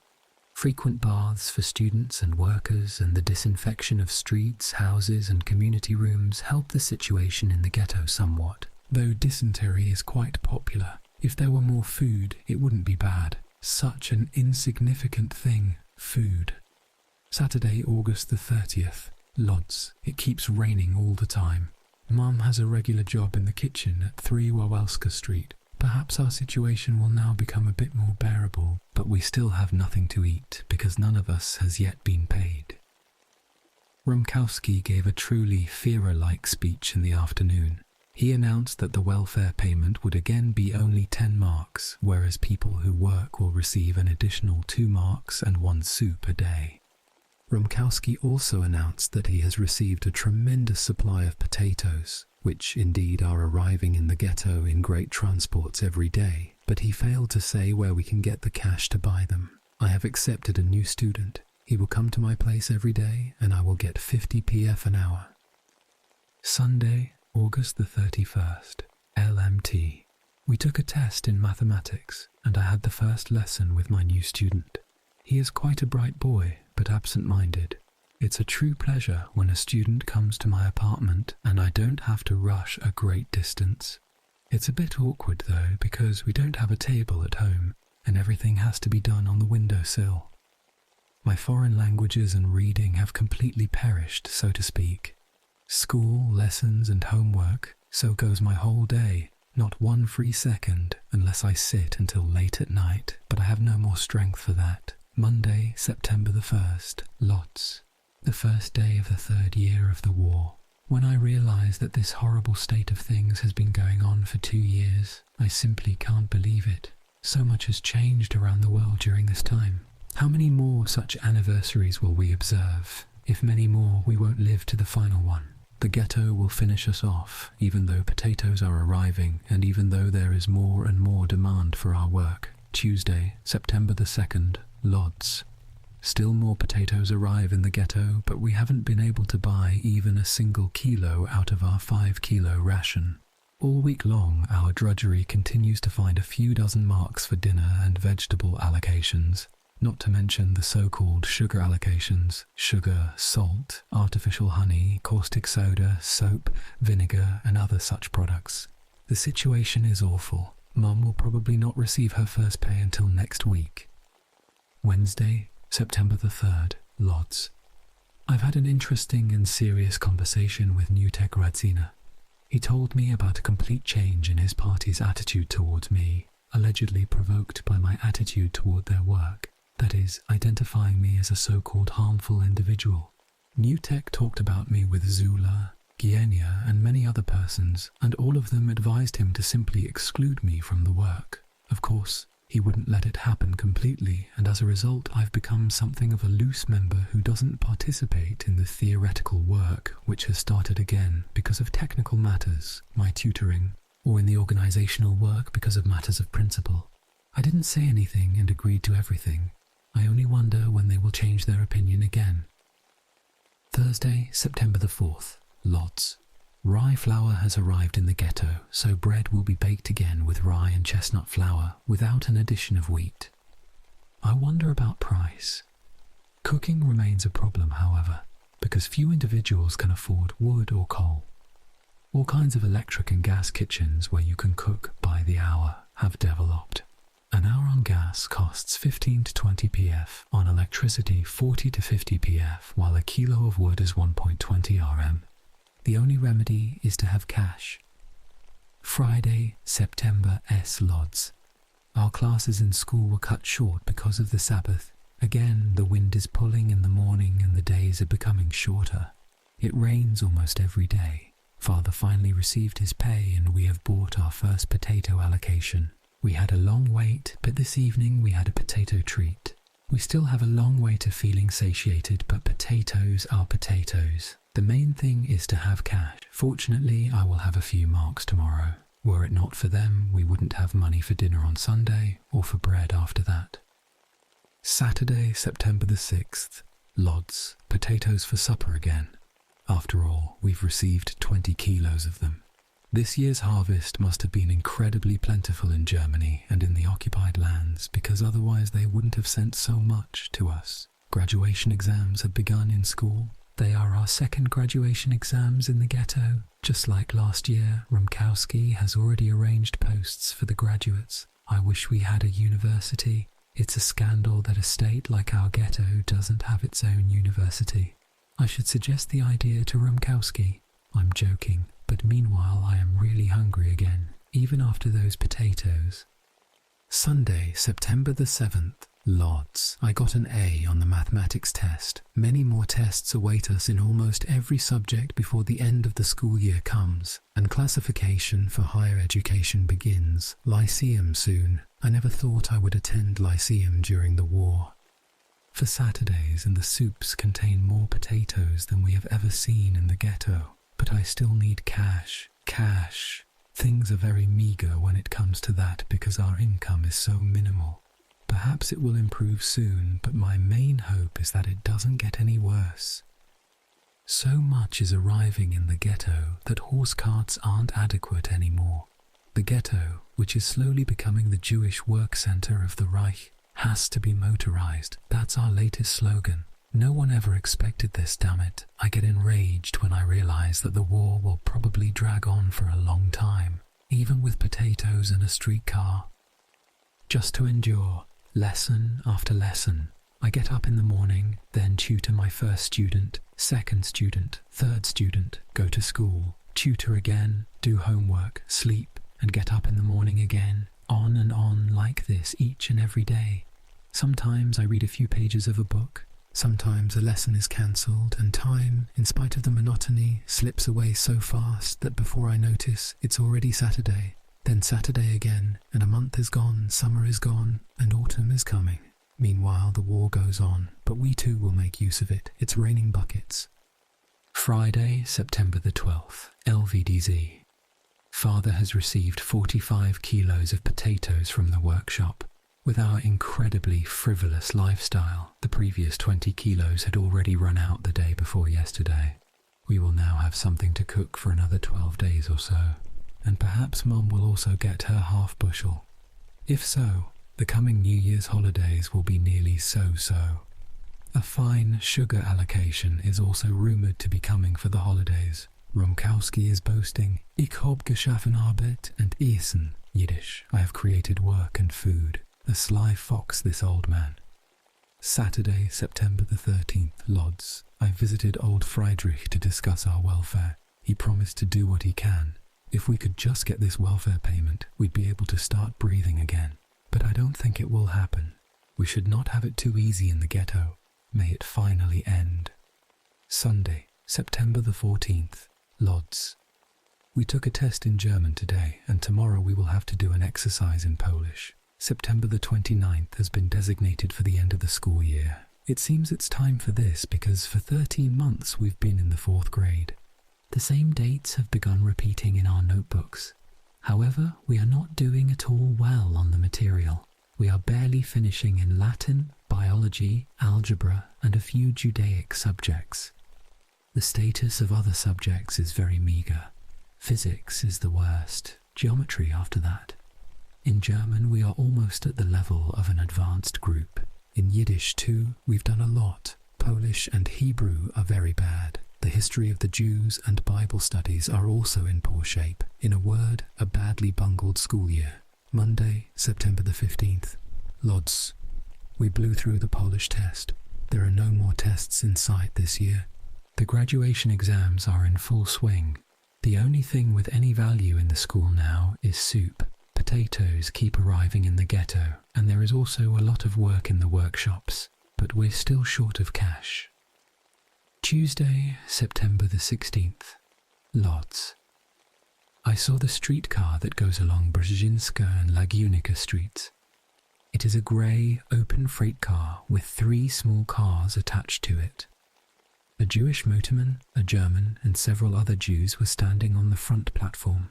S1: Frequent baths for students and workers and the disinfection of streets, houses and community rooms help the situation in the ghetto somewhat, though dysentery is quite popular. If there were more food, it wouldn't be bad. Such an insignificant thing, food. Saturday, August the 30th, Lodz. It keeps raining all the time. Mum has a regular job in the kitchen at 3 Wawelska Street. Perhaps our situation will now become a bit more bearable, but we still have nothing to eat because none of us has yet been paid. Rumkowski gave a truly Führer-like speech in the afternoon. He announced that the welfare payment would again be only 10 marks, whereas people who work will receive an additional 2 marks and 1 soup a day. Rumkowski also announced that he has received a tremendous supply of potatoes, which indeed are arriving in the ghetto in great transports every day, but he failed to say where we can get the cash to buy them. I have accepted a new student. He will come to my place every day, and I will get 50 PF an hour. Sunday, August the 31st, LMT. We took a test in mathematics, and I had the first lesson with my new student. He is quite a bright boy, but absent-minded. It's a true pleasure when a student comes to my apartment and I don't have to rush a great distance. It's a bit awkward though, because we don't have a table at home, and everything has to be done on the windowsill. My foreign languages and reading have completely perished, so to speak. School, lessons and homework, so goes my whole day. Not one free second, unless I sit until late at night, but I have no more strength for that. Monday, September the 1st, Lodz. The first day of the 3rd year of the war. When I realise that this horrible state of things has been going on for 2 years, I simply can't believe it. So much has changed around the world during this time. How many more such anniversaries will we observe? If many more, we won't live to the final one. The ghetto will finish us off, even though potatoes are arriving and even though there is more and more demand for our work. Tuesday, September the 2nd, Lodz. Still more potatoes arrive in the ghetto, but we haven't been able to buy even a single kilo out of our 5-kilo ration. All week long, our drudgery continues to find a few dozen marks for dinner and vegetable allocations, not to mention the so-called sugar allocations: sugar, salt, artificial honey, caustic soda, soap, vinegar, and other such products. The situation is awful. Mum will probably not receive her first pay until next week. Wednesday, September the 3rd, Lodz. I've had an interesting and serious conversation with Newtek Radzina. He told me about a complete change in his party's attitude towards me, allegedly provoked by my attitude toward their work, that is, identifying me as a so-called harmful individual. Newtek talked about me with Zula, Gienia, and many other persons, and all of them advised him to simply exclude me from the work. Of course, He wouldn't let it happen completely, and as a result I've become something of a loose member who doesn't participate in the theoretical work which has started again because of technical matters, my tutoring, or in the organizational work because of matters of principle. I didn't say anything and agreed to everything. I only wonder when they will change their opinion again. Thursday, September the 4th, Lodz. Rye flour has arrived in the ghetto, so bread will be baked again with rye and chestnut flour without an addition of wheat. I wonder about price. Cooking remains a problem, however, because few individuals can afford wood or coal. All kinds of electric and gas kitchens where you can cook by the hour have developed. An hour on gas costs 15 to 20 pf, on electricity 40 to 50 pf, while a kilo of wood is 1.20 rm. The only remedy is to have cash. Friday, September S. Lodz. Our classes in school were cut short because of the Sabbath. Again, the wind is pulling in the morning and the days are becoming shorter. It rains almost every day. Father finally received his pay and we have bought our first potato allocation. We had a long wait, but this evening we had a potato treat. We still have a long way to feeling satiated, but potatoes are potatoes. The main thing is to have cash. Fortunately, I will have a few marks tomorrow. Were it not for them, we wouldn't have money for dinner on Sunday or for bread after that. Saturday, September the 6th, Lodz. Potatoes for supper again. After all, we've received 20 kilos of them. This year's harvest must have been incredibly plentiful in Germany and in the occupied lands, because otherwise they wouldn't have sent so much to us. Graduation exams have begun in school. They are our second graduation exams in the ghetto. Just like last year, Rumkowski has already arranged posts for the graduates. I wish we had a university. It's a scandal that a state like our ghetto doesn't have its own university. I should suggest the idea to Rumkowski. I'm joking, but meanwhile I am really hungry again, even after those potatoes. Sunday, September the 7th. Lodz. I got an A on the mathematics test. Many more tests await us in almost every subject before the end of the school year comes, and classification for higher education begins. Lyceum soon. I never thought I would attend Lyceum during the war. For Saturdays, and the soups contain more potatoes than we have ever seen in the ghetto. But I still need cash. Cash. Things are very meagre when it comes to that because our income is so minimal. Perhaps it will improve soon, but my main hope is that it doesn't get any worse. So much is arriving in the ghetto that horse carts aren't adequate anymore. The ghetto, which is slowly becoming the Jewish work center of the Reich, has to be motorized. That's our latest slogan. No one ever expected this, damn it. I get enraged when I realize that the war will probably drag on for a long time, even with potatoes and a streetcar. Just to endure. Lesson after lesson. I get up in the morning, then tutor my first student, second student, third student, go to school, tutor again, do homework, sleep, and get up in the morning again. On and on like this each and every day. Sometimes I read a few pages of a book. Sometimes a lesson is cancelled, and time, in spite of the monotony, slips away so fast that before I notice, it's already Saturday. Then Saturday again, and a month is gone, summer is gone, and autumn is coming. Meanwhile, the war goes on, but we too will make use of it. It's raining buckets. Friday, September the 12th, LVDZ. Father has received 45 kilos of potatoes from the workshop. With our incredibly frivolous lifestyle, the previous 20 kilos had already run out the day before yesterday. We will now have something to cook for another 12 days or so. And perhaps Mum will also get her half bushel. If so, the coming New Year's holidays will be nearly so-so. A fine sugar allocation is also rumoured to be coming for the holidays. Rumkowski is boasting, "Ich hab geschaffen Arbeit and Essen," Yiddish. I have created work and food. A sly fox, this old man. Saturday, September the 13th, Lodz. I visited old Friedrich to discuss our welfare. He promised to do what he can. If we could just get this welfare payment, we'd be able to start breathing again. But I don't think it will happen. We should not have it too easy in the ghetto. May it finally end. Sunday, September the 14th, Lodz. We took a test in German today, and tomorrow we will have to do an exercise in Polish. September the 29th has been designated for the end of the school year. It seems it's time for this because for 13 months we've been in the 4th grade. The same dates have begun repeating in our notebooks. However, we are not doing at all well on the material. We are barely finishing in Latin, biology, algebra, and a few Judaic subjects. The status of other subjects is very meagre. Physics is the worst, geometry after that. In German, we are almost at the level of an advanced group. In Yiddish too, we've done a lot. Polish and Hebrew are very bad. The history of the Jews and Bible studies are also in poor shape. In a word, a badly bungled school year. Monday, September the 15th. Lodz. We blew through the Polish test. There are no more tests in sight this year. The graduation exams are in full swing. The only thing with any value in the school now is soup. Potatoes keep arriving in the ghetto, and there is also a lot of work in the workshops, but we're still short of cash. Tuesday, September the 16th. Lodz. I saw the streetcar that goes along Brzezinska and Lagunica streets. It is a grey, open freight car with 3 small cars attached to it. A Jewish motorman, a German, and several other Jews were standing on the front platform.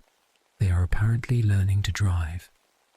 S1: They are apparently learning to drive.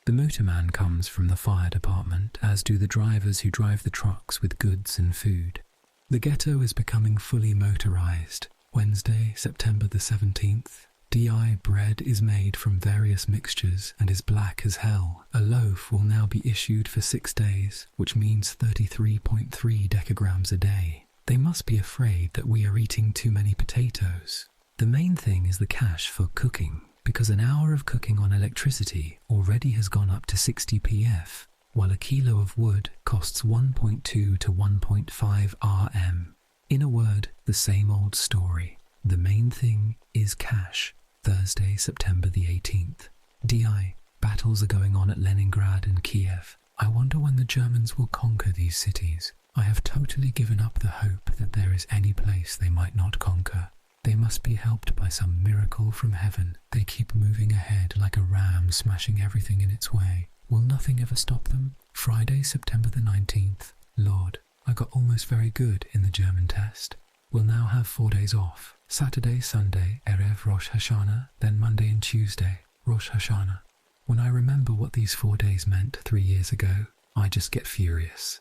S1: The motorman comes from the fire department, as do the drivers who drive the trucks with goods and food. The ghetto is becoming fully motorized. Wednesday, September the 17th. DI bread is made from various mixtures and is black as hell. A loaf will now be issued for 6 days, which means 33.3 decagrams a day. They must be afraid that we are eating too many potatoes. The main thing is the cash for cooking, because an hour of cooking on electricity already has gone up to 60 pf, while a kilo of wood costs 1.2 to 1.5 rm. In a word, the same old story. The main thing is cash. Thursday, September the 18th. DI. Battles are going on at Leningrad and Kiev. I wonder when the Germans will conquer these cities. I have totally given up the hope that there is any place they might not conquer. They must be helped by some miracle from heaven. They keep moving ahead like a ram smashing everything in its way. Will nothing ever stop them? Friday, September the 19th. Lord, I got almost very good in the German test. We'll now have 4 days off. Saturday, Sunday, Erev Rosh Hashanah, then Monday and Tuesday, Rosh Hashanah. When I remember what these 4 days meant 3 years ago, I just get furious.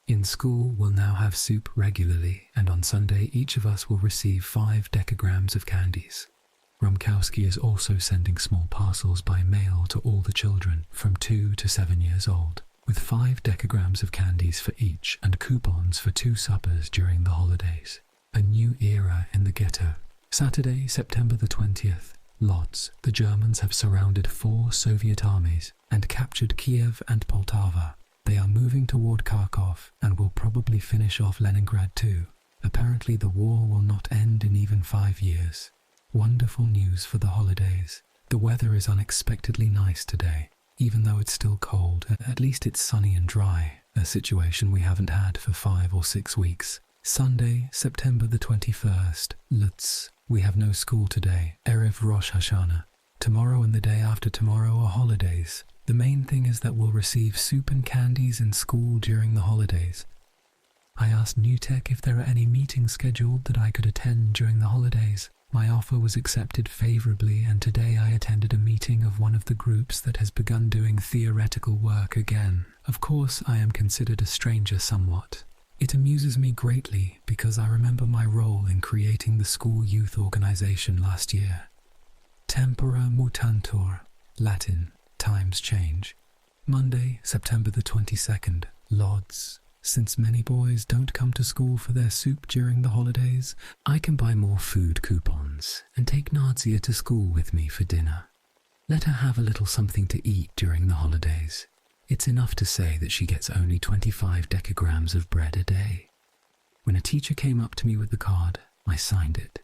S1: In school, we'll now have soup regularly, and on Sunday each of us will receive 5 decagrams of candies. Rumkowski is also sending small parcels by mail to all the children from 2 to 7 years old, with 5 decagrams of candies for each and coupons for 2 suppers during the holidays. A new era in the ghetto. Saturday, September the 20th. Lodz. The Germans have surrounded 4 Soviet armies and captured Kiev and Poltava. They are moving toward Kharkov and will probably finish off Leningrad too. Apparently the war will not end in even 5 years. Wonderful news for the holidays. The weather is unexpectedly nice today. Even though it's still cold, at least it's sunny and dry, a situation we haven't had for 5 or 6 weeks. Sunday, September the 21st. Lutz. We have no school today. Erev Rosh Hashanah. Tomorrow and the day after tomorrow are holidays. The main thing is that we'll receive soup and candies in school during the holidays. I asked Newtek if there are any meetings scheduled that I could attend during the holidays. My offer was accepted favorably, and today I attended a meeting of one of the groups that has begun doing theoretical work again. Of course, I am considered a stranger somewhat. It amuses me greatly because I remember my role in creating the school youth organization last year. Tempora mutantur, Latin. Times change. Monday, September the 22nd. Lodz. Since many boys don't come to school for their soup during the holidays, I can buy more food coupons and take Nadia to school with me for dinner. Let her have a little something to eat during the holidays. It's enough to say that she gets only 25 decagrams of bread a day. When a teacher came up to me with the card, I signed it.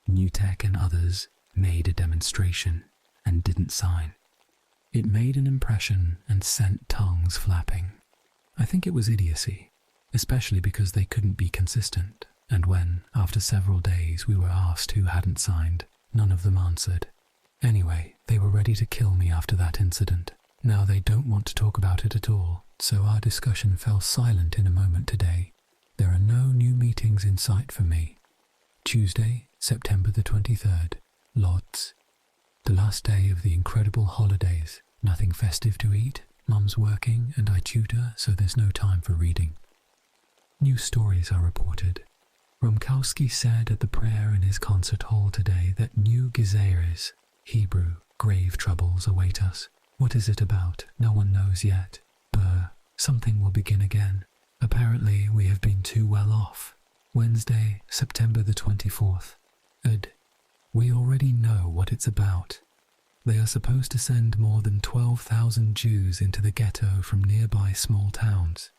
S1: Newtek and others made a demonstration and didn't sign. It made an impression and sent tongues flapping. I think it was idiocy, especially because they couldn't be consistent, and when, after several days, we were asked who hadn't signed, none of them answered. Anyway, they were ready to kill me after that incident. Now they don't want to talk about it at all, so our discussion fell silent in a moment today. There are no new meetings in sight for me. Tuesday, September the 23rd, Lodz. The last day of the incredible holidays. Nothing festive to eat. Mum's working and I tutor, so there's no time for reading. New stories are reported. Romkowski said at the prayer in his concert hall today that new diaries, Hebrew, grave troubles await us. What is it about? No one knows yet. Something will begin again. Apparently we have been too well off. Wednesday, September the 24th. We already know what it's about. They are supposed to send more than 12,000 Jews into the ghetto from nearby small towns.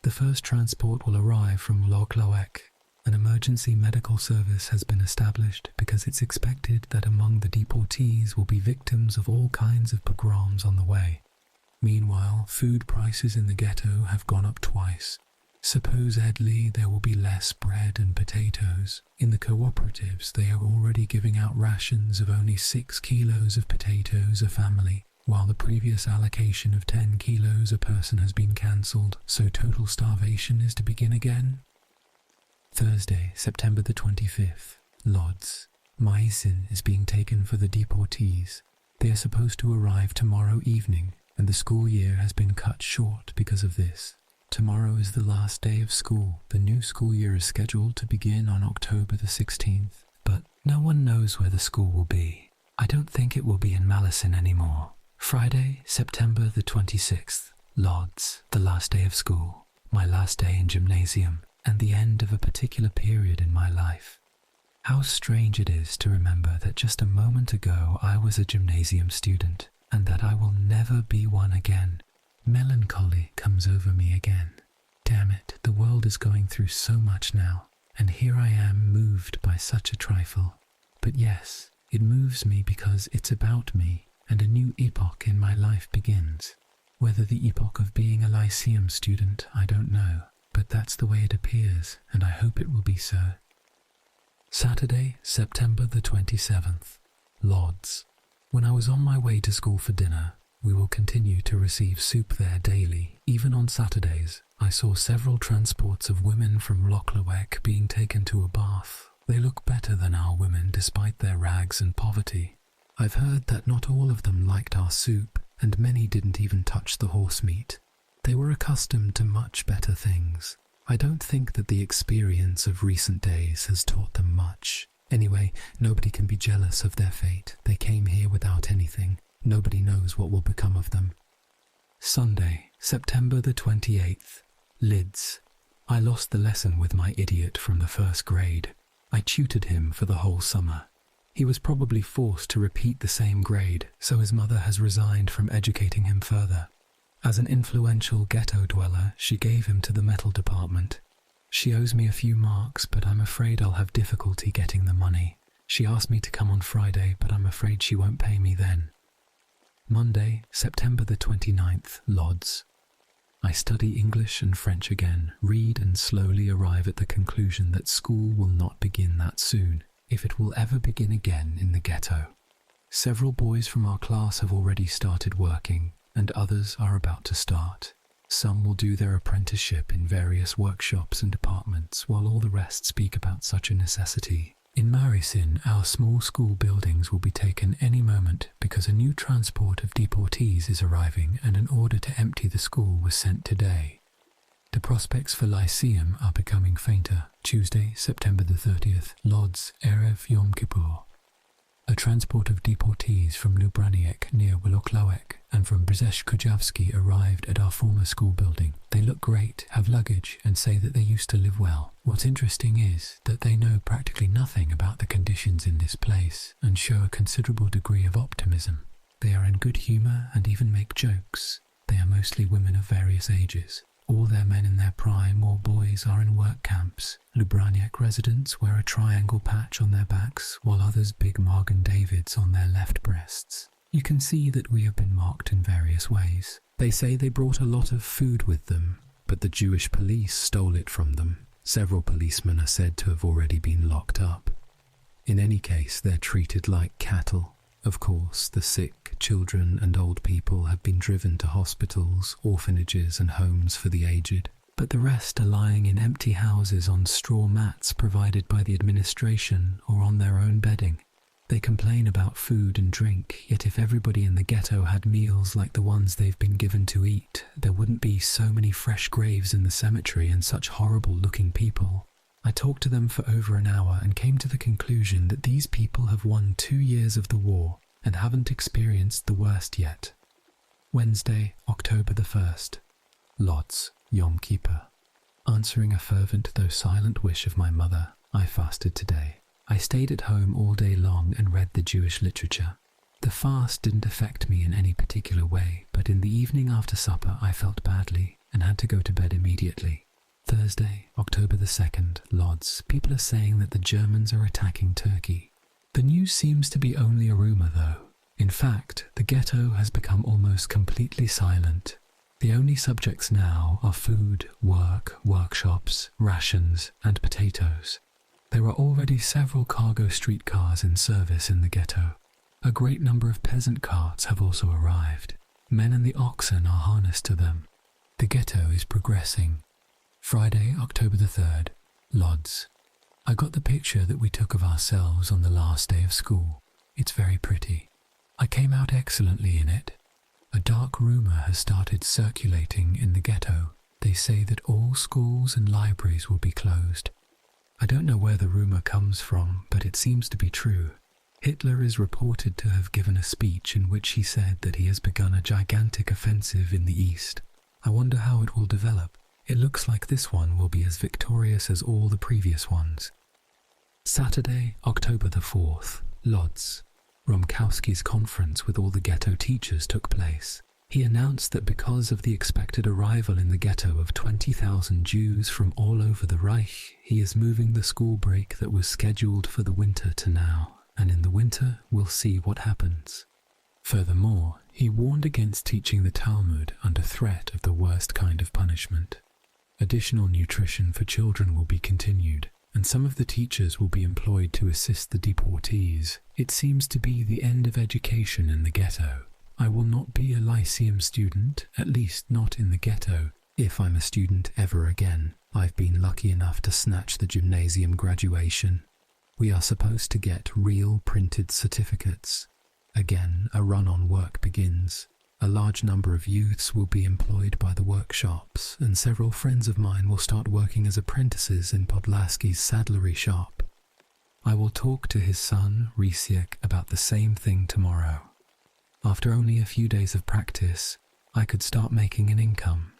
S1: The first transport will arrive from Lodz Ghetto. An emergency medical service has been established because it's expected that among the deportees will be victims of all kinds of pogroms on the way. Meanwhile, food prices in the ghetto have gone up twice. Supposedly, there will be less bread and potatoes. In the cooperatives, they are already giving out rations of only 6 kilos of potatoes a family, while the previous allocation of 10 kilos a person has been cancelled, so total starvation is to begin again. Thursday, September the 25th, Lodz. Maisin is being taken for the deportees. They are supposed to arrive tomorrow evening, and the school year has been cut short because of this. Tomorrow is the last day of school. The new school year is scheduled to begin on October the 16th, but no one knows where the school will be. I don't think it will be in Malisin anymore. Friday, September the 26th, Lodz, the last day of school, my last day in gymnasium, and the end of a particular period in my life. How strange it is to remember that just a moment ago I was a gymnasium student, and that I will never be one again. Melancholy comes over me again. Damn it, the world is going through so much now, and here I am moved by such a trifle. But yes, it moves me because it's about me, and a new epoch in my life begins. Whether the epoch of being a lyceum student, I don't know, but that's the way it appears, and I hope it will be so. Saturday, September the 27th, Lodz. When I was on my way to school for dinner, we will continue to receive soup there daily. Even on Saturdays, I saw several transports of women from Lodz Ghetto being taken to a bath. They look better than our women despite their rags and poverty. I've heard that not all of them liked our soup, and many didn't even touch the horse meat. They were accustomed to much better things. I don't think that the experience of recent days has taught them much. Anyway, nobody can be jealous of their fate. They came here without anything. Nobody knows what will become of them. Sunday, September the 28th, Lids. I lost the lesson with my idiot from the first grade. I tutored him for the whole summer. He was probably forced to repeat the same grade, so his mother has resigned from educating him further. As an influential ghetto dweller, she gave him to the metal department. She owes me a few marks, but I'm afraid I'll have difficulty getting the money. She asked me to come on Friday, but I'm afraid she won't pay me then. Monday, September the 29th, Lodz. I study English and French again, read and slowly arrive at the conclusion that school will not begin that soon, if it will ever begin again in the ghetto. Several boys from our class have already started working, and others are about to start. Some will do their apprenticeship in various workshops and departments, while all the rest speak about such a necessity. In Marisin, our small school buildings will be taken any moment because a new transport of deportees is arriving and an order to empty the school was sent today. The prospects for Lyceum are becoming fainter. Tuesday, September the 30th, Lodz, Erev Yom Kippur. A transport of deportees from Lubraniec near Włocławek and from Brześć-Kujawski arrived at our former school building. They look great, have luggage, and say that they used to live well. What's interesting is that they know practically nothing about the conditions in this place and show a considerable degree of optimism. They are in good humour and even make jokes. They are mostly women of various ages. All their men in their prime or boys are in work camps. Lubraniec residents wear a triangle patch on their backs, while others big Magen Davids on their left breasts. You can see that we have been marked in various ways. They say they brought a lot of food with them, but the Jewish police stole it from them. Several policemen are said to have already been locked up. In any case, they're treated like cattle. Of course, the sick, children and old people have been driven to hospitals, orphanages and homes for the aged, but the rest are lying in empty houses on straw mats provided by the administration or on their own bedding. They complain about food and drink, yet if everybody in the ghetto had meals like the ones they've been given to eat, there wouldn't be so many fresh graves in the cemetery and such horrible-looking people. I talked to them for over an hour and came to the conclusion that these people have won 2 years of the war and haven't experienced the worst yet. Wednesday, October the 1st. Lodz, Yom Kippur. Answering a fervent though silent wish of my mother, I fasted today. I stayed at home all day long and read the Jewish literature. The fast didn't affect me in any particular way, but in the evening after supper I felt badly and had to go to bed immediately. Thursday, October the 2nd, Lodz. People are saying that the Germans are attacking Turkey. The news seems to be only a rumour though. In fact, the ghetto has become almost completely silent. The only subjects now are food, work, workshops, rations and potatoes. There are already several cargo streetcars in service in the ghetto. A great number of peasant carts have also arrived. Men and the oxen are harnessed to them. The ghetto is progressing. Friday, October the 3rd, Lodz. I got the picture that we took of ourselves on the last day of school. It's very pretty. I came out excellently in it. A dark rumour has started circulating in the ghetto. They say that all schools and libraries will be closed. I don't know where the rumour comes from, but it seems to be true. Hitler is reported to have given a speech in which he said that he has begun a gigantic offensive in the east. I wonder how it will develop. It looks like this one will be as victorious as all the previous ones. Saturday, October the 4th, Lodz. Romkowski's conference with all the ghetto teachers took place. He announced that because of the expected arrival in the ghetto of 20,000 Jews from all over the Reich, he is moving the school break that was scheduled for the winter to now, and in the winter we'll see what happens. Furthermore, he warned against teaching the Talmud under threat of the worst kind of punishment. Additional nutrition for children will be continued, and some of the teachers will be employed to assist the deportees. It seems to be the end of education in the ghetto. I will not be a lyceum student, at least not in the ghetto, if I'm a student ever again. I've been lucky enough to snatch the gymnasium graduation. We are supposed to get real printed certificates. Again, a run on work begins. A large number of youths will be employed by the workshops, and several friends of mine will start working as apprentices in Podlaski's saddlery shop. I will talk to his son, Rysiek, about the same thing tomorrow. After only a few days of practice, I could start making an income.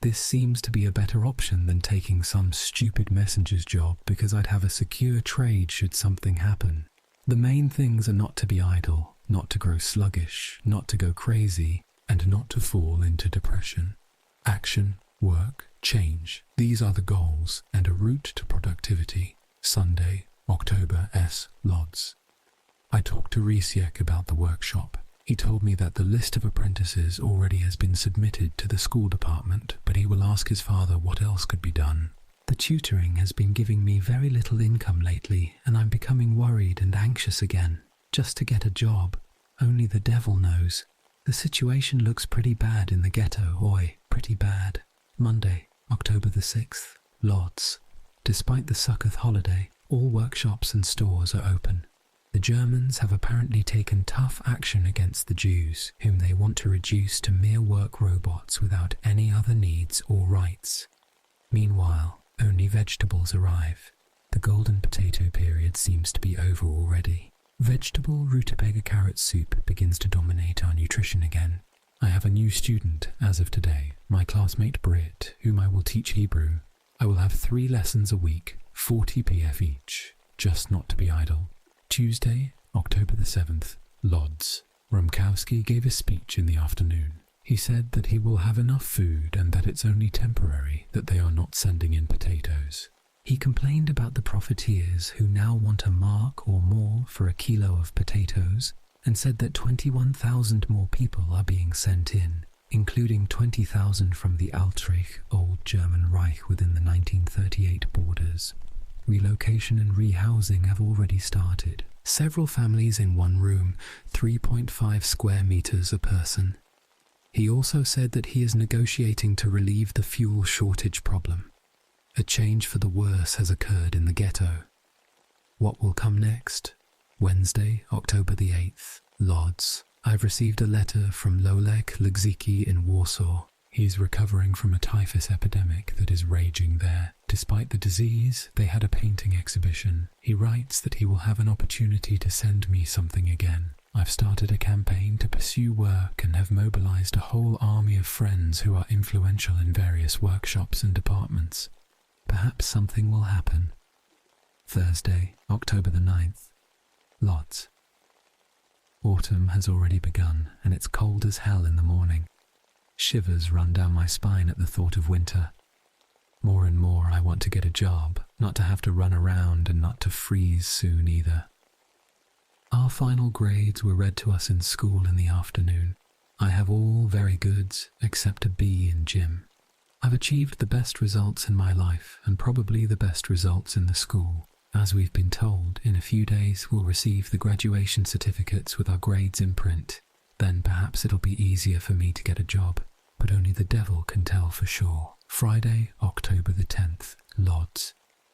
S1: This seems to be a better option than taking some stupid messenger's job because I'd have a secure trade should something happen. The main things are not to be idle, not to grow sluggish, not to go crazy, and not to fall into depression. Action, work, change. These are the goals and a route to productivity. Sunday, October S. Lodz. I talked to Rysiek about the workshop. He told me that the list of apprentices already has been submitted to the school department, but he will ask his father what else could be done. The tutoring has been giving me very little income lately, and I'm becoming worried and anxious again, just to get a job. Only the devil knows. The situation looks pretty bad in the ghetto, oi, pretty bad. Monday, October the 6th, Lodz. Despite the Sukkoth holiday, all workshops and stores are open. The Germans have apparently taken tough action against the Jews, whom they want to reduce to mere work robots without any other needs or rights. Meanwhile, only vegetables arrive. The golden potato period seems to be over already. Vegetable rutabaga carrot soup begins to dominate our nutrition again. I have a new student as of today, my classmate Brit, whom I will teach Hebrew. I will have 3 lessons a week, 40 PF each, just not to be idle. Tuesday, October the 7th, Lodz. Romkowski gave a speech in the afternoon. He said that he will have enough food and that it's only temporary that they are not sending in potatoes. He complained about the profiteers who now want a mark or more for a kilo of potatoes and said that 21,000 more people are being sent in, including 20,000 from the Altreich, old German Reich within the 1938 borders. Relocation and rehousing have already started. Several families in one room, 3.5 square meters a person. He also said that he is negotiating to relieve the fuel shortage problem. A change for the worse has occurred in the ghetto. What will come next? Wednesday, October the 8th, Lodz. I've received a letter from Lolek Lugziki in Warsaw. He's recovering from a typhus epidemic that is raging there. Despite the disease, they had a painting exhibition. He writes that he will have an opportunity to send me something again. I've started a campaign to pursue work and have mobilized a whole army of friends who are influential in various workshops and departments. Perhaps something will happen. Thursday, October the 9th, Lodz. Autumn has already begun, and it's cold as hell in the morning. Shivers run down my spine at the thought of winter. More and more I want to get a job, not to have to run around and not to freeze soon either. Our final grades were read to us in school in the afternoon. I have all very goods except a B in gym. I've achieved the best results in my life and probably the best results in the school. As we've been told, in a few days we'll receive the graduation certificates with our grades in print. Then perhaps it'll be easier for me to get a job, but only the devil can tell for sure. Friday, October the 10th, Lodz.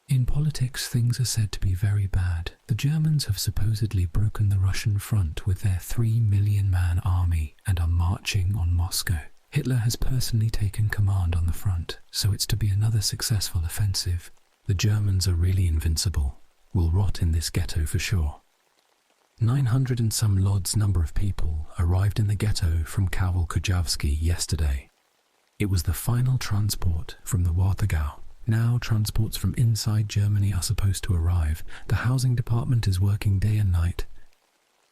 S1: In politics, things are said to be very bad. The Germans have supposedly broken the Russian front with their 3 million-man army and are marching on Moscow. Hitler has personally taken command on the front, so it's to be another successful offensive. The Germans are really invincible. We'll rot in this ghetto for sure. 900 and some Lodz number of people arrived in the ghetto from Kowal-Kujawski yesterday. It was the final transport from the WWII. Now transports from inside Germany are supposed to arrive. The housing department is working day and night.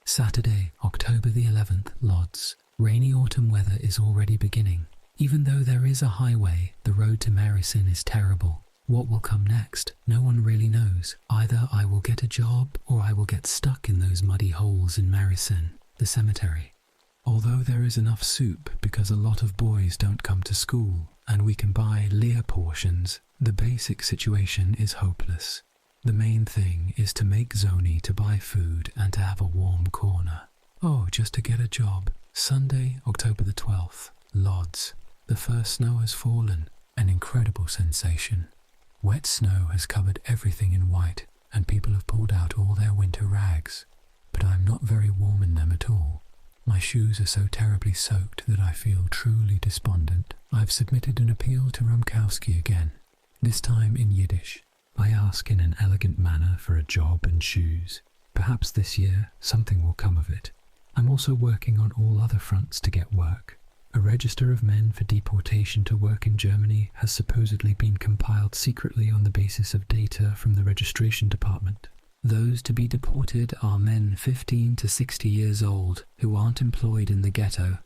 S1: Saturday, October the 11th, Lodz. Rainy autumn weather is already beginning. Even though there is a highway, the road to Marisin is terrible. What will come next? No one really knows. Either I will get a job or I will get stuck in those muddy holes in Marisin, the cemetery. Although there is enough soup because a lot of boys don't come to school and we can buy Lear portions, the basic situation is hopeless. The main thing is to make Zoni to buy food and to have a warm corner. Oh, just to get a job. Sunday, October the 12th, Lodz. The first snow has fallen, an incredible sensation. Wet snow has covered everything in white, and people have pulled out all their winter rags. But I am not very warm in them at all. My shoes are so terribly soaked that I feel truly despondent. I have submitted an appeal to Rumkowski again, this time in Yiddish. I ask in an elegant manner for a job and shoes. Perhaps this year something will come of it. I'm also working on all other fronts to get work. A register of men for deportation to work in Germany has supposedly been compiled secretly on the basis of data from the registration department. Those to be deported are men 15 to 60 years old who aren't employed in the ghetto.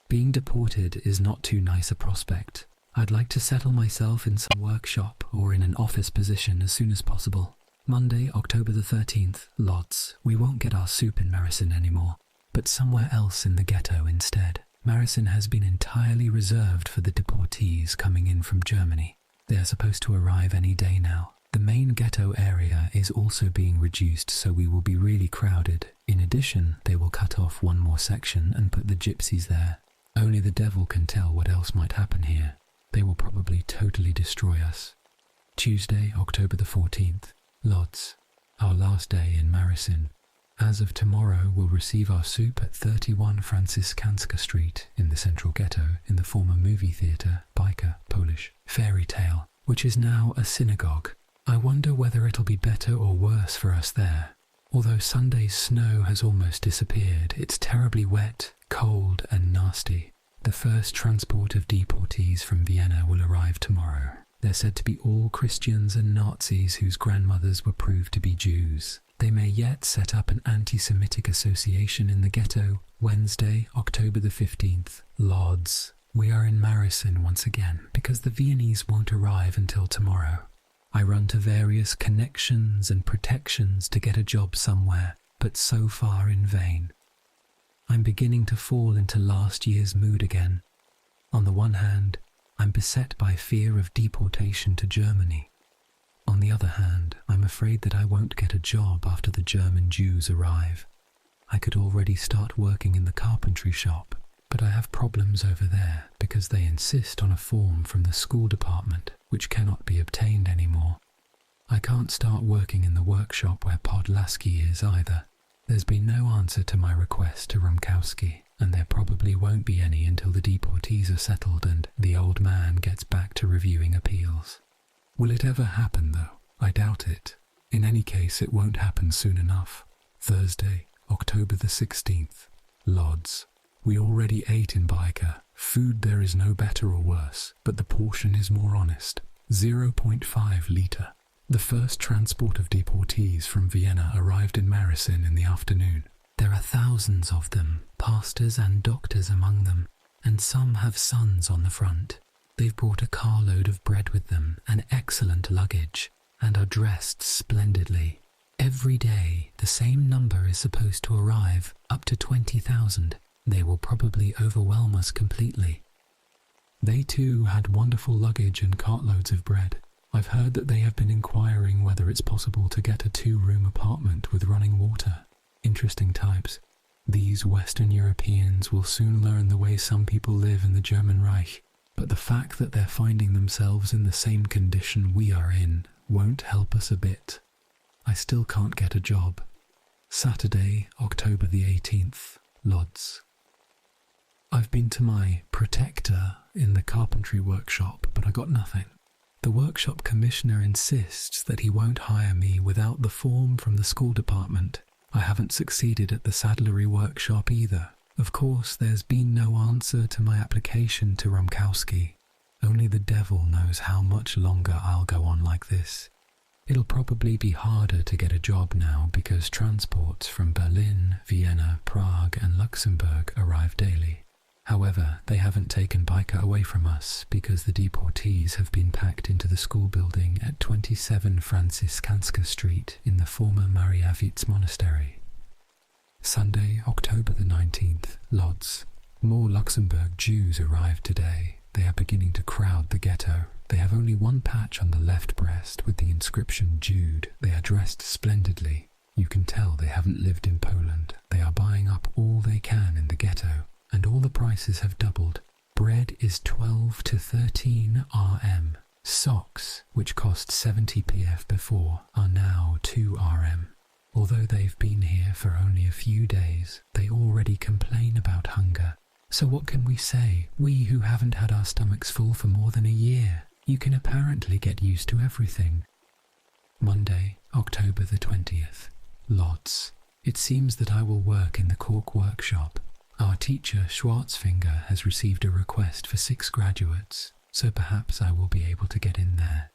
S1: Being deported is not too nice a prospect. I'd like to settle myself in some workshop or in an office position as soon as possible. Monday, October the 13th, Lodz. We won't get our soup in Marisin anymore, but somewhere else in the ghetto instead. Marisin has been entirely reserved for the deportees coming in from Germany. They are supposed to arrive any day now. The main ghetto area is also being reduced, so we will be really crowded. In addition, they will cut off one more section and put the gypsies there. Only the devil can tell what else might happen here. They will probably totally destroy us. Tuesday, October the 14th, Lodz. Our last day in Marisin. As of tomorrow, we'll receive our soup at 31 Franciskanska Street in the central ghetto in the former movie theatre, Bajka, Polish, Fairy Tale, which is now a synagogue. I wonder whether it'll be better or worse for us there. Although Sunday's snow has almost disappeared, it's terribly wet, cold and nasty. The first transport of deportees from Vienna will arrive tomorrow. They're said to be all Christians and Nazis whose grandmothers were proved to be Jews. They may yet set up an anti-Semitic association in the ghetto. Wednesday, October the 15th, Lodz. We are in Marisin once again, because the Viennese won't arrive until tomorrow. I run to various connections and protections to get a job somewhere, but so far in vain. I'm beginning to fall into last year's mood again. On the one hand, I'm beset by fear of deportation to Germany. On the other hand, I'm afraid that I won't get a job after the German Jews arrive. I could already start working in the carpentry shop, but I have problems over there because they insist on a form from the school department which cannot be obtained anymore. I can't start working in the workshop where Podlaski is either. There's been no answer to my request to Rumkowski, and there probably won't be any until the deportees are settled and the old man gets back to reviewing appeals. Will it ever happen, though? I doubt it. In any case, it won't happen soon enough. Thursday, October the 16th, Lodz. We already ate in Baika. Food there is no better or worse, but the portion is more honest. 0.5 litre. The first transport of deportees from Vienna arrived in Maricin in the afternoon. There are thousands of them, pastors and doctors among them, and some have sons on the front. They've brought a carload of bread with them and excellent luggage, and are dressed splendidly. Every day, the same number is supposed to arrive, up to 20,000. They will probably overwhelm us completely. They too had wonderful luggage and cartloads of bread. I've heard that they have been inquiring whether it's possible to get a 2-room apartment with running water. Interesting types. These Western Europeans will soon learn the way some people live in the German Reich, but the fact that they're finding themselves in the same condition we are in won't help us a bit. I still can't get a job. Saturday, October the 18th, Lodz. I've been to my protector in the carpentry workshop, but I got nothing. The workshop commissioner insists that he won't hire me without the form from the school department. I haven't succeeded at the saddlery workshop either. Of course, there's been no answer to my application to Rumkowski. Only the devil knows how much longer I'll go on like this. It'll probably be harder to get a job now because transports from Berlin, Vienna, Prague and Luxembourg arrive daily. However, they haven't taken Baika away from us because the deportees have been packed into the school building at 27 Franciscanska Street in the former Mariavits Monastery. Sunday, October the 19th, Lodz. More Luxembourg Jews arrived today. They are beginning to crowd the ghetto. They have only one patch on the left breast with the inscription Jude. They are dressed splendidly. You can tell they haven't lived in Poland. They are buying up all they can in the ghetto, and all the prices have doubled. Bread is 12 to 13 RM. Socks, which cost 70 PF before, are now 2 RM. Although they've been here for only a few days, they already complain about hunger. So what can we say? We who haven't had our stomachs full for more than a year. You can apparently get used to everything. Monday, October the 20th, Lodz. It seems that I will work in the cork workshop. Our teacher, Schwarzfinger, has received a request for 6 graduates, so perhaps I will be able to get in there.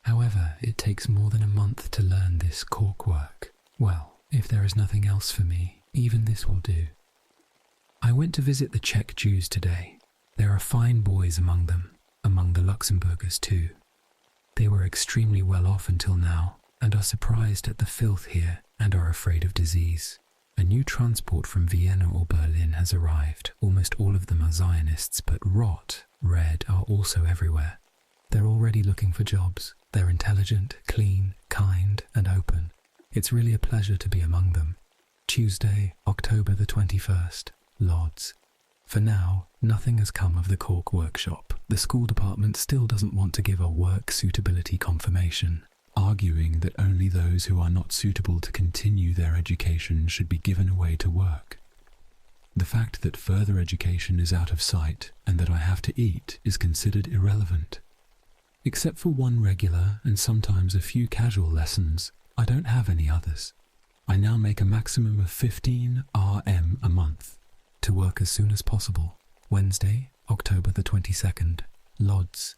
S1: However, it takes more than a month to learn this cork work. Well, if there is nothing else for me, even this will do. I went to visit the Czech Jews today. There are fine boys among them, among the Luxembourgers too. They were extremely well off until now, and are surprised at the filth here and are afraid of disease. A new transport from Vienna or Berlin has arrived. Almost all of them are Zionists, but rot, red, are also everywhere. They're already looking for jobs. They're intelligent, clean, kind, and open. It's really a pleasure to be among them. Tuesday, October the 21st, Lodz. For now, nothing has come of the cork workshop. The school department still doesn't want to give a work suitability confirmation, arguing that only those who are not suitable to continue their education should be given away to work. The fact that further education is out of sight and that I have to eat is considered irrelevant. Except for one regular and sometimes a few casual lessons, I don't have any others. I now make a maximum of 15 RM a month. To work as soon as possible. Wednesday, October the 22nd, Lodz.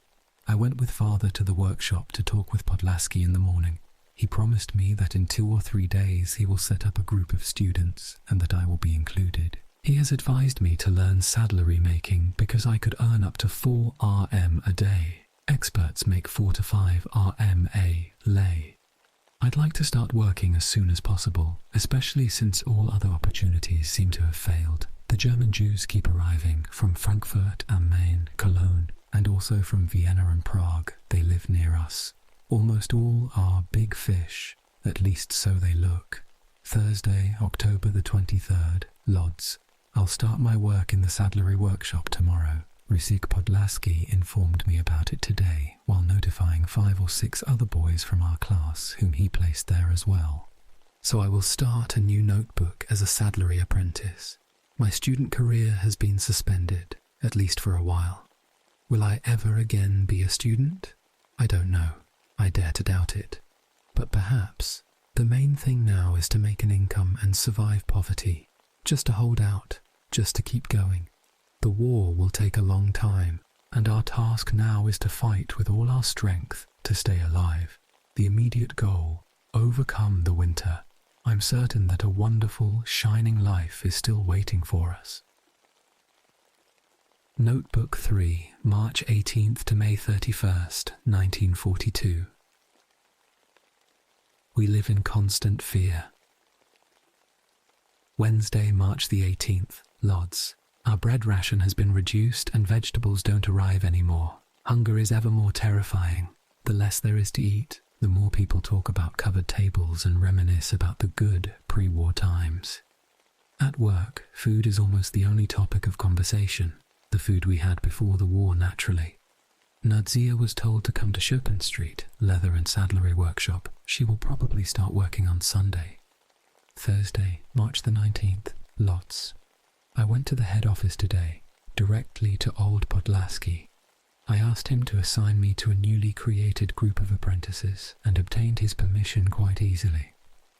S1: I went with father to the workshop to talk with Podlaski in the morning. He promised me that in 2 or 3 days he will set up a group of students and that I will be included. He has advised me to learn saddlery making because I could earn up to 4 RM a day. Experts make 4 to 5 RM a lay. I'd like to start working as soon as possible, especially since all other opportunities seem to have failed. The German Jews keep arriving from Frankfurt am Main, Cologne, and also from Vienna and Prague. They live near us. Almost all are big fish, at least so they look. Thursday, October the 23rd, Lodz. I'll start my work in the saddlery workshop tomorrow. Rusik Podlaski informed me about it today while notifying 5 or 6 other boys from our class whom he placed there as well. So I will start a new notebook as a saddlery apprentice. My student career has been suspended, at least for a while. Will I ever again be a student? I don't know. I dare to doubt it. But perhaps the main thing now is to make an income and survive poverty, just to hold out, just to keep going. The war will take a long time, and our task now is to fight with all our strength to stay alive. The immediate goal, overcome the winter. I'm certain that a wonderful, shining life is still waiting for us. Notebook 3, March 18th to May 31st, 1942. We live in constant fear. Wednesday, March the 18th, Lodz. Our bread ration has been reduced and vegetables don't arrive anymore. Hunger is ever more terrifying. The less there is to eat, the more people talk about covered tables and reminisce about the good pre-war times. At work, food is almost the only topic of conversation. The food we had before the war, naturally. Nadzia was told to come to Chopin Street, leather and saddlery workshop. She will probably start working on Sunday. Thursday, March the 19th, Lodz. I went to the head office today, directly to old Podlaski. I asked him to assign me to a newly created group of apprentices and obtained his permission quite easily.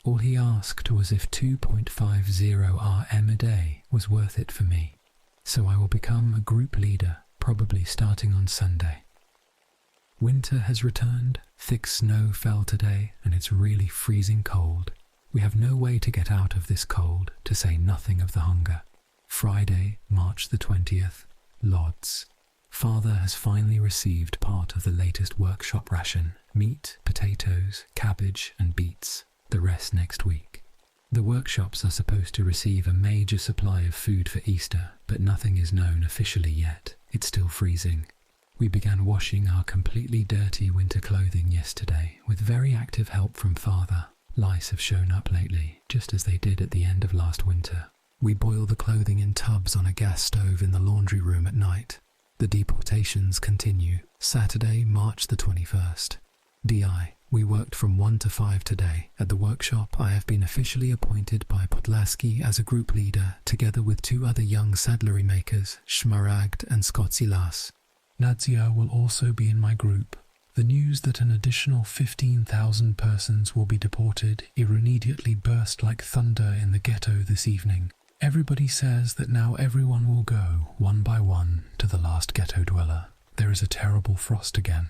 S1: All he asked was if 2.50 RM a day was worth it for me. So I will become a group leader, probably starting on Sunday. Winter has returned, thick snow fell today, and it's really freezing cold. We have no way to get out of this cold, to say nothing of the hunger. Friday, March the 20th, Lodz. Father has finally received part of the latest workshop ration, meat, potatoes, cabbage and beets, the rest next week. The workshops are supposed to receive a major supply of food for Easter, but nothing is known officially yet. It's still freezing. We began washing our completely dirty winter clothing yesterday, with very active help from Father. Lice have shown up lately, just as they did at the end of last winter. We boil the clothing in tubs on a gas stove in the laundry room at night. The deportations continue. Saturday, March the 21st. DI. We worked from 1 to 5 today. At the workshop, I have been officially appointed by Podlaski as a group leader, together with 2 other young saddlery makers, Szmaragd and Skocilas. Nadzia will also be in my group. The news that an additional 15,000 persons will be deported immediately burst like thunder in the ghetto this evening. Everybody says that now everyone will go, one by one, to the last ghetto dweller. There is a terrible frost again.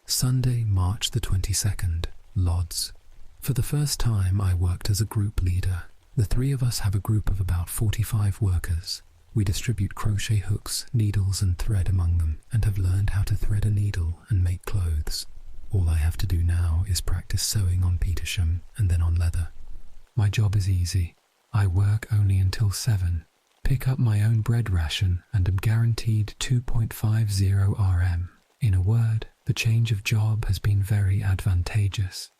S1: Sunday, March the 22nd, Lodz. For the first time I worked as a group leader. The 3 of us have a group of about 45 workers. We distribute crochet hooks, needles and thread among them, and have learned how to thread a needle and make clothes. All I have to do now is practice sewing on Petersham and then on leather. My job is easy. I work only until 7, pick up my own bread ration and am guaranteed 2.50 RM. In a word, the change of job has been very advantageous.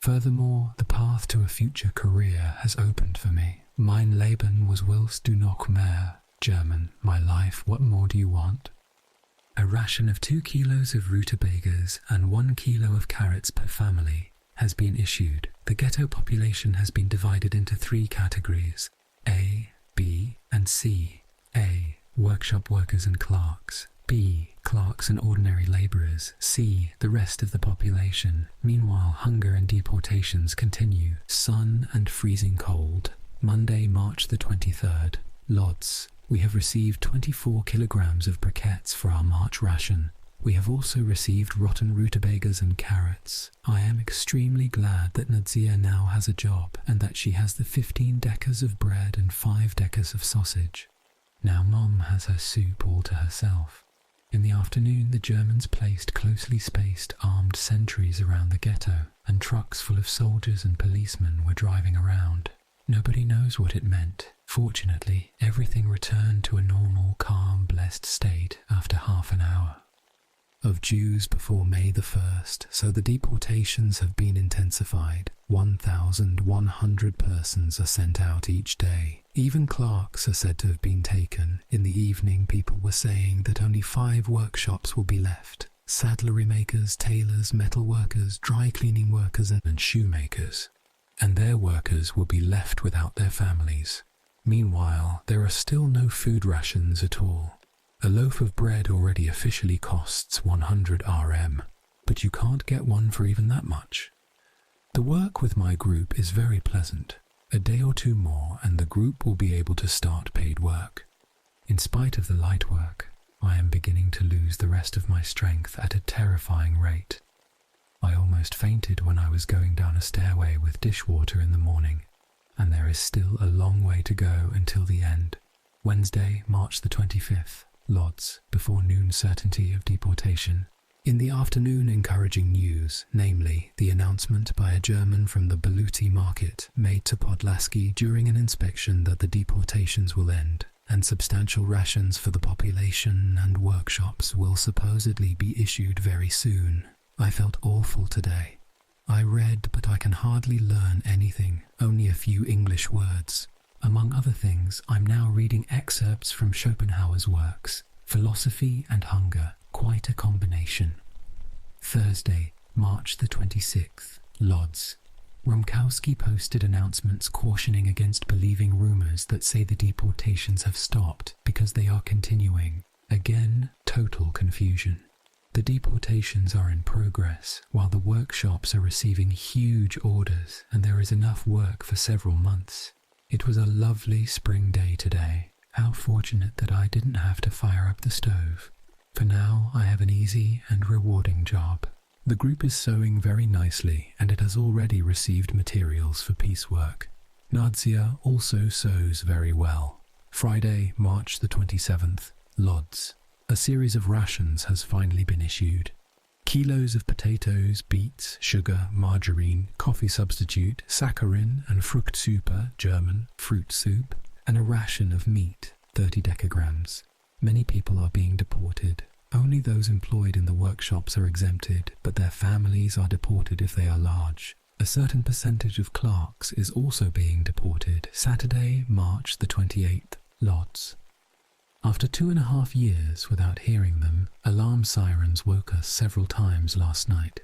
S1: Furthermore, the path to a future career has opened for me. Mein Leben was willst du noch mehr? German, my life, what more do you want? A ration of 2 kilos of rutabagas and 1 kilo of carrots per family has been issued. The ghetto population has been divided into 3 categories, A, B and C. A, workshop workers and clerks. B, clerks and ordinary labourers. C, the rest of the population. Meanwhile, hunger and deportations continue. Sun and freezing cold. Monday, March the 23rd, Lodz. We have received 24 kilograms of briquettes for our March ration. We have also received rotten rutabagas and carrots. I am extremely glad that Nadzia now has a job and that she has the 15 deckers of bread and 5 deckers of sausage. Now Mom has her soup all to herself. In the afternoon, the Germans placed closely spaced armed sentries around the ghetto, and trucks full of soldiers and policemen were driving around. Nobody knows what it meant. Fortunately, everything returned to a normal, calm, blessed state after half an hour. of Jews before May the 1st, so the deportations have been intensified. 1,100 persons are sent out each day. Even clerks are said to have been taken. In the evening, people were saying that only 5 workshops will be left. Saddlery makers, tailors, metal workers, dry cleaning workers and shoemakers. And their workers will be left without their families. Meanwhile, there are still no food rations at all. A loaf of bread already officially costs 100 RM, but you can't get one for even that much. The work with my group is very pleasant. A day or two more and the group will be able to start paid work. In spite of the light work, I am beginning to lose the rest of my strength at a terrifying rate. I almost fainted when I was going down a stairway with dishwater in the morning, and there is still a long way to go until the end. Wednesday, March the 25th. Lodz, before noon certainty of deportation. In the afternoon, encouraging news, namely the announcement by a German from the Baluti market made to Podlaski during an inspection that the deportations will end, and substantial rations for the population and workshops will supposedly be issued very soon. I felt awful today. I read, but I can hardly learn anything, only a few English words. Among other things, I'm now reading excerpts from Schopenhauer's works, Philosophy and Hunger, quite a combination. Thursday, March the 26th, Lodz. Romkowski posted announcements cautioning against believing rumors that say the deportations have stopped because they are continuing. Again, total confusion. The deportations are in progress, while the workshops are receiving huge orders and there is enough work for several months. It was a lovely spring day today. How fortunate that I didn't have to fire up the stove. For now, I have an easy and rewarding job. The group is sewing very nicely and it has already received materials for piecework. Nadia also sews very well. Friday, March the 27th, Lodz. A series of rations has finally been issued. Kilos of potatoes, beets, sugar, margarine, coffee substitute, saccharin and Fruchtsuppe, German, fruit soup, and a ration of meat, 30 decagrams. Many people are being deported. Only those employed in the workshops are exempted, but their families are deported if they are large. A certain percentage of clerks is also being deported. Saturday, March the 28th, Lodz. After 2.5 years without hearing them, alarm sirens woke us several times last night.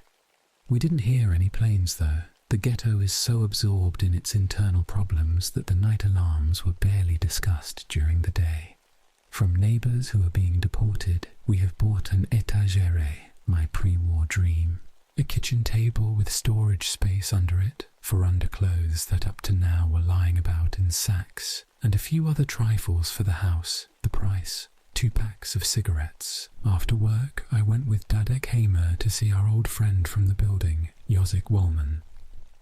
S1: We didn't hear any planes though. The ghetto is so absorbed in its internal problems that the night alarms were barely discussed during the day. From neighbors who are being deported, we have bought an étagère, my pre-war dream. A kitchen table with storage space under it for underclothes that up to now were lying about in sacks, and a few other trifles for the house. The price, 2 packs of cigarettes. After work, I went with Dadek Hamer to see our old friend from the building, Josik Wollman.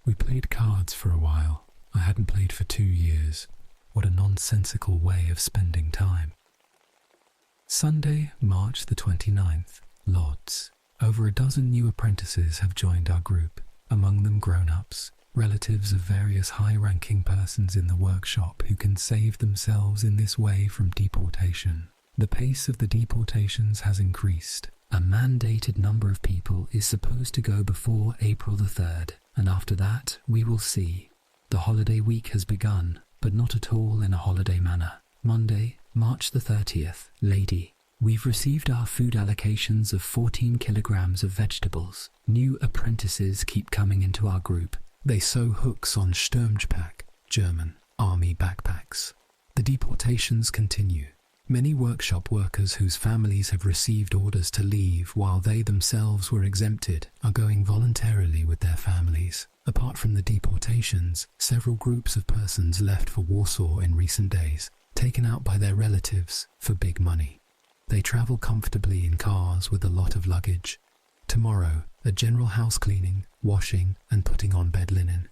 S1: We played cards for a while. I hadn't played for 2 years. What a nonsensical way of spending time. Sunday, March the 29th, Lodz. Over a dozen new apprentices have joined our group, among them grown-ups, relatives of various high-ranking persons in the workshop who can save themselves in this way from deportation. The pace of the deportations has increased. A mandated number of people is supposed to go before April the 3rd, and after that we will see. The holiday week has begun, but not at all in a holiday manner. Monday, March the 30th, Lady. We've received our food allocations of 14 kilograms of vegetables. New apprentices keep coming into our group. They sew hooks on Sturmgepäck, German, army backpacks. The deportations continue. Many workshop workers whose families have received orders to leave while they themselves were exempted are going voluntarily with their families. Apart from the deportations, several groups of persons left for Warsaw in recent days, taken out by their relatives for big money. They travel comfortably in cars with a lot of luggage. Tomorrow, a general house cleaning, washing, and putting on bed linen.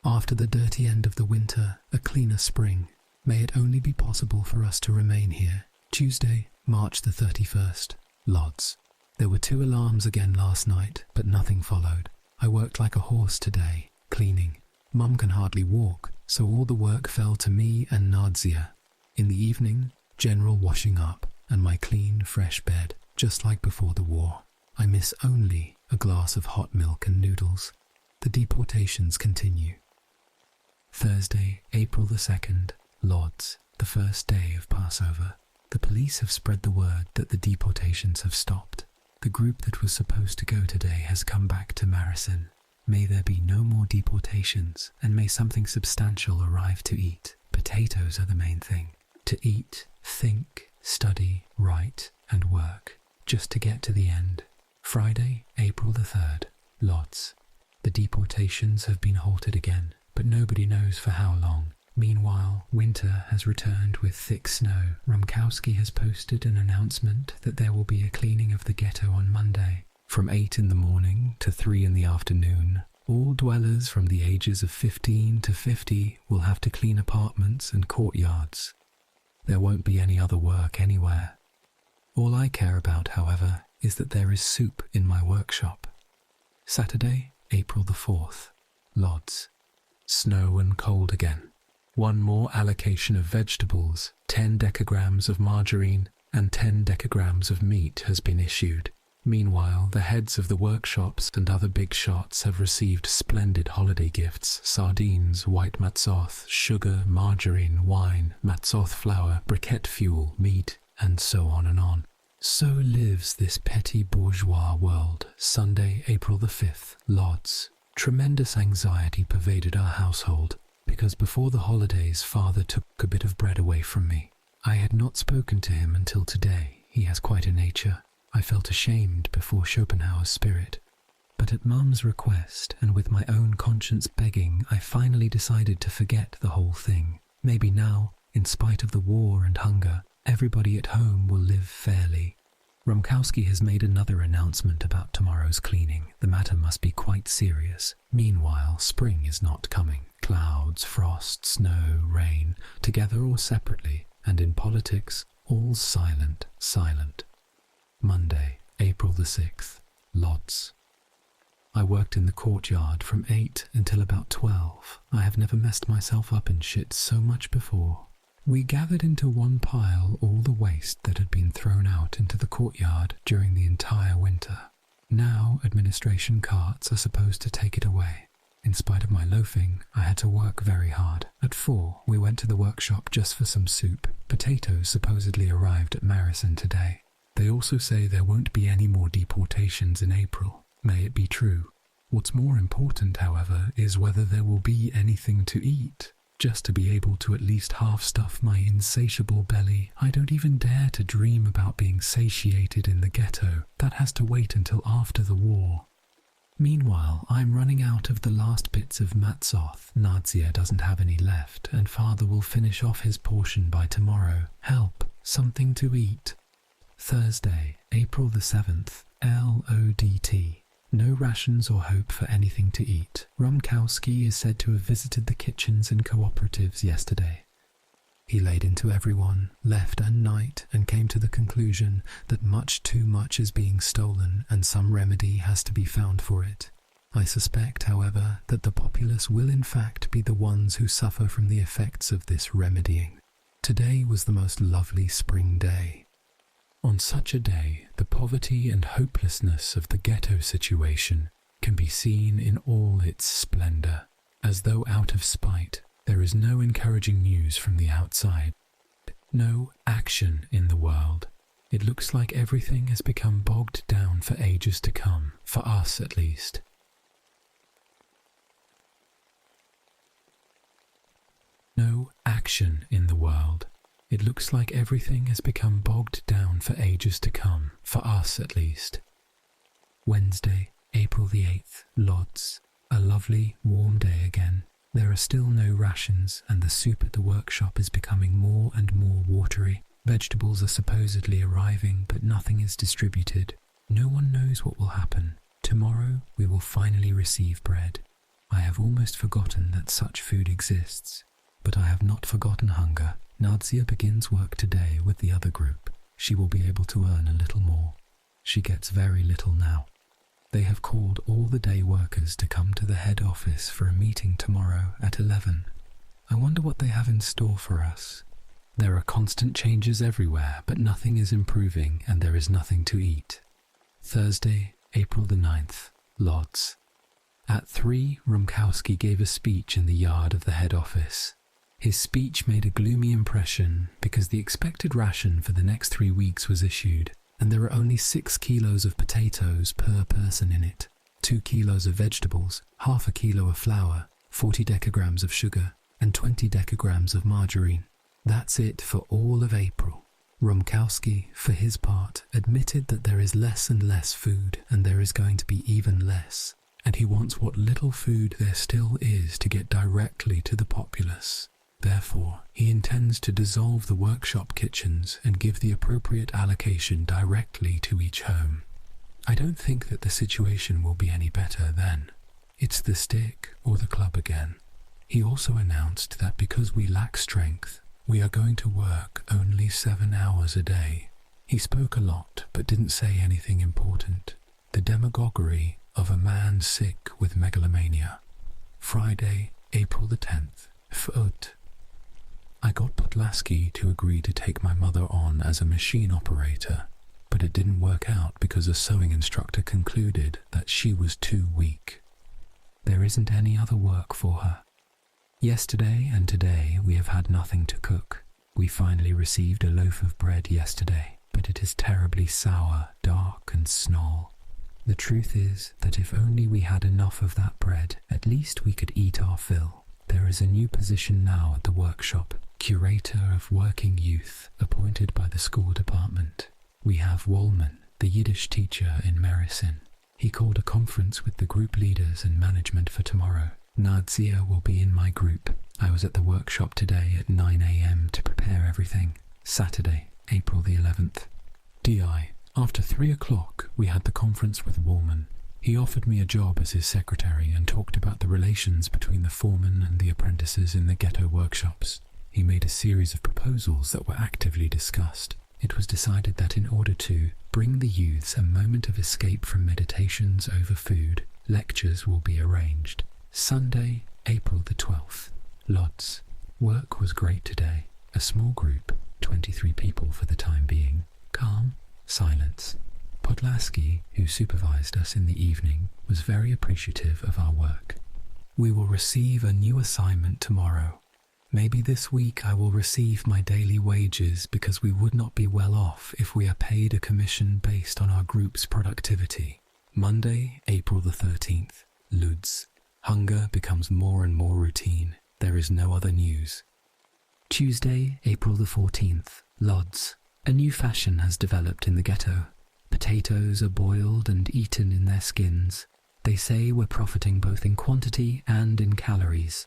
S1: After the dirty end of the winter, a cleaner spring. May it only be possible for us to remain here. Tuesday, March the 31st, Lodz. There were 2 alarms again last night, but nothing followed. I worked like a horse today, cleaning. Mum can hardly walk, so all the work fell to me and Nadia. In the evening, general washing up, and my clean, fresh bed, just like before the war. I miss only a glass of hot milk and noodles. The deportations continue. Thursday, April the 2nd, Lodz, the first day of Passover. The police have spread the word that the deportations have stopped. The group that was supposed to go today has come back to Maricin. May there be no more deportations, and may something substantial arrive to eat. Potatoes are the main thing. To eat, think, study, write, and work, just to get to the end. Friday, April the 3rd, Lodz. The deportations have been halted again, but nobody knows for how long. Meanwhile, winter has returned with thick snow. Rumkowski has posted an announcement that there will be a cleaning of the ghetto on Monday. From 8 in the morning to 3 in the afternoon, all dwellers from the ages of 15 to 50 will have to clean apartments and courtyards. There won't be any other work anywhere. All I care about, however, is that there is soup in my workshop. Saturday, April the 4th, Lodz. Snow and cold again. One more allocation of vegetables, 10 decagrams of margarine, and 10 decagrams of meat has been issued. Meanwhile, the heads of the workshops and other big shots have received splendid holiday gifts: sardines, white matzoth, sugar, margarine, wine, matzoth flour, briquette fuel, meat, and so on and on. So lives this petty bourgeois world. Sunday, April the 5th, Lodz. Tremendous anxiety pervaded our household, because before the holidays father took a bit of bread away from me. I had not spoken to him until today. He has quite a nature. I felt ashamed before Schopenhauer's spirit. But at Mum's request, and with my own conscience begging, I finally decided to forget the whole thing. Maybe now, in spite of the war and hunger, everybody at home will live fairly. Rumkowski has made another announcement about tomorrow's cleaning. The matter must be quite serious. Meanwhile, spring is not coming. Clouds, frost, snow, rain, together or separately, and in politics, all silent, silent. Monday, April the 6th, Lodz. I worked in the courtyard from 8 until about 12. I have never messed myself up in shit so much before. We gathered into one pile all the waste that had been thrown out into the courtyard during the entire winter. Now administration carts are supposed to take it away. In spite of my loafing, I had to work very hard. At 4, we went to the workshop just for some soup. Potatoes supposedly arrived at Maricin today. They also say there won't be any more deportations in April. May it be true. What's more important, however, is whether there will be anything to eat. Just to be able to at least half-stuff my insatiable belly. I don't even dare to dream about being satiated in the ghetto. That has to wait until after the war. Meanwhile, I'm running out of the last bits of matzoth. Nadia doesn't have any left, and father will finish off his portion by tomorrow. Help, something to eat. Thursday, April the 7th, LODT. No rations or hope for anything to eat. Rumkowski is said to have visited the kitchens and cooperatives yesterday. He laid into everyone, left at night, and came to the conclusion that much too much is being stolen and some remedy has to be found for it. I suspect, however, that the populace will in fact be the ones who suffer from the effects of this remedying. Today was the most lovely spring day. On such a day, the poverty and hopelessness of the ghetto situation can be seen in all its splendor. As though out of spite, there is no encouraging news from the outside. No action in the world. It looks like everything has become bogged down for ages to come, for us at least. No action in the world. It looks like everything has become bogged down for ages to come, for us at least. Wednesday, April the 8th, Lodz. A lovely, warm day again. There are still no rations, and the soup at the workshop is becoming more and more watery. Vegetables are supposedly arriving, but nothing is distributed. No one knows what will happen. Tomorrow we will finally receive bread. I have almost forgotten that such food exists, but I have not forgotten hunger. Nadia begins work today with the other group. She will be able to earn a little more. She gets very little now. They have called all the day workers to come to the head office for a meeting tomorrow at 11. I wonder what they have in store for us. There are constant changes everywhere, but nothing is improving and there is nothing to eat. Thursday, April the 9th, Lodz. At 3, Rumkowski gave a speech in the yard of the head office. His speech made a gloomy impression because the expected ration for the next 3 weeks was issued, and there were only 6 kilos of potatoes per person in it, 2 kilos of vegetables, half a kilo of flour, 40 decagrams of sugar, and 20 decagrams of margarine. That's it for all of April. Rumkowski, for his part, admitted that there is less and less food, and there is going to be even less, and he wants what little food there still is to get directly to the populace. Therefore, he intends to dissolve the workshop kitchens and give the appropriate allocation directly to each home. I don't think that the situation will be any better then. It's the stick or the club again. He also announced that because we lack strength, we are going to work only 7 hours a day. He spoke a lot, but didn't say anything important. The demagoguery of a man sick with megalomania. Friday, April the 10th, Foot. I got Podlaski to agree to take my mother on as a machine operator, but it didn't work out because a sewing instructor concluded that she was too weak. There isn't any other work for her. Yesterday and today we have had nothing to cook. We finally received a loaf of bread yesterday, but it is terribly sour, dark and snarl. The truth is that if only we had enough of that bread, at least we could eat our fill. There is a new position now at the workshop, curator of working youth, appointed by the school department. We have Wollman, the Yiddish teacher in Merisin. He called a conference with the group leaders and management for tomorrow. Nadzia will be in my group. I was at the workshop today at 9 a.m. to prepare everything. Saturday, April the 11th. DI. After 3 o'clock, we had the conference with Wollman. He offered me a job as his secretary and talked about the relations between the foreman and the apprentices in the ghetto workshops. He made a series of proposals that were actively discussed. It was decided that in order to bring the youths a moment of escape from meditations over food, lectures will be arranged. Sunday, April the 12th, Lodz. Work was great today. A small group, 23 people for the time being. Calm, silence. Podlaski, who supervised us in the evening, was very appreciative of our work. We will receive a new assignment tomorrow. Maybe this week I will receive my daily wages because we would not be well off if we are paid a commission based on our group's productivity. Monday, April the 13th, Lodz. Hunger becomes more and more routine. There is no other news. Tuesday, April the 14th, Lodz. A new fashion has developed in the ghetto. Potatoes are boiled and eaten in their skins. They say we're profiting both in quantity and in calories.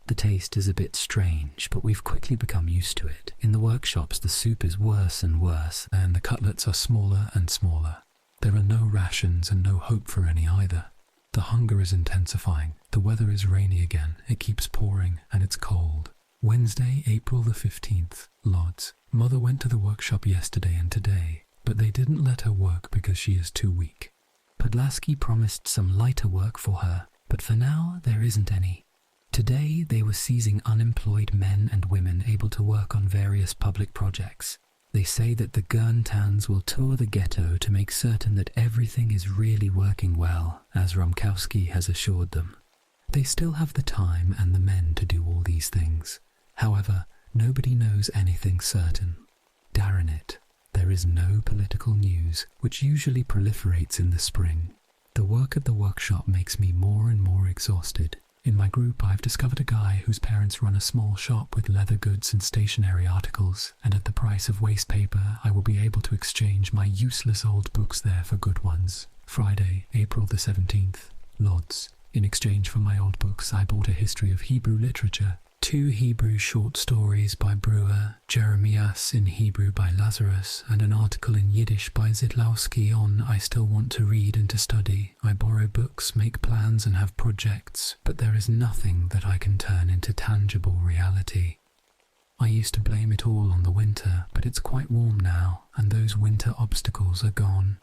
S1: The taste is a bit strange, but we've quickly become used to it. In the workshops, the soup is worse and worse, and the cutlets are smaller and smaller. There are no rations and no hope for any either. The hunger is intensifying. The weather is rainy again. It keeps pouring, and it's cold. Wednesday, April the 15th, Lodz. Mother went to the workshop yesterday and today, but they didn't let her work because she is too weak. Podlaski promised some lighter work for her, but for now there isn't any. Today they were seizing unemployed men and women able to work on various public projects. They say that the Gerntans will tour the ghetto to make certain that everything is really working well, as Rumkowski has assured them. They still have the time and the men to do all these things. However, nobody knows anything certain. Darn it, there is no political news, which usually proliferates in the spring. The work at the workshop makes me more and more exhausted. In my group, I've discovered a guy whose parents run a small shop with leather goods and stationery articles, and at the price of waste paper, I will be able to exchange my useless old books there for good ones. Friday, April the 17th, Lodz. In exchange for my old books, I bought a history of Hebrew literature, 2 Hebrew short stories by Brewer, Jeremias in Hebrew by Lazarus, and an article in Yiddish by Zidlowski on I still want to read and to study. I borrow books, make plans and have projects, but there is nothing that I can turn into tangible reality. I used to blame it all on the winter, but it's quite warm now, and those winter obstacles are gone.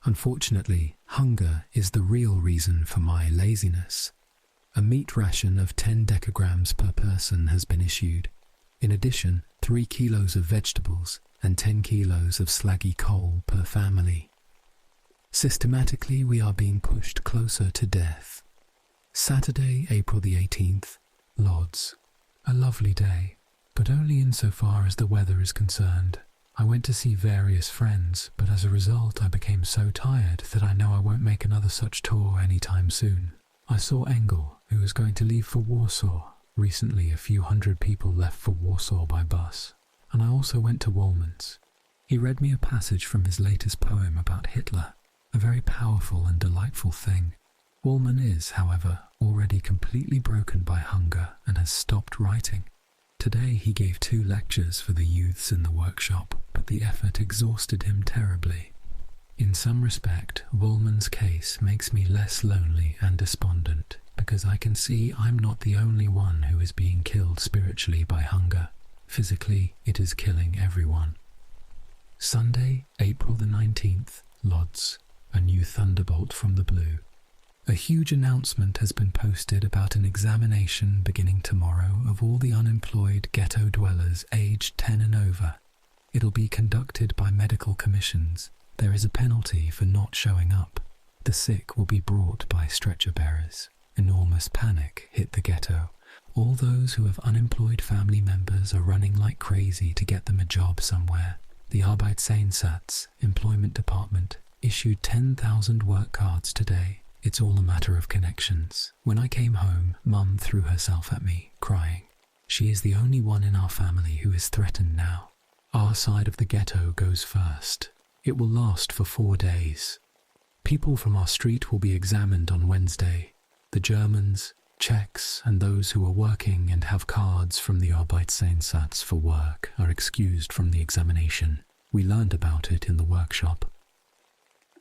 S1: Unfortunately, hunger is the real reason for my laziness. A meat ration of 10 decagrams per person has been issued. In addition, 3 kilos of vegetables and 10 kilos of slaggy coal per family. Systematically, we are being pushed closer to death. Saturday, April the 18th, Lodz. A lovely day, but only insofar as the weather is concerned. I went to see various friends, but as a result I became so tired that I know I won't make another such tour anytime soon. I saw Engel, who was going to leave for Warsaw. Recently, a few hundred people left for Warsaw by bus. And I also went to Woolman's. He read me a passage from his latest poem about Hitler, a very powerful and delightful thing. Woolman is, however, already completely broken by hunger and has stopped writing. Today he gave 2 lectures for the youths in the workshop, but the effort exhausted him terribly. In some respect, Woolman's case makes me less lonely and despondent, because I can see I'm not the only one who is being killed spiritually by hunger. Physically, it is killing everyone. Sunday, April the 19th, Lodz. A new thunderbolt from the blue. A huge announcement has been posted about an examination beginning tomorrow of all the unemployed ghetto dwellers aged 10 and over. It'll be conducted by medical commissions. There is a penalty for not showing up. The sick will be brought by stretcher bearers. Enormous panic hit the ghetto. All those who have unemployed family members are running like crazy to get them a job somewhere. The Arbeitseinsatz, employment department, issued 10,000 work cards today. It's all a matter of connections. When I came home, Mum threw herself at me, crying. She is the only one in our family who is threatened now. Our side of the ghetto goes first. It will last for 4 days. People from our street will be examined on Wednesday. The Germans, Czechs, and those who are working and have cards from the Arbeitseinsatz for work are excused from the examination. We learned about it in the workshop.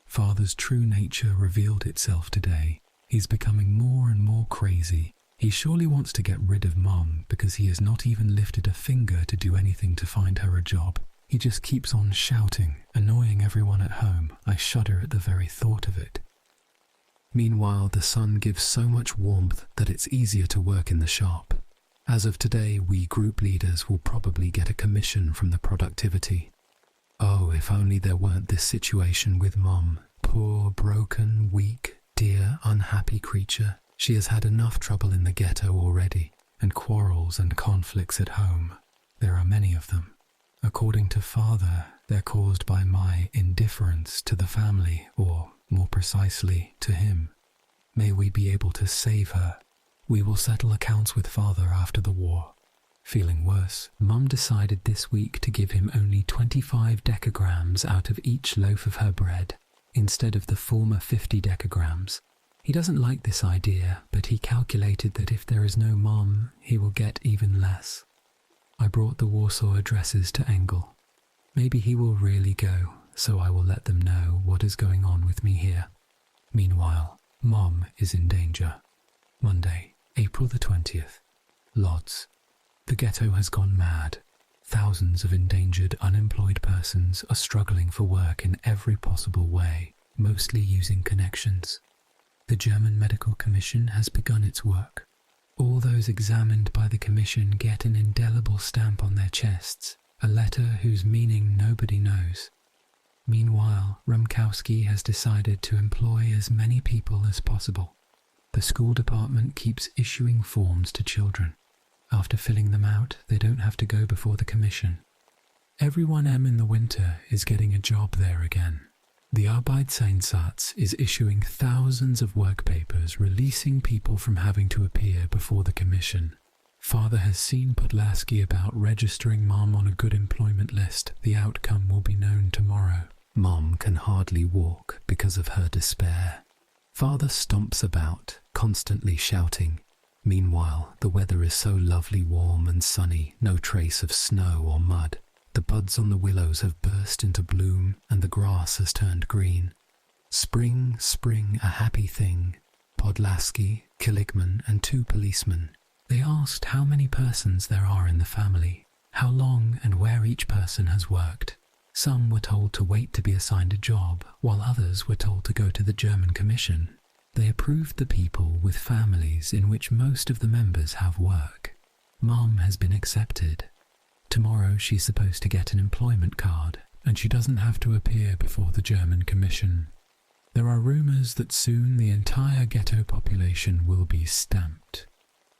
S1: Father's true nature revealed itself today. He's becoming more and more crazy. He surely wants to get rid of Mum because he has not even lifted a finger to do anything to find her a job. He just keeps on shouting, annoying everyone at home. I shudder at the very thought of it. Meanwhile, the sun gives so much warmth that it's easier to work in the shop. As of today, we group leaders will probably get a commission from the productivity. Oh, if only there weren't this situation with Mum. Poor, broken, weak, dear, unhappy creature. She has had enough trouble in the ghetto already, and quarrels and conflicts at home. There are many of them. According to Father, they're caused by my indifference to the family, or, more precisely, to him. May we be able to save her. We will settle accounts with Father after the war. Feeling worse, Mum decided this week to give him only 25 decagrams out of each loaf of her bread, instead of the former 50 decagrams. He doesn't like this idea, but he calculated that if there is no Mum, he will get even less. I brought the Warsaw addresses to Engel. Maybe he will really go, so I will let them know what is going on with me here. Meanwhile, Mum is in danger. Monday, April the 20th, Lodz. The ghetto has gone mad. Thousands of endangered, unemployed persons are struggling for work in every possible way, mostly using connections. The German Medical Commission has begun its work. All those examined by the Commission get an indelible stamp on their chests, a letter whose meaning nobody knows. Meanwhile, Rumkowski has decided to employ as many people as possible. The school department keeps issuing forms to children. After filling them out, they don't have to go before the Commission. Everyone in the winter is getting a job there again. The Arbeitseinsatz is issuing thousands of work papers, releasing people from having to appear before the Commission. Father has seen Podlaski about registering Mom on a good employment list. The outcome will be known tomorrow. Mom can hardly walk because of her despair. Father stomps about, constantly shouting. Meanwhile, the weather is so lovely warm and sunny, no trace of snow or mud. The buds on the willows have burst into bloom, and the grass has turned green. Spring, spring, a happy thing. Podlaski, Kiligman, and 2 policemen. They asked how many persons there are in the family, how long and where each person has worked. Some were told to wait to be assigned a job, while others were told to go to the German Commission. They approved the people with families in which most of the members have work. Mom has been accepted. Tomorrow she's supposed to get an employment card, and she doesn't have to appear before the German Commission. There are rumors that soon the entire ghetto population will be stamped.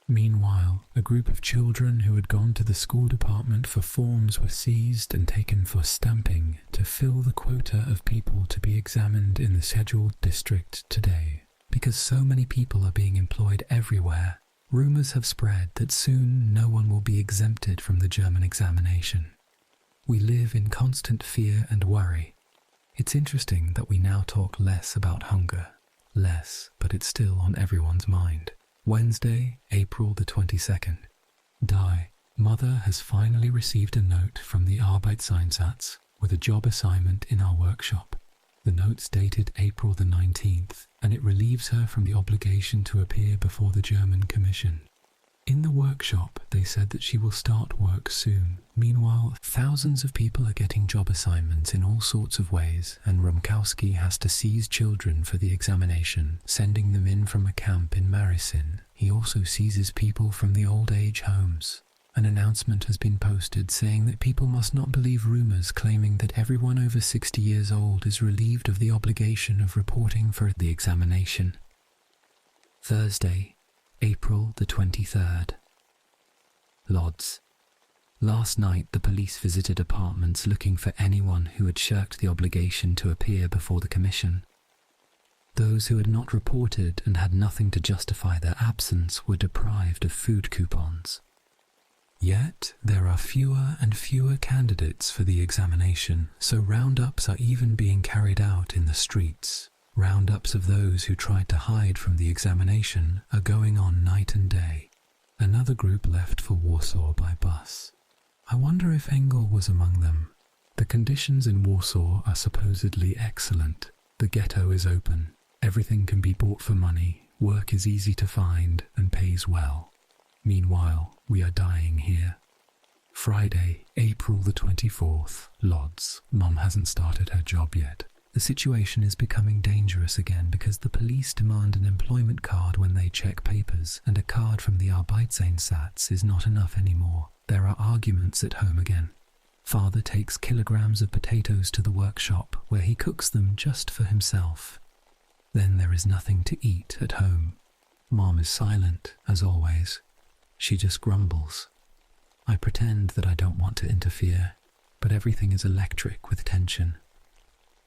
S1: Meanwhile, a group of children who had gone to the school department for forms were seized and taken for stamping to fill the quota of people to be examined in the scheduled district today. Because so many people are being employed everywhere, rumors have spread that soon no one will be exempted from the German examination. We live in constant fear and worry. It's interesting that we now talk less about hunger. Less, but it's still on everyone's mind. Wednesday, April the 22nd. Die. Mother has finally received a note from the Arbeitseinsatz with a job assignment in our workshop. The note's dated April the 19th, and it relieves her from the obligation to appear before the German Commission. In the workshop, they said that she will start work soon. Meanwhile, thousands of people are getting job assignments in all sorts of ways, and Rumkowski has to seize children for the examination, sending them in from a camp in Marisin. He also seizes people from the old age homes. An announcement has been posted saying that people must not believe rumors claiming that everyone over 60 years old is relieved of the obligation of reporting for the examination. Thursday, April the 23rd. Lodz. Last night the police visited apartments looking for anyone who had shirked the obligation to appear before the commission. Those who had not reported and had nothing to justify their absence were deprived of food coupons. Yet there are fewer and fewer candidates for the examination, so roundups are even being carried out in the streets. Roundups of those who tried to hide from the examination are going on night and day. Another group left for Warsaw by bus. I wonder if Engel was among them. The conditions in Warsaw are supposedly excellent. The ghetto is open. Everything can be bought for money. Work is easy to find and pays well. Meanwhile, we are dying here. Friday, April the 24th, Lodz. Mum hasn't started her job yet. The situation is becoming dangerous again because the police demand an employment card when they check papers, and a card from the Arbeitseinsatz is not enough anymore. There are arguments at home again. Father takes kilograms of potatoes to the workshop where he cooks them just for himself. Then there is nothing to eat at home. Mom is silent, as always. She just grumbles. I pretend that I don't want to interfere, but everything is electric with tension.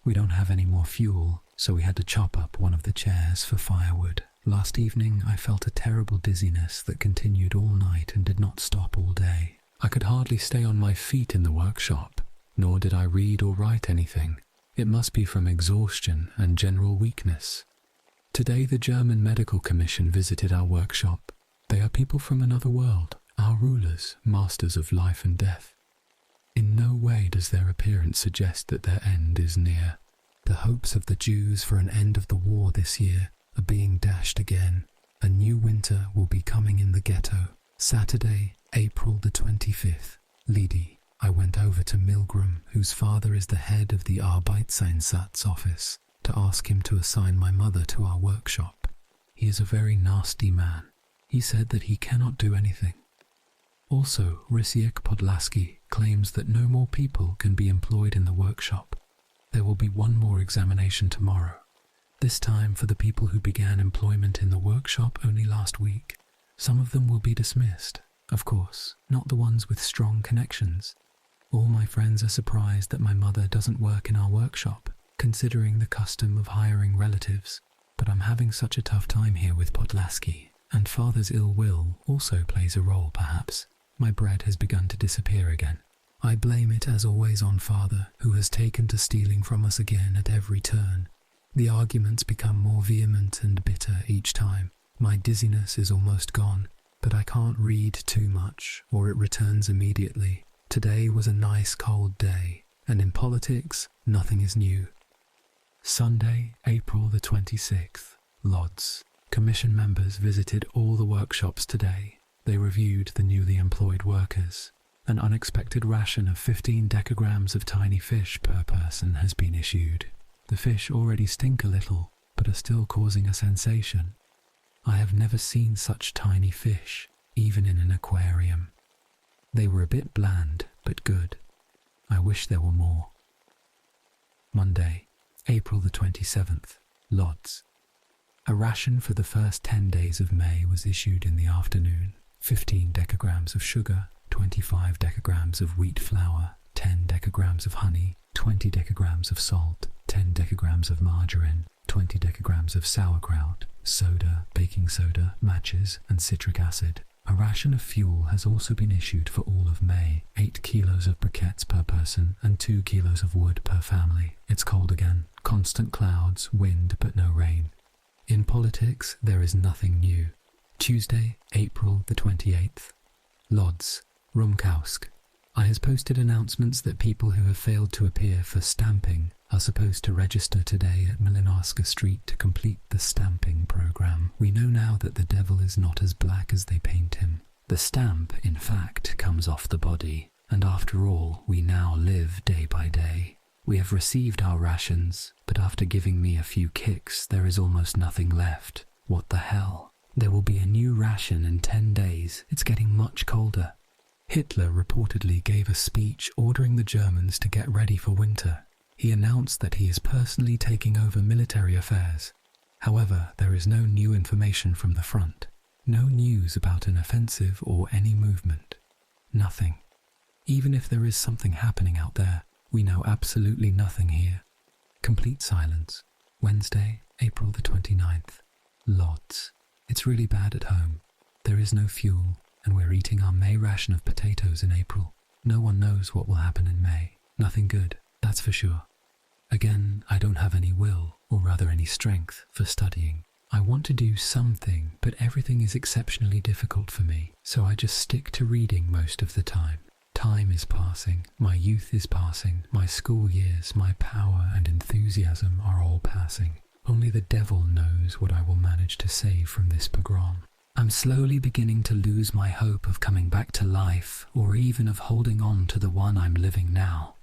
S1: We don't have any more fuel, so we had to chop up one of the chairs for firewood. Last evening I felt a terrible dizziness that continued all night and did not stop all day. I could hardly stay on my feet in the workshop, nor did I read or write anything. It must be from exhaustion and general weakness. Today the German Medical Commission visited our workshop. They are people from another world, our rulers, masters of life and death. In no way does their appearance suggest that their end is near. The hopes of the Jews for an end of the war this year are being dashed again. A new winter will be coming in the ghetto. Saturday, April the 25th. Lidi. I went over to Milgram, whose father is the head of the Arbeitseinsatz office, to ask him to assign my mother to our workshop. He is a very nasty man. He said that he cannot do anything. Also, Rysiek Podlaski claims that no more people can be employed in the workshop. There will be one more examination tomorrow, this time for the people who began employment in the workshop only last week. Some of them will be dismissed, of course, not the ones with strong connections. All my friends are surprised that my mother doesn't work in our workshop, considering the custom of hiring relatives. But I'm having such a tough time here with Podlaski, and father's ill will also plays a role perhaps. My bread has begun to disappear again. I blame it as always on father, who has taken to stealing from us again at every turn. The arguments become more vehement and bitter each time. My dizziness is almost gone, but I can't read too much, or it returns immediately. Today was a nice cold day, and in politics, nothing is new. Sunday, April the 26th, Lodz. Commission members visited all the workshops today. They reviewed the newly employed workers. An unexpected ration of 15 decagrams of tiny fish per person has been issued. The fish already stink a little, but are still causing a sensation. I have never seen such tiny fish, even in an aquarium. They were a bit bland, but good. I wish there were more. Monday, April the 27th. Lodz. A ration for the first 10 days of May was issued in the afternoon. 15 decagrams of sugar, 25 decagrams of wheat flour, 10 decagrams of honey, 20 decagrams of salt, 10 decagrams of margarine, 20 decagrams of sauerkraut, soda, baking soda, matches, and citric acid. A ration of fuel has also been issued for all of May, 8 kilos of briquettes per person and 2 kilos of wood per family. It's cold again. Constant clouds, wind, but no rain. In politics, there is nothing new. Tuesday, April the 28th. Lodz, Rumkowsk. I has posted announcements that people who have failed to appear for stamping are supposed to register today at Milinarska Street to complete the stamping program. We know now that the devil is not as black as they paint him. The stamp, in fact, comes off the body, and after all, we now live day by day. We have received our rations, but after giving me a few kicks, there is almost nothing left. What the hell? There will be a new ration in 10 days. It's getting much colder. Hitler reportedly gave a speech ordering the Germans to get ready for winter. He announced that he is personally taking over military affairs. However, there is no new information from the front. No news about an offensive or any movement. Nothing. Even if there is something happening out there, we know absolutely nothing here. Complete silence. Wednesday, April the 29th. Lodz. It's really bad at home. There is no fuel, and we're eating our May ration of potatoes in April. No one knows what will happen in May. Nothing good, that's for sure. Again, I don't have any will, or rather any strength, for studying. I want to do something, but everything is exceptionally difficult for me, so I just stick to reading most of the time. Time is passing, my youth is passing, my school years, my power and enthusiasm are all passing. Only the devil knows what I will manage to save from this pogrom. I'm slowly beginning to lose my hope of coming back to life, or even of holding on to the one I'm living now.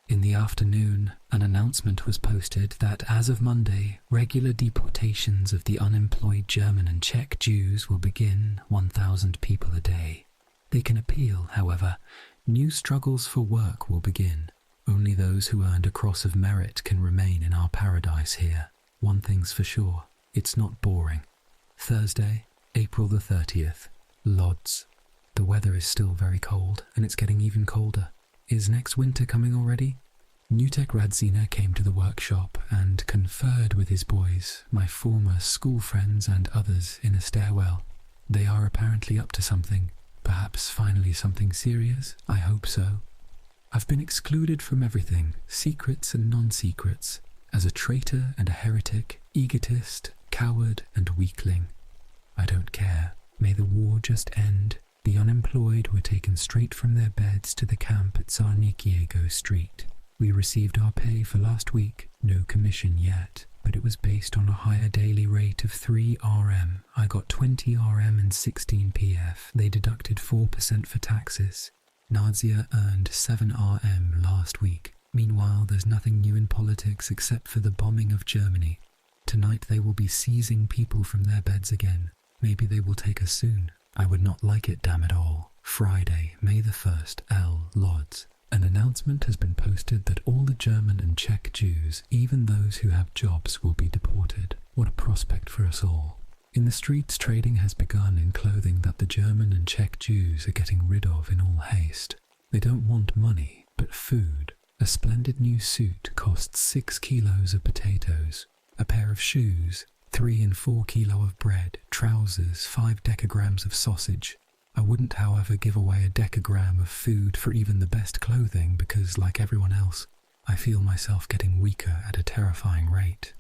S1: In the afternoon, an announcement was posted that as of Monday, regular deportations of the unemployed German and Czech Jews will begin, 1,000 people a day. They can appeal, however. New struggles for work will begin. Only those who earned a cross of merit can remain in our paradise here. One thing's for sure, it's not boring. Thursday, April the 30th. Lodz. The weather is still very cold, and it's getting even colder. Is next winter coming already? Nutek Radzina came to the workshop and conferred with his boys, my former school friends and others, in a stairwell. They are apparently up to something. Perhaps finally something serious? I hope so. I've been excluded from everything, secrets and non-secrets, as a traitor and a heretic, egotist, coward and weakling. I don't care. May the war just end. The unemployed were taken straight from their beds to the camp at Czarnikiego Street. We received our pay for last week, no commission yet, but it was based on a higher daily rate of 3 RM. I got 20 RM and 16 PF. They deducted 4% for taxes. Nadia earned 7 RM last week. Meanwhile, there's nothing new in politics except for the bombing of Germany. Tonight they will be seizing people from their beds again. Maybe they will take us soon. I would not like it, damn it all. Friday, May the 1st, L. Lodz. An announcement has been posted that all the German and Czech Jews, even those who have jobs, will be deported. What a prospect for us all. In the streets, trading has begun in clothing that the German and Czech Jews are getting rid of in all haste. They don't want money, but food. A splendid new suit costs 6 kilos of potatoes, a pair of shoes, 3 and 4 kilo of bread, trousers, 5 decagrams of sausage. I wouldn't, however, give away a decagram of food for even the best clothing because, like everyone else, I feel myself getting weaker at a terrifying rate.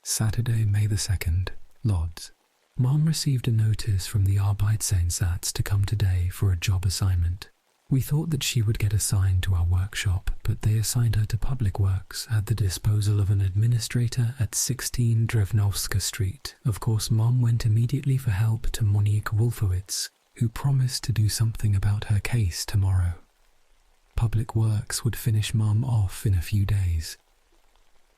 S1: Saturday, May the 2nd, Lodz. Mom received a notice from the Arbeitseinsatz to come today for a job assignment. We thought that she would get assigned to our workshop, but they assigned her to public works at the disposal of an administrator at 16 Drevnovska Street. Of course, Mom went immediately for help to Monique Wolfowitz, who promised to do something about her case tomorrow. Public works would finish Mom off in a few days.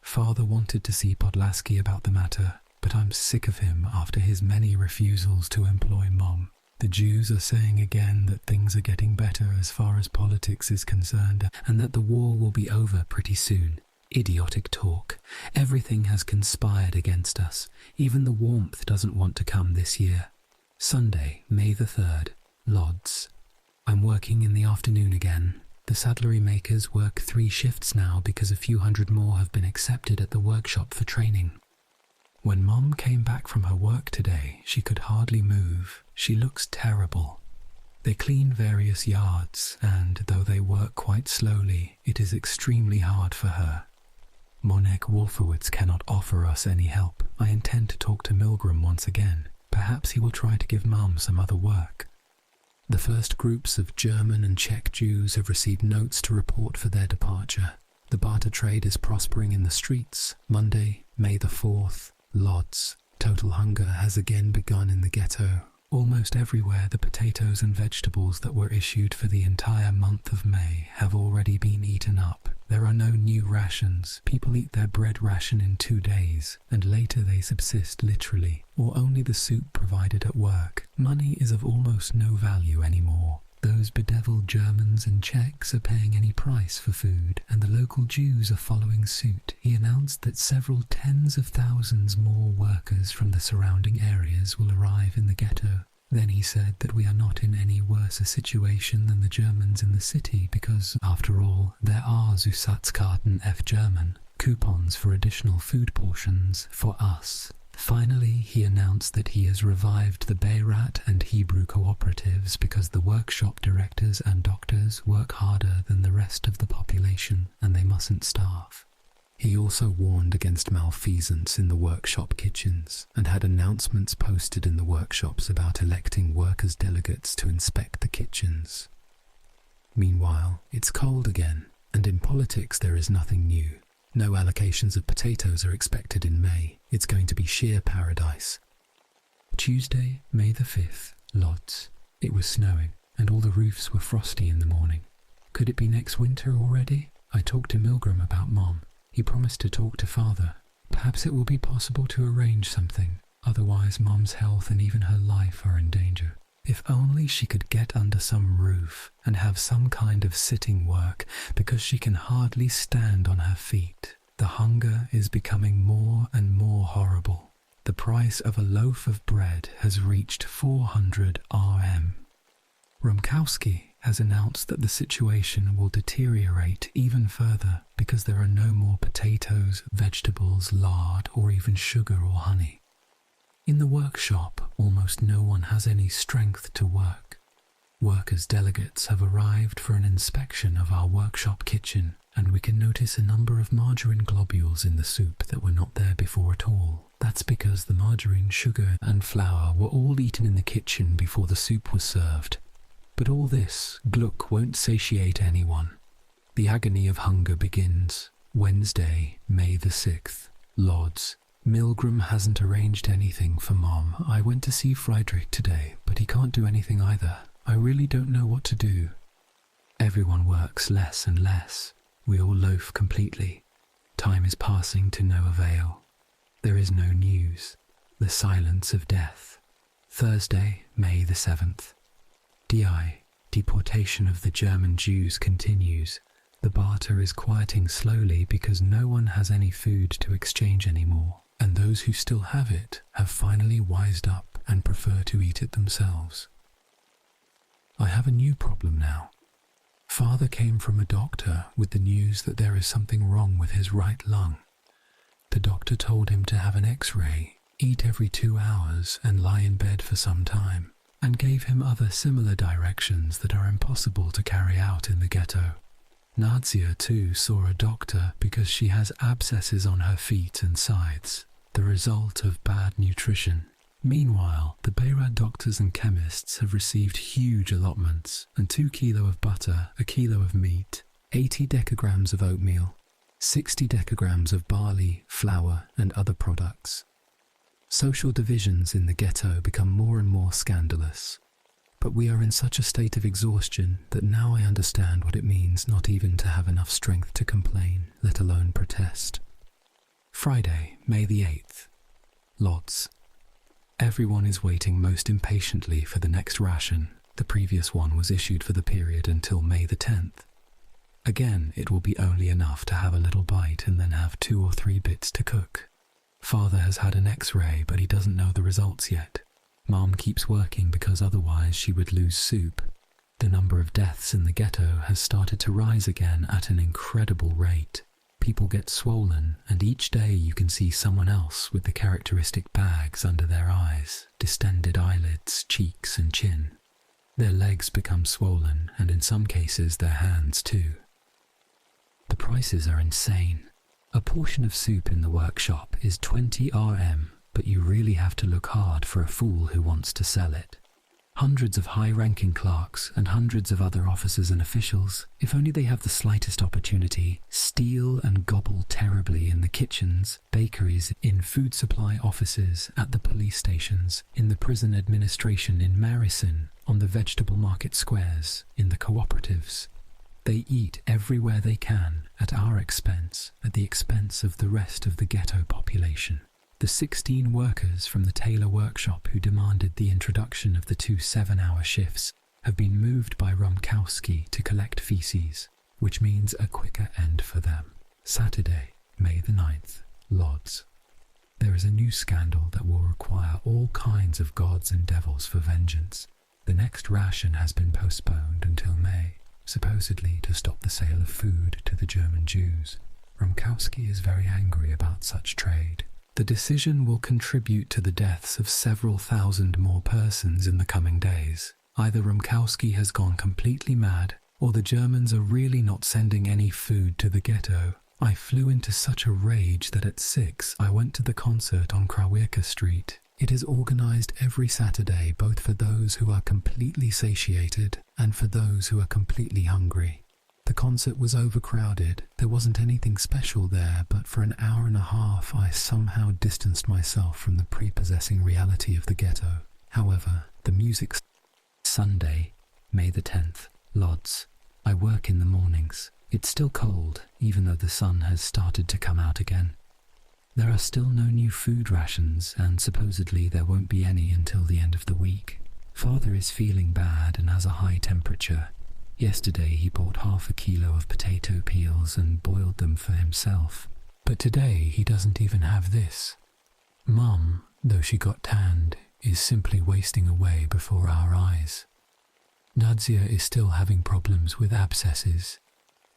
S1: Father wanted to see Podlaski about the matter, but I'm sick of him after his many refusals to employ Mom. The Jews are saying again that things are getting better as far as politics is concerned and that the war will be over pretty soon. Idiotic talk. Everything has conspired against us. Even the warmth doesn't want to come this year. Sunday, May the 3rd, Lodz. I'm working in the afternoon again. The saddlery makers work 3 shifts now because a few hundred more have been accepted at the workshop for training. When Mom came back from her work today, she could hardly move. She looks terrible. They clean various yards, and though they work quite slowly, it is extremely hard for her. Monek Wolfowitz cannot offer us any help. I intend to talk to Milgram once again. Perhaps he will try to give Mum some other work. The first groups of German and Czech Jews have received notes to report for their departure. The barter trade is prospering in the streets. Monday, May the 4th, Lodz. Total hunger has again begun in the ghetto. Almost everywhere the potatoes and vegetables that were issued for the entire month of May have already been eaten up. There are no new rations. People eat their bread ration in 2 days, and later they subsist literally, or only the soup provided at work. Money is of almost no value anymore. Those bedeviled Germans and Czechs are paying any price for food, and the local Jews are following suit. He announced that several tens of thousands more workers from the surrounding areas will arrive in the ghetto. Then he said that we are not in any worse a situation than the Germans in the city because, after all, there are Zusatzkarten F German, coupons for additional food portions for us. Finally, he announced that he has revived the Beirat and Hebrew cooperatives because the workshop directors and doctors work harder than the rest of the population and they mustn't starve. He also warned against malfeasance in the workshop kitchens and had announcements posted in the workshops about electing workers' delegates to inspect the kitchens. Meanwhile, it's cold again, and in politics there is nothing new. No allocations of potatoes are expected in May. It's going to be sheer paradise. Tuesday, May the 5th, Lodz. It was snowing, and all the roofs were frosty in the morning. Could it be next winter already? I talked to Milgram about Mom. He promised to talk to Father. Perhaps it will be possible to arrange something. Otherwise, Mom's health and even her life are in danger. If only she could get under some roof and have some kind of sitting work, because she can hardly stand on her feet. The hunger is becoming more and more horrible. The price of a loaf of bread has reached 400 RM. Rumkowski has announced that the situation will deteriorate even further because there are no more potatoes, vegetables, lard, or even sugar or honey. In the workshop, almost no one has any strength to work. Workers' delegates have arrived for an inspection of our workshop kitchen, and we can notice a number of margarine globules in the soup that were not there before at all. That's because the margarine, sugar, and flour were all eaten in the kitchen before the soup was served. But all this, Gluck, won't satiate anyone. The agony of hunger begins. Wednesday, May the 6th, Lodz. Milgram hasn't arranged anything for Mom. I went to see Friedrich today, but he can't do anything either. I really don't know what to do. Everyone works less and less. We all loaf completely. Time is passing to no avail. There is no news. The silence of death. Thursday, May the 7th. Deportation of the German Jews continues. The barter is quieting slowly because no one has any food to exchange anymore, and those who still have it have finally wised up and prefer to eat it themselves. I have a new problem now. Father came from a doctor with the news that there is something wrong with his right lung. The doctor told him to have an X-ray, eat every 2 hours, and lie in bed for some time, and gave him other similar directions that are impossible to carry out in the ghetto. Nadia too saw a doctor because she has abscesses on her feet and sides, the result of bad nutrition. Meanwhile, the Beirut doctors and chemists have received huge allotments, and 2 kilos of butter, a kilo of meat, 80 decagrams of oatmeal, 60 decagrams of barley, flour, and other products. Social divisions in the ghetto become more and more scandalous. But we are in such a state of exhaustion that now I understand what it means not even to have enough strength to complain, let alone protest. Friday, May the 8th. Lodz. Everyone is waiting most impatiently for the next ration. The previous one was issued for the period until May the 10th. Again, it will be only enough to have a little bite and then have 2 or 3 bits to cook. Father has had an X-ray, but he doesn't know the results yet. Mom keeps working because otherwise she would lose soup. The number of deaths in the ghetto has started to rise again at an incredible rate. People get swollen, and each day you can see someone else with the characteristic bags under their eyes, distended eyelids, cheeks and chin. Their legs become swollen, and in some cases their hands too. The prices are insane. A portion of soup in the workshop is 20 RM, but you really have to look hard for a fool who wants to sell it. Hundreds of high-ranking clerks and hundreds of other officers and officials, if only they have the slightest opportunity, steal and gobble terribly in the kitchens, bakeries, in food supply offices, at the police stations, in the prison administration in Marison, on the vegetable market squares, in the cooperatives. They eat everywhere they can, at our expense, at the expense of the rest of the ghetto population. The 16 workers from the tailor workshop who demanded the introduction of the 2 7-hour shifts have been moved by Romkowski to collect feces, which means a quicker end for them. Saturday, May the 9th, Lodz. There is a new scandal that will require all kinds of gods and devils for vengeance. The next ration has been postponed until May, supposedly to stop the sale of food to the German Jews. Romkowski is very angry about such trade. The decision will contribute to the deaths of several thousand more persons in the coming days. Either Romkowski has gone completely mad, or the Germans are really not sending any food to the ghetto. I flew into such a rage that at 6 I went to the concert on Krawiecka Street. It is organized every Saturday both for those who are completely satiated and for those who are completely hungry. The concert was overcrowded. There wasn't anything special there, but for an hour and a half I somehow distanced myself from the prepossessing reality of the ghetto. However, the music... Sunday, May the 10th, Lodz. I work in the mornings. It's still cold, even though the sun has started to come out again. There are still no new food rations, and supposedly there won't be any until the end of the week. Father is feeling bad and has a high temperature. Yesterday he bought half a kilo of potato peels and boiled them for himself. But today he doesn't even have this. Mum, though she got tanned, is simply wasting away before our eyes. Nadzia is still having problems with abscesses.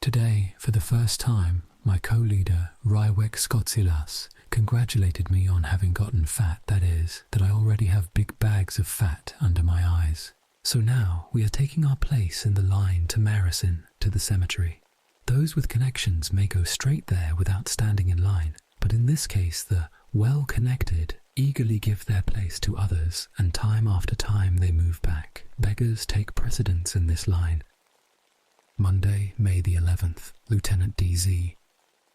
S1: Today, for the first time, my co-leader, Rywek Skotsilas, congratulated me on having gotten fat, that is, that I already have big bags of fat under my eyes. So now we are taking our place in the line to Marison, to the cemetery. Those with connections may go straight there without standing in line, but in this case the well-connected eagerly give their place to others, and time after time they move back. Beggars take precedence in this line. Monday, May the 11th, Lieutenant DZ.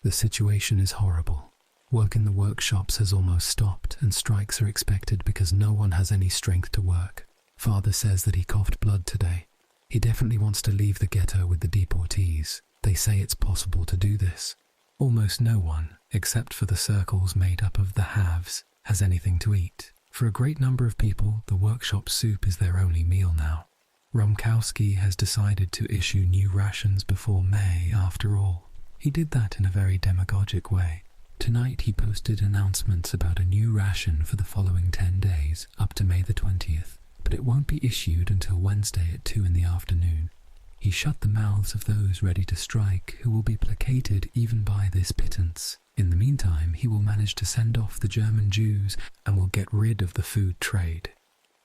S1: The situation is horrible. Work in the workshops has almost stopped, and strikes are expected because no one has any strength to work. Father says that he coughed blood today. He definitely wants to leave the ghetto with the deportees. They say it's possible to do this. Almost no one, except for the circles made up of the haves, has anything to eat. For a great number of people, the workshop soup is their only meal now. Romkowski has decided to issue new rations before May, after all. He did that in a very demagogic way. Tonight he posted announcements about a new ration for the following 10 days, up to May the 20th. But it won't be issued until Wednesday at 2 in the afternoon. He shut the mouths of those ready to strike, who will be placated even by this pittance. In the meantime, he will manage to send off the German Jews and will get rid of the food trade.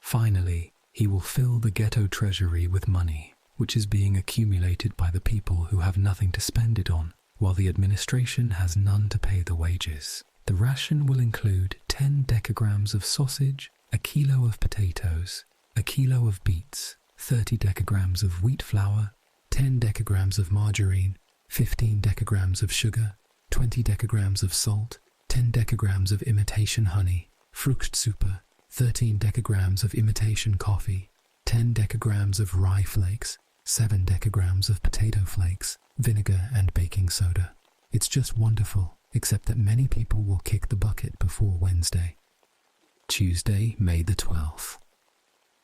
S1: Finally, he will fill the ghetto treasury with money, which is being accumulated by the people who have nothing to spend it on, while the administration has none to pay the wages. The ration will include 10 decagrams of sausage, a kilo of potatoes, a kilo of beets, 30 decagrams of wheat flour, 10 decagrams of margarine, 15 decagrams of sugar, 20 decagrams of salt, 10 decagrams of imitation honey, Fruchtsuppe, 13 decagrams of imitation coffee, 10 decagrams of rye flakes, 7 decagrams of potato flakes, vinegar and baking soda. It's just wonderful, except that many people will kick the bucket before Wednesday. Tuesday, May the 12th.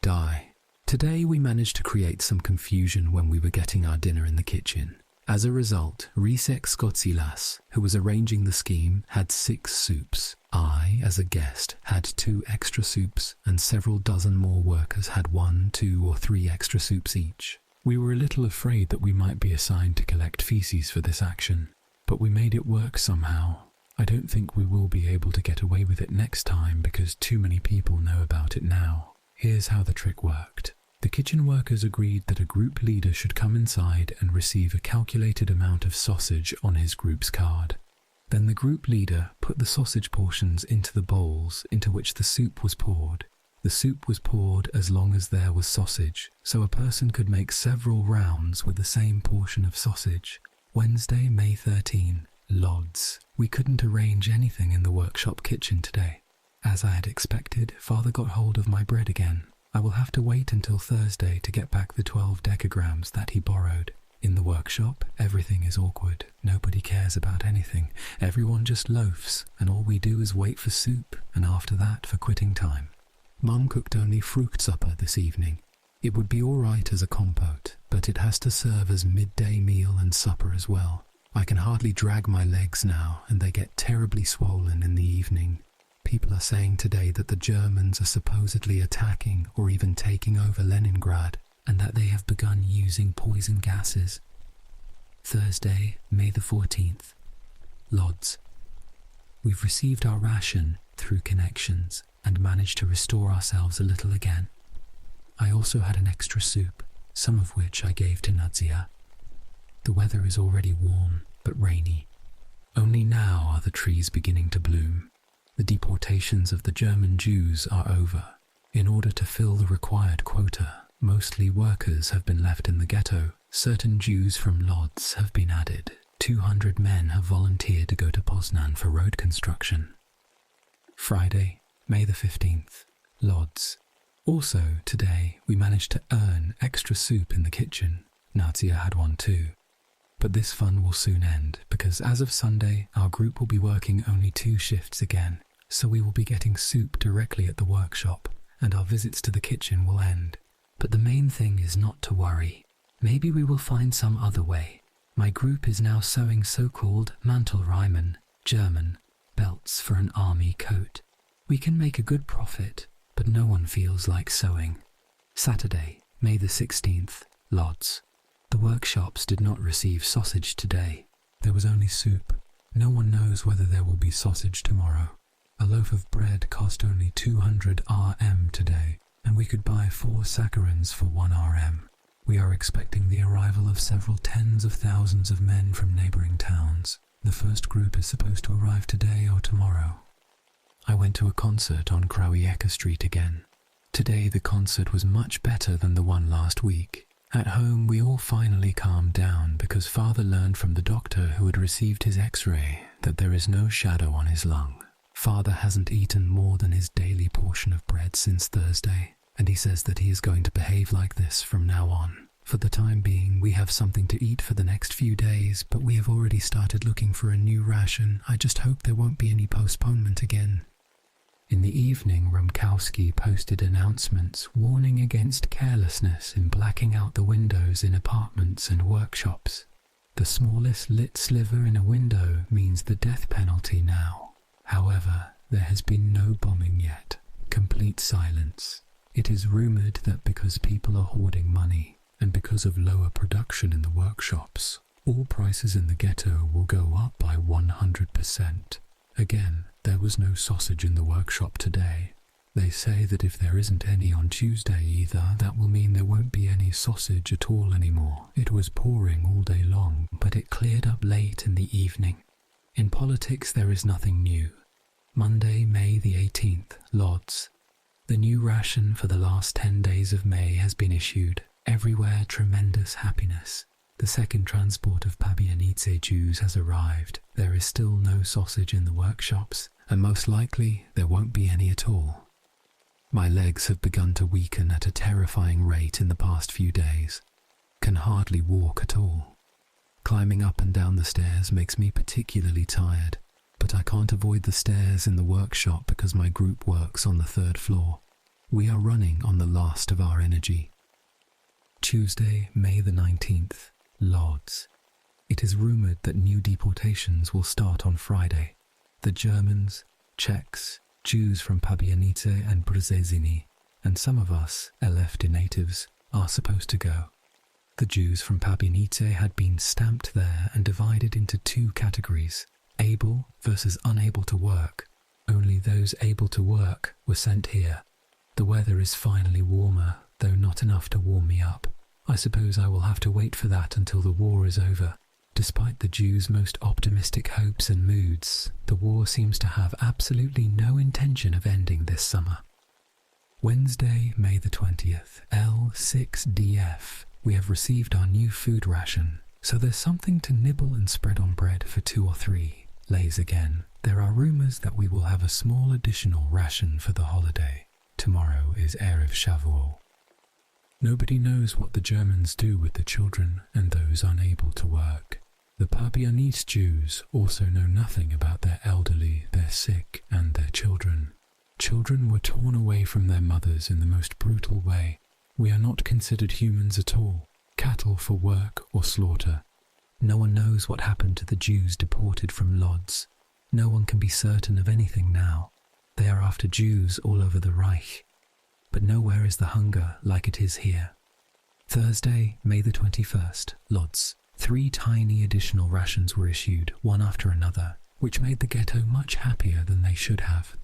S1: Die. Today we managed to create some confusion when we were getting our dinner in the kitchen. As a result, Risek Skotsilas, who was arranging the scheme, had 6 soups. I, as a guest, had 2 extra soups, and several dozen more workers had 1, 2, or 3 extra soups each. We were a little afraid that we might be assigned to collect feces for this action, but we made it work somehow. I don't think we will be able to get away with it next time because too many people know about it now. Here's how the trick worked. The kitchen workers agreed that a group leader should come inside and receive a calculated amount of sausage on his group's card. Then the group leader put the sausage portions into the bowls into which the soup was poured. The soup was poured as long as there was sausage, so a person could make several rounds with the same portion of sausage. Wednesday, May 13, Lodz. We couldn't arrange anything in the workshop kitchen today. As I had expected, Father got hold of my bread again. I will have to wait until Thursday to get back the 12 decagrams that he borrowed. In the workshop, everything is awkward. Nobody cares about anything. Everyone just loafs, and all we do is wait for soup, and after that for quitting time. Mum cooked only fruit supper this evening. It would be all right as a compote, but it has to serve as midday meal and supper as well. I can hardly drag my legs now, and they get terribly swollen in the evening. People are saying today that the Germans are supposedly attacking or even taking over Leningrad, and that they have begun using poison gases. Thursday, May the 14th. Lodz. We've received our ration through connections and managed to restore ourselves a little again. I also had an extra soup, some of which I gave to Nadzia. The weather is already warm, but rainy. Only now are the trees beginning to bloom. The deportations of the German Jews are over. In order to fill the required quota, mostly workers have been left in the ghetto. Certain Jews from Lodz have been added. 200 men have volunteered to go to Poznan for road construction. Friday, May the 15th, Lodz. Also, today, we managed to earn extra soup in the kitchen. Nadzia had one too. But this fun will soon end, because as of Sunday, our group will be working only 2 shifts again, so we will be getting soup directly at the workshop, and our visits to the kitchen will end. But the main thing is not to worry. Maybe we will find some other way. My group is now sewing so-called Mantelreimen, German, belts for an army coat. We can make a good profit, but no one feels like sewing. Saturday, May the 16th, Lodz. The workshops did not receive sausage today. There was only soup. No one knows whether there will be sausage tomorrow. A loaf of bread cost only 200 RM today, and we could buy 4 saccharins for 1 RM. We are expecting the arrival of several tens of thousands of men from neighbouring towns. The first group is supposed to arrive today or tomorrow. I went to a concert on Krawiecka Street again. Today the concert was much better than the one last week. At home we all finally calmed down because Father learned from the doctor who had received his x-ray that there is no shadow on his lung. Father hasn't eaten more than his daily portion of bread since Thursday, and he says that he is going to behave like this from now on. For the time being, we have something to eat for the next few days, but we have already started looking for a new ration. I just hope there won't be any postponement again. In the evening, Rumkowski posted announcements warning against carelessness in blacking out the windows in apartments and workshops. The smallest lit sliver in a window means the death penalty now. However, there has been no bombing yet. Complete silence. It is rumoured that because people are hoarding money, and because of lower production in the workshops, all prices in the ghetto will go up by 100%. Again, there was no sausage in the workshop today. They say that if there isn't any on Tuesday either, that will mean there won't be any sausage at all anymore. It was pouring all day long, but it cleared up late in the evening. In politics there is nothing new. Monday, May the 18th, Lodz. The new ration for the last 10 days of May has been issued. Everywhere tremendous happiness. The second transport of Pabianice Jews has arrived. There is still no sausage in the workshops, and most likely there won't be any at all. My legs have begun to weaken at a terrifying rate in the past few days. Can hardly walk at all. Climbing up and down the stairs makes me particularly tired, but I can't avoid the stairs in the workshop because my group works on the 3rd floor. We are running on the last of our energy. Tuesday, May the 19th, Lodz. It is rumored that new deportations will start on Friday. The Germans, Czechs, Jews from Pabianice and Brzeziny, and some of us, LFD natives, are supposed to go. The Jews from Pabianice had been stamped there and divided into two categories, able versus unable to work. Only those able to work were sent here. The weather is finally warmer, though not enough to warm me up. I suppose I will have to wait for that until the war is over. Despite the Jews' most optimistic hopes and moods, the war seems to have absolutely no intention of ending this summer. Wednesday, May the 20th, L6DF. We have received our new food ration, so there's something to nibble and spread on bread for 2 or 3. Lays again. There are rumours that we will have a small additional ration for the holiday. Tomorrow is Erev Shavuot. Nobody knows what the Germans do with the children and those unable to work. The Pabianice Jews also know nothing about their elderly, their sick, and their children. Children were torn away from their mothers in the most brutal way. We are not considered humans at all, cattle for work or slaughter. No one knows what happened to the Jews deported from Lodz. No one can be certain of anything now. They are after Jews all over the Reich. But nowhere is the hunger like it is here. Thursday, May the 21st, Lodz. 3 tiny additional rations were issued, one after another, which made the ghetto much happier than they should have.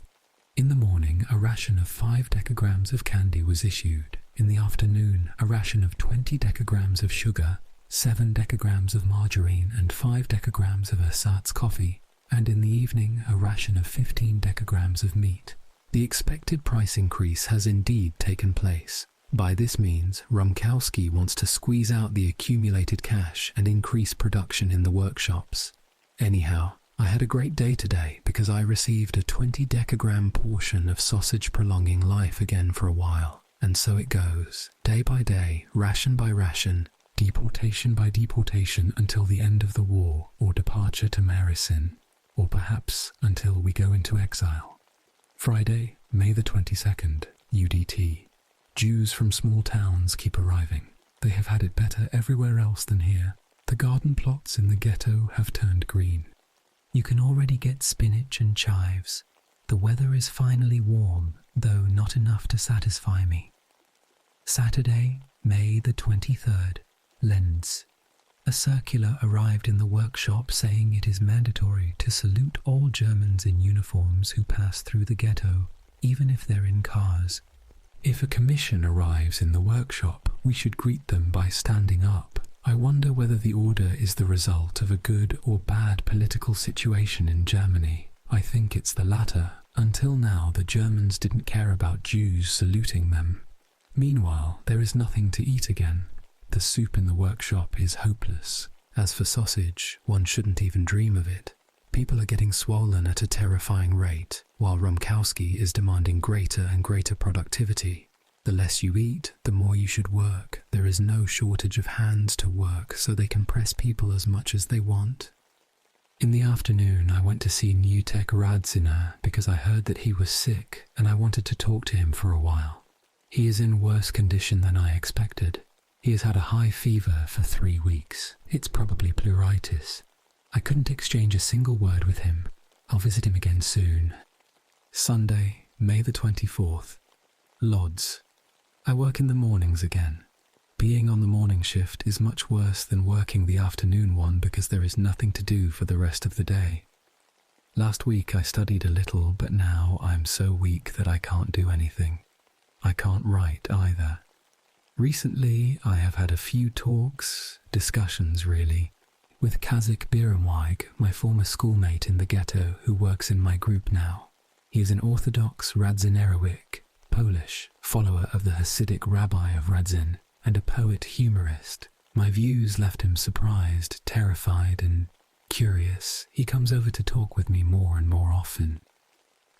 S1: In the morning, a ration of 5 decagrams of candy was issued. In the afternoon, a ration of 20 decagrams of sugar, 7 decagrams of margarine and 5 decagrams of ersatz coffee, and in the evening, a ration of 15 decagrams of meat. The expected price increase has indeed taken place. By this means, Rumkowski wants to squeeze out the accumulated cash and increase production in the workshops. Anyhow, I had a great day today because I received a 20 decagram portion of sausage prolonging life again for a while. And so it goes, day by day, ration by ration, deportation by deportation until the end of the war or departure to Marisin, or perhaps until we go into exile. Friday, May the 22nd, UDT. Jews from small towns keep arriving. They have had it better everywhere else than here. The garden plots in the ghetto have turned green. You can already get spinach and chives. The weather is finally warm, though not enough to satisfy me. Saturday, May the 23rd, Lodz. A circular arrived in the workshop saying it is mandatory to salute all Germans in uniforms who pass through the ghetto, even if they're in cars. If a commission arrives in the workshop, we should greet them by standing up. I wonder whether the order is the result of a good or bad political situation in Germany. I think it's the latter. Until now, the Germans didn't care about Jews saluting them. Meanwhile, there is nothing to eat again. The soup in the workshop is hopeless. As for sausage, one shouldn't even dream of it. People are getting swollen at a terrifying rate, while Rumkowski is demanding greater and greater productivity. The less you eat, the more you should work. There is no shortage of hands to work, so they can press people as much as they want. In the afternoon, I went to see Newtek Radziner because I heard that he was sick and I wanted to talk to him for a while. He is in worse condition than I expected. He has had a high fever for 3 weeks. It's probably pleuritis. I couldn't exchange a single word with him. I'll visit him again soon. Sunday, May the 24th. Lodz. I work in the mornings again. Being on the morning shift is much worse than working the afternoon one because there is nothing to do for the rest of the day. Last week I studied a little, but now I'm so weak that I can't do anything. I can't write either. Recently I have had a few talks, discussions really, with Kazik Biramwig, my former schoolmate in the ghetto who works in my group now. He is an Orthodox Radzynerowicz, Polish, follower of the Hasidic rabbi of Radzin, and a poet-humorist. My views left him surprised, terrified, and curious. He comes over to talk with me more and more often.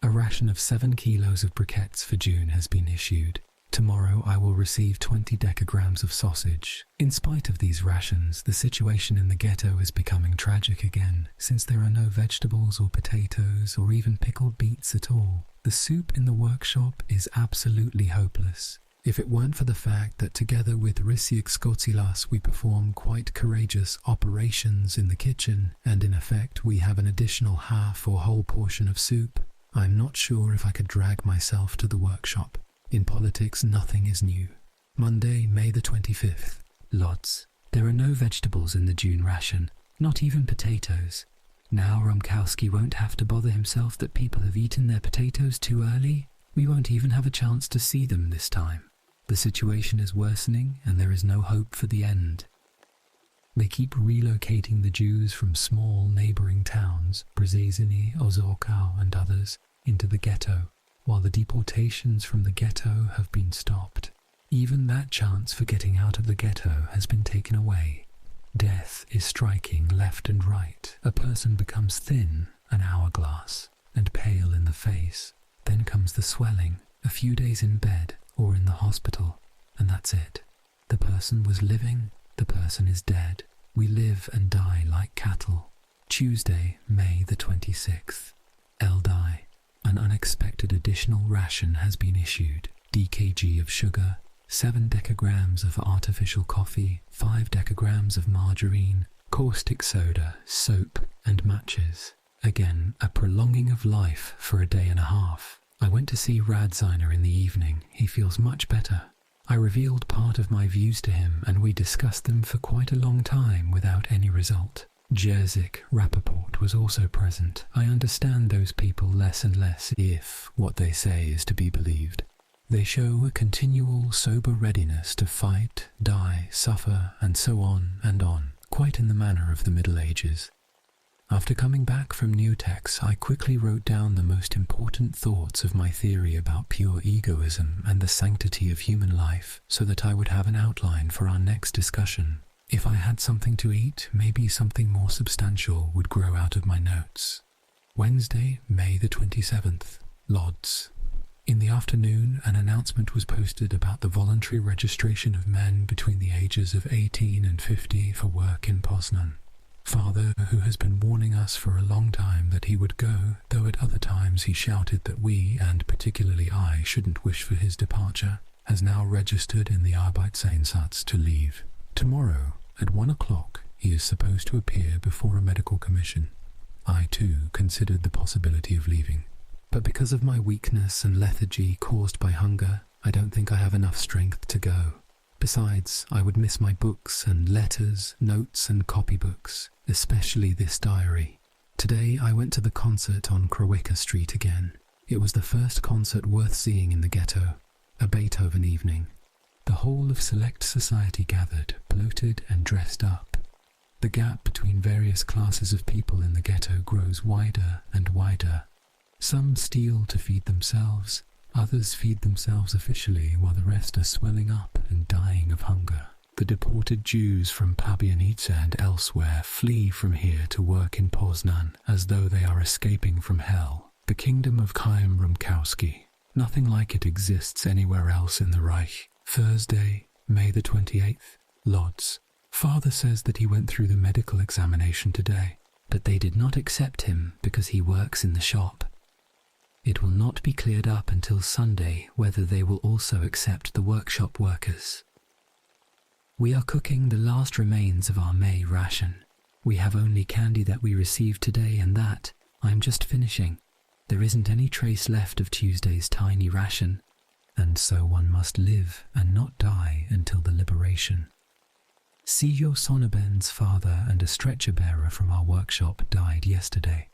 S1: A ration of 7 kilos of briquettes for June has been issued. Tomorrow I will receive 20 decagrams of sausage. In spite of these rations, the situation in the ghetto is becoming tragic again, since there are no vegetables or potatoes or even pickled beets at all. The soup in the workshop is absolutely hopeless. If it weren't for the fact that together with Sierakowiak we perform quite courageous operations in the kitchen, and in effect we have an additional half or whole portion of soup, I'm not sure if I could drag myself to the workshop. In politics, nothing is new. Monday, May the 25th. Lodz. There are no vegetables in the June ration, not even potatoes. Now Romkowski won't have to bother himself that people have eaten their potatoes too early. We won't even have a chance to see them this time. The situation is worsening and there is no hope for the end. They keep relocating the Jews from small neighbouring towns, Brzezinny, Ozorkow and others, into the ghetto, while the deportations from the ghetto have been stopped. Even that chance for getting out of the ghetto has been taken away. Death is striking left and right. A person becomes thin, an hourglass, and pale in the face. Then comes the swelling, a few days in bed or in the hospital, and that's it. The person was living, the person is dead. We live and die like cattle. Tuesday, May the 26th. Eldai. An unexpected additional ration has been issued. DKG of sugar, 7 decagrams of artificial coffee, 5 decagrams of margarine, caustic soda, soap, and matches. Again, a prolonging of life for a day and a half. I went to see Radziner in the evening. He feels much better. I revealed part of my views to him and we discussed them for quite a long time without any result. Jerzyk Rappaport was also present. I understand those people less and less if what they say is to be believed. They show a continual sober readiness to fight, die, suffer, and so on, quite in the manner of the Middle Ages. After coming back from Newtex, I quickly wrote down the most important thoughts of my theory about pure egoism and the sanctity of human life, so that I would have an outline for our next discussion. If I had something to eat, maybe something more substantial would grow out of my notes. Wednesday, May the 27th. Lodz. In the afternoon, an announcement was posted about the voluntary registration of men between the ages of 18 and 50 for work in Poznan. Father, who has been warning us for a long time that he would go, though at other times he shouted that we, and particularly I, shouldn't wish for his departure, has now registered in the Arbeitseinsatz to leave. Tomorrow, at 1 o'clock, he is supposed to appear before a medical commission. I, too, considered the possibility of leaving. But because of my weakness and lethargy caused by hunger, I don't think I have enough strength to go. Besides, I would miss my books and letters, notes and copybooks, especially this diary. Today I went to the concert on Krawiecka Street again. It was the first concert worth seeing in the ghetto, a Beethoven evening. The whole of select society gathered, bloated and dressed up. The gap between various classes of people in the ghetto grows wider and wider. Some steal to feed themselves, others feed themselves officially while the rest are swelling up and dying of hunger. The deported Jews from Pabianice and elsewhere flee from here to work in Poznan as though they are escaping from hell, the kingdom of Chaim Romkowski. Nothing like it exists anywhere else in the Reich. Thursday, May the 28th, Lodz. Father says that he went through the medical examination today, but they did not accept him because he works in the shop. It will not be cleared up until Sunday whether they will also accept the workshop workers. We are cooking the last remains of our May ration. We have only candy that we received today, and that I am just finishing. There isn't any trace left of Tuesday's tiny ration, and so one must live and not die until the liberation. Sijo Sonneben's father and a stretcher bearer from our workshop died yesterday.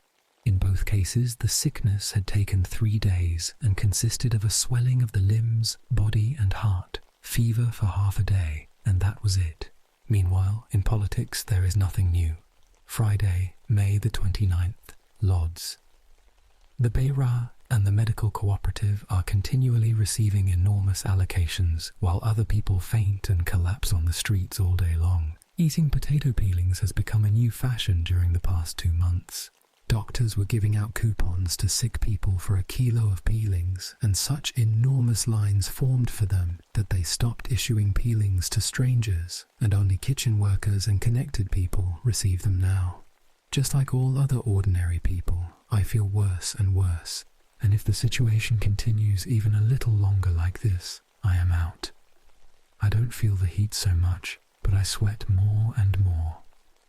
S1: In both cases, the sickness had taken 3 days and consisted of a swelling of the limbs, body and heart, fever for half a day, and that was it. Meanwhile, in politics there is nothing new. Friday, May the 29th, Lodz. The Beira and the medical cooperative are continually receiving enormous allocations, while other people faint and collapse on the streets all day long. Eating potato peelings has become a new fashion during the past 2 months. Doctors were giving out coupons to sick people for a kilo of peelings, and such enormous lines formed for them that they stopped issuing peelings to strangers, and only kitchen workers and connected people receive them now. Just like all other ordinary people, I feel worse and worse, and if the situation continues even a little longer like this, I am out. I don't feel the heat so much, but I sweat more and more.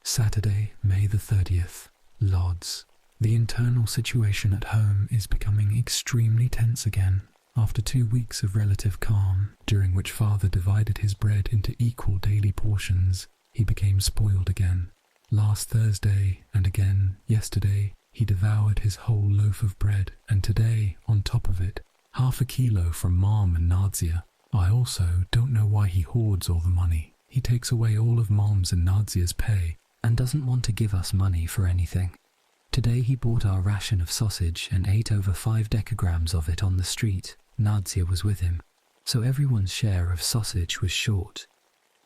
S1: Saturday, May the 30th, Lodz. The internal situation at home is becoming extremely tense again. After 2 weeks of relative calm, during which father divided his bread into equal daily portions, he became spoiled again. Last Thursday, and again yesterday, he devoured his whole loaf of bread, and today, on top of it, half a kilo from Mom and Nadia. I also don't know why he hoards all the money. He takes away all of Mom's and Nadia's pay, and doesn't want to give us money for anything. Today he bought our ration of sausage and ate over 5 decagrams of it on the street. Nadia was with him, so everyone's share of sausage was short.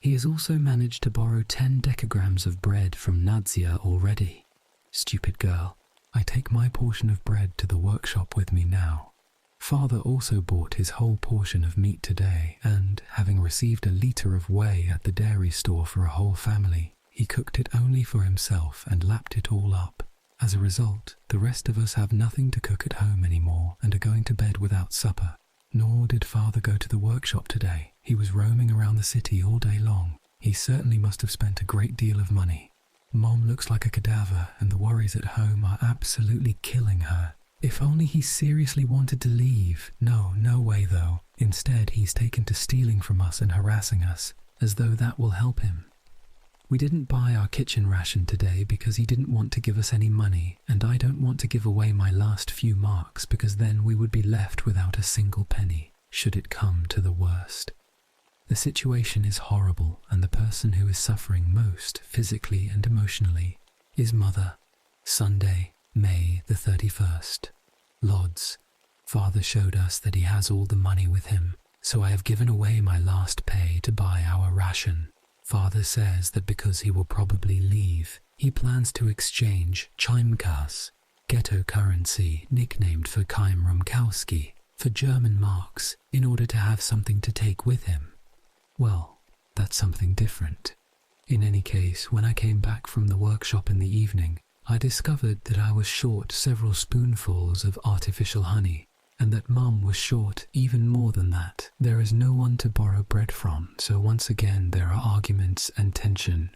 S1: He has also managed to borrow 10 decagrams of bread from Nadia already. Stupid girl. I take my portion of bread to the workshop with me now. Father also bought his whole portion of meat today, and, having received a litre of whey at the dairy store for a whole family, he cooked it only for himself and lapped it all up. As a result, the rest of us have nothing to cook at home anymore and are going to bed without supper. Nor did father go to the workshop today. He was roaming around the city all day long. He certainly must have spent a great deal of money. Mom looks like a cadaver, and the worries at home are absolutely killing her. If only he seriously wanted to leave. No way though. Instead, he's taken to stealing from us and harassing us, as though that will help him. We didn't buy our kitchen ration today because he didn't want to give us any money, and I don't want to give away my last few marks because then we would be left without a single penny, should it come to the worst. The situation is horrible, and the person who is suffering most, physically and emotionally, is Mother. Sunday, May the 31st. Lodz. Father showed us that he has all the money with him, so I have given away my last pay to buy our ration. Father says that because he will probably leave, he plans to exchange Chimkas, ghetto currency nicknamed for Kaim Rumkowski, for German marks in order to have something to take with him. Well, that's something different. In any case, when I came back from the workshop in the evening, I discovered that I was short several spoonfuls of artificial honey, and that Mum was short even more than that. There is no one to borrow bread from, so once again there are arguments and tension.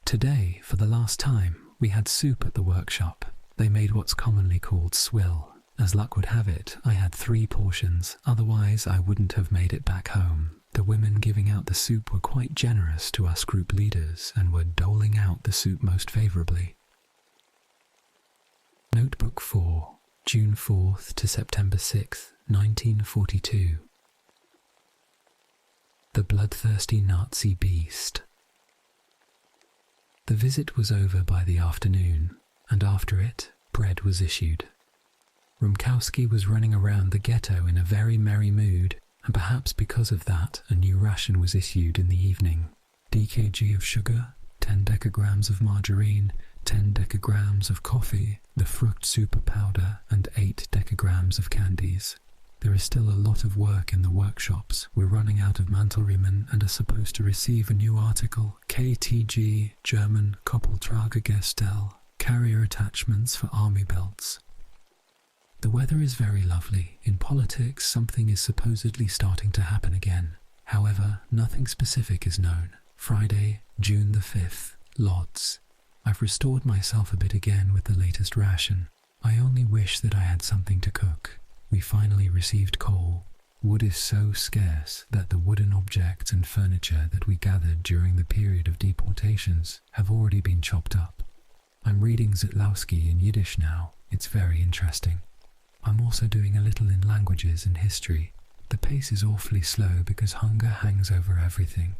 S1: Today, for the last time, we had soup at the workshop. They made what's commonly called swill. As luck would have it, I had 3 portions, otherwise I wouldn't have made it back home. The women giving out the soup were quite generous to us group leaders and were doling out the soup most favourably. Notebook 4. June 4th to September 6th, 1942. The bloodthirsty Nazi beast. The visit was over by the afternoon, and after it, bread was issued. Rumkowski was running around the ghetto in a very merry mood, and perhaps because of that, a new ration was issued in the evening. DKG of sugar, 10 decagrams of margarine, 10 decagrams of coffee, the fruit super powder, and 8 decagrams of candies. There is still a lot of work in the workshops. We're running out of Mantelriemen and are supposed to receive a new article, KTG, German Koppeltragergestell, carrier attachments for army belts. The weather is very lovely. In politics, something is supposedly starting to happen again. However, nothing specific is known. Friday, June the 5th, Lodz. I've restored myself a bit again with the latest ration. I only wish that I had something to cook. We finally received coal. Wood is so scarce that the wooden objects and furniture that we gathered during the period of deportations have already been chopped up. I'm reading Zytlowski in Yiddish now. It's very interesting. I'm also doing a little in languages and history. The pace is awfully slow because hunger hangs over everything.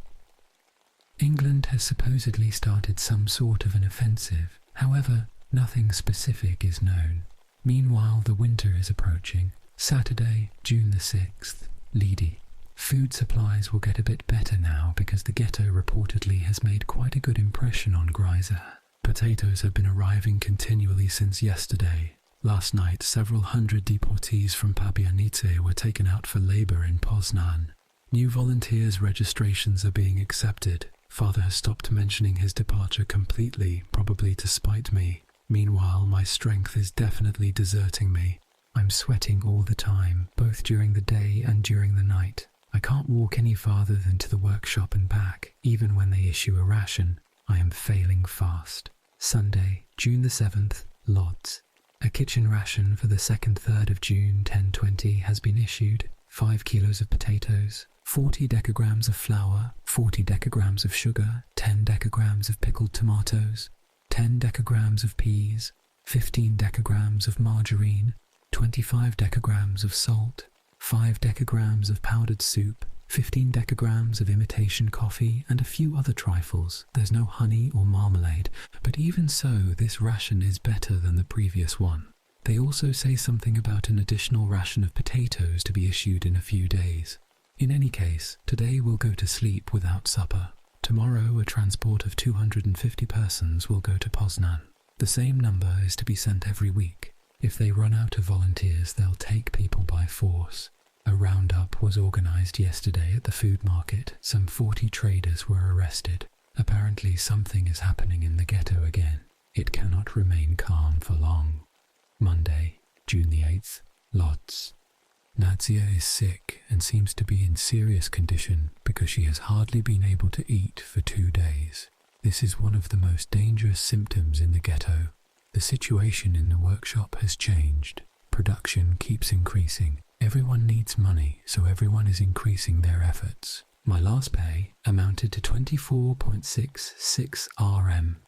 S1: England has supposedly started some sort of an offensive. However, nothing specific is known. Meanwhile, the winter is approaching. Saturday, June the 6th, Lidi. Food supplies will get a bit better now because the ghetto reportedly has made quite a good impression on Greiser. Potatoes have been arriving continually since yesterday. Last night, several hundred deportees from Pabianice were taken out for labour in Poznan. New volunteers' registrations are being accepted. Father has stopped mentioning his departure completely, probably to spite me. Meanwhile, my strength is definitely deserting me. I'm sweating all the time, both during the day and during the night. I can't walk any farther than to the workshop and back, even when they issue a ration. I am failing fast. Sunday, June the 7th, Lodz. A kitchen ration for the 2nd-3rd of June 1020 has been issued. 5 kilos of potatoes, 40 decagrams of flour, 40 decagrams of sugar, 10 decagrams of pickled tomatoes, 10 decagrams of peas, 15 decagrams of margarine, 25 decagrams of salt, 5 decagrams of powdered soup, 15 decagrams of imitation coffee, and a few other trifles. There's no honey or marmalade, but even so, this ration is better than the previous one. They also say something about an additional ration of potatoes to be issued in a few days. In any case, today we'll go to sleep without supper. Tomorrow, a transport of 250 persons will go to Poznan. The same number is to be sent every week. If they run out of volunteers, they'll take people by force. A roundup was organized yesterday at the food market. Some 40 traders were arrested. Apparently something is happening in the ghetto again. It cannot remain calm for long. Monday, June the 8th, Lodz. Nadia is sick and seems to be in serious condition because she has hardly been able to eat for 2 days. This is one of the most dangerous symptoms in the ghetto. The situation in the workshop has changed. Production keeps increasing. Everyone needs money, so everyone is increasing their efforts. My last pay amounted to 24.66 RM.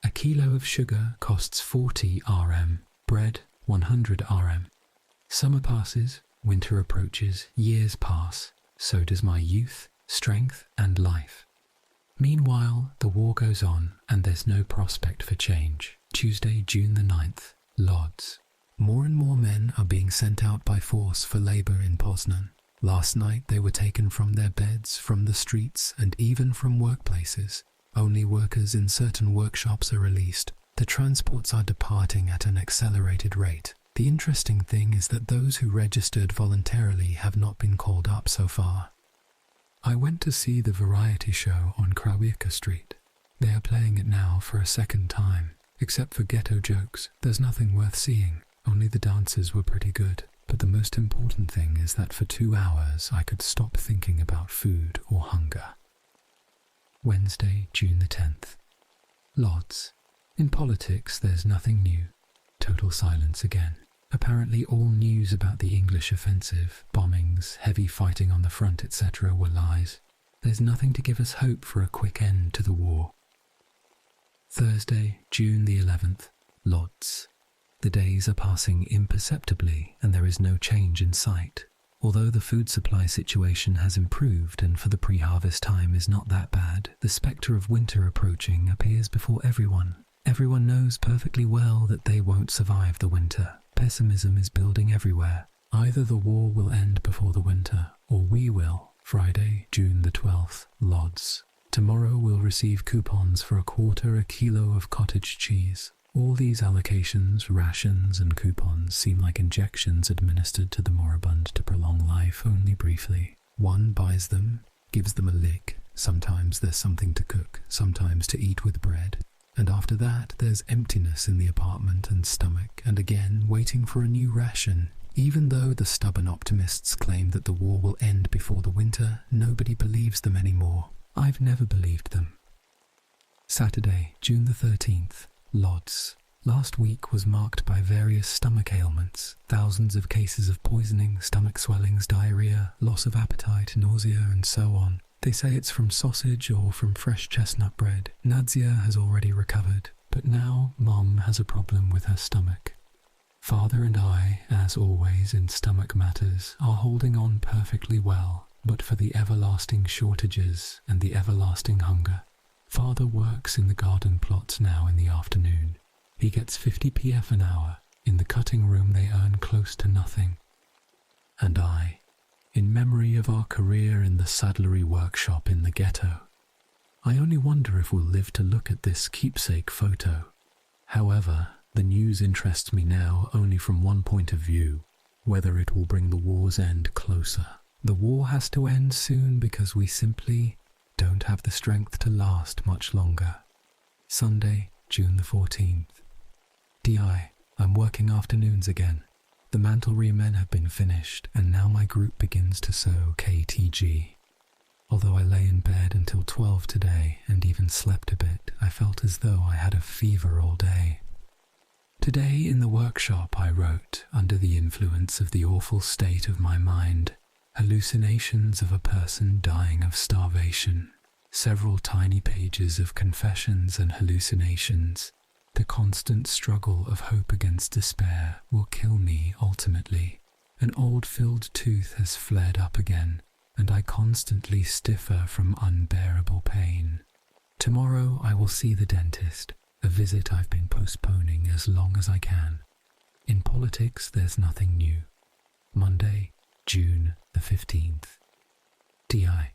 S1: A kilo of sugar costs 40 RM. Bread, 100 RM. Summer passes, winter approaches, years pass. So does my youth, strength, and life. Meanwhile, the war goes on, and there's no prospect for change. Tuesday, June the 9th, Lodz. More and more men are being sent out by force for labor in Poznan. Last night they were taken from their beds, from the streets, and even from workplaces. Only workers in certain workshops are released. The transports are departing at an accelerated rate. The interesting thing is that those who registered voluntarily have not been called up so far. I went to see the variety show on Krawiecka Street. They are playing it now for a second time. Except for ghetto jokes, there's nothing worth seeing. Only the dancers were pretty good. But the most important thing is that for 2 hours I could stop thinking about food or hunger. Wednesday, June the 10th. Lodz. In politics, there's nothing new. Total silence again. Apparently all news about the English offensive, bombings, heavy fighting on the front, etc. were lies. There's nothing to give us hope for a quick end to the war. Thursday, June the 11th. Lodz. The days are passing imperceptibly and there is no change in sight. Although the food supply situation has improved and for the pre-harvest time is not that bad, the spectre of winter approaching appears before everyone. Everyone knows perfectly well that they won't survive the winter. Pessimism is building everywhere. Either the war will end before the winter, or we will. Friday, June the 12th, Lodz. Tomorrow we'll receive coupons for a kilo of cottage cheese. All these allocations, rations, and coupons seem like injections administered to the moribund to prolong life only briefly. One buys them, gives them a lick. Sometimes there's something to cook, sometimes to eat with bread. And after that, there's emptiness in the apartment and stomach, and again waiting for a new ration. Even though the stubborn optimists claim that the war will end before the winter, nobody believes them anymore. I've never believed them. Saturday, June the 13th. Lodz. Last week was marked by various stomach ailments, thousands of cases of poisoning, stomach swellings, diarrhea, loss of appetite, nausea, and so on. They say it's from sausage or from fresh chestnut bread. Nadia has already recovered, but now Mom has a problem with her stomach. Father and I, as always in stomach matters, are holding on perfectly well, but for the everlasting shortages and the everlasting hunger. Father works in the garden plots now in the afternoon. He gets 50 PF an hour. In the cutting room they earn close to nothing. And I, in memory of our career in the saddlery workshop in the ghetto, I only wonder if we'll live to look at this keepsake photo. However, the news interests me now only from one point of view, whether it will bring the war's end closer. The war has to end soon because we simply don't have the strength to last much longer. Sunday, June the 14th. DI, I'm working afternoons again. The mantle remen have been finished, and now my group begins to sew KTG. Although I lay in bed until 12 today and even slept a bit, I felt as though I had a fever all day. Today in the workshop I wrote, under the influence of the awful state of my mind, hallucinations of a person dying of starvation, several tiny pages of confessions and hallucinations. The constant struggle of hope against despair will kill me ultimately. An old filled tooth has flared up again, and I constantly stiffer from unbearable pain. Tomorrow I will see the dentist, a visit I've been postponing as long as I can. In politics there's nothing new. Monday, June the 15th. DI.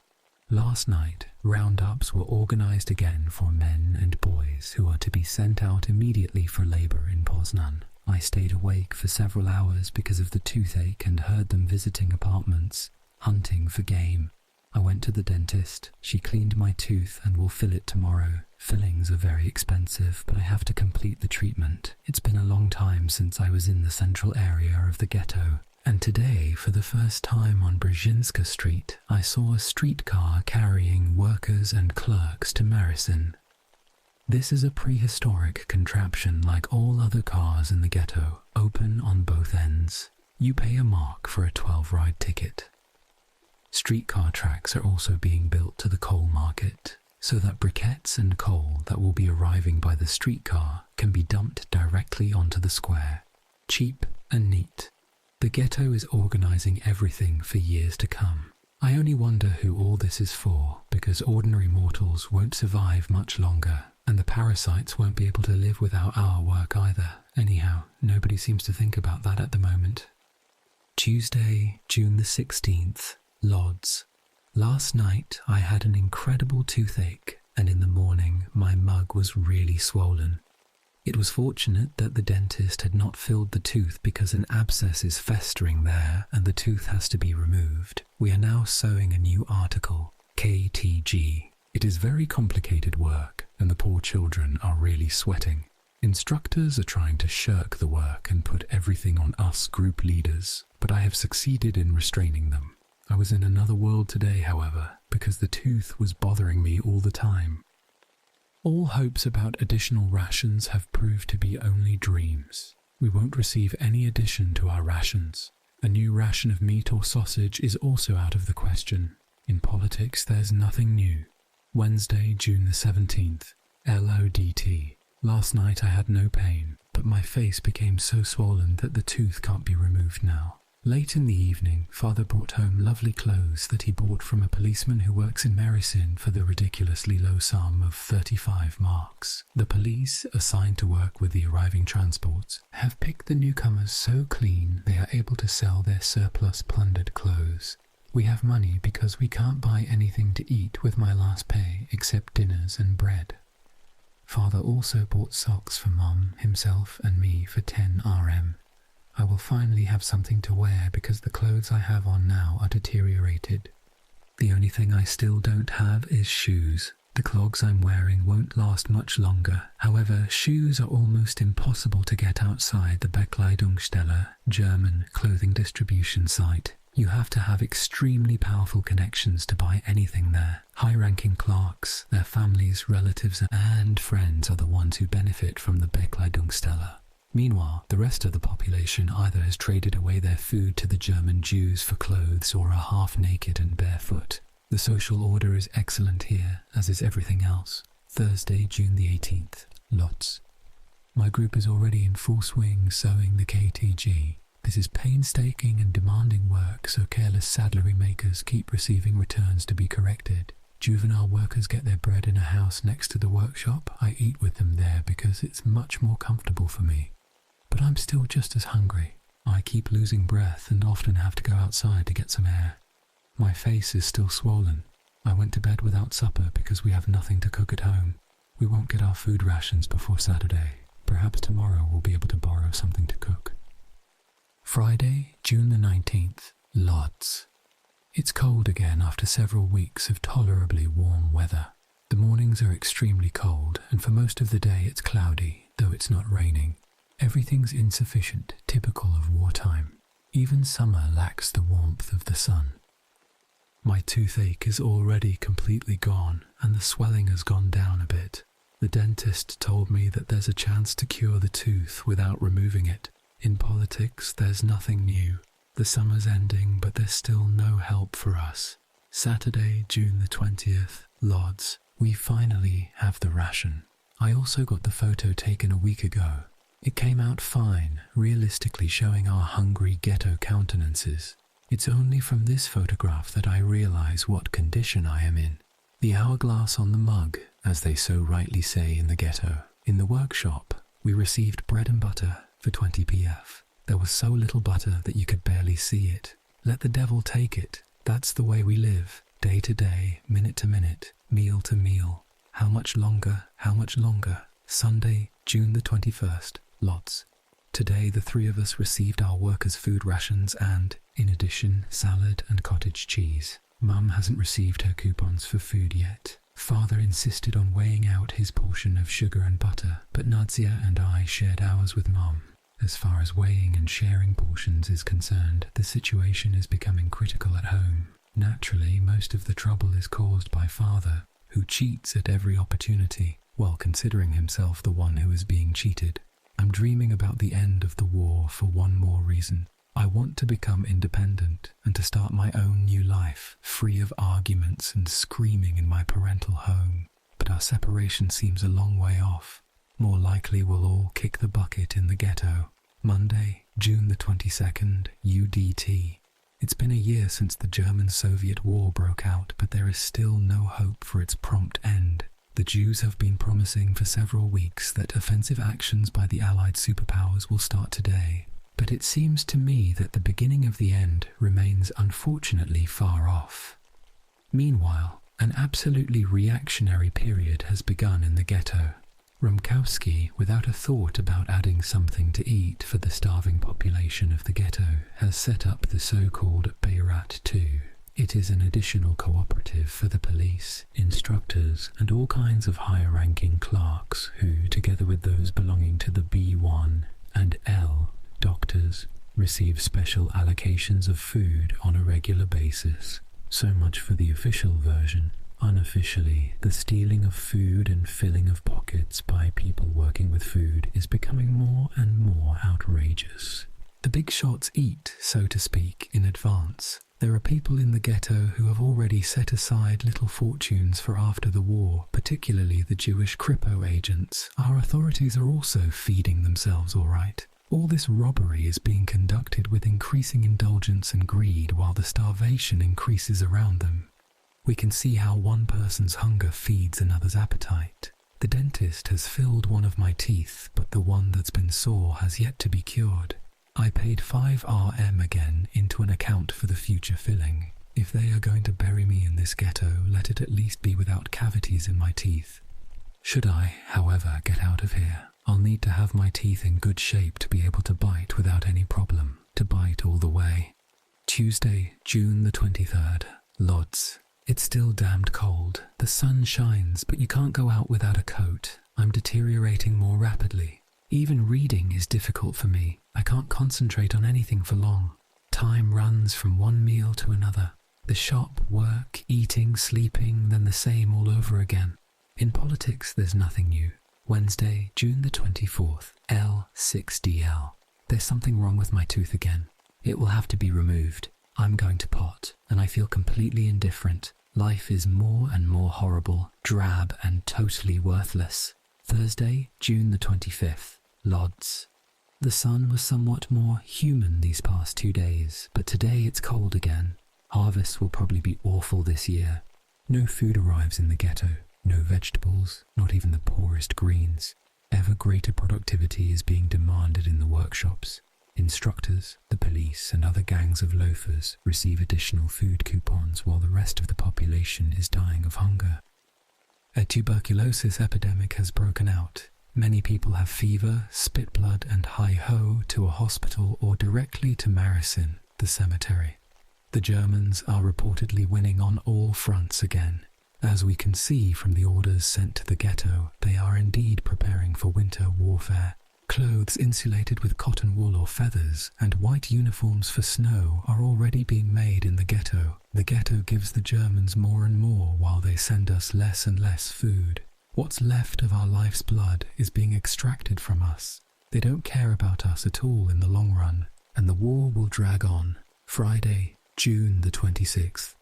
S1: Last night, roundups were organised again for men and boys who are to be sent out immediately for labour in Poznan. I stayed awake for several hours because of the toothache and heard them visiting apartments, hunting for game. I went to the dentist. She cleaned my tooth and will fill it tomorrow. Fillings are very expensive, but I have to complete the treatment. It's been a long time since I was in the central area of the ghetto. And today, for the first time on Brzezinska Street, I saw a streetcar carrying workers and clerks to Mersin. This is a prehistoric contraption like all other cars in the ghetto, open on both ends. You pay a mark for a 12-ride ticket. Streetcar tracks are also being built to the coal market, so that briquettes and coal that will be arriving by the streetcar can be dumped directly onto the square. Cheap and neat. The ghetto is organising everything for years to come. I only wonder who all this is for, because ordinary mortals won't survive much longer, and the parasites won't be able to live without our work either. Anyhow, nobody seems to think about that at the moment. Tuesday, June the 16th, Lodz. Last night I had an incredible toothache, and in the morning my mug was really swollen. It was fortunate that the dentist had not filled the tooth because an abscess is festering there and the tooth has to be removed. We are now sewing a new article, KTG. It is very complicated work and the poor children are really sweating. Instructors are trying to shirk the work and put everything on us group leaders, but I have succeeded in restraining them. I was in another world today, however, because the tooth was bothering me all the time. All hopes about additional rations have proved to be only dreams. We won't receive any addition to our rations. A new ration of meat or sausage is also out of the question. In politics, there's nothing new. Wednesday, June the 17th. LODT. Last night I had no pain, but my face became so swollen that the tooth can't be removed now. Late in the evening, Father brought home lovely clothes that he bought from a policeman who works in Mersin for the ridiculously low sum of 35 marks. The police, assigned to work with the arriving transports, have picked the newcomers so clean they are able to sell their surplus plundered clothes. We have money because we can't buy anything to eat with my last pay except dinners and bread. Father also bought socks for Mum, himself and me for 10 RM. I will finally have something to wear because the clothes I have on now are deteriorated. The only thing I still don't have is shoes. The clogs I'm wearing won't last much longer. However, shoes are almost impossible to get outside the Bekleidungsstelle, German clothing distribution site. You have to have extremely powerful connections to buy anything there. High-ranking clerks, their families, relatives, and friends are the ones who benefit from the Bekleidungsstelle. Meanwhile, the rest of the population either has traded away their food to the German Jews for clothes or are half-naked and barefoot. The social order is excellent here, as is everything else. Thursday, June the 18th, Lodz. My group is already in full swing sewing the KTG. This is painstaking and demanding work, so careless saddlery makers keep receiving returns to be corrected. Juvenile workers get their bread in a house next to the workshop. I eat with them there because it's much more comfortable for me. But I'm still just as hungry. I keep losing breath and often have to go outside to get some air. My face is still swollen. I went to bed without supper because we have nothing to cook at home. We won't get our food rations before Saturday. Perhaps tomorrow we'll be able to borrow something to cook. Friday, June the 19th, Lodz. It's cold again after several weeks of tolerably warm weather. The mornings are extremely cold, and for most of the day it's cloudy, though it's not raining. Everything's insufficient, typical of wartime. Even summer lacks the warmth of the sun. My toothache is already completely gone, and the swelling has gone down a bit. The dentist told me that there's a chance to cure the tooth without removing it. In politics, there's nothing new. The summer's ending, but there's still no help for us. Saturday, June the 20th, Lodz. We finally have the ration. I also got the photo taken a week ago. It came out fine, realistically showing our hungry ghetto countenances. It's only from this photograph that I realize what condition I am in. The hourglass on the mug, as they so rightly say in the ghetto. In the workshop, we received bread and butter for 20 pf. There was so little butter that you could barely see it. Let the devil take it. That's the way we live, day to day, minute to minute, meal to meal. How much longer? How much longer? Sunday, June the 21st, Lodz. Today the three of us received our workers' food rations and, in addition, salad and cottage cheese. Mum hasn't received her coupons for food yet. Father insisted on weighing out his portion of sugar and butter, but Nadia and I shared ours with Mum. As far as weighing and sharing portions is concerned, the situation is becoming critical at home. Naturally, most of the trouble is caused by Father, who cheats at every opportunity, while considering himself the one who is being cheated. I'm dreaming about the end of the war for one more reason. I want to become independent and to start my own new life, free of arguments and screaming in my parental home. But our separation seems a long way off. More likely we'll all kick the bucket in the ghetto. Monday, June the 22nd, UDT. It's been a year since the German-Soviet war broke out, but there is still no hope for its prompt end. The Jews have been promising for several weeks that offensive actions by the Allied superpowers will start today, but it seems to me that the beginning of the end remains unfortunately far off. Meanwhile, an absolutely reactionary period has begun in the ghetto. Rumkowski, without a thought about adding something to eat for the starving population of the ghetto, has set up the so-called Bayrat II. It is an additional cooperative for the police, instructors, and all kinds of higher-ranking clerks who, together with those belonging to the B1 and L doctors, receive special allocations of food on a regular basis. So much for the official version. Unofficially, the stealing of food and filling of pockets by people working with food is becoming more and more outrageous. The big shots eat, so to speak, in advance. There are people in the ghetto who have already set aside little fortunes for after the war, particularly the Jewish Kripo agents. Our authorities are also feeding themselves all right. All this robbery is being conducted with increasing indulgence and greed while the starvation increases around them. We can see how one person's hunger feeds another's appetite. The dentist has filled one of my teeth, but the one that's been sore has yet to be cured. I paid 5 RM again into an account for the future filling. If they are going to bury me in this ghetto, let it at least be without cavities in my teeth. Should I, however, get out of here, I'll need to have my teeth in good shape to be able to bite without any problem, to bite all the way. Tuesday, June the 23rd, Lodz. It's still damned cold. The sun shines, but you can't go out without a coat. I'm deteriorating more rapidly. Even reading is difficult for me. I can't concentrate on anything for long. Time runs from one meal to another. The shop, work, eating, sleeping, then the same all over again. In politics, there's nothing new. Wednesday, June the 24th, L6DL. There's something wrong with my tooth again. It will have to be removed. I'm going to pot, and I feel completely indifferent. Life is more and more horrible, drab, and totally worthless. Thursday, June the 25th, Lodz. The sun was somewhat more human these past 2 days, but today it's cold again. Harvests will probably be awful this year. No food arrives in the ghetto, no vegetables, not even the poorest greens. Ever greater productivity is being demanded in the workshops. Instructors, the police, and other gangs of loafers receive additional food coupons while the rest of the population is dying of hunger. A tuberculosis epidemic has broken out. Many people have fever, spit blood, and hi-ho to a hospital or directly to Marisin, the cemetery. The Germans are reportedly winning on all fronts again. As we can see from the orders sent to the ghetto, they are indeed preparing for winter warfare. Clothes insulated with cotton wool or feathers and white uniforms for snow are already being made in the ghetto. The ghetto gives the Germans more and more while they send us less and less food. What's left of our life's blood is being extracted from us. They don't care about us at all in the long run, and the war will drag on. Friday, June the 26th.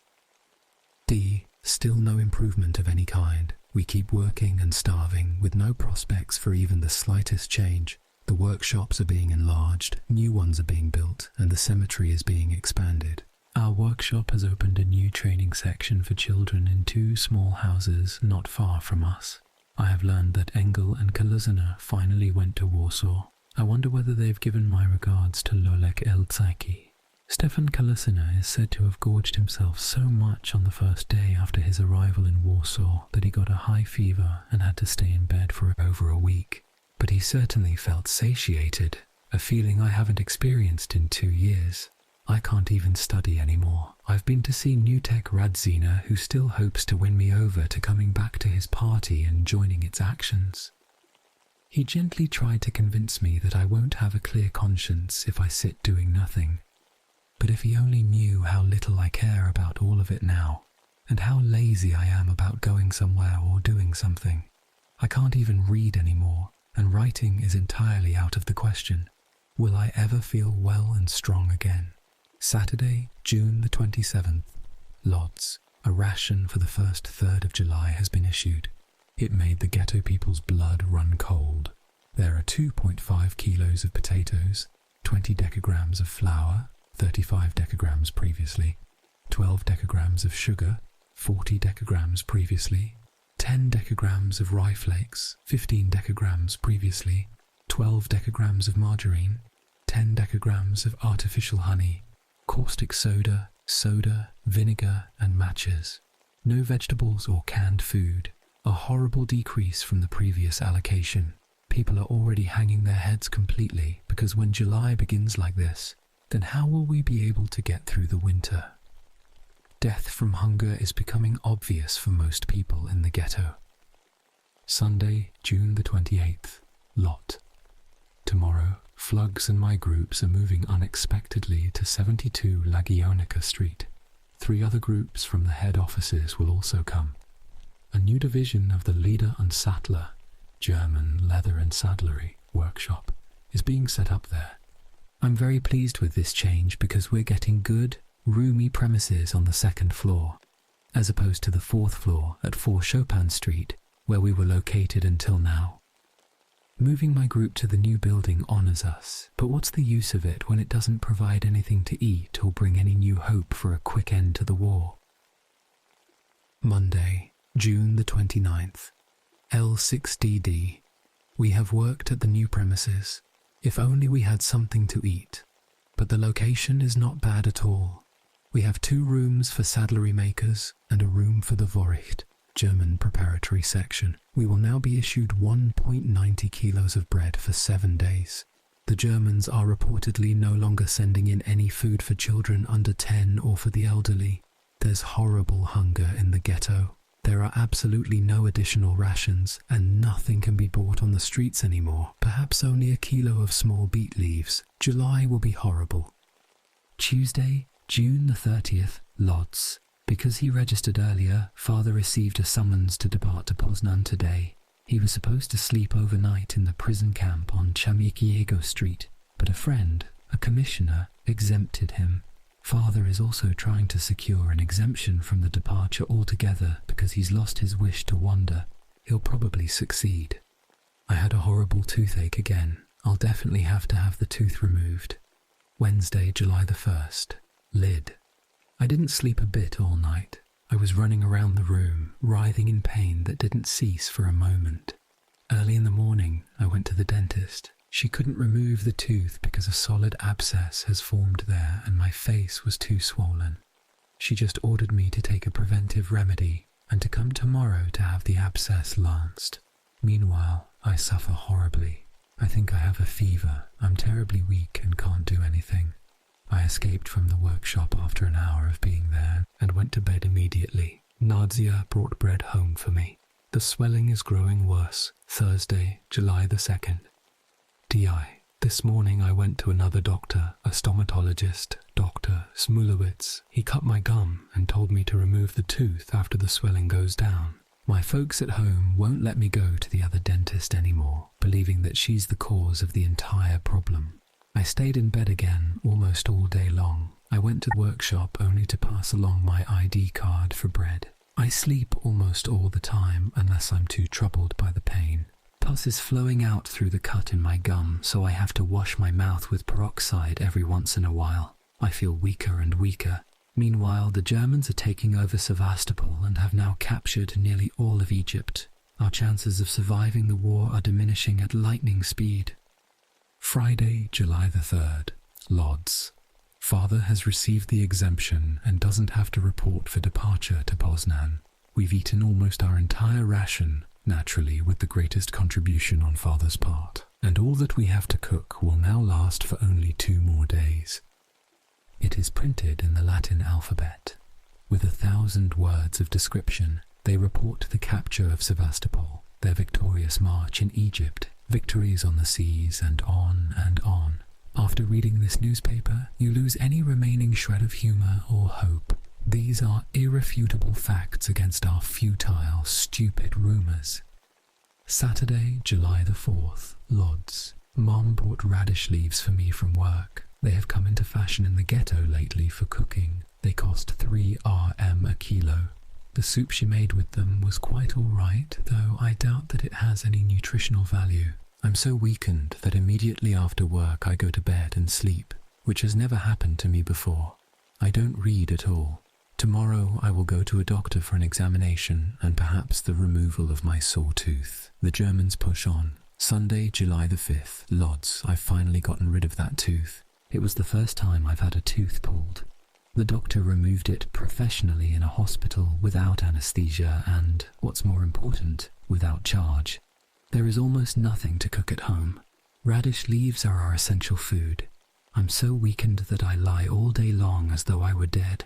S1: D. Still no improvement of any kind. We keep working and starving with no prospects for even the slightest change. The workshops are being enlarged, new ones are being built, and the cemetery is being expanded. Our workshop has opened a new training section for children in 2 small houses not far from us. I have learned that Engel and Kaluzina finally went to Warsaw. I wonder whether they've given my regards to Lolek Elzaki. Stefan Kaluzina is said to have gorged himself so much on the first day after his arrival in Warsaw that he got a high fever and had to stay in bed for over a week. But he certainly felt satiated, a feeling I haven't experienced in 2 years. I can't even study anymore. I've been to see Nutek Radzina, who still hopes to win me over to coming back to his party and joining its actions. He gently tried to convince me that I won't have a clear conscience if I sit doing nothing. But if he only knew how little I care about all of it now, and how lazy I am about going somewhere or doing something. I can't even read anymore, and writing is entirely out of the question. Will I ever feel well and strong again? Saturday, June the 27th. Lodz. A ration for the first third of July has been issued. It made the ghetto people's blood run cold. There are 2.5 kilos of potatoes, 20 decagrams of flour, 35 decagrams previously, 12 decagrams of sugar, 40 decagrams previously, 10 decagrams of rye flakes, 15 decagrams previously, 12 decagrams of margarine, 10 decagrams of artificial honey, caustic soda, vinegar and matches. No vegetables or canned food. A horrible decrease from the previous allocation. People are already hanging their heads completely because when July begins like this, then how will we be able to get through the winter? Death from hunger is becoming obvious for most people in the ghetto. Sunday, June the 28th. Lot. Tomorrow, Flugs and my groups are moving unexpectedly to 72 Lagionica Street. 3 other groups from the head offices will also come. A new division of the Leder und Sattler, German leather and saddlery, workshop is being set up there. I'm very pleased with this change because we're getting good, roomy premises on the 2nd floor, as opposed to the 4th floor at 4 Chopin Street, where we were located until now. Moving my group to the new building honours us, but what's the use of it when it doesn't provide anything to eat or bring any new hope for a quick end to the war? Monday, June the 29th. L6DD. We have worked at the new premises. If only we had something to eat. But the location is not bad at all. We have 2 rooms for saddlery makers and a room for the Vorricht, German preparatory section. We will now be issued 1.90 kilos of bread for 7 days. The Germans are reportedly no longer sending in any food for children under 10 or for the elderly. There's horrible hunger in the ghetto. There are absolutely no additional rations, and nothing can be bought on the streets anymore. Perhaps only a kilo of small beet leaves. July will be horrible. Tuesday, June the 30th, Lodz. Because he registered earlier, Father received a summons to depart to Poznan today. He was supposed to sleep overnight in the prison camp on Chamikiego Street, but a friend, a commissioner, exempted him. Father is also trying to secure an exemption from the departure altogether because he's lost his wish to wander. He'll probably succeed. I had a horrible toothache again. I'll definitely have to have the tooth removed. Wednesday, July the 1st. Lid. I didn't sleep a bit all night. I was running around the room, writhing in pain that didn't cease for a moment. Early in the morning, I went to the dentist. She couldn't remove the tooth because a solid abscess has formed there and my face was too swollen. She just ordered me to take a preventive remedy and to come tomorrow to have the abscess lanced. Meanwhile, I suffer horribly. I think I have a fever. I'm terribly weak and can't do anything. I escaped from the workshop after an hour of being there and went to bed immediately. Nadia brought bread home for me. The swelling is growing worse. Thursday, July the 2nd. WWII. This morning I went to another doctor, a stomatologist, Dr. Smulowitz. He cut my gum and told me to remove the tooth after the swelling goes down. My folks at home won't let me go to the other dentist anymore, believing that she's the cause of the entire problem. I stayed in bed again almost all day long. I went to the workshop only to pass along my ID card for bread. I sleep almost all the time unless I'm too troubled by the pain. Pus is flowing out through the cut in my gum, so I have to wash my mouth with peroxide every once in a while. I feel weaker and weaker. Meanwhile, the Germans are taking over Sevastopol and have now captured nearly all of Egypt. Our chances of surviving the war are diminishing at lightning speed. Friday, July the 3rd. Lodz. Father has received the exemption and doesn't have to report for departure to Poznan. We've eaten almost our entire ration, naturally with the greatest contribution on Father's part, and all that we have to cook will now last for only 2 more days. It is printed in the Latin alphabet. With 1,000 words of description, they report the capture of Sevastopol, their victorious march in Egypt, victories on the seas, and on and on. After reading this newspaper, you lose any remaining shred of humour or hope. These are irrefutable facts against our futile, stupid rumours. Saturday, July the 4th, Lodz. Mom bought radish leaves for me from work. They have come into fashion in the ghetto lately for cooking. They cost 3 RM a kilo. The soup she made with them was quite all right, though I doubt that it has any nutritional value. I'm so weakened that immediately after work I go to bed and sleep, which has never happened to me before. I don't read at all. Tomorrow I will go to a doctor for an examination and perhaps the removal of my sore tooth. The Germans push on. Sunday, July the 5th, Lodz. I've finally gotten rid of that tooth. It was the first time I've had a tooth pulled. The doctor removed it professionally in a hospital without anesthesia and, what's more important, without charge. There is almost nothing to cook at home. Radish leaves are our essential food. I'm so weakened that I lie all day long as though I were dead.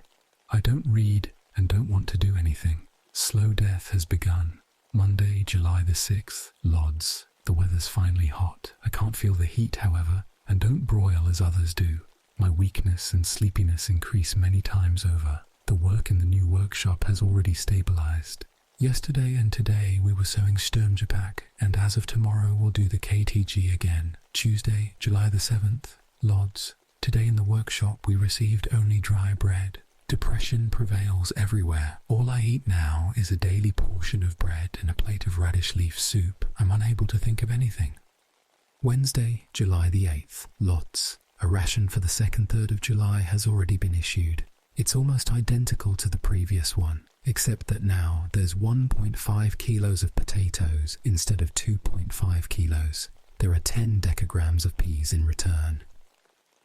S1: I don't read and don't want to do anything. Slow death has begun. Monday, July the 6th, Lodz. The weather's finally hot. I can't feel the heat, however, and don't broil as others do. My weakness and sleepiness increase many times over. The work in the new workshop has already stabilized. Yesterday and today we were sewing Sturmgepäck, and as of tomorrow we'll do the KTG again. Tuesday, July the 7th, Lodz. Today in the workshop we received only dry bread. Depression prevails everywhere. All I eat now is a daily portion of bread and a plate of radish leaf soup. I'm unable to think of anything. Wednesday, July the 8th, Lodz. A ration for the 2nd, 3rd of July has already been issued. It's almost identical to the previous one, except that now there's 1.5 kilos of potatoes instead of 2.5 kilos. There are 10 decagrams of peas in return.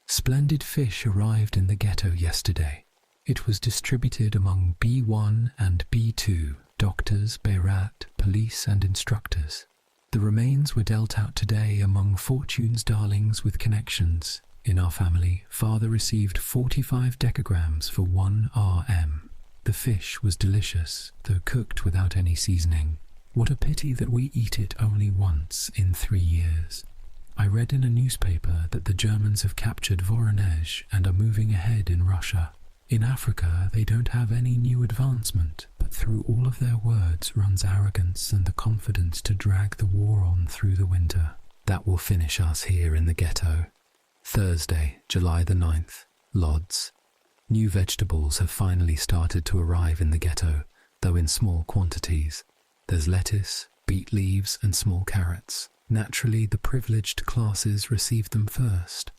S1: Splendid fish arrived in the ghetto yesterday. It was distributed among B1 and B2, doctors, Berat, police and instructors. The remains were dealt out today among Fortune's darlings with connections. In our family, Father received 45 decagrams for 1 RM. The fish was delicious, though cooked without any seasoning. What a pity that we eat it only once in 3 years. I read in a newspaper that the Germans have captured Voronezh and are moving ahead in Russia. In Africa, they don't have any new advancement, but through all of their words runs arrogance and the confidence to drag the war on through the winter. That will finish us here in the ghetto. Thursday, July the 9th, Lodz. New vegetables have finally started to arrive in the ghetto, though in small quantities. There's lettuce, beet leaves and small carrots. Naturally, the privileged classes receive them first.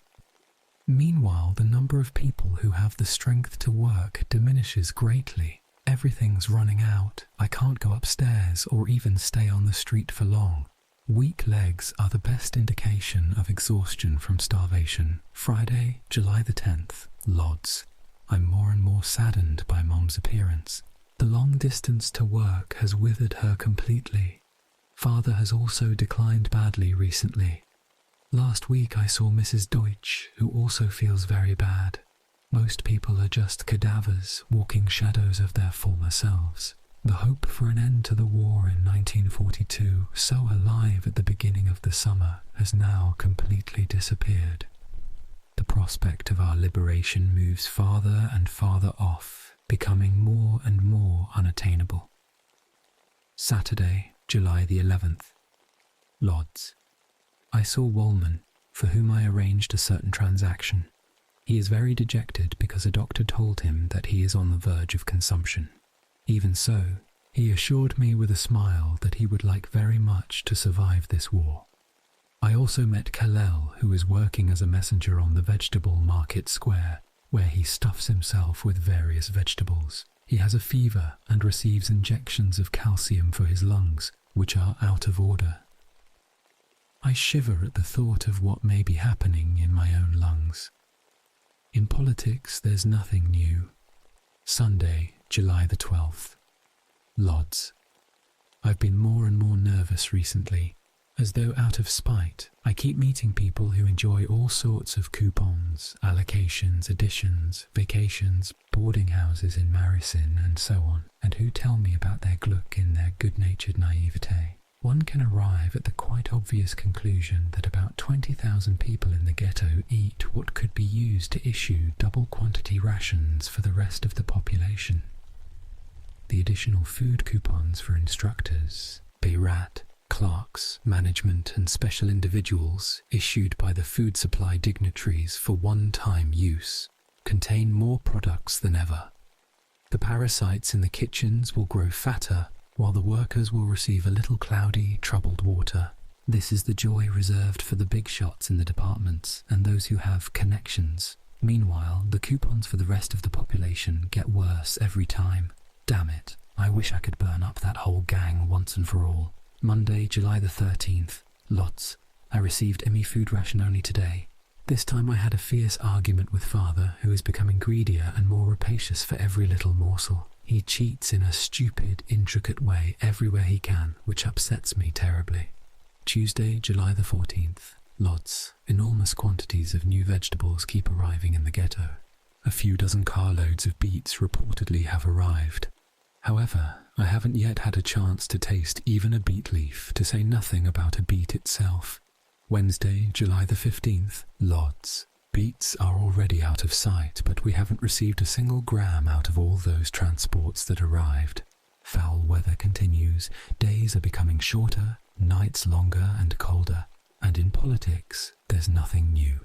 S1: Meanwhile, the number of people who have the strength to work diminishes greatly. Everything's running out. I can't go upstairs or even stay on the street for long. Weak legs are the best indication of exhaustion from starvation. Friday, July the 10th, Lodz. I'm more and more saddened by Mom's appearance. The long distance to work has withered her completely. Father has also declined badly recently. Last week I saw Mrs. Deutsch, who also feels very bad. Most people are just cadavers, walking shadows of their former selves. The hope for an end to the war in 1942, so alive at the beginning of the summer, has now completely disappeared. The prospect of our liberation moves farther and farther off, becoming more and more unattainable. Saturday, July the 11th. Lodz. I saw Wollman, for whom I arranged a certain transaction. He is very dejected because a doctor told him that he is on the verge of consumption. Even so, he assured me with a smile that he would like very much to survive this war. I also met Kalel, who is working as a messenger on the vegetable market square, where he stuffs himself with various vegetables. He has a fever and receives injections of calcium for his lungs, which are out of order. I shiver at the thought of what may be happening in my own lungs. In politics, there's nothing new. Sunday, July the 12th. Lodz. I've been more and more nervous recently. As though out of spite, I keep meeting people who enjoy all sorts of coupons, allocations, additions, vacations, boarding houses in Marisin and so on, and who tell me about their gluck in their good-natured naivete. One can arrive at the quite obvious conclusion that about 20,000 people in the ghetto eat what could be used to issue double-quantity rations for the rest of the population. The additional food coupons for instructors, Beirat, clerks, management and special individuals issued by the food supply dignitaries for one-time use contain more products than ever. The parasites in the kitchens will grow fatter, while the workers will receive a little cloudy, troubled water. This is the joy reserved for the big shots in the departments and those who have connections. Meanwhile, the coupons for the rest of the population get worse every time. Damn it, I wish I could burn up that whole gang once and for all. Monday, July the 13th. Lodz. I received Emmy food ration only today. This time I had a fierce argument with father, who is becoming greedier and more rapacious for every little morsel. He cheats in a stupid, intricate way everywhere he can, which upsets me terribly. Tuesday, July the 14th. Lodz. Enormous quantities of new vegetables keep arriving in the ghetto. A few dozen carloads of beets reportedly have arrived. However, I haven't yet had a chance to taste even a beet leaf, to say nothing about a beet itself. Wednesday, July the 15th. Lodz. Beets are already out of sight, but we haven't received a single gram out of all those transports that arrived. Foul weather continues, days are becoming shorter, nights longer and colder, and in politics, there's nothing new.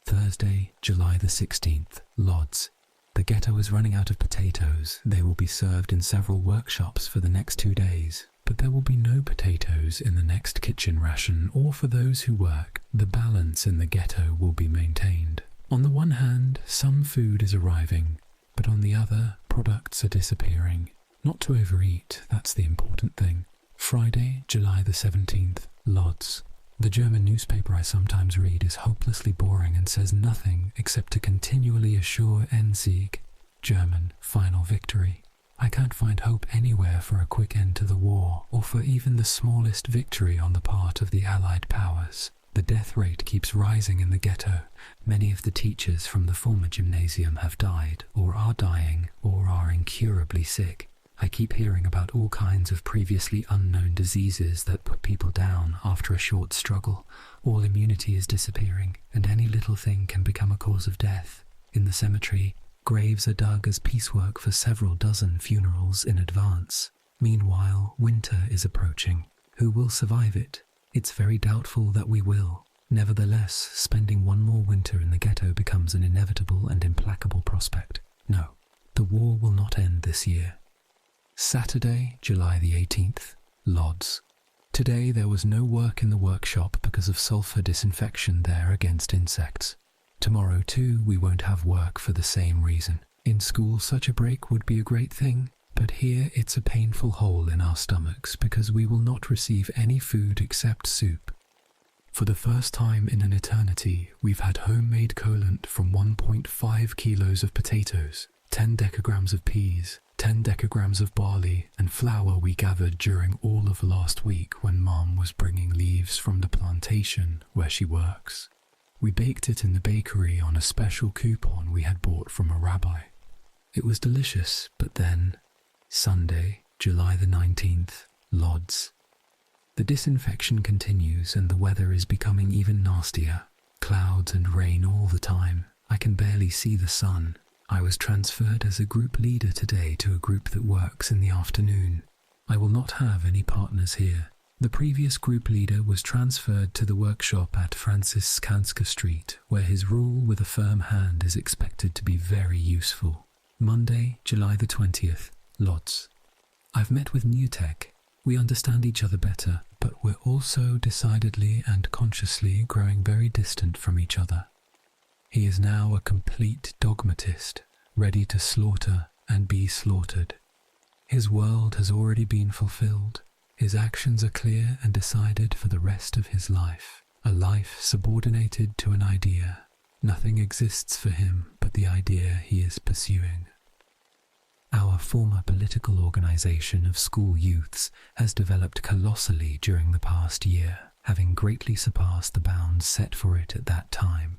S1: Thursday, July the 16th. Lodz. The ghetto is running out of potatoes. They will be served in several workshops for the next 2 days, but there will be no potatoes in the next kitchen ration or for those who work. The balance in the ghetto will be maintained. On the one hand, some food is arriving, but on the other, products are disappearing. Not to overeat, that's the important thing. Friday, July the 17th. Lodz. The German newspaper I sometimes read is hopelessly boring and says nothing except to continually assure Endsieg, German final victory. I can't find hope anywhere for a quick end to the war, or for even the smallest victory on the part of the Allied powers. The death rate keeps rising in the ghetto. Many of the teachers from the former gymnasium have died, or are dying, or are incurably sick. I keep hearing about all kinds of previously unknown diseases that put people down after a short struggle. All immunity is disappearing, and any little thing can become a cause of death. In the cemetery, graves are dug as piecework for several dozen funerals in advance. Meanwhile, winter is approaching. Who will survive it? It's very doubtful that we will. Nevertheless, spending one more winter in the ghetto becomes an inevitable and implacable prospect. No, the war will not end this year. Saturday, July the 18th. Lodz. Today there was no work in the workshop because of sulfur disinfection there against insects. Tomorrow too we won't have work for the same reason. In school such a break would be a great thing, but here it's a painful hole in our stomachs because we will not receive any food except soup. For the first time in an eternity, we've had homemade coolant from 1.5 kilos of potatoes, 10 decagrams of peas, 10 decagrams of barley and flour we gathered during all of last week when Mom was bringing leaves from the plantation where she works. We baked it in the bakery on a special coupon we had bought from a rabbi. It was delicious, but then, Sunday, July the 19th, Lodz. The disinfection continues and the weather is becoming even nastier. Clouds and rain all the time. I can barely see the sun. I was transferred as a group leader today to a group that works in the afternoon. I will not have any partners here. The previous group leader was transferred to the workshop at Franciscanska Street, where his rule with a firm hand is expected to be very useful. Monday, July the 20th, Lodz. I've met with New Tech. We understand each other better, but we're also decidedly and consciously growing very distant from each other. He is now a complete dogmatist, ready to slaughter and be slaughtered. His world has already been fulfilled. His actions are clear and decided for the rest of his life, a life subordinated to an idea. Nothing exists for him but the idea he is pursuing. Our former political organization of school youths has developed colossally during the past year, having greatly surpassed the bounds set for it at that time.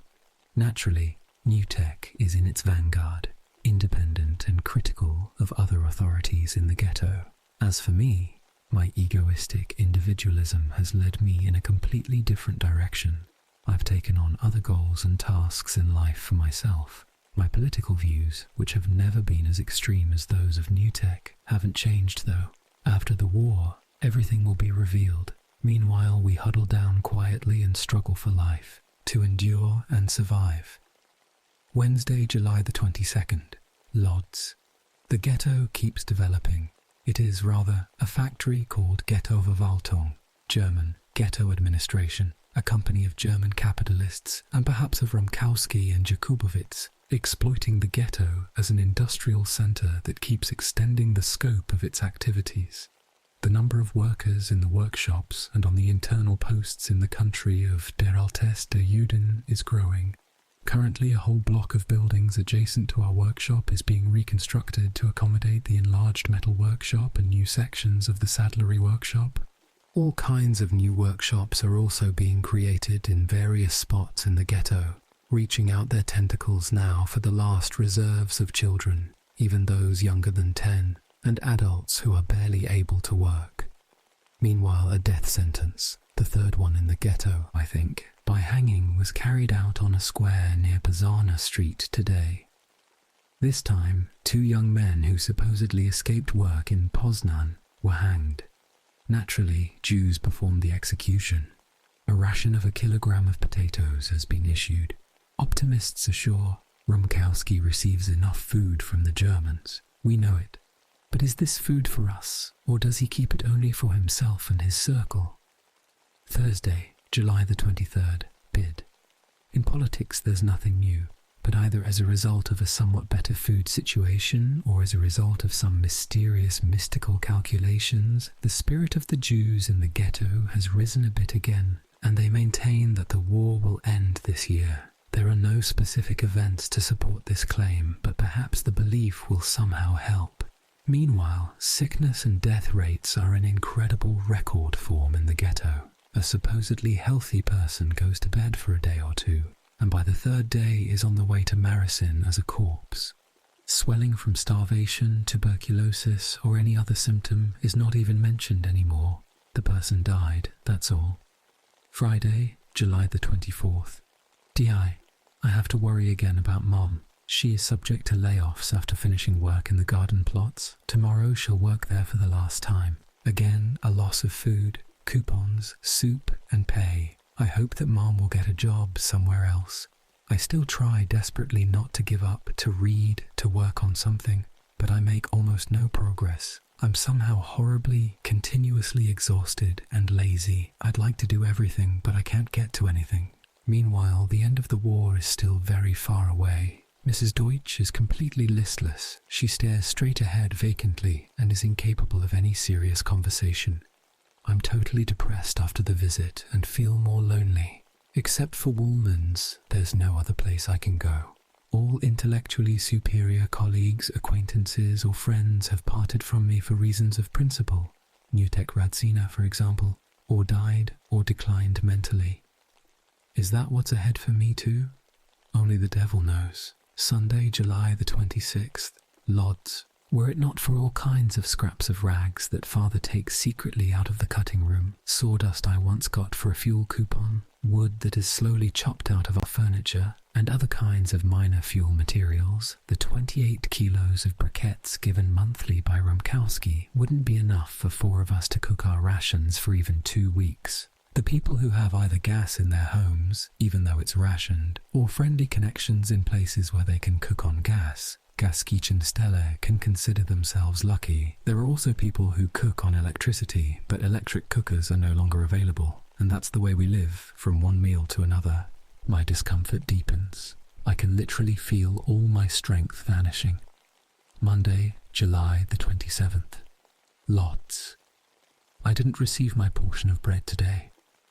S1: Naturally, New Tech is in its vanguard, independent and critical of other authorities in the ghetto. As for me, my egoistic individualism has led me in a completely different direction. I've taken on other goals and tasks in life for myself. My political views, which have never been as extreme as those of New Tech, haven't changed though. After the war, everything will be revealed. Meanwhile, we huddle down quietly and struggle for life, to endure and survive. Wednesday, July the 22nd, Lodz. The ghetto keeps developing. It is rather a factory called Ghettoverwaltung, German, Ghetto Administration, a company of German capitalists and perhaps of Romkowski and Jakubowicz, exploiting the ghetto as an industrial center that keeps extending the scope of its activities. The number of workers in the workshops and on the internal posts in the country of der Altes der Juden is growing. Currently, a whole block of buildings adjacent to our workshop is being reconstructed to accommodate the enlarged metal workshop and new sections of the saddlery workshop. All kinds of new workshops are also being created in various spots in the ghetto, reaching out their tentacles now for the last reserves of children, even those younger than 10, and adults who are barely able to work. Meanwhile, a death sentence, the third one in the ghetto, I think, by hanging was carried out on a square near Bazarna Street today. This time, 2 young men who supposedly escaped work in Poznan were hanged. Naturally, Jews performed the execution. A ration of 1 kilogram of potatoes has been issued. Optimists are sure Romkowski receives enough food from the Germans. We know it. But is this food for us, or does he keep it only for himself and his circle? Thursday, July the 23rd, Bid. In politics there's nothing new, but either as a result of a somewhat better food situation or as a result of some mysterious mystical calculations, the spirit of the Jews in the ghetto has risen a bit again, and they maintain that the war will end this year. There are no specific events to support this claim, but perhaps the belief will somehow help. Meanwhile, sickness and death rates are in incredible record form in the ghetto. A supposedly healthy person goes to bed for a day or two, and by the 3rd day is on the way to Marisin as a corpse. Swelling from starvation, tuberculosis, or any other symptom is not even mentioned anymore. The person died, that's all. Friday, July the 24th. DI. I have to worry again about Mom. She is subject to layoffs after finishing work in the garden plots. Tomorrow she'll work there for the last time. Again, a loss of food, coupons, soup, and pay. I hope that Mom will get a job somewhere else. I still try desperately not to give up, to read, to work on something, but I make almost no progress. I'm somehow horribly, continuously exhausted and lazy. I'd like to do everything, but I can't get to anything. Meanwhile, the end of the war is still very far away. Mrs. Deutsch is completely listless. She stares straight ahead vacantly and is incapable of any serious conversation. I'm totally depressed after the visit and feel more lonely. Except for Woolman's, there's no other place I can go. All intellectually superior colleagues, acquaintances, or friends have parted from me for reasons of principle. Newtek Radzina, for example, or died or declined mentally. Is that what's ahead for me too? Only the devil knows. Sunday, July the 26th, Lodz. Were it not for all kinds of scraps of rags that father takes secretly out of the cutting room, sawdust I once got for a fuel coupon, wood that is slowly chopped out of our furniture, and other kinds of minor fuel materials, the 28 kilos of briquettes given monthly by Rumkowski wouldn't be enough for 4 of us to cook our rations for even 2 weeks. The people who have either gas in their homes, even though it's rationed, or friendly connections in places where they can cook on gas, Gaskichenstelle, can consider themselves lucky. There are also people who cook on electricity, but electric cookers are no longer available, and that's the way we live, from one meal to another. My discomfort deepens. I can literally feel all my strength vanishing. Monday, July the 27th. Lodz. I didn't receive my portion of bread today.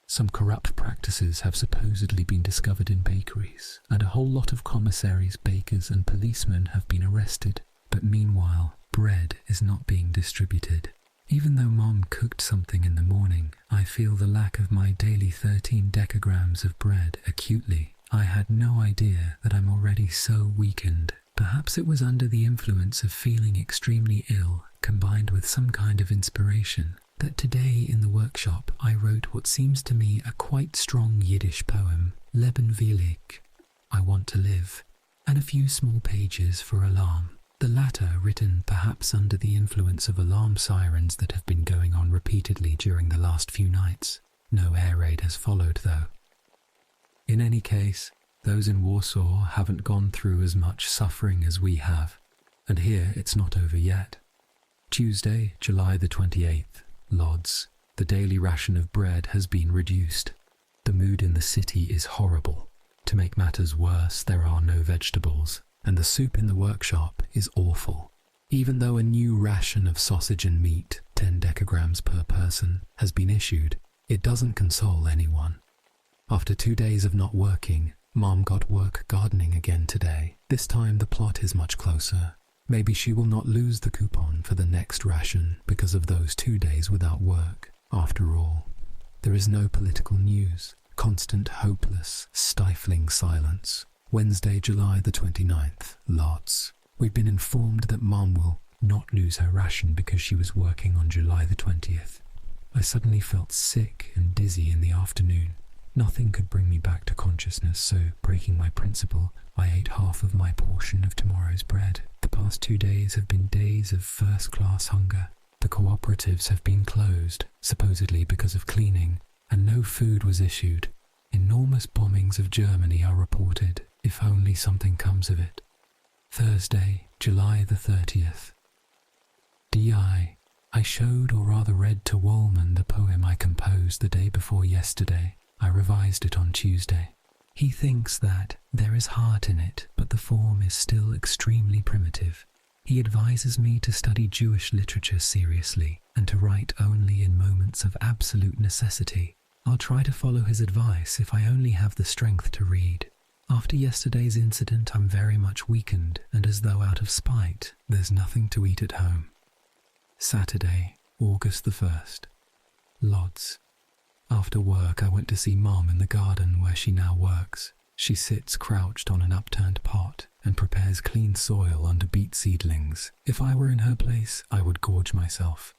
S1: Some corrupt practices have supposedly been discovered in bakeries, and a whole lot of commissaries, bakers, and policemen have been arrested. But meanwhile, bread is not being distributed. Even though Mom cooked something in the morning, I feel the lack of my daily 13 decagrams of bread acutely. I had no idea that I'm already so weakened. Perhaps it was under the influence of feeling extremely ill, combined with some kind of inspiration, that today in the workshop I wrote what seems to me a quite strong Yiddish poem, Leben will ich, I want to live, and a few small pages for alarm, the latter written perhaps under the influence of alarm sirens that have been going on repeatedly during the last few nights. No air raid has followed though. In any case, those in Warsaw haven't gone through as much suffering as we have, and here it's not over yet. Tuesday, July the 28th. Lodz. The daily ration of bread has been reduced. The mood in the city is horrible. To make matters worse, there are no vegetables, and the soup in the workshop is awful. Even though a new ration of sausage and meat, 10 decagrams per person, has been issued, it doesn't console anyone. After 2 days of not working, Mom got work gardening again today. This time the plot is much closer. Maybe she will not lose the coupon for the next ration because of those 2 days without work. After all, there is no political news. Constant, hopeless, stifling silence. Wednesday, July the 29th, Lodz. We've been informed that Mom will not lose her ration because she was working on July the 20th. I suddenly felt sick and dizzy in the afternoon. Nothing could bring me back to consciousness, so, breaking my principle, I ate half of my portion of tomorrow's bread. The past 2 days have been days of first-class hunger. The cooperatives have been closed, supposedly because of cleaning, and no food was issued. Enormous bombings of Germany are reported, if only something comes of it. Thursday, July the 30th. D.I. I showed, or rather read to Wollman the poem I composed the day before yesterday. I revised it on Tuesday. He thinks that there is heart in it, but the form is still extremely primitive. He advises me to study Jewish literature seriously and to write only in moments of absolute necessity. I'll try to follow his advice if I only have the strength to read. After yesterday's incident, I'm very much weakened, and as though out of spite, there's nothing to eat at home. Saturday, August the 1st. Lodz. After work, I went to see Mom in the garden where she now works. She sits crouched on an upturned pot and prepares clean soil under beet seedlings. If I were in her place, I would gorge myself.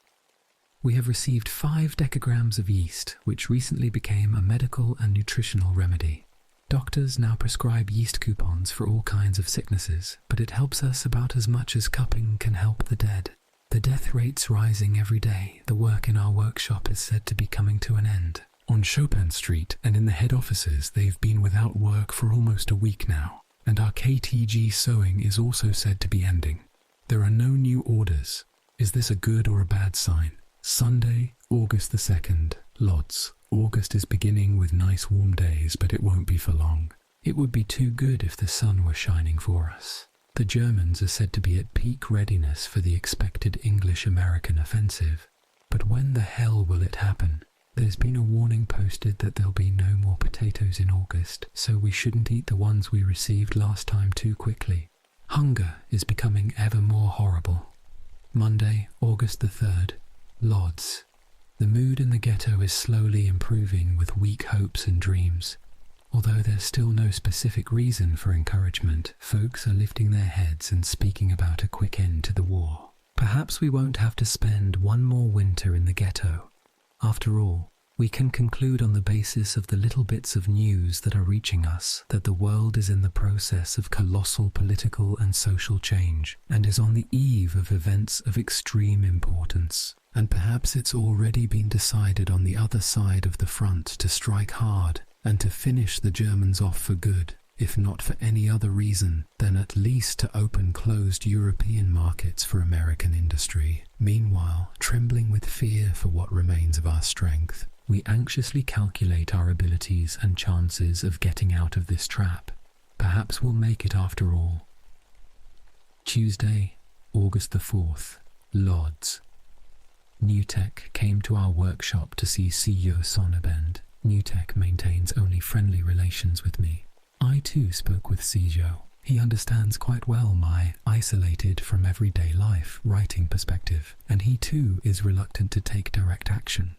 S1: We have received 5 decagrams of yeast, which recently became a medical and nutritional remedy. Doctors now prescribe yeast coupons for all kinds of sicknesses, but it helps us about as much as cupping can help the dead. The death rate's rising every day. The work in our workshop is said to be coming to an end. On Chopin Street and in the head offices, they've been without work for almost a week now, and our KTG sewing is also said to be ending. There are no new orders. Is this a good or a bad sign? Sunday, August the 2nd, Lodz. August is beginning with nice warm days, but it won't be for long. It would be too good if the sun were shining for us. The Germans are said to be at peak readiness for the expected English-American offensive. But when the hell will it happen? There's been a warning posted that there'll be no more potatoes in August, so we shouldn't eat the ones we received last time too quickly. Hunger is becoming ever more horrible. Monday, August the 3rd. Lodz. The mood in the ghetto is slowly improving with weak hopes and dreams. Although there's still no specific reason for encouragement, folks are lifting their heads and speaking about a quick end to the war. Perhaps we won't have to spend one more winter in the ghetto. After all, we can conclude on the basis of the little bits of news that are reaching us that the world is in the process of colossal political and social change and is on the eve of events of extreme importance. And perhaps it's already been decided on the other side of the front to strike hard and to finish the Germans off for good, if not for any other reason than at least to open closed European markets for American industry. Meanwhile, trembling with fear for what remains of our strength, we anxiously calculate our abilities and chances of getting out of this trap. Perhaps we'll make it after all. Tuesday, August the 4th, Lodz. Newtek came to our workshop to see CEO Sonnabend. Newtek maintains only friendly relations with me. I too spoke with Sijo. He understands quite well my isolated from everyday life writing perspective, and he too is reluctant to take direct action.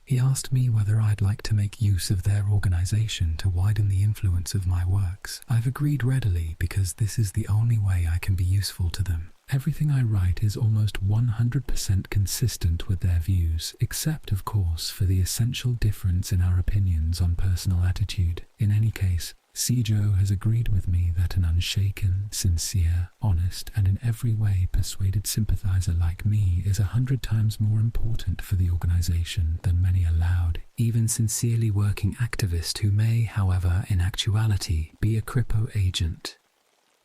S1: He asked me whether I'd like to make use of their organization to widen the influence of my works. I've agreed readily because this is the only way I can be useful to them. Everything I write is almost 100% consistent with their views, except, of course, for the essential difference in our opinions on personal attitude. In any case, Sijo has agreed with me that an unshaken, sincere, honest, and in every way persuaded sympathizer like me is 100 times more important for the organization than many a loud, even sincerely working activist who may, however, in actuality, be a Kripo agent.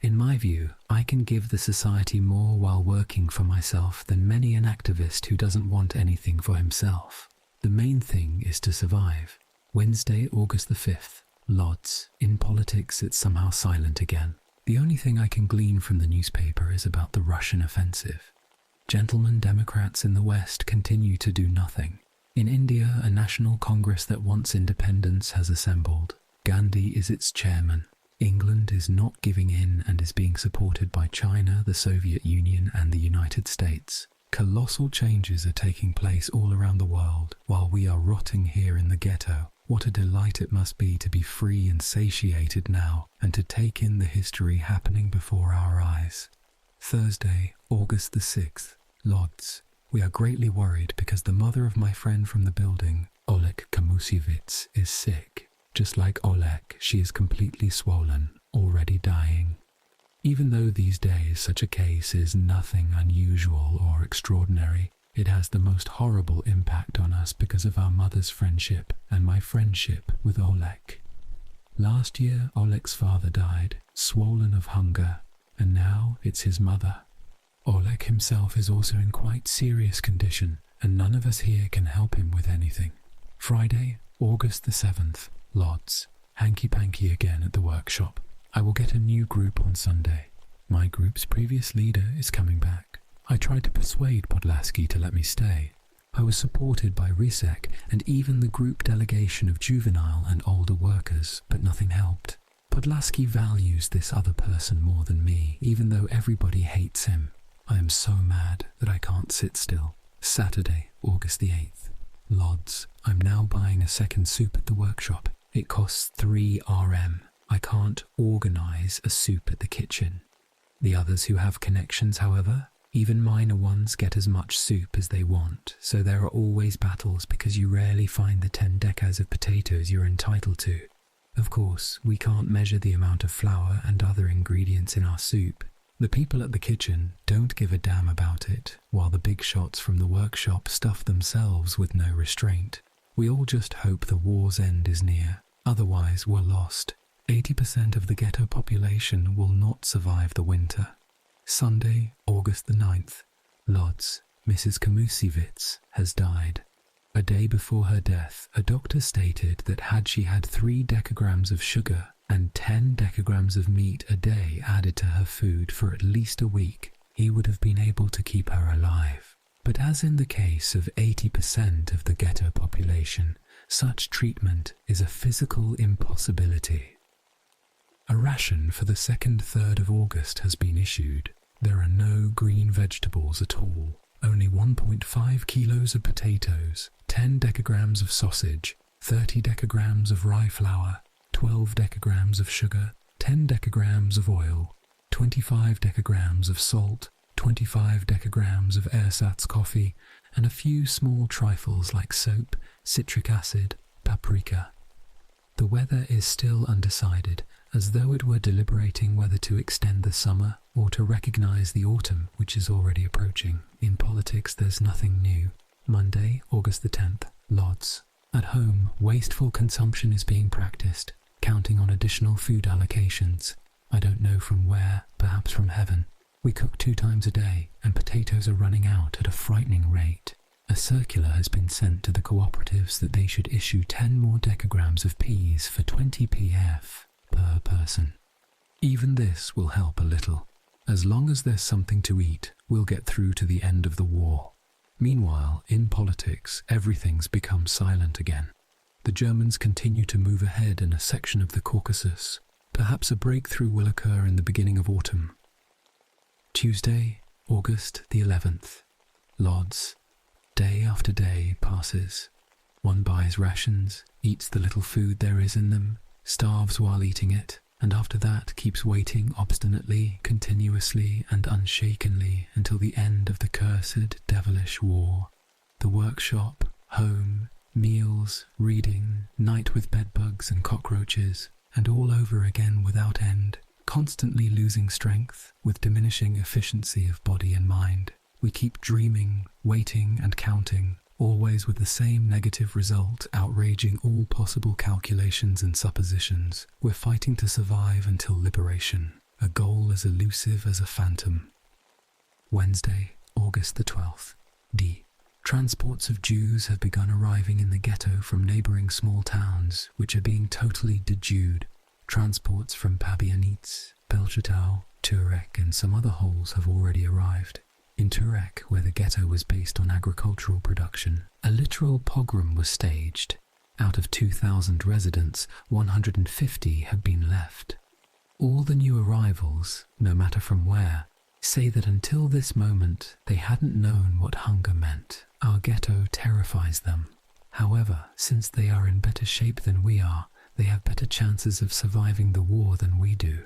S1: In my view, I can give the society more while working for myself than many an activist who doesn't want anything for himself. The main thing is to survive. Wednesday, August the 5th. Lodz. In politics, it's somehow silent again. The only thing I can glean from the newspaper is about the Russian offensive. Gentlemen Democrats in the West continue to do nothing. In India, a national congress that wants independence has assembled. Gandhi is its chairman. England is not giving in and is being supported by China, the Soviet Union, and the United States. Colossal changes are taking place all around the world, while we are rotting here in the ghetto. What a delight it must be to be free and satiated now, and to take in the history happening before our eyes. Thursday, August the 6th, Lodz. We are greatly worried because the mother of my friend from the building, Oleg Kamusiewicz, is sick. Just like Oleg, she is completely swollen, already dying. Even though these days such a case is nothing unusual or extraordinary, it has the most horrible impact on us because of our mother's friendship and my friendship with Oleg. Last year, Oleg's father died, swollen of hunger, and now it's his mother. Oleg himself is also in quite serious condition, and none of us here can help him with anything. Friday, August the 7th, Lodz. Hanky-panky again at the workshop. I will get a new group on Sunday. My group's previous leader is coming back. I tried to persuade Podlaski to let me stay. I was supported by Risek and even the group delegation of juvenile and older workers, but nothing helped. Podlaski values this other person more than me, even though everybody hates him. I am so mad that I can't sit still. Saturday, August the 8th. Lodz. I'm now buying a second soup at the workshop. It costs 3 RM. I can't organize a soup at the kitchen. The others who have connections, however, even minor ones, get as much soup as they want, so there are always battles because you rarely find the 10 decas of potatoes you're entitled to. Of course, we can't measure the amount of flour and other ingredients in our soup. The people at the kitchen don't give a damn about it, while the big shots from the workshop stuff themselves with no restraint. We all just hope the war's end is near, otherwise we're lost. 80% of the ghetto population will not survive the winter. Sunday, August the 9th. Lodz. Mrs. Kamusiewicz has died. A day before her death, a doctor stated that had she had 3 decagrams of sugar and 10 decagrams of meat a day added to her food for at least a week, he would have been able to keep her alive. But as in the case of 80% of the ghetto population, such treatment is a physical impossibility. A ration for the 2nd-3rd of August has been issued. There are no green vegetables at all, only 1.5 kilos of potatoes, 10 decagrams of sausage, 30 decagrams of rye flour, 12 decagrams of sugar, 10 decagrams of oil, 25 decagrams of salt, 25 decagrams of ersatz coffee, and a few small trifles like soap, citric acid, paprika. The weather is still undecided, as though it were deliberating whether to extend the summer or to recognize the autumn which is already approaching. In politics there's nothing new. Monday, August the 10th, Lodz. At home, wasteful consumption is being practiced, counting on additional food allocations. I don't know from where, perhaps from heaven. We cook 2 times a day, and potatoes are running out at a frightening rate. A circular has been sent to the cooperatives that they should issue 10 more decagrams of peas for 20 pf per person. Even this will help a little. As long as there's something to eat, we'll get through to the end of the war. Meanwhile, in politics, everything's become silent again. The Germans continue to move ahead in a section of the Caucasus. Perhaps a breakthrough will occur in the beginning of autumn. Tuesday, August the 11th, Lodz. Day after day passes. One buys rations, eats the little food there is in them, starves while eating it, and after that keeps waiting obstinately, continuously and unshakenly until the end of the cursed, devilish war. The workshop, home, meals, reading, night with bedbugs and cockroaches, and all over again without end, constantly losing strength, with diminishing efficiency of body and mind. We keep dreaming, waiting and counting, always with the same negative result, outraging all possible calculations and suppositions. We're fighting to survive until liberation, a goal as elusive as a phantom. Wednesday, August the 12th, D. Transports of Jews have begun arriving in the ghetto from neighbouring small towns, which are being totally de-Jewed. Transports from Pabianice, Belchatow, Turek and some other holes have already arrived. In Turek, where the ghetto was based on agricultural production, a literal pogrom was staged. Out of 2,000 residents, 150 had been left. All the new arrivals, no matter from where, say that until this moment they hadn't known what hunger meant. Our ghetto terrifies them. However, since they are in better shape than we are, they have better chances of surviving the war than we do.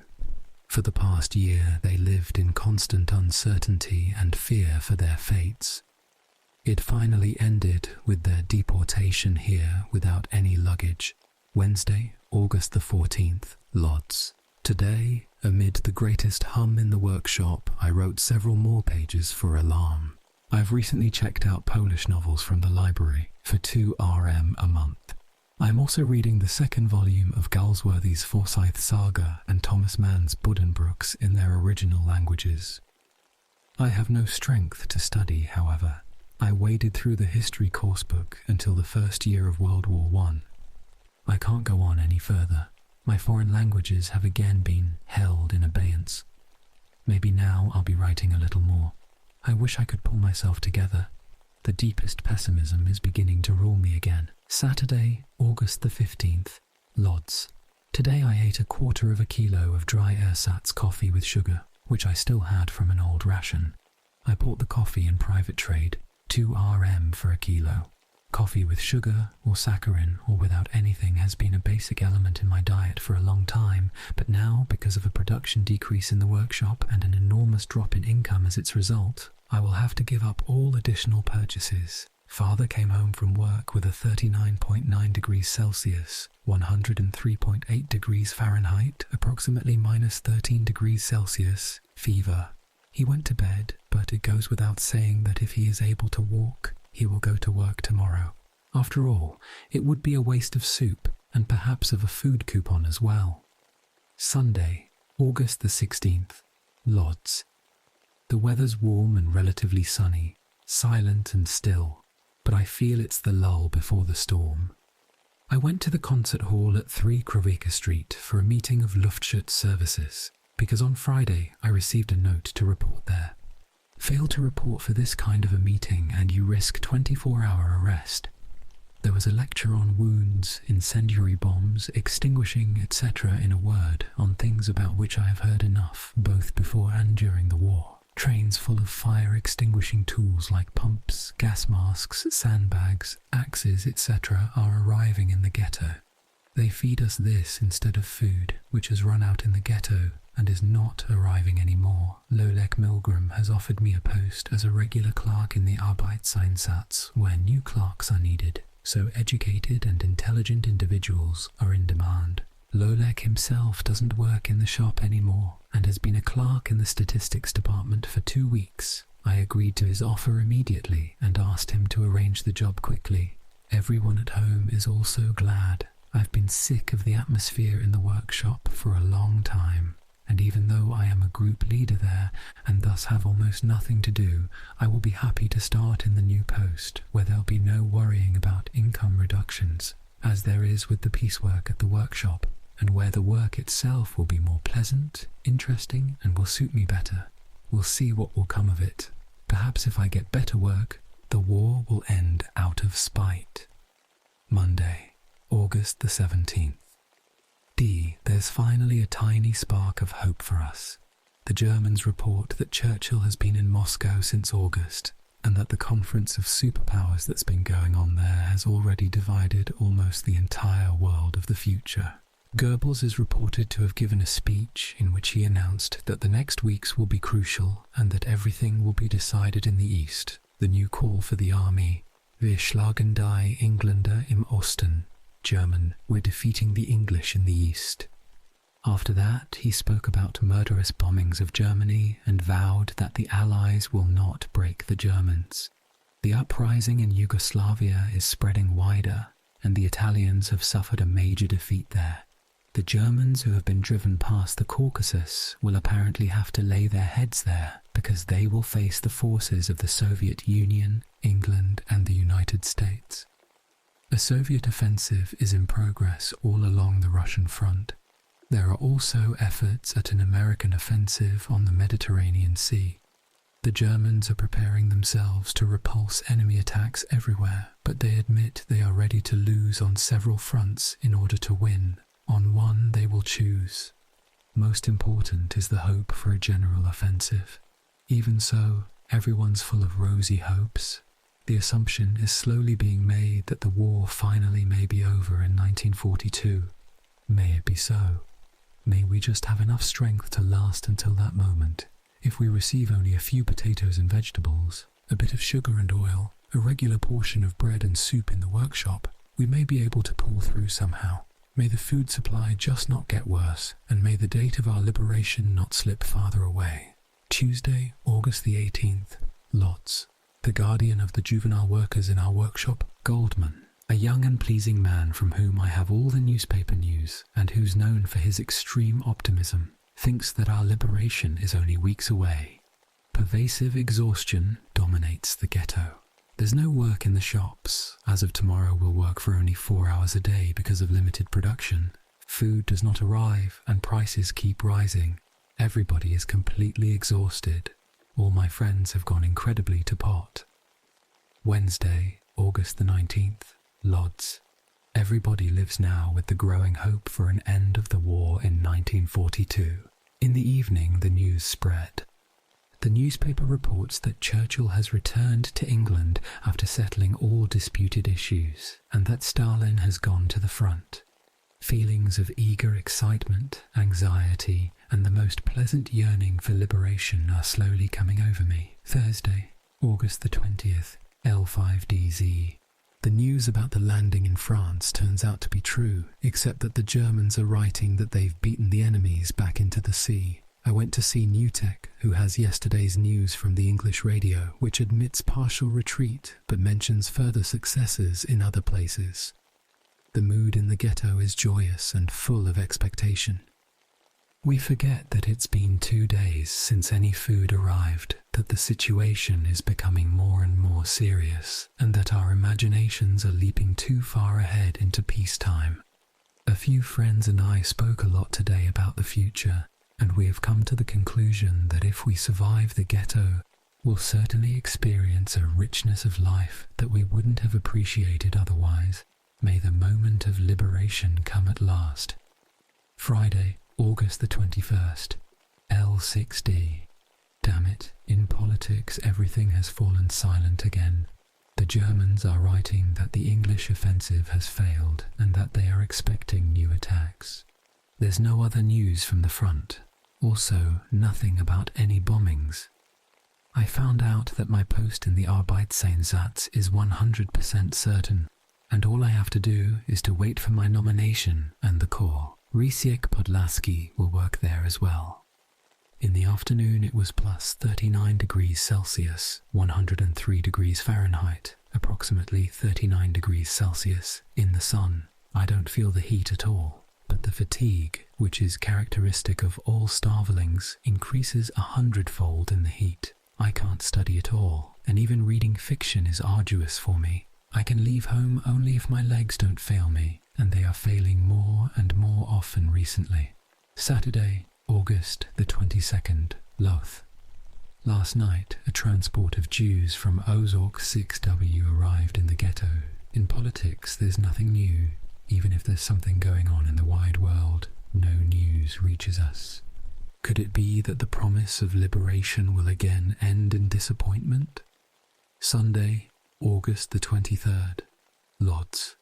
S1: For the past year, they lived in constant uncertainty and fear for their fates. It finally ended with their deportation here without any luggage. Wednesday, August the 14th, Lodz. Today, amid the greatest hum in the workshop, I wrote several more pages for Alarm. I've recently checked out Polish novels from the library for 2 RM a month. I'm also reading the 2nd volume of Galsworthy's Forsyth Saga and Thomas Mann's Buddenbrooks in their original languages. I have no strength to study, however. I waded through the history coursebook until the first year of World War I. I can't go on any further. My foreign languages have again been held in abeyance. Maybe now I'll be writing a little more. I wish I could pull myself together. The deepest pessimism is beginning to rule me again. Saturday, August the 15th, Lodz. Today I ate 1/4 kilo of dry ersatz coffee with sugar, which I still had from an old ration. I bought the coffee in private trade, 2 RM for a kilo. Coffee with sugar or saccharin or without anything has been a basic element in my diet for a long time, but now, because of a production decrease in the workshop and an enormous drop in income as its result, I will have to give up all additional purchases. Father came home from work with a 39.9 degrees Celsius, 103.8 degrees Fahrenheit, approximately minus 13 degrees Celsius, fever. He went to bed, but it goes without saying that if he is able to walk, he will go to work tomorrow. After all, it would be a waste of soup, and perhaps of a food coupon as well. Sunday, August the 16th, Lodz. The weather's warm and relatively sunny, silent and still, but I feel it's the lull before the storm. I went to the concert hall at 3 Krowicka Street for a meeting of Luftschutz services, because on Friday I received a note to report there. Fail to report for this kind of a meeting and you risk 24-hour arrest. There was a lecture on wounds, incendiary bombs, extinguishing, etc. in a word, on things about which I have heard enough, both before and during the war. Trains full of fire-extinguishing tools like pumps, gas masks, sandbags, axes, etc. are arriving in the ghetto. They feed us this instead of food, which has run out in the ghetto, and is not arriving anymore. Lolek Milgram has offered me a post as a regular clerk in the Arbeitseinsatz, where new clerks are needed, so educated and intelligent individuals are in demand. Lolek himself doesn't work in the shop anymore and has been a clerk in the statistics department for 2 weeks. I agreed to his offer immediately and asked him to arrange the job quickly. Everyone at home is also glad. I've been sick of the atmosphere in the workshop for a long time, and even though I am a group leader there and thus have almost nothing to do, I will be happy to start in the new post where there'll be no worrying about income reductions, as there is with the piecework at the workshop, and where the work itself will be more pleasant, interesting, and will suit me better. We'll see what will come of it. Perhaps if I get better work, the war will end out of spite. Monday, August the 17th. There's finally a tiny spark of hope for us. The Germans report that Churchill has been in Moscow since August, and that the conference of superpowers that's been going on there has already divided almost the entire world of the future. Goebbels is reported to have given a speech in which he announced that the next weeks will be crucial and that everything will be decided in the East. The new call for the army, Wir schlagen die Engländer im Osten, German, we're defeating the English in the East. After that, he spoke about murderous bombings of Germany and vowed that the Allies will not break the Germans. The uprising in Yugoslavia is spreading wider, and the Italians have suffered a major defeat there. The Germans who have been driven past the Caucasus will apparently have to lay their heads there because they will face the forces of the Soviet Union, England, and the United States. A Soviet offensive is in progress all along the Russian front. There are also efforts at an American offensive on the Mediterranean Sea. The Germans are preparing themselves to repulse enemy attacks everywhere, but they admit they are ready to lose on several fronts in order to win. On one they will choose. Most important is the hope for a general offensive. Even so, everyone's full of rosy hopes. The assumption is slowly being made that the war finally may be over in 1942. May it be so. May we just have enough strength to last until that moment. If we receive only a few potatoes and vegetables, a bit of sugar and oil, a regular portion of bread and soup in the workshop, we may be able to pull through somehow. May the food supply just not get worse, and may the date of our liberation not slip farther away. Tuesday, August the 18th, Lodz. The guardian of the juvenile workers in our workshop, Goldman, a young and pleasing man from whom I have all the newspaper news and who's known for his extreme optimism, thinks that our liberation is only weeks away. Pervasive exhaustion dominates the ghetto. There's no work in the shops. As of tomorrow, we'll work for only 4 hours a day because of limited production. Food does not arrive and prices keep rising. Everybody is completely exhausted. All my friends have gone incredibly to pot. Wednesday, August the 19th, Lodz. Everybody lives now with the growing hope for an end of the war in 1942. In the evening, the news spread. The newspaper reports that Churchill has returned to England after settling all disputed issues, and that Stalin has gone to the front. Feelings of eager excitement, anxiety, and the most pleasant yearning for liberation are slowly coming over me. Thursday, August the 20th, L5DZ. The news about the landing in France turns out to be true, except that the Germans are writing that they've beaten the enemies back into the sea. I went to see Newtek, who has yesterday's news from the English radio, which admits partial retreat but mentions further successes in other places. The mood in the ghetto is joyous and full of expectation. We forget that it's been 2 days since any food arrived, that the situation is becoming more and more serious, and that our imaginations are leaping too far ahead into peacetime. A few friends and I spoke a lot today about the future, and we have come to the conclusion that if we survive the ghetto, we'll certainly experience a richness of life that we wouldn't have appreciated otherwise. May the moment of liberation come at last. Friday, August the 21st, L6D. Damn it, in politics everything has fallen silent again. The Germans are writing that the English offensive has failed and that they are expecting new attacks. There's no other news from the front. Also, nothing about any bombings. I found out that my post in the Arbeitseinsatz is 100% certain, and all I have to do is to wait for my nomination and the Corps. Rysiek Podlaski will work there as well. In the afternoon it was plus 39 degrees Celsius, 103 degrees Fahrenheit, approximately 39 degrees Celsius, in the sun. I don't feel the heat at all, but the fatigue, which is characteristic of all starvelings, increases 100-fold in the heat. I can't study at all, and even reading fiction is arduous for me. I can leave home only if my legs don't fail me, and they are failing more and more often recently. Saturday, August the 22nd, Lodz. Last night, a transport of Jews from Ozork 6W arrived in the ghetto. In politics, there's nothing new. Even if there's something going on in the wide world, no news reaches us. Could it be that the promise of liberation will again end in disappointment? Sunday, August the 23rd, Lodz.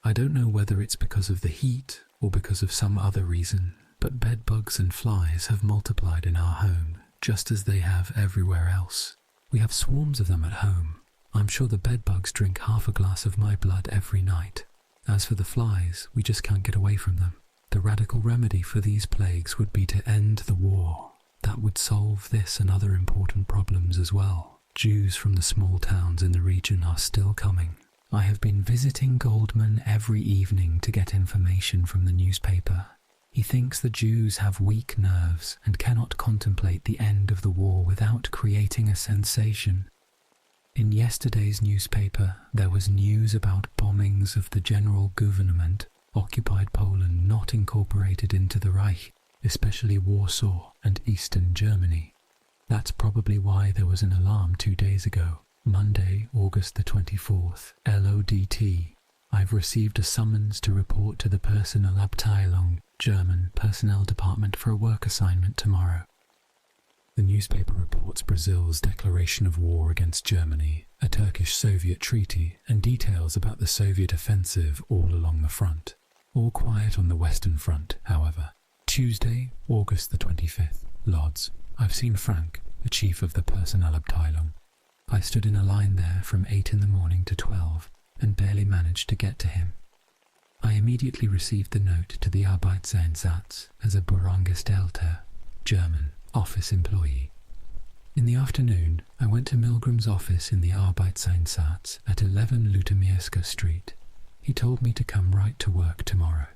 S1: I don't know whether it's because of the heat or because of some other reason, but bedbugs and flies have multiplied in our home, just as they have everywhere else. We have swarms of them at home. I'm sure the bedbugs drink half a glass of my blood every night. As for the flies, we just can't get away from them. The radical remedy for these plagues would be to end the war. That would solve this and other important problems as well. Jews from the small towns in the region are still coming. I have been visiting Goldman every evening to get information from the newspaper. He thinks the Jews have weak nerves and cannot contemplate the end of the war without creating a sensation. In yesterday's newspaper, there was news about bombings of the general government, occupied Poland not incorporated into the Reich, especially Warsaw and Eastern Germany. That's probably why there was an alarm 2 days ago, Monday, August the 24th, LODT. I've received a summons to report to the Personalabteilung, German Personnel Department, for a work assignment tomorrow. The newspaper reports Brazil's declaration of war against Germany, a Turkish-Soviet treaty, and details about the Soviet offensive all along the front. All quiet on the Western Front, however. Tuesday, August the 25th, Lodz. I've seen Frank, the chief of the Personalabteilung. I stood in a line there from 8 in the morning to 12, and barely managed to get to him. I immediately received the note to the Arbeitseinsatz as a Berangestellter, German, office employee. In the afternoon, I went to Milgram's office in the Arbeitseinsatz at 11 Lutomierska Street. He told me to come right to work tomorrow.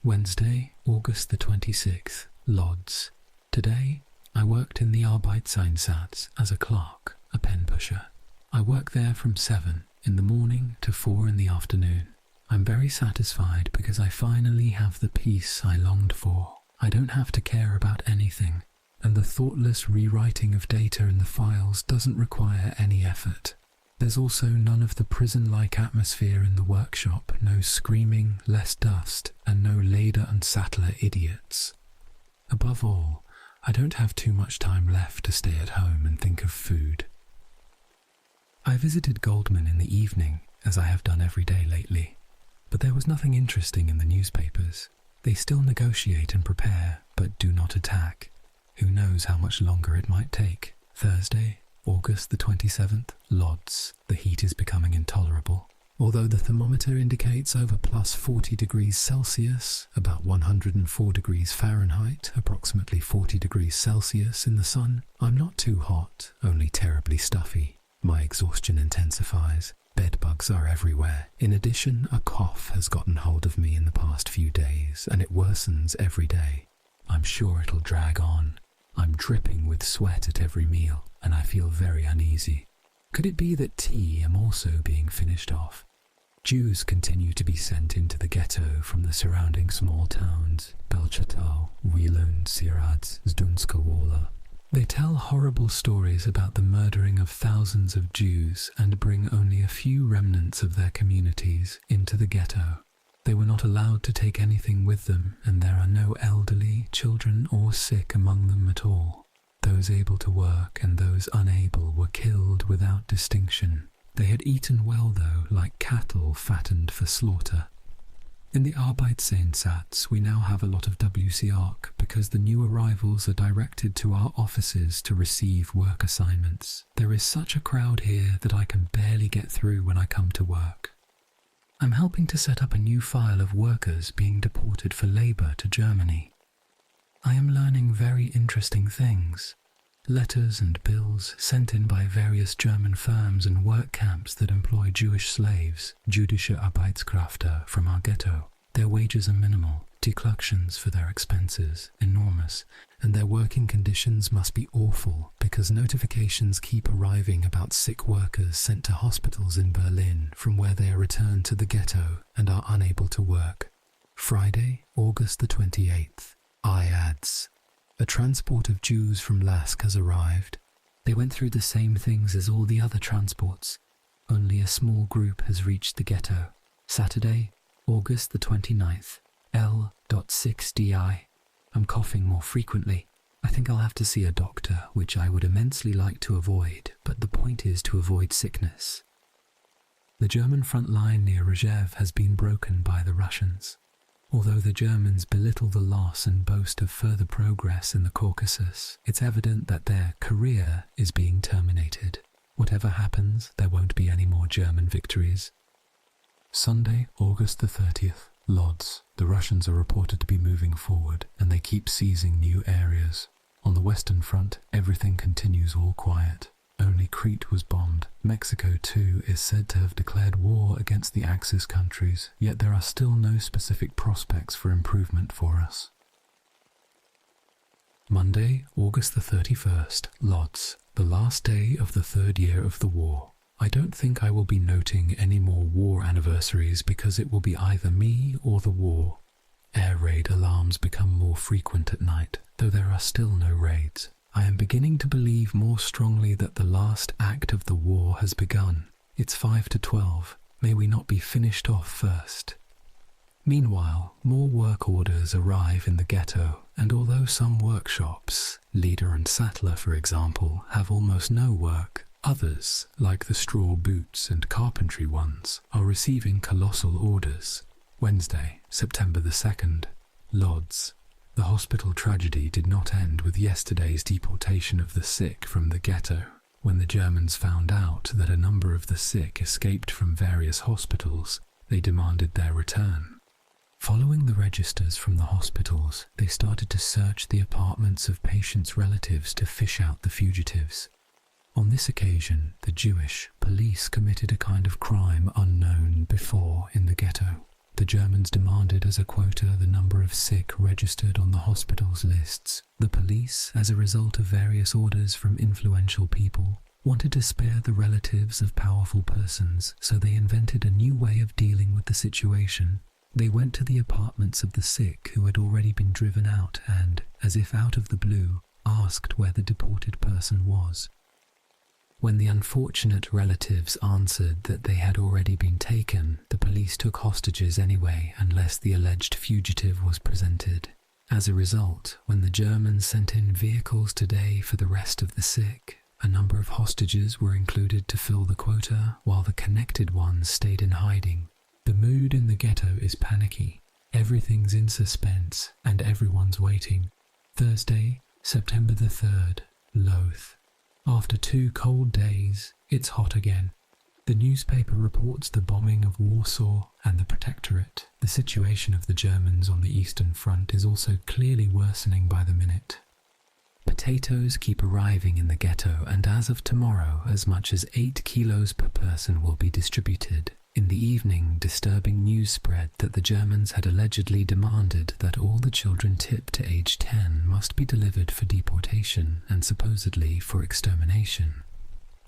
S1: Wednesday, August the 26th, Lodz. Today, I worked in the Arbeitseinsatz as a clerk, a pen pusher. I work there from 7 in the morning to 4 in the afternoon. I'm very satisfied because I finally have the peace I longed for. I don't have to care about anything, and the thoughtless rewriting of data in the files doesn't require any effort. There's also none of the prison-like atmosphere in the workshop, no screaming, less dust, and no Leder and Sattler idiots. Above all, I don't have too much time left to stay at home and think of food. I visited Goldman in the evening, as I have done every day lately, but there was nothing interesting in the newspapers. They still negotiate and prepare, but do not attack. Who knows how much longer it might take. Thursday, August the 27th, Lodz. The heat is becoming intolerable. Although the thermometer indicates over plus 40 degrees Celsius, about 104 degrees Fahrenheit, approximately 40 degrees Celsius in the sun, I'm not too hot, only terribly stuffy. My exhaustion intensifies. Bedbugs are everywhere. In addition, a cough has gotten hold of me in the past few days, and it worsens every day. I'm sure it'll drag on. I'm dripping with sweat at every meal, and I feel very uneasy. Could it be that tea am also being finished off? Jews continue to be sent into the ghetto from the surrounding small towns, Belchatow, Wielund, Sieradz, Zdunska Wola. They tell horrible stories about the murdering of thousands of Jews and bring only a few remnants of their communities into the ghetto. They were not allowed to take anything with them, and there are no elderly, children, or sick among them at all. Those able to work and those unable were killed without distinction. They had eaten well, though, like cattle fattened for slaughter. In the Arbeitseinsatz, we now have a lot of WCARC because the new arrivals are directed to our offices to receive work assignments. There is such a crowd here that I can barely get through when I come to work. I'm helping to set up a new file of workers being deported for labor to Germany. I am learning very interesting things. Letters and bills sent in by various German firms and work camps that employ Jewish slaves, jüdische Arbeitskräfte, from our ghetto. Their wages are minimal, deductions for their expenses enormous, and their working conditions must be awful because notifications keep arriving about sick workers sent to hospitals in Berlin from where they are returned to the ghetto and are unable to work. Friday, August the 28th. IADS. A transport of Jews from Lask has arrived. They went through the same things as all the other transports. Only a small group has reached the ghetto. Saturday, August the 29th. L.6DI. I'm coughing more frequently. I think I'll have to see a doctor, which I would immensely like to avoid, but the point is to avoid sickness. The German front line near Rzhev has been broken by the Russians. Although the Germans belittle the loss and boast of further progress in the Caucasus, it's evident that their career is being terminated. Whatever happens, there won't be any more German victories. Sunday, August the 30th. Lodz. The Russians are reported to be moving forward, and they keep seizing new areas. On the Western Front, everything continues all quiet. Only Crete was bombed. Mexico, too, is said to have declared war against the Axis countries, yet there are still no specific prospects for improvement for us. Monday, August the 31st. Lodz. The last day of the third year of the war. I don't think I will be noting any more war anniversaries because it will be either me or the war. Air raid alarms become more frequent at night, though there are still no raids. I am beginning to believe more strongly that the last act of the war has begun. It's 5 to 12. May we not be finished off first. Meanwhile, more work orders arrive in the ghetto, and although some workshops, Leader and Sattler for example, have almost no work, others, like the straw boots and carpentry ones, are receiving colossal orders. Wednesday, September the 2nd. Lodz. The hospital tragedy did not end with yesterday's deportation of the sick from the ghetto. When the Germans found out that a number of the sick escaped from various hospitals, they demanded their return. Following the registers from the hospitals, they started to search the apartments of patients' relatives to fish out the fugitives. On this occasion, the Jewish police committed a kind of crime unknown before in the ghetto. The Germans demanded as a quota the number of sick registered on the hospital's lists. The police, as a result of various orders from influential people, wanted to spare the relatives of powerful persons, so they invented a new way of dealing with the situation. They went to the apartments of the sick who had already been driven out and, as if out of the blue, asked where the deported person was. When the unfortunate relatives answered that they had already been taken, the police took hostages anyway unless the alleged fugitive was presented. As a result, when the Germans sent in vehicles today for the rest of the sick, a number of hostages were included to fill the quota, while the connected ones stayed in hiding. The mood in the ghetto is panicky. Everything's in suspense, and everyone's waiting. Thursday, September the 3rd. Loath. After 2 cold days, it's hot again. The newspaper reports the bombing of Warsaw and the Protectorate. The situation of the Germans on the Eastern Front is also clearly worsening by the minute. Potatoes keep arriving in the ghetto, and as of tomorrow, as much as 8 kilos per person will be distributed. In the evening, disturbing news spread that the Germans had allegedly demanded that all the children tipped to age 10 must be delivered for deportation and supposedly for extermination.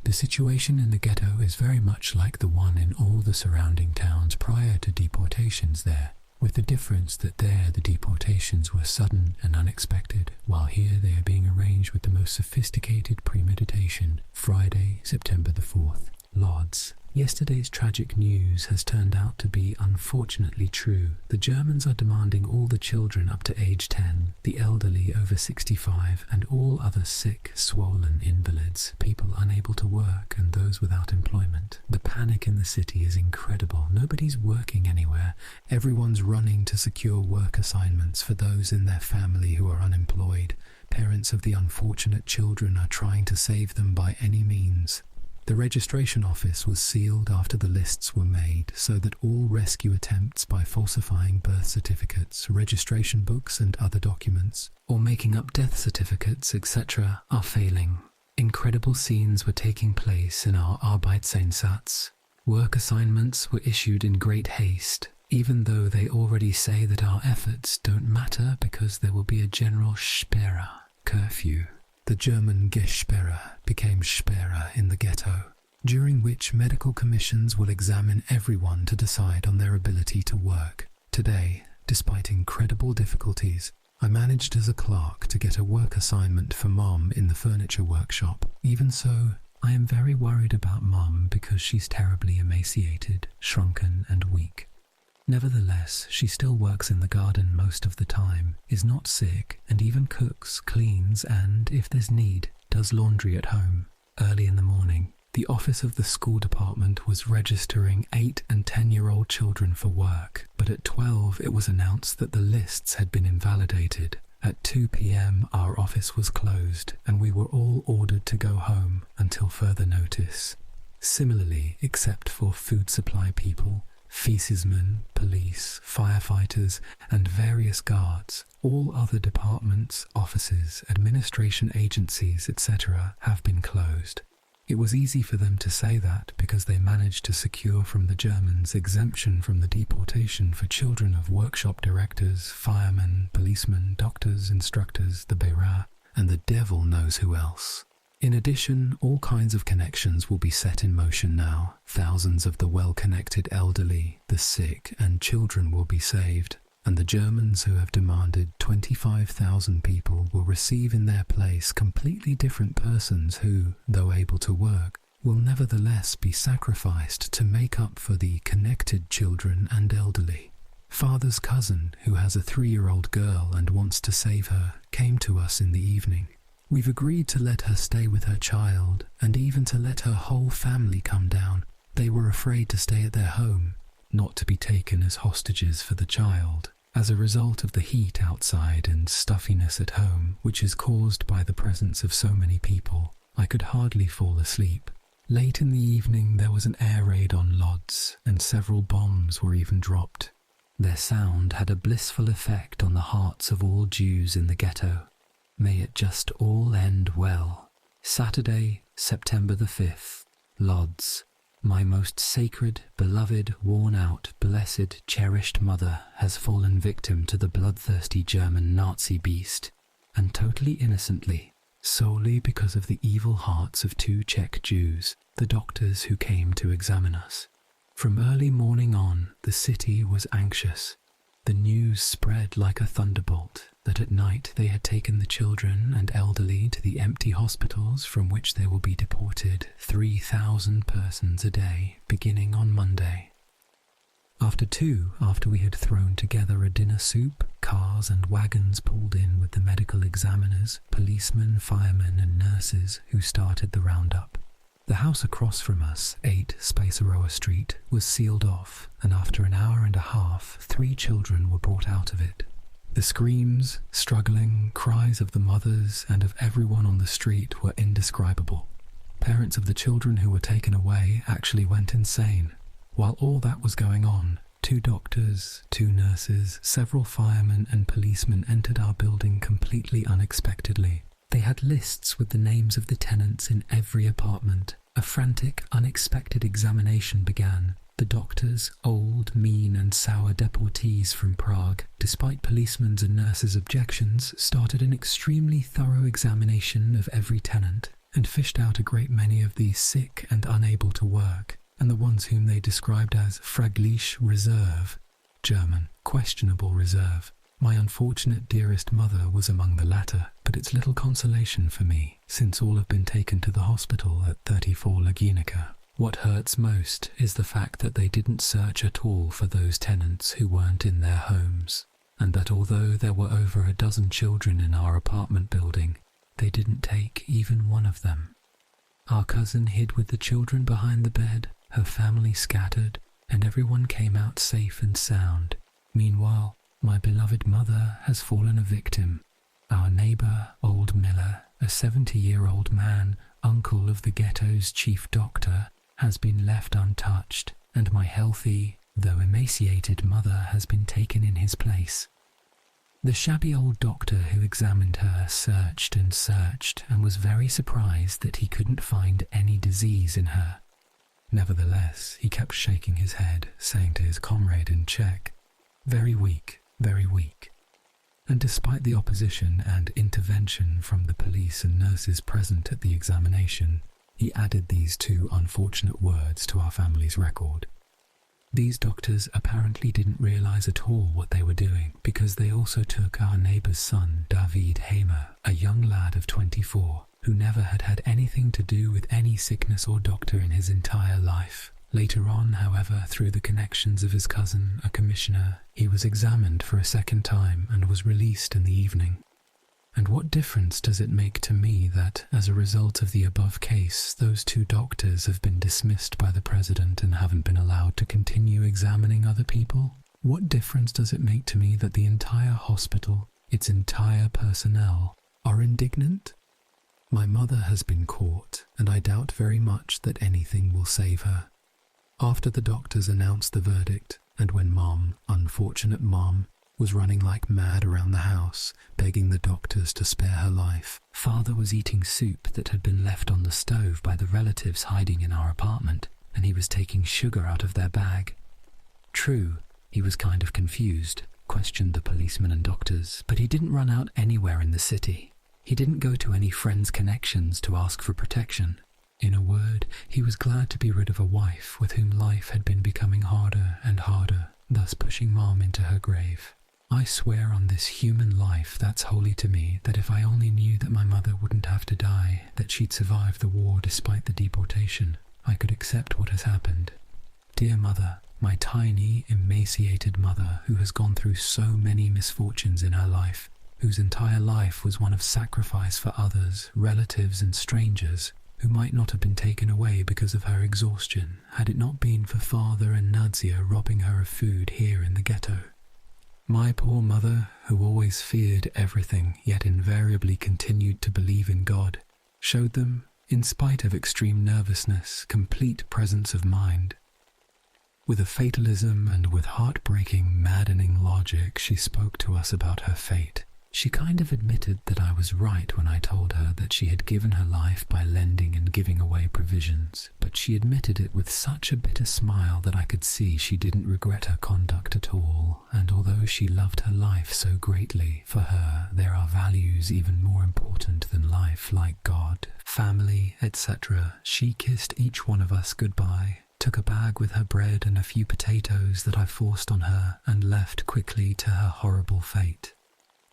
S1: The situation in the ghetto is very much like the one in all the surrounding towns prior to deportations there, with the difference that there the deportations were sudden and unexpected, while here they are being arranged with the most sophisticated premeditation. Friday, September the 4th. Lodz. Yesterday's tragic news has turned out to be unfortunately true. The Germans are demanding all the children up to age 10, the elderly over 65, and all other sick, swollen invalids, people unable to work, and those without employment. The panic in the city is incredible. Nobody's working anywhere. Everyone's running to secure work assignments for those in their family who are unemployed. Parents of the unfortunate children are trying to save them by any means. The registration office was sealed after the lists were made so that all rescue attempts by falsifying birth certificates, registration books and other documents, or making up death certificates, etc., are failing. Incredible scenes were taking place in our Arbeitseinsatz. Work assignments were issued in great haste, even though they already say that our efforts don't matter because there will be a general Sperre, curfew. The German Gesperre became Sperre in the ghetto, during which medical commissions will examine everyone to decide on their ability to work. Today, despite incredible difficulties, I managed as a clerk to get a work assignment for Mom in the furniture workshop. Even so, I am very worried about Mom because she's terribly emaciated, shrunken and weak. Nevertheless, she still works in the garden most of the time, is not sick, and even cooks, cleans, and, if there's need, does laundry at home. Early in the morning, the office of the school department was registering 8 and 10-year-old children for work, but at 12 it was announced that the lists had been invalidated. At 2 p.m. our office was closed, and we were all ordered to go home until further notice. Similarly, except for food supply people, Fiesismen, police, firefighters, and various guards, all other departments, offices, administration agencies, etc. have been closed. It was easy for them to say that because they managed to secure from the Germans exemption from the deportation for children of workshop directors, firemen, policemen, doctors, instructors, the Beira, and the devil knows who else. In addition, all kinds of connections will be set in motion now. Thousands of the well-connected elderly, the sick, and children will be saved, and the Germans who have demanded 25,000 people will receive in their place completely different persons who, though able to work, will nevertheless be sacrificed to make up for the connected children and elderly. Father's cousin, who has a 3-year-old girl and wants to save her, came to us in the evening. We've agreed to let her stay with her child, and even to let her whole family come down. They were afraid to stay at their home, not to be taken as hostages for the child, as a result of the heat outside and stuffiness at home, which is caused by the presence of so many people. I could hardly fall asleep. Late in the evening there was an air raid on Lodz, and several bombs were even dropped. Their sound had a blissful effect on the hearts of all Jews in the ghetto. May it just all end well. Saturday, September the 5th, Lodz. My most sacred, beloved, worn-out, blessed, cherished mother has fallen victim to the bloodthirsty German Nazi beast, and totally innocently, solely because of the evil hearts of 2 Czech Jews, the doctors who came to examine us. From early morning on, the city was anxious. The news spread like a thunderbolt that at night they had taken the children and elderly to the empty hospitals from which they will be deported 3,000 persons a day, beginning on Monday. After we had thrown together a dinner soup, cars and wagons pulled in with the medical examiners, policemen, firemen and nurses who started the roundup. The house across from us, 8 Spaceroa Street, was sealed off, and after an hour and a half, 3 children were brought out of it. The screams, struggling, cries of the mothers and of everyone on the street were indescribable. Parents of the children who were taken away actually went insane. While all that was going on, 2 doctors, 2 nurses, several firemen and policemen entered our building completely unexpectedly. They had lists with the names of the tenants in every apartment. A frantic, unexpected examination began. The doctors, old, mean and sour deportees from Prague, despite policemen's and nurses' objections, started an extremely thorough examination of every tenant, and fished out a great many of the sick and unable to work, and the ones whom they described as fragliche Reserve, German, questionable reserve. My unfortunate dearest mother was among the latter, but it's little consolation for me, since all have been taken to the hospital at 34 Laginica. What hurts most is the fact that they didn't search at all for those tenants who weren't in their homes, and that although there were over a dozen children in our apartment building, they didn't take even one of them. Our cousin hid with the children behind the bed, her family scattered, and everyone came out safe and sound. Meanwhile, my beloved mother has fallen a victim. Our neighbour, old Miller, a 70-year-old man, uncle of the ghetto's chief doctor, has been left untouched, and my healthy, though emaciated mother has been taken in his place. The shabby old doctor who examined her searched and was very surprised that he couldn't find any disease in her. Nevertheless, he kept shaking his head, saying to his comrade in Czech, "Very weak, very weak." And despite the opposition and intervention from the police and nurses present at the examination, he added these two unfortunate words to our family's record. These doctors apparently didn't realize at all what they were doing, because they also took our neighbor's son, Dawid Sierakowiak, a young lad of 24, who never had had anything to do with any sickness or doctor in his entire life. Later on, however, through the connections of his cousin, a commissioner, he was examined for a second time and was released in the evening. And what difference does it make to me that, as a result of the above case, those two doctors have been dismissed by the president and haven't been allowed to continue examining other people? What difference does it make to me that the entire hospital, its entire personnel, are indignant? My mother has been caught, and I doubt very much that anything will save her. After the doctors announced the verdict, and when Mom, unfortunate Mom, was running like mad around the house, begging the doctors to spare her life, Father was eating soup that had been left on the stove by the relatives hiding in our apartment, and he was taking sugar out of their bag. True, he was kind of confused, questioned the policemen and doctors, but he didn't run out anywhere in the city. He didn't go to any friends' connections to ask for protection. In a word, he was glad to be rid of a wife with whom life had been becoming harder and harder, thus pushing Mom into her grave. I swear on this human life that's holy to me that if I only knew that my mother wouldn't have to die, that she'd survive the war despite the deportation, I could accept what has happened. Dear mother, my tiny, emaciated mother who has gone through so many misfortunes in her life, whose entire life was one of sacrifice for others, relatives and strangers, who might not have been taken away because of her exhaustion, had it not been for Father and Nadia robbing her of food here in the ghetto. My poor mother, who always feared everything yet invariably continued to believe in God, showed them, in spite of extreme nervousness, complete presence of mind. With a fatalism and with heartbreaking, maddening logic, she spoke to us about her fate. She kind of admitted that I was right when I told her that she had given her life by lending and giving away provisions, but she admitted it with such a bitter smile that I could see she didn't regret her conduct at all, and although she loved her life so greatly, for her there are values even more important than life, like God, family, etc. She kissed each one of us goodbye, took a bag with her bread and a few potatoes that I forced on her, and left quickly to her horrible fate.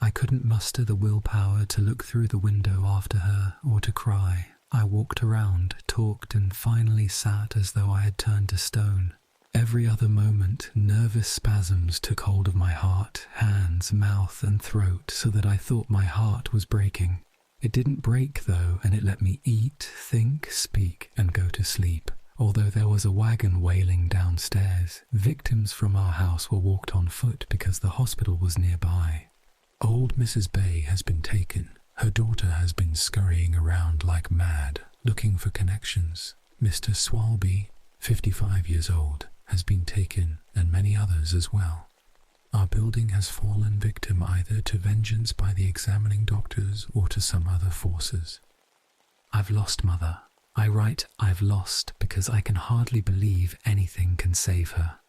S1: I couldn't muster the willpower to look through the window after her or to cry. I walked around, talked, and finally sat as though I had turned to stone. Every other moment, nervous spasms took hold of my heart, hands, mouth, and throat, so that I thought my heart was breaking. It didn't break, though, and it let me eat, think, speak, and go to sleep. Although there was a wagon wailing downstairs, victims from our house were walked on foot because the hospital was nearby. Old Mrs. Bay has been taken. Her daughter has been scurrying around like mad, looking for connections. Mr. Swalby, 55 years old, has been taken, and many others as well. Our building has fallen victim either to vengeance by the examining doctors or to some other forces. I've lost Mother. I write I've lost because I can hardly believe anything can save her.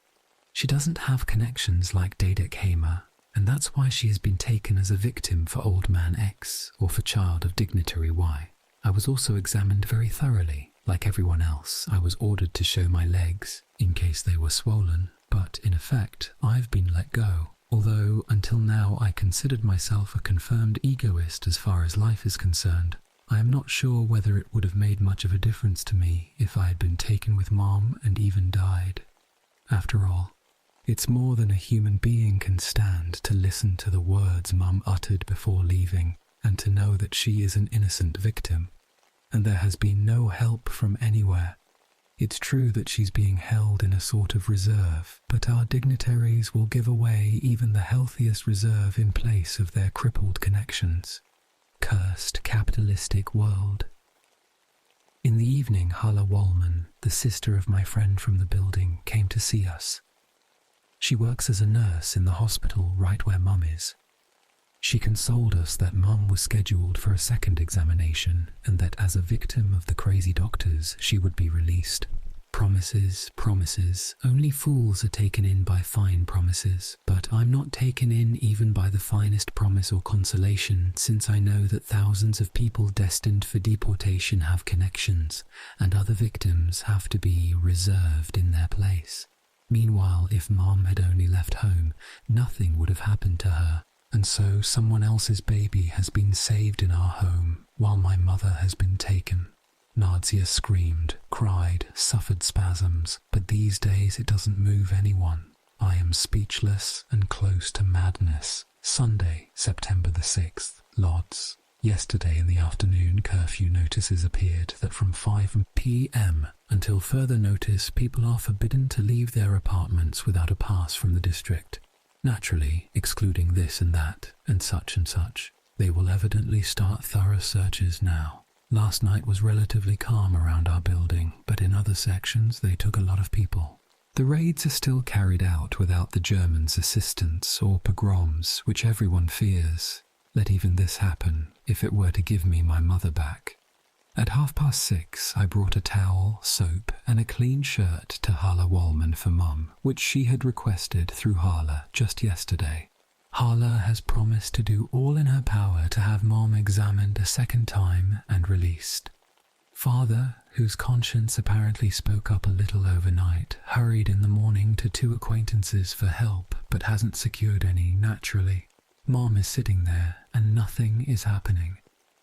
S1: She doesn't have connections like Dawid Sierakowiak, and that's why she has been taken as a victim for Old Man X or for Child of Dignitary Y. I was also examined very thoroughly. Like everyone else, I was ordered to show my legs in case they were swollen, but in effect, I've been let go. Although until now I considered myself a confirmed egoist as far as life is concerned, I am not sure whether it would have made much of a difference to me if I had been taken with Mom and even died. After all, it's more than a human being can stand to listen to the words Mum uttered before leaving and to know that she is an innocent victim, and there has been no help from anywhere. It's true that she's being held in a sort of reserve, but our dignitaries will give away even the healthiest reserve in place of their crippled connections. Cursed capitalistic world. In the evening, Hala Wallman, the sister of my friend from the building, came to see us. She works as a nurse in the hospital right where Mum is. She consoled us that Mum was scheduled for a second examination and that as a victim of the crazy doctors, she would be released. Promises, promises. Only fools are taken in by fine promises, but I'm not taken in even by the finest promise or consolation, since I know that thousands of people destined for deportation have connections, and other victims have to be reserved in their place. Meanwhile, if Mom had only left home, nothing would have happened to her, and so someone else's baby has been saved in our home, while my mother has been taken. Nadia screamed, cried, suffered spasms, but these days it doesn't move anyone. I am speechless and close to madness. Sunday, September the 6th, Lodz. Yesterday in the afternoon, curfew notices appeared that from 5 p.m. until further notice, people are forbidden to leave their apartments without a pass from the district. Naturally, excluding this and that, and such, they will evidently start thorough searches now. Last night was relatively calm around our building, but in other sections they took a lot of people. The raids are still carried out without the Germans' assistance or pogroms, which everyone fears. Let even this happen, if it were to give me my mother back. At 6:30, I brought a towel, soap, and a clean shirt to Hala Wallman for Mum, which she had requested through Hala just yesterday. Hala has promised to do all in her power to have Mom examined a second time and released. Father, whose conscience apparently spoke up a little overnight, hurried in the morning to 2 acquaintances for help, but hasn't secured any, naturally. Mom is sitting there, and nothing is happening.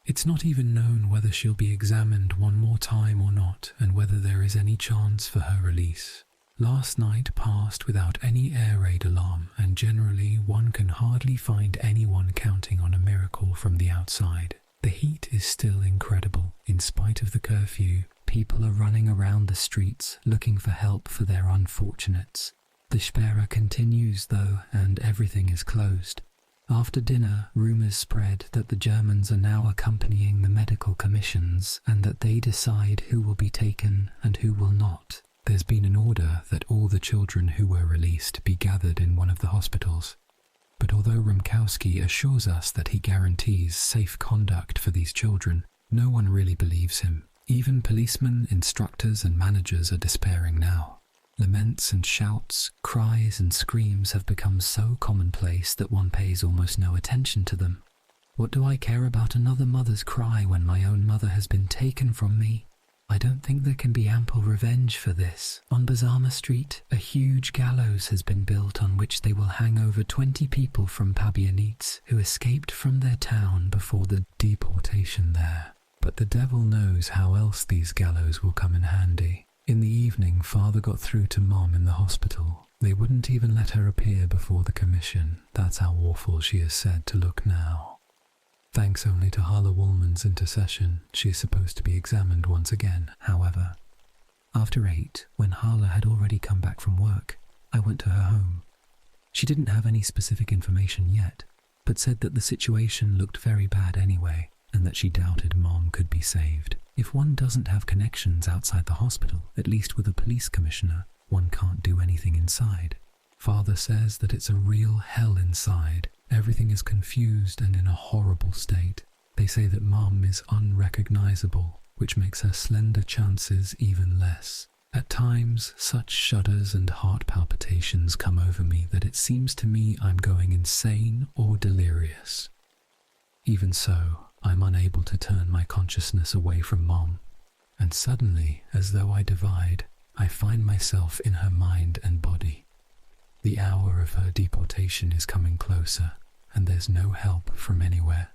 S1: It's not even known whether she'll be examined one more time or not, and whether there is any chance for her release. Last night passed without any air raid alarm, and generally one can hardly find anyone counting on a miracle from the outside. The heat is still incredible. In spite of the curfew, people are running around the streets looking for help for their unfortunates. The Sperre continues though, and everything is closed. After dinner, rumours spread that the Germans are now accompanying the medical commissions and that they decide who will be taken and who will not. There's been an order that all the children who were released be gathered in one of the hospitals. But although Rumkowski assures us that he guarantees safe conduct for these children, no one really believes him. Even policemen, instructors and managers are despairing now. Laments and shouts, cries and screams have become so commonplace that one pays almost no attention to them. What do I care about another mother's cry when my own mother has been taken from me? I don't think there can be ample revenge for this. On Bazama Street, a huge gallows has been built on which they will hang over 20 people from Pabianice who escaped from their town before the deportation there. But the devil knows how else these gallows will come in handy. In the evening, Father got through to Mom in the hospital. They wouldn't even let her appear before the commission. That's how awful she is said to look now. Thanks only to Hala Wallman's intercession, she is supposed to be examined once again, however. After 8, when Hala had already come back from work, I went to her home. She didn't have any specific information yet, but said that the situation looked very bad anyway, and that she doubted Mom could be saved. If one doesn't have connections outside the hospital, at least with a police commissioner, one can't do anything inside. Father says that it's a real hell inside. Everything is confused and in a horrible state. They say that Mom is unrecognizable, which makes her slender chances even less. At times, such shudders and heart palpitations come over me that it seems to me I'm going insane or delirious. Even so, I'm unable to turn my consciousness away from Mom, and suddenly, as though I divide, I find myself in her mind and body. The hour of her deportation is coming closer, and there's no help from anywhere.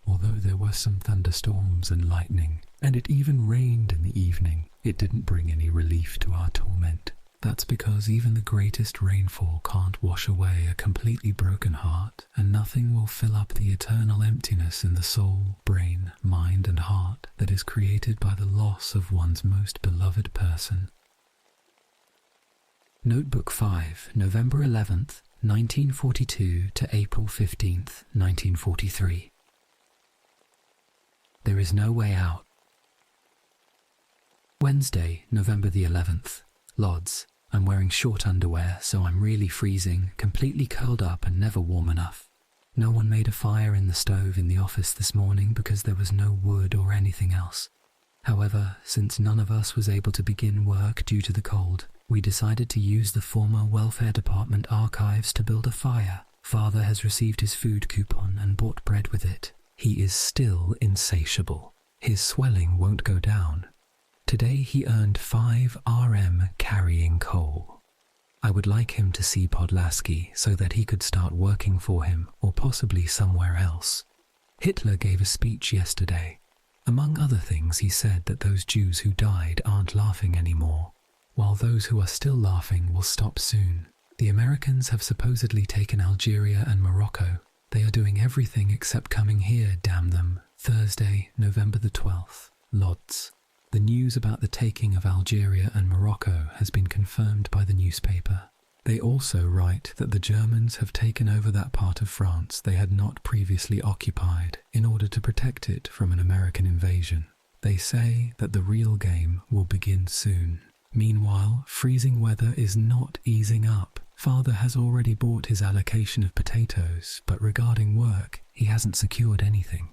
S1: Although there were some thunderstorms and lightning, and it even rained in the evening, it didn't bring any relief to our torment. That's because even the greatest rainfall can't wash away a completely broken heart, and nothing will fill up the eternal emptiness in the soul, brain, mind, and heart that is created by the loss of one's most beloved person. Notebook 5, November 11th, 1942 to April 15th, 1943. There is no way out. Wednesday, November the 11th. Lodz. I'm wearing short underwear, so I'm really freezing, completely curled up and never warm enough. No one made a fire in the stove in the office this morning because there was no wood or anything else. However, since none of us was able to begin work due to the cold, we decided to use the former welfare department archives to build a fire. Father has received his food coupon and bought bread with it. He is still insatiable. His swelling won't go down. Today he earned 5 RM carrying coal. I would like him to see Podlaski so that he could start working for him or possibly somewhere else. Hitler gave a speech yesterday. Among other things, he said that those Jews who died aren't laughing anymore, while those who are still laughing will stop soon. The Americans have supposedly taken Algeria and Morocco. They are doing everything except coming here, damn them. Thursday, November the 12th. Lodz. The news about the taking of Algeria and Morocco has been confirmed by the newspaper. They also write that the Germans have taken over that part of France they had not previously occupied in order to protect it from an American invasion. They say that the real game will begin soon. Meanwhile, freezing weather is not easing up. Father has already bought his allocation of potatoes, but regarding work, he hasn't secured anything.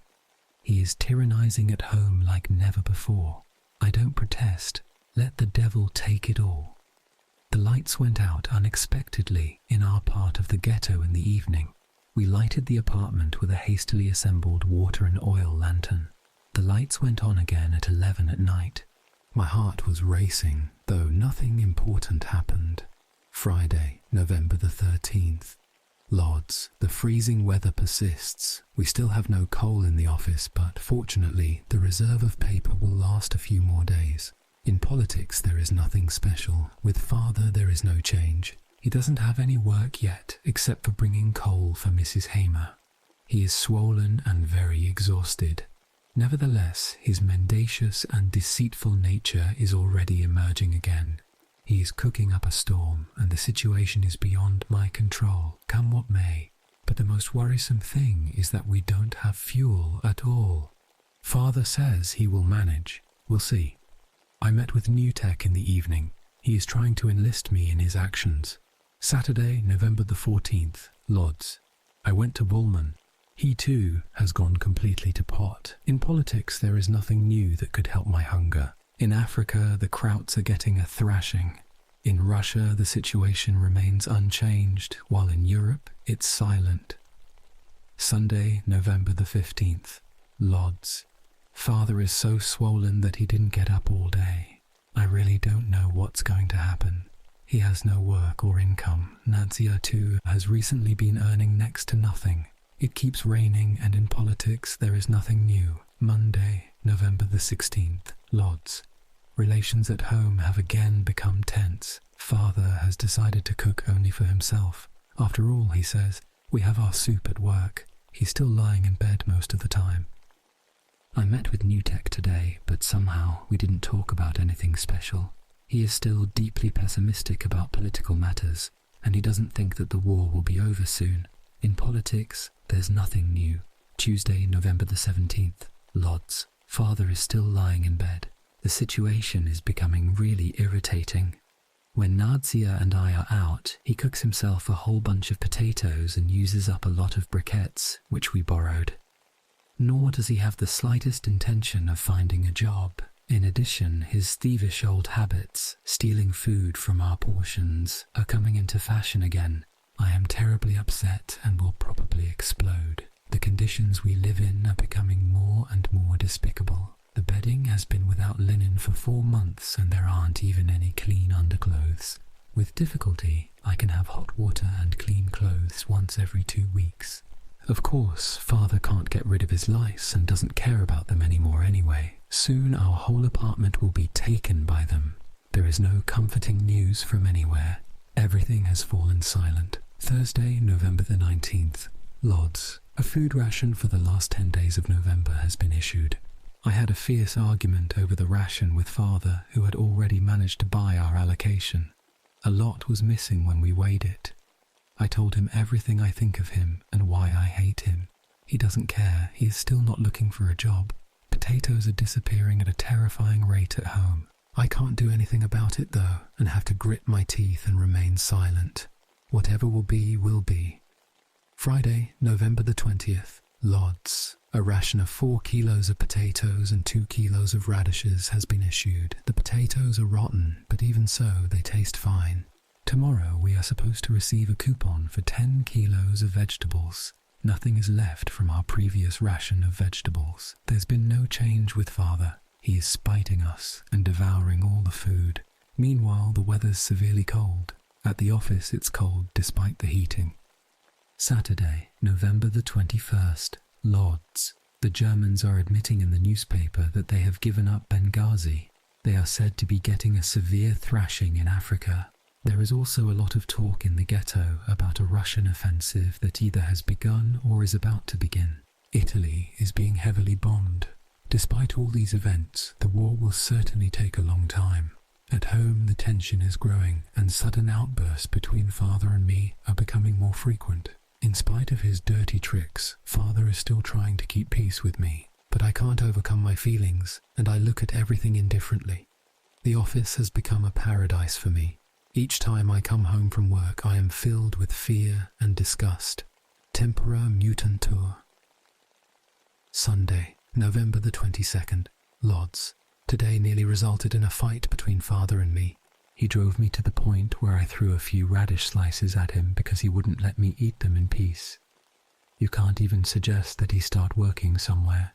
S1: He is tyrannizing at home like never before. I don't protest. Let the devil take it all. The lights went out unexpectedly in our part of the ghetto in the evening. We lighted the apartment with a hastily assembled water and oil lantern. The lights went on again at 11 at night. My heart was racing, though nothing important happened. Friday, November the 13th. Lodz. The freezing weather persists. We still have no coal in the office, but fortunately the reserve of paper will last a few more days. In politics there is nothing special. With Father there is no change. He doesn't have any work yet, except for bringing coal for Mrs. Hamer. He is swollen and very exhausted. Nevertheless, his mendacious and deceitful nature is already emerging again. He is cooking up a storm, and the situation is beyond my control, come what may. But the most worrisome thing is that we don't have fuel at all. Father says he will manage. We'll see. I met with New Tech in the evening. He is trying to enlist me in his actions. Saturday, November the 14th, Lodz. I went to Bullman. He too has gone completely to pot. In politics there is nothing new that could help my hunger. In Africa, the Krauts are getting a thrashing. In Russia, the situation remains unchanged, while in Europe, it's silent. Sunday, November the 15th. Lodz. Father is so swollen that he didn't get up all day. I really don't know what's going to happen. He has no work or income. Nadia, too, has recently been earning next to nothing. It keeps raining, and in politics there is nothing new. Monday, November the 16th. Lodz. Relations at home have again become tense. Father has decided to cook only for himself. After all, he says, we have our soup at work. He's still lying in bed most of the time. I met with New Tech today, but somehow we didn't talk about anything special. He is still deeply pessimistic about political matters, and he doesn't think that the war will be over soon. In politics, there's nothing new. Tuesday, November the 17th. Lodz. Father is still lying in bed. The situation is becoming really irritating. When Nadia and I are out, he cooks himself a whole bunch of potatoes and uses up a lot of briquettes, which we borrowed. Nor does he have the slightest intention of finding a job. In addition, his thievish old habits, stealing food from our portions, are coming into fashion again. I am terribly upset and will probably explode. The conditions we live in are becoming more and more despicable. The bedding has been without linen for 4 months and there aren't even any clean underclothes. With difficulty, I can have hot water and clean clothes once every 2 weeks. Of course, Father can't get rid of his lice and doesn't care about them anymore anyway. Soon our whole apartment will be taken by them. There is no comforting news from anywhere. Everything has fallen silent. Thursday, November the 19th. Lodz. A food ration for the last 10 days of November has been issued. I had a fierce argument over the ration with Father, who had already managed to buy our allocation. A lot was missing when we weighed it. I told him everything I think of him and why I hate him. He doesn't care. He is still not looking for a job. Potatoes are disappearing at a terrifying rate at home. I can't do anything about it though, and have to grit my teeth and remain silent. Whatever will be, will be. Friday, November the 20th. Lodz. A ration of 4 kilos of potatoes and 2 kilos of radishes has been issued. The potatoes are rotten, but even so, they taste fine. Tomorrow we are supposed to receive a coupon for 10 kilos of vegetables. Nothing is left from our previous ration of vegetables. There's been no change with Father. He is spiting us and devouring all the food. Meanwhile, the weather's severely cold. At the office it's cold despite the heating. Saturday, November the 21st. Lodz. The Germans are admitting in the newspaper that they have given up Benghazi. They are said to be getting a severe thrashing in Africa. There is also a lot of talk in the ghetto about a Russian offensive that either has begun or is about to begin. Italy is being heavily bombed. Despite all these events, the war will certainly take a long time. At home, the tension is growing, and sudden outbursts between Father and me are becoming more frequent. In spite of his dirty tricks, Father is still trying to keep peace with me, but I can't overcome my feelings, and I look at everything indifferently. The office has become a paradise for me. Each time I come home from work, I am filled with fear and disgust. Tempora mutantur. Sunday, November the 22nd. Lodz. Today nearly resulted in a fight between Father and me. He drove me to the point where I threw a few radish slices at him because he wouldn't let me eat them in peace. You can't even suggest that he start working somewhere.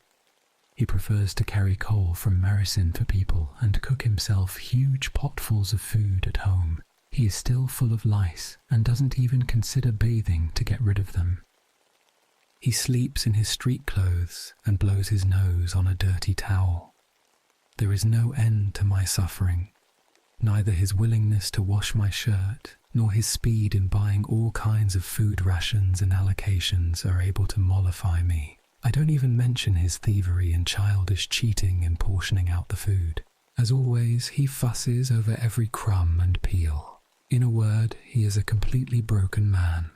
S1: He prefers to carry coal from Marisin for people and cook himself huge potfuls of food at home. He is still full of lice and doesn't even consider bathing to get rid of them. He sleeps in his street clothes and blows his nose on a dirty towel. There is no end to my suffering. Neither his willingness to wash my shirt, nor his speed in buying all kinds of food rations and allocations are able to mollify me. I don't even mention his thievery and childish cheating in portioning out the food. As always, he fusses over every crumb and peel. In a word, he is a completely broken man.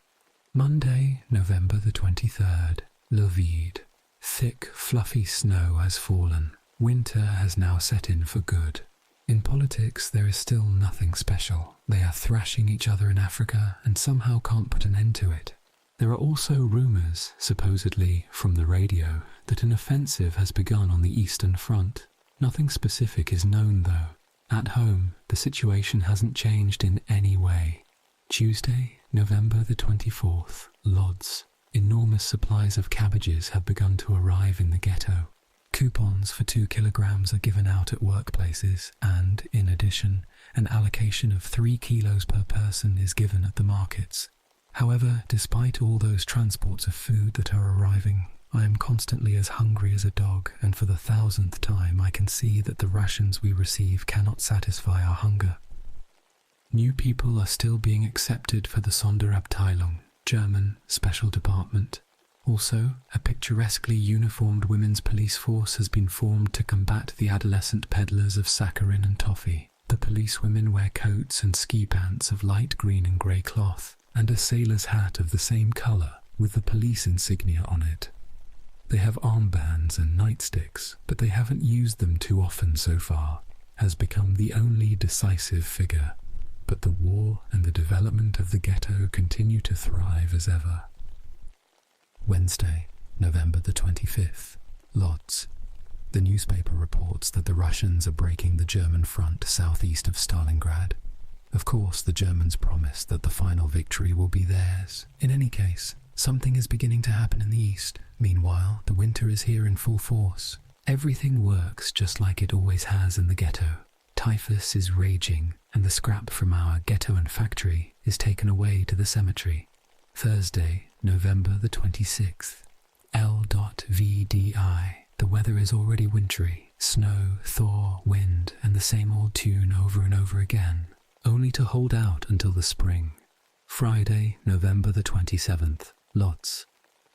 S1: Monday, November the 23rd. Lodz. Thick, fluffy snow has fallen. Winter has now set in for good. In politics, there is still nothing special. They are thrashing each other in Africa and somehow can't put an end to it. There are also rumours, supposedly from the radio, that an offensive has begun on the Eastern Front. Nothing specific is known though. At home, the situation hasn't changed in any way. Tuesday, November the 24th. Lodz. Enormous supplies of cabbages have begun to arrive in the ghetto. Coupons for 2 kilograms are given out at workplaces and, in addition, an allocation of 3 kilos per person is given at the markets. However, despite all those transports of food that are arriving, I am constantly as hungry as a dog, and for the 1000th time I can see that the rations we receive cannot satisfy our hunger. New people are still being accepted for the Sonderabteilung, German Special Department. Also, a picturesquely uniformed women's police force has been formed to combat the adolescent peddlers of saccharin and toffee. The policewomen wear coats and ski pants of light green and grey cloth, and a sailor's hat of the same colour, with the police insignia on it. They have armbands and nightsticks, but they haven't used them too often so far, has become the only decisive figure. But the war and the development of the ghetto continue to thrive as ever. Wednesday, November the 25th. Lodz. The newspaper reports that the Russians are breaking the German front southeast of Stalingrad. Of course, the Germans promise that the final victory will be theirs. In any case, something is beginning to happen in the east. Meanwhile, the winter is here in full force. Everything works just like it always has in the ghetto. Typhus is raging, and the scrap from our ghetto and factory is taken away to the cemetery. Thursday, November the 26th. LVDI. The weather is already wintry. Snow, thaw, wind, and the same old tune over and over again, only to hold out until the spring. Friday, November the 27th. Lodz.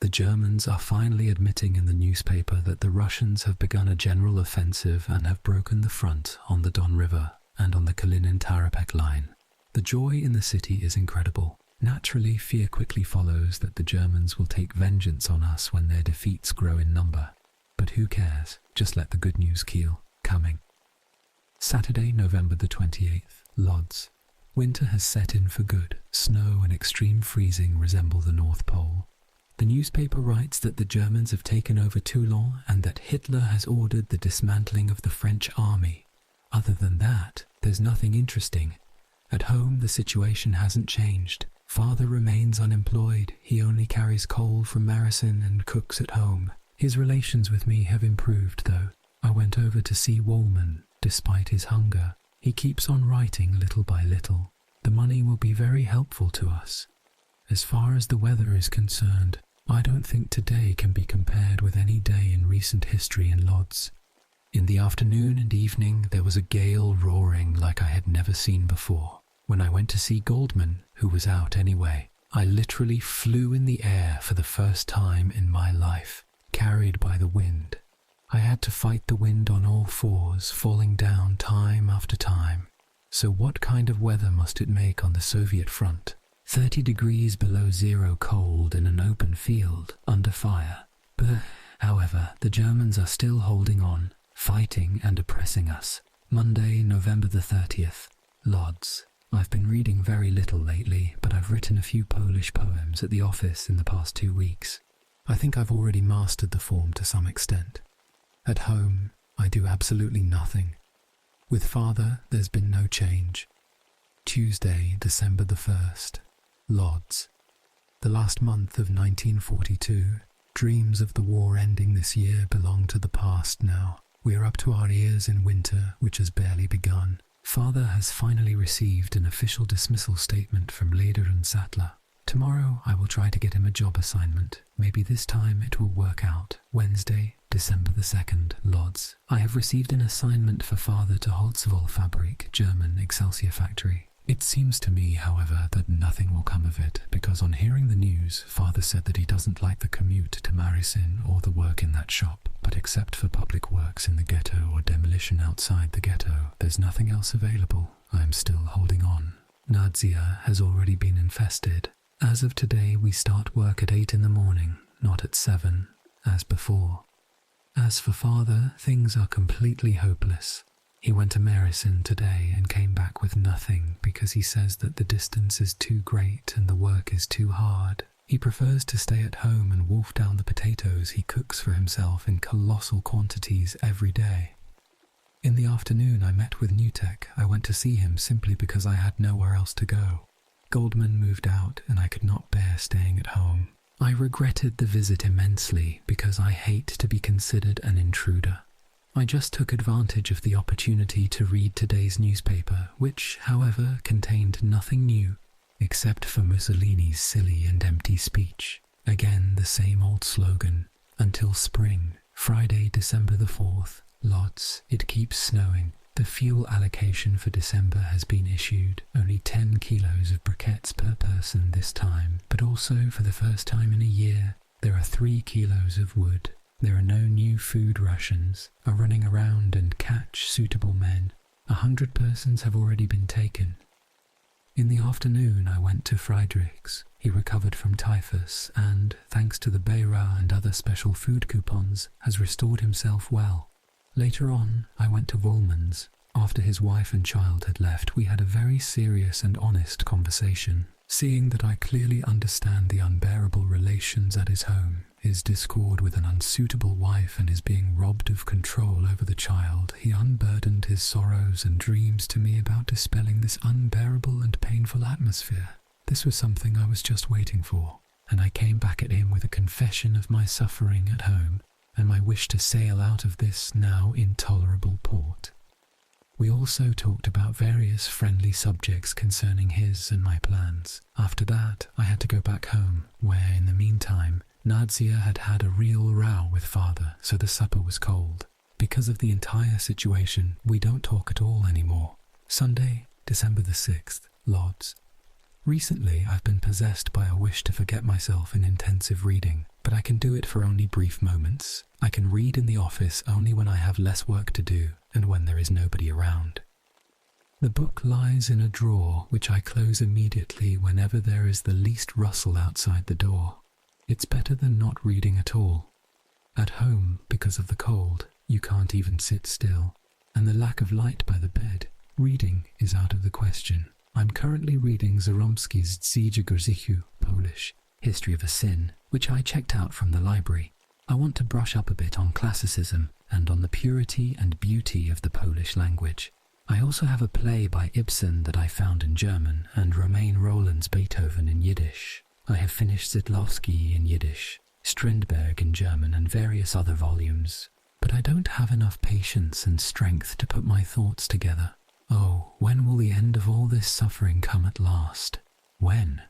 S1: The Germans are finally admitting in the newspaper that the Russians have begun a general offensive and have broken the front on the Don River and on the Kalinin-Tarapek line. The joy in the city is incredible. Naturally, fear quickly follows that the Germans will take vengeance on us when their defeats grow in number. But who cares? Just let the good news keep coming. Saturday, November the 28th. Lodz. Winter has set in for good. Snow and extreme freezing resemble the North Pole. The newspaper writes that the Germans have taken over Toulon and that Hitler has ordered the dismantling of the French army. Other than that, there's nothing interesting. At home, the situation hasn't changed. Father remains unemployed. He only carries coal from Marison and cooks at home. His relations with me have improved, though. I went over to see Woolman, despite his hunger. He keeps on writing little by little. The money will be very helpful to us. As far as the weather is concerned, I don't think today can be compared with any day in recent history in Lodz. In the afternoon and evening, there was a gale roaring like I had never seen before. When I went to see Goldman, who was out anyway, I literally flew in the air for the first time in my life, carried by the wind. I had to fight the wind on all fours, falling down time after time. So what kind of weather must it make on the Soviet front? 30 degrees below zero cold in an open field, under fire. However, the Germans are still holding on, fighting and oppressing us. Monday, November the 30th. Lodz. I've been reading very little lately, but I've written a few Polish poems at the office in the past 2 weeks. I think I've already mastered the form to some extent. At home, I do absolutely nothing. With Father, there's been no change. Tuesday, December the 1st. Lodz. The last month of 1942. Dreams of the war ending this year belong to the past now. We are up to our ears in winter, which has barely begun. Father has finally received an official dismissal statement from Leder and Sattler. Tomorrow I will try to get him a job assignment. Maybe this time it will work out. Wednesday, December the 2nd, Lodz. I have received an assignment for Father to Holzwoll Fabrik, German Excelsior factory. It seems to me, however, that nothing will come of it, because on hearing the news, Father said that he doesn't like the commute to Marison or the work in that shop, but except for public works in the ghetto or demolition outside the ghetto, there's nothing else available. I am still holding on. Nadzia has already been infested. As of today, we start work at 8 in the morning, not at 7, as before. As for Father, things are completely hopeless. He went to Marison today and came back with nothing because he says that the distance is too great and the work is too hard. He prefers to stay at home and wolf down the potatoes he cooks for himself in colossal quantities every day. In the afternoon I met with Newtek. I went to see him simply because I had nowhere else to go. Goldman moved out and I could not bear staying at home. I regretted the visit immensely because I hate to be considered an intruder. I just took advantage of the opportunity to read today's newspaper, which, however, contained nothing new, except for Mussolini's silly and empty speech. Again, the same old slogan, until spring. Friday, December the 4th, Lodz. It keeps snowing. The fuel allocation for December has been issued. Only 10 kilos of briquettes per person this time, but also, for the first time in a year, there are 3 kilos of wood. There are no new food rations. Are running around and catch suitable men. 100 persons have already been taken. In the afternoon I went to Friedrich's. He recovered from typhus and, thanks to the Beira and other special food coupons, has restored himself well. Later on, I went to Woolman's. After his wife and child had left, we had a very serious and honest conversation. Seeing that I clearly understand the unbearable relations at his home, his discord with an unsuitable wife and his being robbed of control over the child, he unburdened his sorrows and dreams to me about dispelling this unbearable and painful atmosphere. This was something I was just waiting for, and I came back at him with a confession of my suffering at home and my wish to sail out of this now intolerable port. We also talked about various friendly subjects concerning his and my plans. After that, I had to go back home, where, in the meantime, Nadia had had a real row with father, so the supper was cold. Because of the entire situation, we don't talk at all anymore. Sunday, December the 6th, Lodz. Recently, I've been possessed by a wish to forget myself in intensive reading, but I can do it for only brief moments. I can read in the office only when I have less work to do and when there is nobody around. The book lies in a drawer which I close immediately whenever there is the least rustle outside the door. It's better than not reading at all. At home, because of the cold, you can't even sit still, and the lack of light by the bed, reading is out of the question. I'm currently reading Zaromski's Życie, Polish, History of a Sin, which I checked out from the library. I want to brush up a bit on classicism and on the purity and beauty of the Polish language. I also have a play by Ibsen that I found in German and Romain Roland's Beethoven in Yiddish. I have finished Zydlowski in Yiddish, Strindberg in German and various other volumes. But I don't have enough patience and strength to put my thoughts together. Oh, when will the end of all this suffering come at last? When?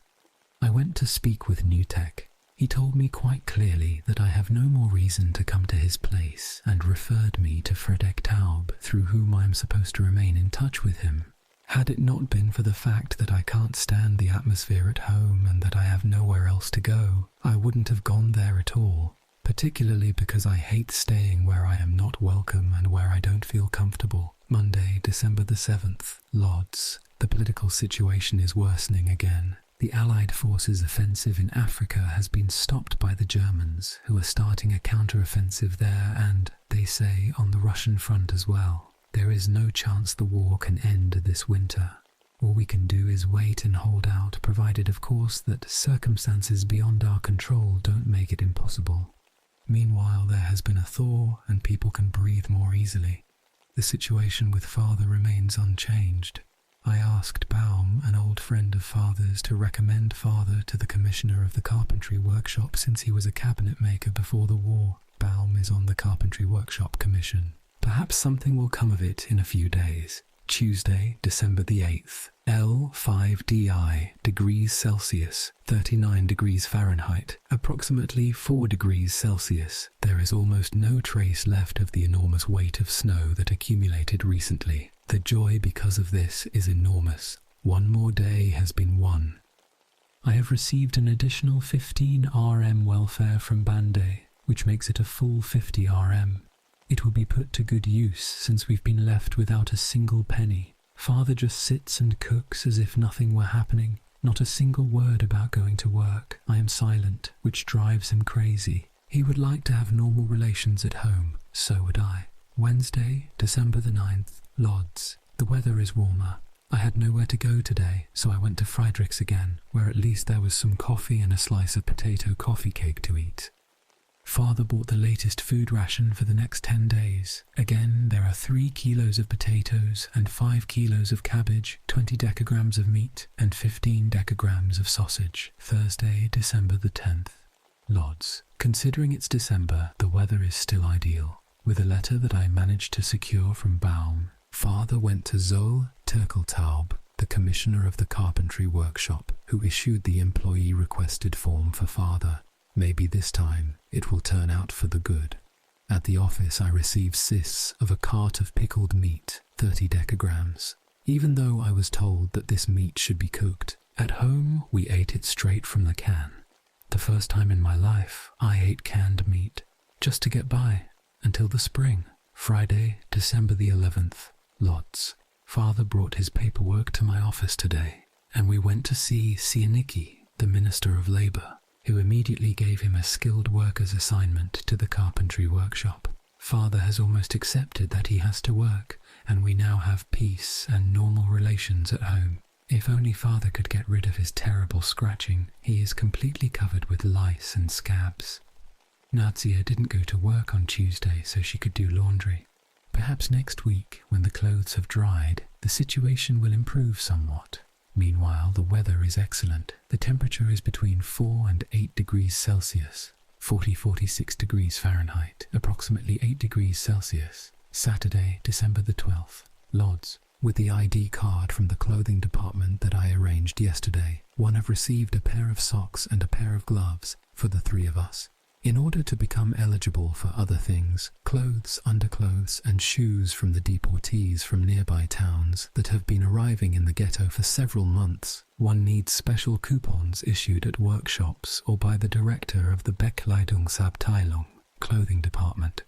S1: I went to speak with Newtek. He told me quite clearly that I have no more reason to come to his place and referred me to Fredek Taub, through whom I am supposed to remain in touch with him. Had it not been for the fact that I can't stand the atmosphere at home and that I have nowhere else to go, I wouldn't have gone there at all, particularly because I hate staying where I am not welcome and where I don't feel comfortable. Monday, December the 7th, Lodz. The political situation is worsening again. The Allied forces' offensive in Africa has been stopped by the Germans, who are starting a counter-offensive there and, they say, on the Russian front as well. There is no chance the war can end this winter. All we can do is wait and hold out, provided of course that circumstances beyond our control don't make it impossible. Meanwhile, there has been a thaw and people can breathe more easily. The situation with father remains unchanged. I asked Baum, an old friend of father's, to recommend father to the commissioner of the carpentry workshop since he was a cabinet maker before the war. Baum is on the carpentry workshop commission. Perhaps something will come of it in a few days. Tuesday, December the 8th, L5DI, degrees Celsius, 39 degrees Fahrenheit, approximately 4 degrees Celsius. There is almost no trace left of the enormous weight of snow that accumulated recently. The joy because of this is enormous. One more day has been won. I have received an additional 15 RM welfare from Bande, which makes it a full 50 RM. It will be put to good use since we've been left without a single penny. Father just sits and cooks as if nothing were happening. Not a single word about going to work. I am silent, which drives him crazy. He would like to have normal relations at home. So would I. Wednesday, December the 9th, Lodz. The weather is warmer. I had nowhere to go today, so I went to Friedrich's again, where at least there was some coffee and a slice of potato coffee cake to eat. Father bought the latest food ration for the next 10 days. Again, there are 3 kilos of potatoes and 5 kilos of cabbage, 20 decagrams of meat, and 15 decagrams of sausage. Thursday, December the 10th. Lodz. Considering it's December, the weather is still ideal. With a letter that I managed to secure from Baum, father went to Zoll Turkeltaub, the commissioner of the carpentry workshop, who issued the employee-requested form for father. Maybe this time it will turn out for the good. At the office I received cis of a cart of pickled meat, 30 decagrams. Even though I was told that this meat should be cooked, at home we ate it straight from the can. The first time in my life I ate canned meat, just to get by, until the spring. Friday, December the 11th, Lodz. Father brought his paperwork to my office today, and we went to see Sierakowiak, the Minister of Labour, who immediately gave him a skilled worker's assignment to the carpentry workshop. Father has almost accepted that he has to work, and we now have peace and normal relations at home. If only father could get rid of his terrible scratching. He is completely covered with lice and scabs. Nadia didn't go to work on Tuesday so she could do laundry. Perhaps next week, when the clothes have dried, the situation will improve somewhat. Meanwhile, the weather is excellent. The temperature is between 4 and 8 degrees Celsius, 46 degrees Fahrenheit, approximately 8 degrees Celsius. Saturday, December the 12th. Lodz. With the ID card from the clothing department that I arranged yesterday, one have received a pair of socks and a pair of gloves for the three of us. In order to become eligible for other things, clothes, underclothes, and shoes from the deportees from nearby towns that have been arriving in the ghetto for several months, one needs special coupons issued at workshops or by the director of the Bekleidungsabteilung, clothing department.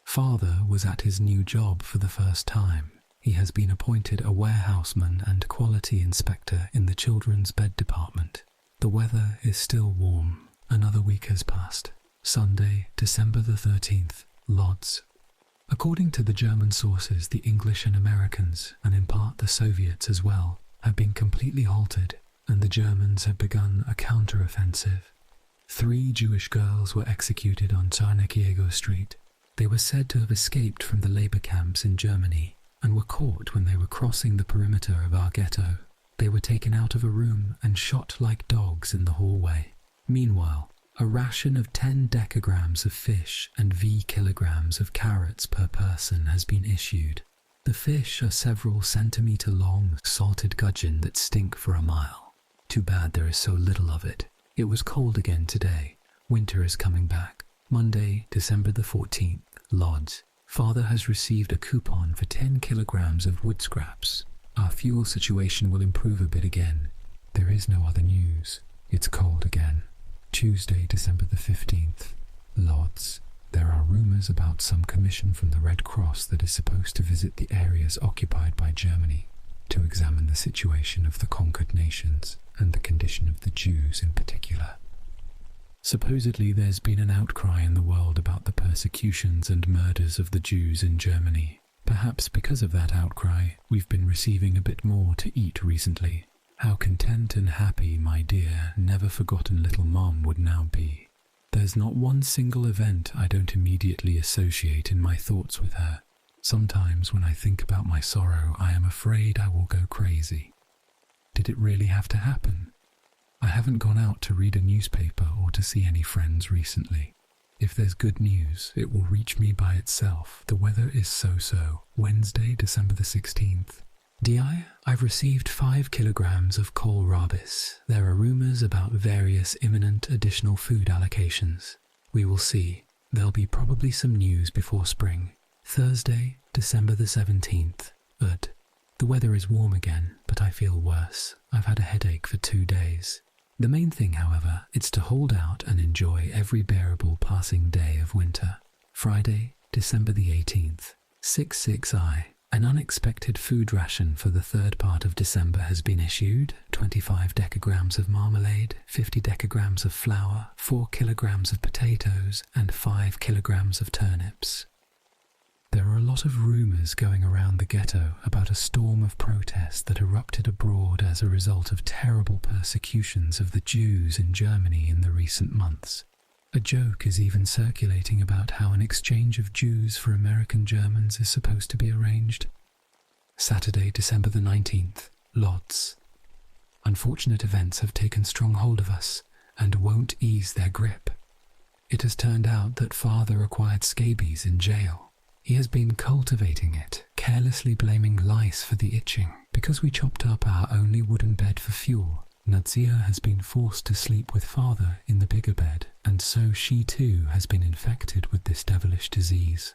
S1: Father was at his new job for the first time. He has been appointed a warehouseman and quality inspector in the children's bed department. The weather is still warm. Another week has passed. Sunday, December the 13th, Lodz. According to the German sources, the English and Americans, and in part the Soviets as well, have been completely halted, and the Germans have begun a counter-offensive. 3 Jewish girls were executed on Czarnekiego Street. They were said to have escaped from the labor camps in Germany and were caught when they were crossing the perimeter of our ghetto. They were taken out of a room and shot like dogs in the hallway. Meanwhile, a ration of 10 decagrams of fish and V kilograms of carrots per person has been issued. The fish are several centimetre long, salted gudgeon that stink for a mile. Too bad there is so little of it. It was cold again today. Winter is coming back. Monday, December the 14th, Lodz. Father has received a coupon for 10 kilograms of wood scraps. Our fuel situation will improve a bit again. There is no other news. It's cold again. Tuesday, December the 15th, Lodz. There are rumours about some commission from the Red Cross that is supposed to visit the areas occupied by Germany to examine the situation of the conquered nations and the condition of the Jews in particular. Supposedly there's been an outcry in the world about the persecutions and murders of the Jews in Germany. Perhaps because of that outcry, we've been receiving a bit more to eat recently. How content and happy my dear, never-forgotten little mom would now be. There's not one single event I don't immediately associate in my thoughts with her. Sometimes when I think about my sorrow, I am afraid I will go crazy. Did it really have to happen? I haven't gone out to read a newspaper or to see any friends recently. If there's good news, it will reach me by itself. The weather is so-so. Wednesday, December the 16th. I've received 5 kilograms of kohlrabis. There are rumours about various imminent additional food allocations. We will see. There'll be probably some news before spring. Thursday, December the 17th. The weather is warm again, but I feel worse. I've had a headache for 2 days. The main thing, however, is to hold out and enjoy every bearable passing day of winter. Friday, December the 18th. 66I. An unexpected food ration for the third part of December has been issued. 25 decagrams of marmalade, 50 decagrams of flour, 4 kilograms of potatoes, and 5 kilograms of turnips. There are a lot of rumours going around the ghetto about a storm of protest that erupted abroad as a result of terrible persecutions of the Jews in Germany in the recent months. A joke is even circulating about how an exchange of Jews for American Germans is supposed to be arranged. Saturday, December the 19th, Lodz. Unfortunate events have taken strong hold of us and won't ease their grip. It has turned out that father acquired scabies in jail. He has been cultivating it, carelessly blaming lice for the itching. Because we chopped up our only wooden bed for fuel, Nadzia has been forced to sleep with father in the bigger bed, and so she too has been infected with this devilish disease.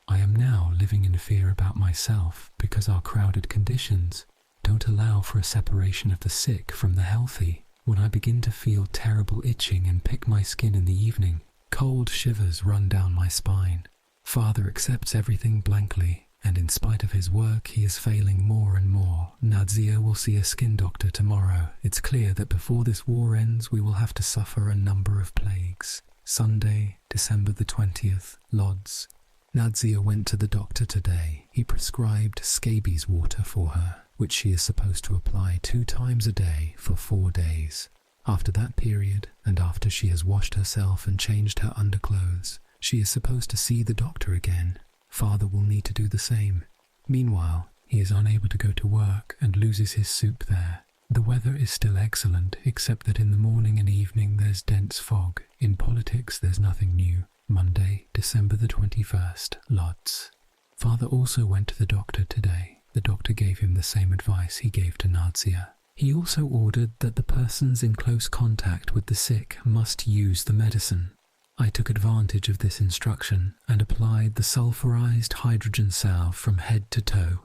S1: I am now living in fear about myself because our crowded conditions don't allow for a separation of the sick from the healthy. When I begin to feel terrible itching and pick my skin in the evening, cold shivers run down my spine. Father accepts everything blankly, and in spite of his work, he is failing more and more. Nadzia will see a skin doctor tomorrow. It's clear that before this war ends, we will have to suffer a number of plagues. Sunday, December the 20th, Lodz. Nadzia went to the doctor today. He prescribed scabies water for her, which she is supposed to apply 2 times a day for 4 days. After that period, and after she has washed herself and changed her underclothes, she is supposed to see the doctor again. Father will need to do the same. Meanwhile, he is unable to go to work and loses his soup there. The weather is still excellent, except that in the morning and evening there's dense fog. In politics, there's nothing new. Monday, December the 21st, Lodz. Father also went to the doctor today. The doctor gave him the same advice he gave to Nadia. He also ordered that the persons in close contact with the sick must use the medicine. I took advantage of this instruction and applied the sulfurized hydrogen salve from head to toe.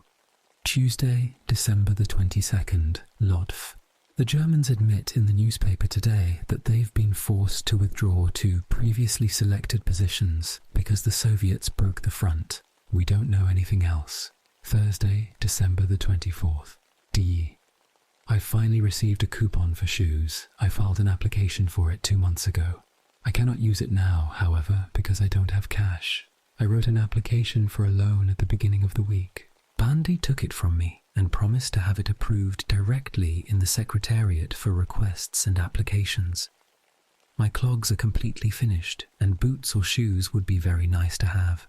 S1: Tuesday, December the 22nd, Lodz. The Germans admit in the newspaper today that they've been forced to withdraw to previously selected positions because the Soviets broke the front. We don't know anything else. Thursday, December the 24th, DE. I finally received a coupon for shoes. I filed an application for it 2 months ago. I cannot use it now, however, because I don't have cash. I wrote an application for a loan at the beginning of the week. Bandy took it from me and promised to have it approved directly in the Secretariat for requests and applications. My clogs are completely finished, and boots or shoes would be very nice to have.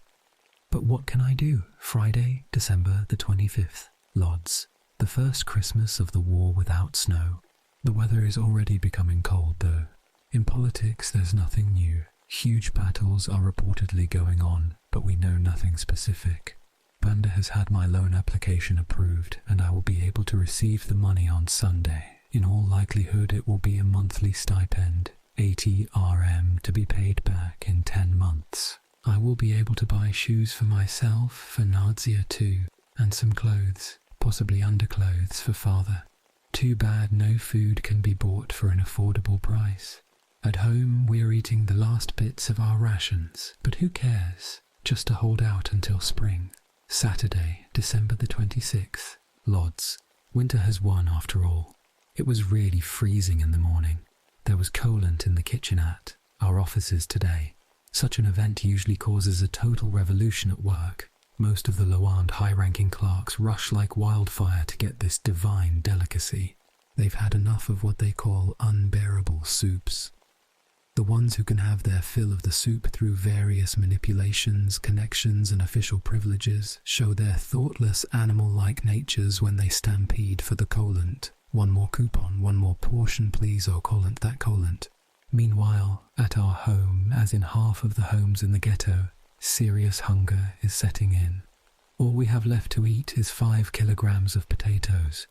S1: But what can I do? Friday, December the 25th, Lodz. The first Christmas of the war without snow. The weather is already becoming cold, though. In politics, there's nothing new. Huge battles are reportedly going on, but we know nothing specific. Banda has had my loan application approved, and I will be able to receive the money on Sunday. In all likelihood, it will be a monthly stipend, 80 RM, to be paid back in 10 months. I will be able to buy shoes for myself, for Nadia too, and some clothes, possibly underclothes for father. Too bad no food can be bought for an affordable price. At home, we are eating the last bits of our rations, but who cares? Just to hold out until spring. Saturday, December the 26th, Lodz. Winter has won after all. It was really freezing in the morning. There was coolant in the kitchenette, our offices today. Such an event usually causes a total revolution at work. Most of the Lowand high-ranking clerks rush like wildfire to get this divine delicacy. They've had enough of what they call unbearable soups. The ones who can have their fill of the soup through various manipulations, connections, and official privileges show their thoughtless animal-like natures when they stampede for the coolant. One more coupon, one more portion please, oh coolant, that coolant. Meanwhile, at our home, as in half of the homes in the ghetto, serious hunger is setting in. All we have left to eat is 5 kilograms of potatoes.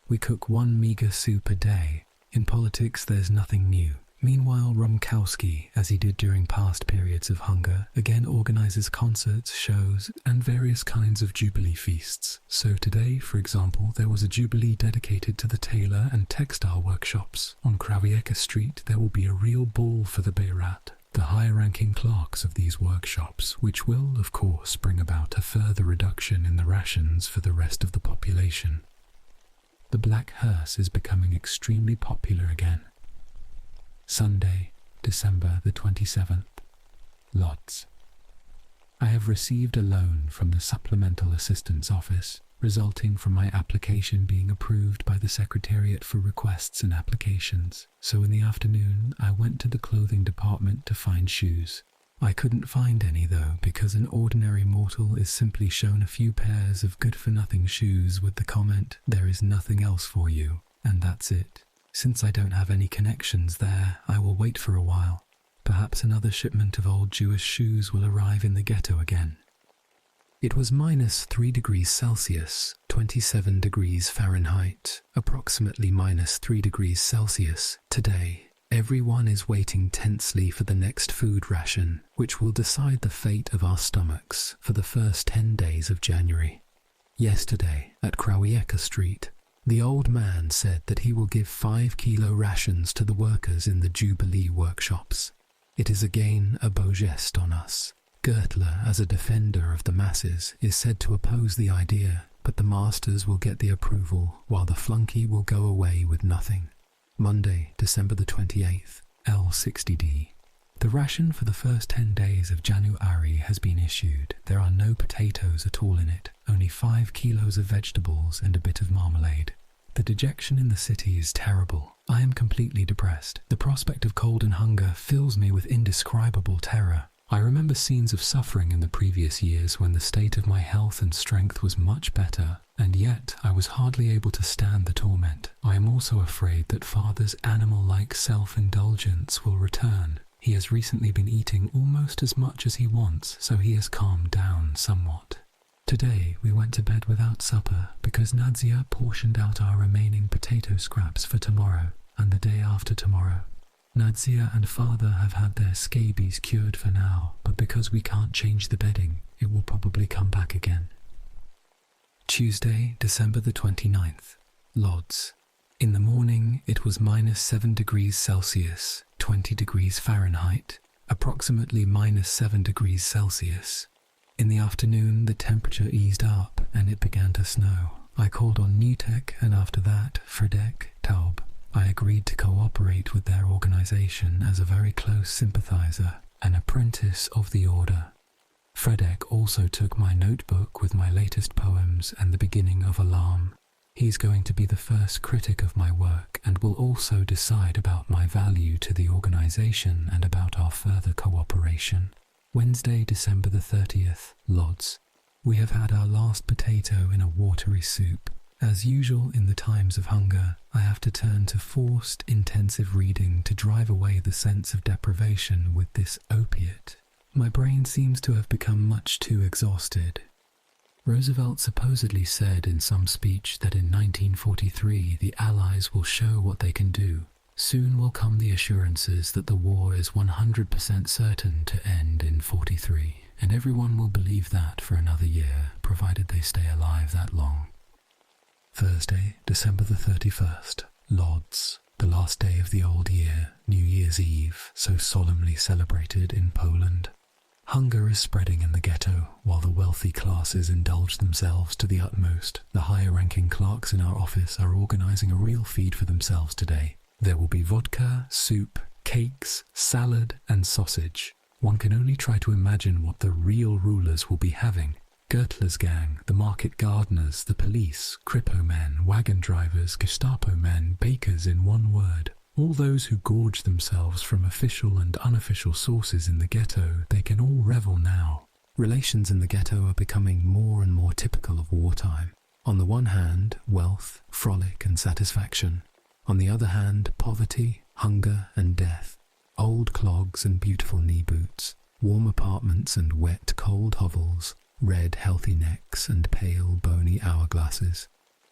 S1: We cook 1 meager soup a day. In politics, there's nothing new. Meanwhile, Rumkowski, as he did during past periods of hunger, again organizes concerts, shows, and various kinds of jubilee feasts. So today, for example, there was a jubilee dedicated to the tailor and textile workshops. On Krawiecka Street, there will be a real ball for the Beirat, the higher-ranking clerks of these workshops, which will, of course, bring about a further reduction in the rations for the rest of the population. The black hearse is becoming extremely popular again. Sunday, December the 27th, Lodz. I have received a loan from the Supplemental Assistance Office, resulting from my application being approved by the Secretariat for Requests and Applications. So in the afternoon, I went to the clothing department to find shoes. I couldn't find any though, because an ordinary mortal is simply shown a few pairs of good-for-nothing shoes with the comment, "There is nothing else for you," and that's it. Since I don't have any connections there, I will wait for a while. Perhaps another shipment of old Jewish shoes will arrive in the ghetto again. It was -3 degrees Celsius, 27 degrees Fahrenheit, approximately -3 degrees Celsius today. Everyone is waiting tensely for the next food ration, which will decide the fate of our stomachs for the first 10 days of January. Yesterday, at Krawiecka Street, the old man said that he will give 5-kilo rations to the workers in the Jubilee workshops. It is again a beau geste on us. Gertler, as a defender of the masses, is said to oppose the idea, but the masters will get the approval, while the flunky will go away with nothing. Monday, December the 28th, L60D. The ration for the first 10 days of January has been issued. There are no potatoes at all in it, only 5 kilos of vegetables and a bit of marmalade. The dejection in the city is terrible. I am completely depressed. The prospect of cold and hunger fills me with indescribable terror. I remember scenes of suffering in the previous years when the state of my health and strength was much better, and yet I was hardly able to stand the torment. I am also afraid that father's animal-like self-indulgence will return. He has recently been eating almost as much as he wants, so he has calmed down somewhat. Today we went to bed without supper because Nadzia portioned out our remaining potato scraps for tomorrow and the day after tomorrow. Nadzia and father have had their scabies cured for now, but because we can't change the bedding, it will probably come back again. Tuesday, December the 29th, Lodz. In the morning, it was -7 degrees Celsius, 20 degrees Fahrenheit, approximately -7 degrees Celsius. In the afternoon, the temperature eased up and it began to snow. I called on Newtek and after that, Fredek Taub. I agreed to cooperate with their organization as a very close sympathizer, an apprentice of the order. Fredek also took my notebook with my latest poems and the beginning of Alarm. He's going to be the first critic of my work and will also decide about my value to the organization and about our further cooperation. Wednesday, December the 30th, Lodz. We have had our last potato in a watery soup. As usual in the times of hunger, I have to turn to forced, intensive reading to drive away the sense of deprivation with this opiate. My brain seems to have become much too exhausted. Roosevelt supposedly said in some speech that in 1943 the Allies will show what they can do. Soon will come the assurances that the war is 100% certain to end in 43, and everyone will believe that for another year, provided they stay alive that long. Thursday, December the 31st, Lodz, the last day of the old year, New Year's Eve, so solemnly celebrated in Poland. Hunger is spreading in the ghetto, while the wealthy classes indulge themselves to the utmost. The higher-ranking clerks in our office are organizing a real feed for themselves today. There will be vodka, soup, cakes, salad, and sausage. One can only try to imagine what the real rulers will be having. Gertler's gang, the market gardeners, the police, Kripo men, wagon drivers, Gestapo men, bakers in one word. All those who gorge themselves from official and unofficial sources in the ghetto, they can all revel now. Relations in the ghetto are becoming more and more typical of wartime. On the one hand, wealth, frolic and satisfaction. On the other hand, poverty, hunger and death. Old clogs and beautiful knee boots. Warm apartments and wet, cold hovels. Red, healthy necks and pale, bony hourglasses.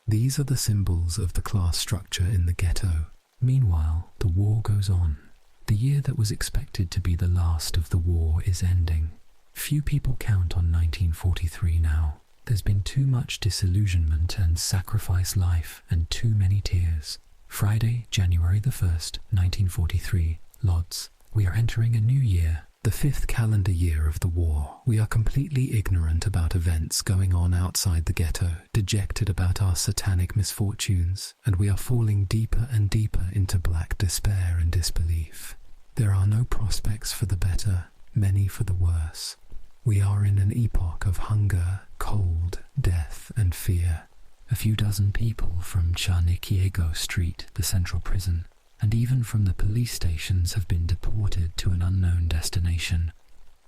S1: These are the symbols of the class structure in the ghetto. Meanwhile, the war goes on. The year that was expected to be the last of the war is ending. Few people count on 1943 now. There's been too much disillusionment and sacrifice life and too many tears. Friday, January the 1st, 1943, Lodz. We are entering a new year. The 5th calendar year of the war. We are completely ignorant about events going on outside the ghetto, dejected about our satanic misfortunes, and we are falling deeper and deeper into black despair and disbelief. There are no prospects for the better, many for the worse. We are in an epoch of hunger, cold, death, and fear. A few dozen people from Czarnikiego Street, the central prison, and even from the police stations have been deported to an unknown destination.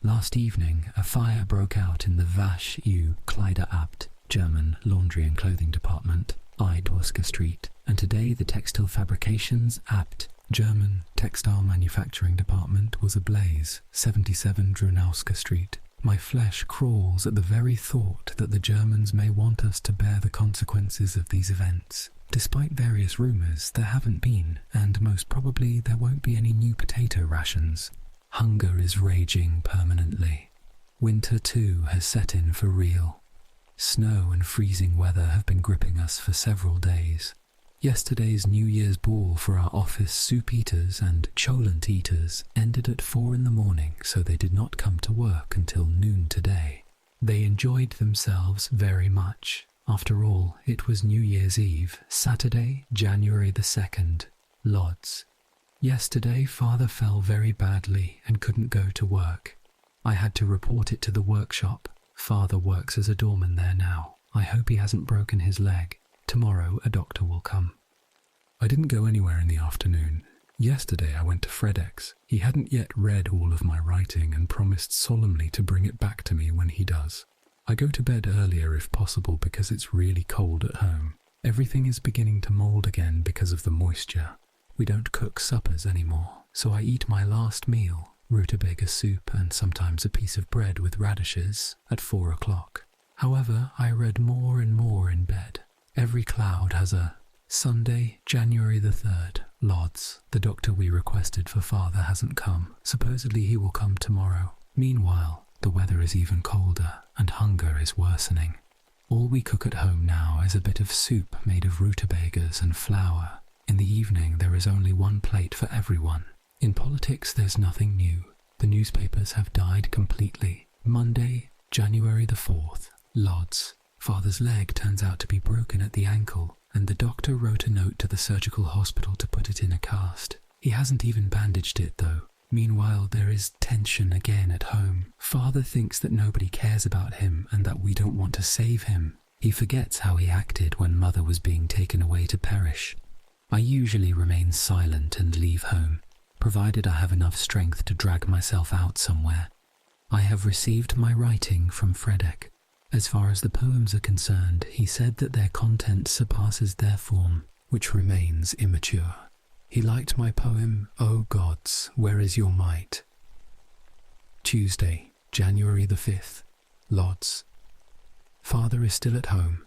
S1: Last evening, a fire broke out in the WWII Kleiderabt, German laundry and clothing department, Idorska Street, and today the textile fabrications Abt, German textile manufacturing department, was ablaze, 77 Drunowska Street. My flesh crawls at the very thought that the Germans may want us to bear the consequences of these events. Despite various rumours, there haven't been, and most probably there won't be any new potato rations. Hunger is raging permanently. Winter, too, has set in for real. Snow and freezing weather have been gripping us for several days. Yesterday's New Year's ball for our office soup eaters and cholent eaters ended at 4 in the morning, so they did not come to work until noon today. They enjoyed themselves very much. After all, it was New Year's Eve, Saturday, January the 2nd, Lodz. Yesterday, father fell very badly and couldn't go to work. I had to report it to the workshop. Father works as a doorman there now. I hope he hasn't broken his leg. Tomorrow a doctor will come. I didn't go anywhere in the afternoon. Yesterday I went to Fredek's. He hadn't yet read all of my writing and promised solemnly to bring it back to me when he does. I go to bed earlier if possible because it's really cold at home. Everything is beginning to mould again because of the moisture. We don't cook suppers anymore, so I eat my last meal, rutabaga soup and sometimes a piece of bread with radishes, at 4 o'clock. However, I read more and more in bed. Every cloud has a Sunday, January the 3rd, Lodz. The doctor we requested for father hasn't come. Supposedly he will come tomorrow. Meanwhile, the weather is even colder and hunger is worsening. All we cook at home now is a bit of soup made of rutabagas and flour. In the evening there is only one plate for everyone. In politics there's nothing new. The newspapers have died completely. Monday, January the 4th, Lodz. Father's leg turns out to be broken at the ankle, and the doctor wrote a note to the surgical hospital to put it in a cast. He hasn't even bandaged it though. Meanwhile, there is tension again at home. Father thinks that nobody cares about him and that we don't want to save him. He forgets how he acted when mother was being taken away to perish. I usually remain silent and leave home, provided I have enough strength to drag myself out somewhere. I have received my writing from Fredek. As far as the poems are concerned, he said that their content surpasses their form, which remains immature. He liked my poem, O Gods, Where Is Your Might? Tuesday, January the 5th, Lodz. Father is still at home.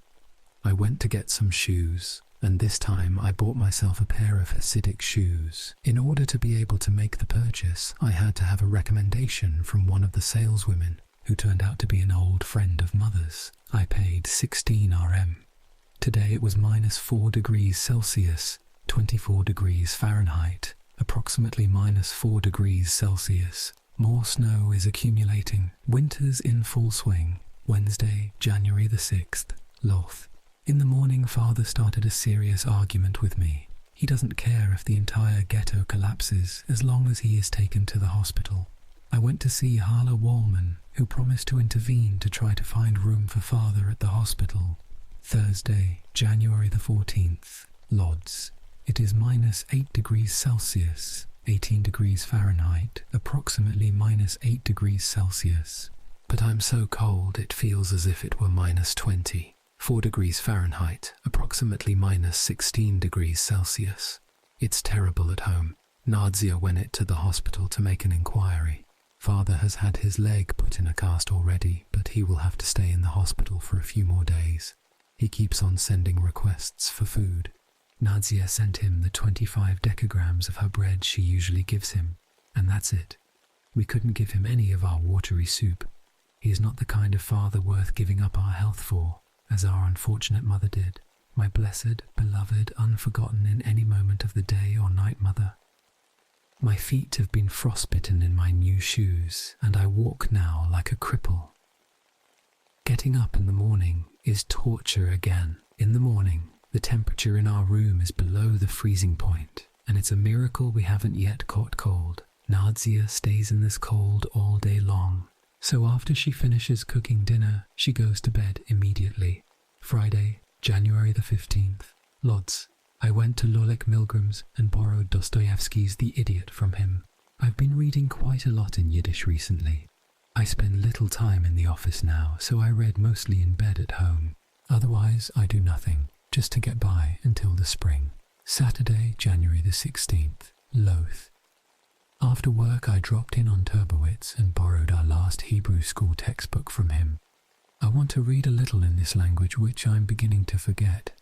S1: I went to get some shoes, and this time I bought myself a pair of Hasidic shoes. In order to be able to make the purchase, I had to have a recommendation from one of the saleswomen, who turned out to be an old friend of mother's. I paid 16 RM. Today it was -4 degrees Celsius, 24 degrees Fahrenheit, approximately -4 degrees Celsius. More snow is accumulating. Winter's in full swing. Wednesday, January the 6th, Lodz. In the morning, father started a serious argument with me. He doesn't care if the entire ghetto collapses as long as he is taken to the hospital. I went to see Hala Wallman, who promised to intervene to try to find room for father at the hospital. Thursday, January the 14th, Lodz. It is -8 degrees Celsius, 18 degrees Fahrenheit, approximately -8 degrees Celsius. But I'm so cold it feels as if it were -20, 4 degrees Fahrenheit, approximately -16 degrees Celsius. It's terrible at home. Nadia went it to the hospital to make an inquiry. Father has had his leg put in a cast already, but he will have to stay in the hospital for a few more days. He keeps on sending requests for food. Nadia sent him the 25 decagrams of her bread she usually gives him, and that's it. We couldn't give him any of our watery soup. He is not the kind of father worth giving up our health for, as our unfortunate mother did. My blessed, beloved, unforgotten in any moment of the day or night mother. My feet have been frostbitten in my new shoes, and I walk now like a cripple. Getting up in the morning is torture again. In the morning, the temperature in our room is below the freezing point, and it's a miracle we haven't yet caught cold. Nadia stays in this cold all day long, so after she finishes cooking dinner, she goes to bed immediately. Friday, January the 15th, Lodz. I went to Lolek Milgram's and borrowed Dostoevsky's The Idiot from him. I've been reading quite a lot in Yiddish recently. I spend little time in the office now, so I read mostly in bed at home. Otherwise, I do nothing, just to get by until the spring. Saturday, January the 16th, Lodz. After work, I dropped in on Turbowitz and borrowed our last Hebrew school textbook from him. I want to read a little in this language, which I'm beginning to forget.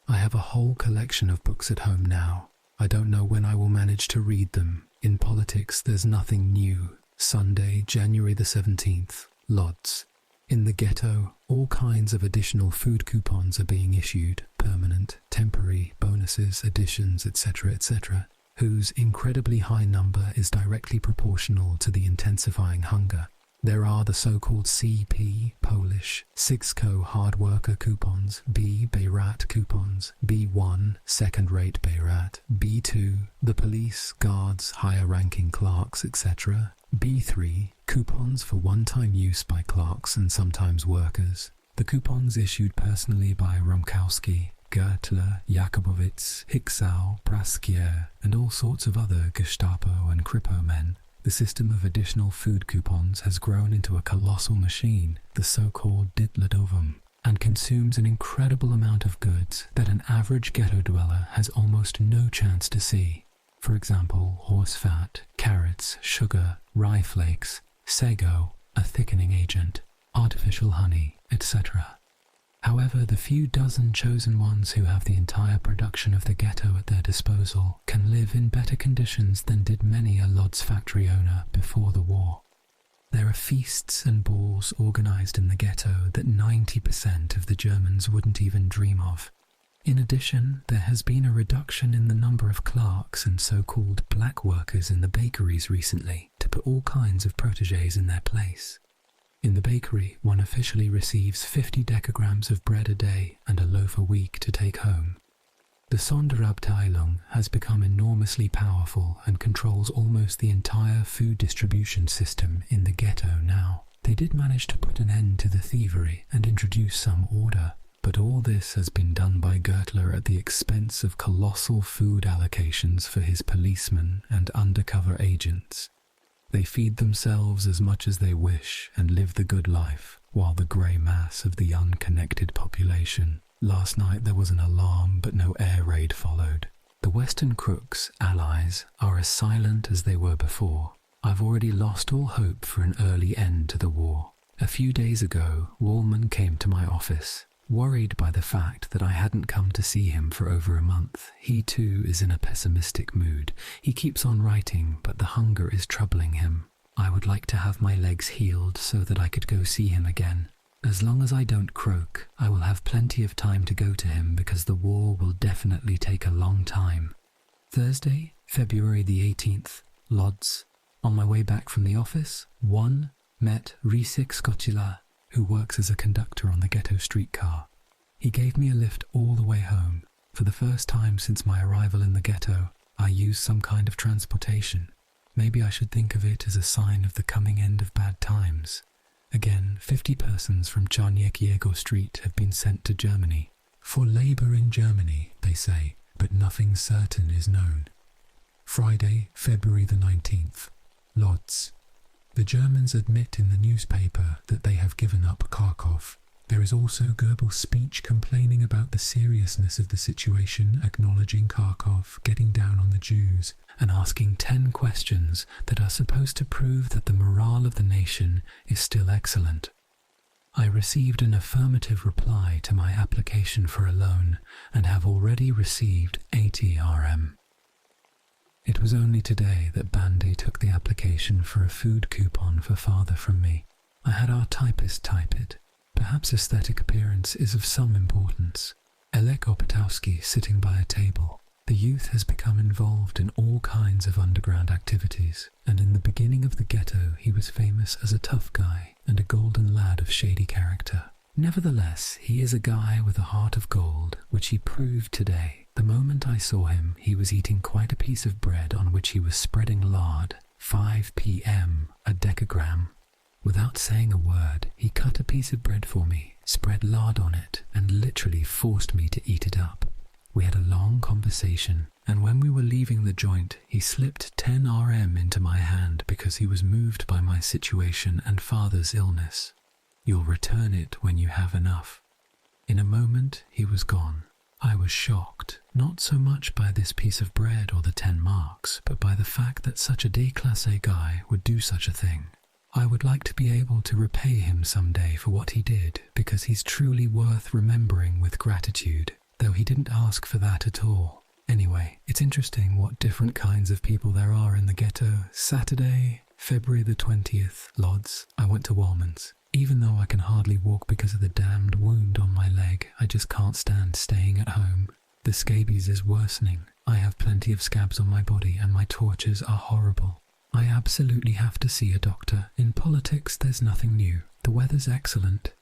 S1: I have a whole collection of books at home now. I don't know when I will manage to read them. In politics, there's nothing new. Sunday, January the 17th, Lodz. In the ghetto, all kinds of additional food coupons are being issued, permanent, temporary, bonuses, additions, etc., etc., whose incredibly high number is directly proportional to the intensifying hunger. There are the so-called CP, Polish, Sixco hard worker coupons, B, Beirat coupons, B1, second-rate Beirat, B2, the police, guards, higher-ranking clerks, etc., B3, coupons for one-time use by clerks and sometimes workers. The coupons issued personally by Romkowski, Gertler, Jakobowitz, Hicksau, Praskier, and all sorts of other Gestapo and Kripo men. The system of additional food coupons has grown into a colossal machine, the so-called Ditladovum, and consumes an incredible amount of goods that an average ghetto dweller has almost no chance to see. For example, horse fat, carrots, sugar, rye flakes, sago, a thickening agent, artificial honey, etc. However, the few dozen chosen ones who have the entire production of the ghetto at their disposal can live in better conditions than did many a Lodz factory owner before the war. There are feasts and balls organised in the ghetto that 90% of the Germans wouldn't even dream of. In addition, there has been a reduction in the number of clerks and so-called black workers in the bakeries recently to put all kinds of protégés in their place. In the bakery, one officially receives 50 decagrams of bread a day and a loaf a week to take home. The Sonderabteilung has become enormously powerful and controls almost the entire food distribution system in the ghetto now. They did manage to put an end to the thievery and introduce some order, but all this has been done by Gertler at the expense of colossal food allocations for his policemen and undercover agents. They feed themselves as much as they wish and live the good life, while the grey mass of the unconnected population. Last night there was an alarm, but no air raid followed. The Western crooks, allies, are as silent as they were before. I've already lost all hope for an early end to the war. A few days ago, Wallman came to my office. Worried by the fact that I hadn't come to see him for over a month, he too is in a pessimistic mood. He keeps on writing, but the hunger is troubling him. I would like to have my legs healed so that I could go see him again. As long as I don't croak, I will have plenty of time to go to him because the war will definitely take a long time. Thursday, February the 18th, Lodz. On my way back from the office, met Risik Skocila, who works as a conductor on the ghetto streetcar. He gave me a lift all the way home. For the first time since my arrival in the ghetto, I use some kind of transportation. Maybe I should think of it as a sign of the coming end of bad times. Again, 50 persons from Czarnieckiego Street have been sent to Germany. For labour in Germany, they say, but nothing certain is known. Friday, February the 19th, Lodz. The Germans admit in the newspaper that they have given up Kharkov. There is also Goebbels' speech complaining about the seriousness of the situation, acknowledging Kharkov, getting down on the Jews, and asking 10 questions that are supposed to prove that the morale of the nation is still excellent. I received an affirmative reply to my application for a loan and have already received 80 RM. It was only today that Bandy took the application for a food coupon for father from me. I had our typist type it. Perhaps aesthetic appearance is of some importance. Elek Opatowski sitting by a table. The youth has become involved in all kinds of underground activities, and in the beginning of the ghetto he was famous as a tough guy and a golden lad of shady character. Nevertheless, he is a guy with a heart of gold, which he proved today. The moment I saw him, he was eating quite a piece of bread on which he was spreading lard, 5 p.m., a decagram. Without saying a word, he cut a piece of bread for me, spread lard on it, and literally forced me to eat it up. We had a long conversation, and when we were leaving the joint, he slipped 10 RM into my hand because he was moved by my situation and father's illness. You'll return it when you have enough. In a moment, he was gone. I was shocked, not so much by this piece of bread or the 10 marks, but by the fact that such a déclassé guy would do such a thing. I would like to be able to repay him someday for what he did, because he's truly worth remembering with gratitude, though he didn't ask for that at all. Anyway, it's interesting what different kinds of people there are in the ghetto. Saturday, February the 20th, Lodz. I went to Wallman's. Even though I can hardly walk because of the damned wound on my leg, I just can't stand staying at home. The scabies is worsening. I have plenty of scabs on my body and my tortures are horrible. I absolutely have to see a doctor. In politics, there's nothing new. The weather's excellent.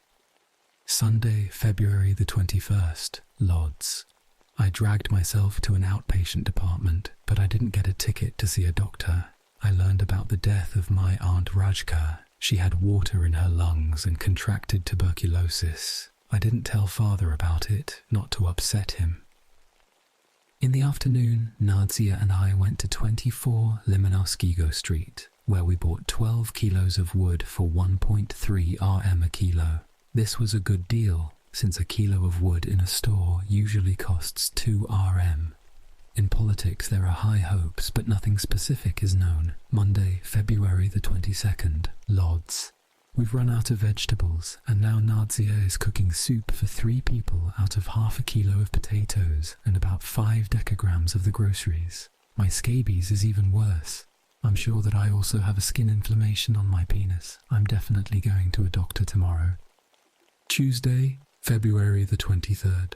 S1: Sunday, February the 21st, Lodz. I dragged myself to an outpatient department, but I didn't get a ticket to see a doctor. I learned about the death of my Aunt Rajka. She had water in her lungs and contracted tuberculosis. I didn't tell father about it, not to upset him. In the afternoon, Nadia and I went to 24 Limanowskiego Street, where we bought 12 kilos of wood for 1.3 RM a kilo. This was a good deal, since a kilo of wood in a store usually costs 2 RM. In politics there are high hopes, but nothing specific is known. Monday, February the 22nd, Lodz. We've run out of vegetables, and now Nadia is cooking soup for 3 people out of half a kilo of potatoes and about 5 decagrams of the groceries. My scabies is even worse. I'm sure that I also have a skin inflammation on my penis. I'm definitely going to a doctor tomorrow. Tuesday, February the 23rd.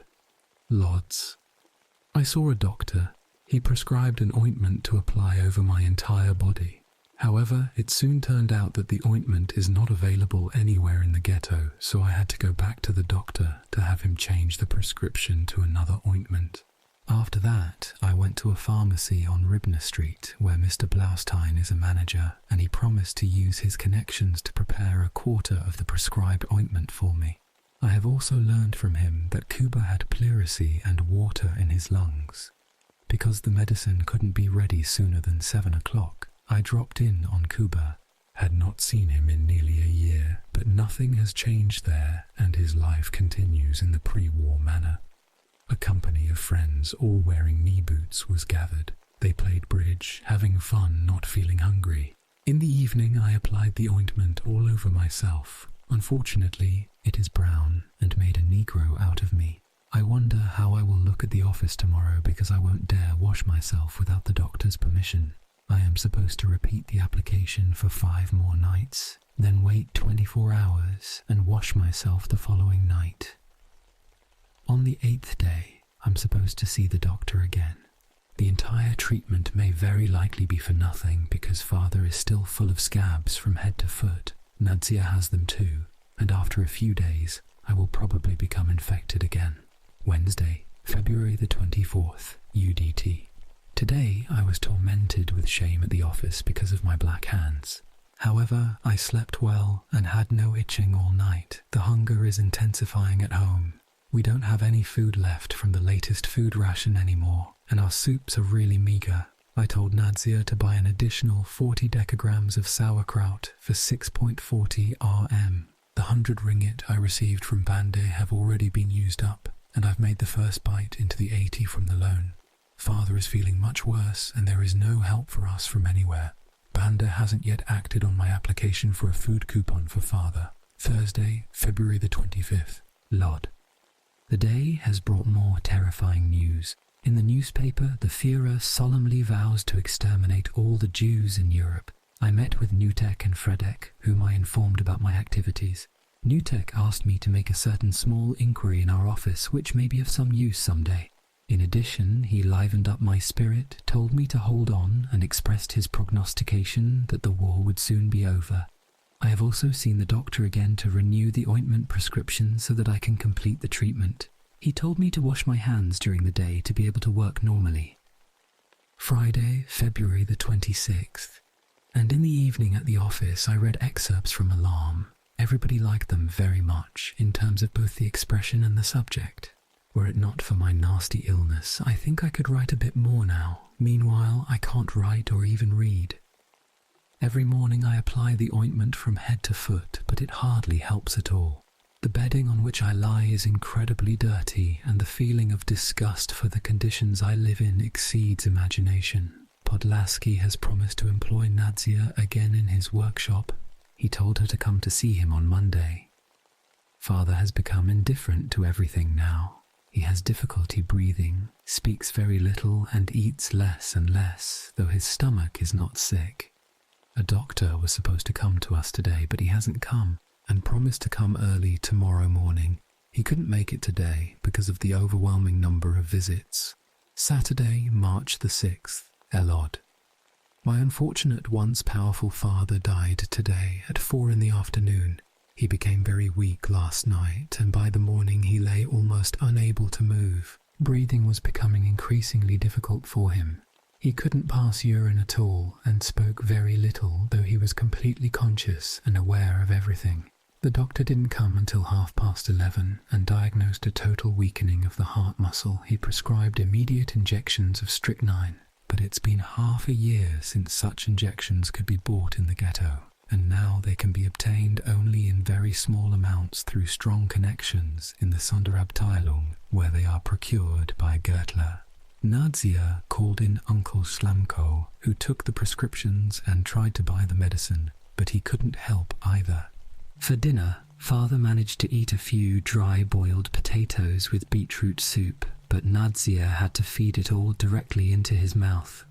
S1: Lodz. I saw a doctor. He prescribed an ointment to apply over my entire body. However, it soon turned out that the ointment is not available anywhere in the ghetto, so I had to go back to the doctor to have him change the prescription to another ointment. After that, I went to a pharmacy on Ribner Street where Mr. Blaustein is a manager, and he promised to use his connections to prepare a quarter of the prescribed ointment for me. I have also learned from him that Kuba had pleurisy and water in his lungs. Because the medicine couldn't be ready sooner than 7 o'clock, I dropped in on Kuba. Had not seen him in nearly a year, but nothing has changed there, and his life continues in the pre-war manner. A company of friends, all wearing knee boots, was gathered. They played bridge, having fun, not feeling hungry. In the evening, I applied the ointment all over myself. Unfortunately, it is brown and made a Negro out of me. I wonder how I will look at the office tomorrow because I won't dare wash myself without the doctor's permission. I am supposed to repeat the application for 5 more nights, then wait 24 hours and wash myself the following night. On the 8th day, I'm supposed to see the doctor again. The entire treatment may very likely be for nothing because father is still full of scabs from head to foot. Nadia has them too, and after a few days, I will probably become infected again. Wednesday, February the 24th, UDT. Today, I was tormented with shame at the office because of my black hands. However, I slept well and had no itching all night. The hunger is intensifying at home. We don't have any food left from the latest food ration anymore, and our soups are really meager. I told Nadia to buy an additional 40 decagrams of sauerkraut for 6.40 RM. The 100 ringgit I received from Bande have already been used up, and I've made the first bite into the 80 from the loan. Father is feeling much worse, and there is no help for us from anywhere. Bande hasn't yet acted on my application for a food coupon for father. Thursday, February the 25th. Lod. The day has brought more terrifying news. In the newspaper, the Führer solemnly vows to exterminate all the Jews in Europe. I met with Nutek and Fredek, whom I informed about my activities. Nutek asked me to make a certain small inquiry in our office, which may be of some use someday. In addition, he livened up my spirit, told me to hold on, and expressed his prognostication that the war would soon be over. I have also seen the doctor again to renew the ointment prescription so that I can complete the treatment. He told me to wash my hands during the day to be able to work normally. Friday, February the 26th. And in the evening at the office, I read excerpts from Alarm. Everybody liked them very much, in terms of both the expression and the subject. Were it not for my nasty illness, I think I could write a bit more now. Meanwhile, I can't write or even read. Every morning I apply the ointment from head to foot, but it hardly helps at all. The bedding on which I lie is incredibly dirty, and the feeling of disgust for the conditions I live in exceeds imagination. Podlaski has promised to employ Nadia again in his workshop. He told her to come to see him on Monday. Father has become indifferent to everything now. He has difficulty breathing, speaks very little, and eats less and less, though his stomach is not sick. A doctor was supposed to come to us today, but he hasn't come, and promised to come early tomorrow morning. He couldn't make it today because of the overwhelming number of visits. Saturday, March the 6th, Elod. My unfortunate once powerful father died today at 4 in the afternoon. He became very weak last night, and by the morning he lay almost unable to move. Breathing was becoming increasingly difficult for him. He couldn't pass urine at all and spoke very little, though he was completely conscious and aware of everything. The doctor didn't come until 11:30 and diagnosed a total weakening of the heart muscle. He prescribed immediate injections of strychnine, but it's been half a year since such injections could be bought in the ghetto, and now they can be obtained only in very small amounts through strong connections in the Sonderabteilung, where they are procured by Gertler. Nadia called in Uncle Slamko, who took the prescriptions and tried to buy the medicine, but he couldn't help either. For dinner, Father managed to eat a few dry boiled potatoes with beetroot soup, but Nadzia had to feed it all directly into his mouth.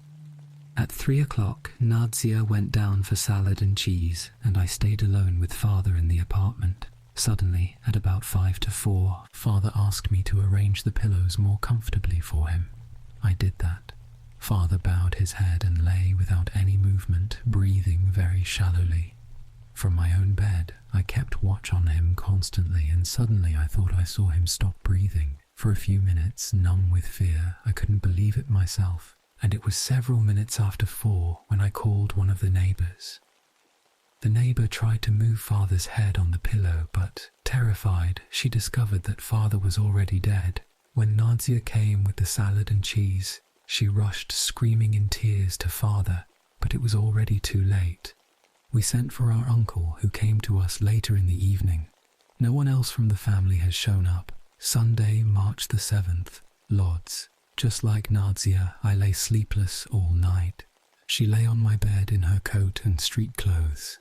S1: At 3 o'clock, Nadzia went down for salad and cheese, and I stayed alone with Father in the apartment. Suddenly, at about 5 to 4, Father asked me to arrange the pillows more comfortably for him. I did that. Father bowed his head and lay without any movement, breathing very shallowly. From my own bed, I kept watch on him constantly, and suddenly I thought I saw him stop breathing. For a few minutes, numb with fear, I couldn't believe it myself, and it was several minutes after 4 when I called one of the neighbors. The neighbor tried to move Father's head on the pillow, but, terrified, she discovered that Father was already dead. When Nadzia came with the salad and cheese, she rushed screaming in tears to Father, but it was already too late. We sent for our uncle, who came to us later in the evening. No one else from the family has shown up. Sunday, March the 7th, Lodz. Just like Nadzia, I lay sleepless all night. She lay on my bed in her coat and street clothes.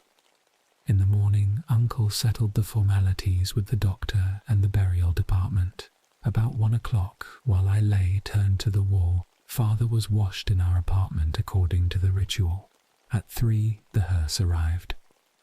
S1: In the morning, Uncle settled the formalities with the doctor and the burial department. About 1 o'clock, while I lay turned to the wall, Father was washed in our apartment according to the ritual. At 3, the hearse arrived.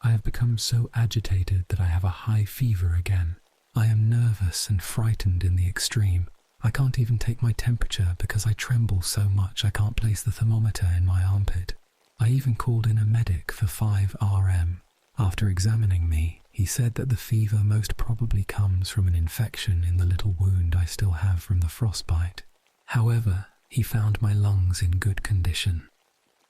S1: I have become so agitated that I have a high fever again. I am nervous and frightened in the extreme. I can't even take my temperature because I tremble so much I can't place the thermometer in my armpit. I even called in a medic for 5 RM. After examining me, he said that the fever most probably comes from an infection in the little wound I still have from the frostbite. However, he found my lungs in good condition.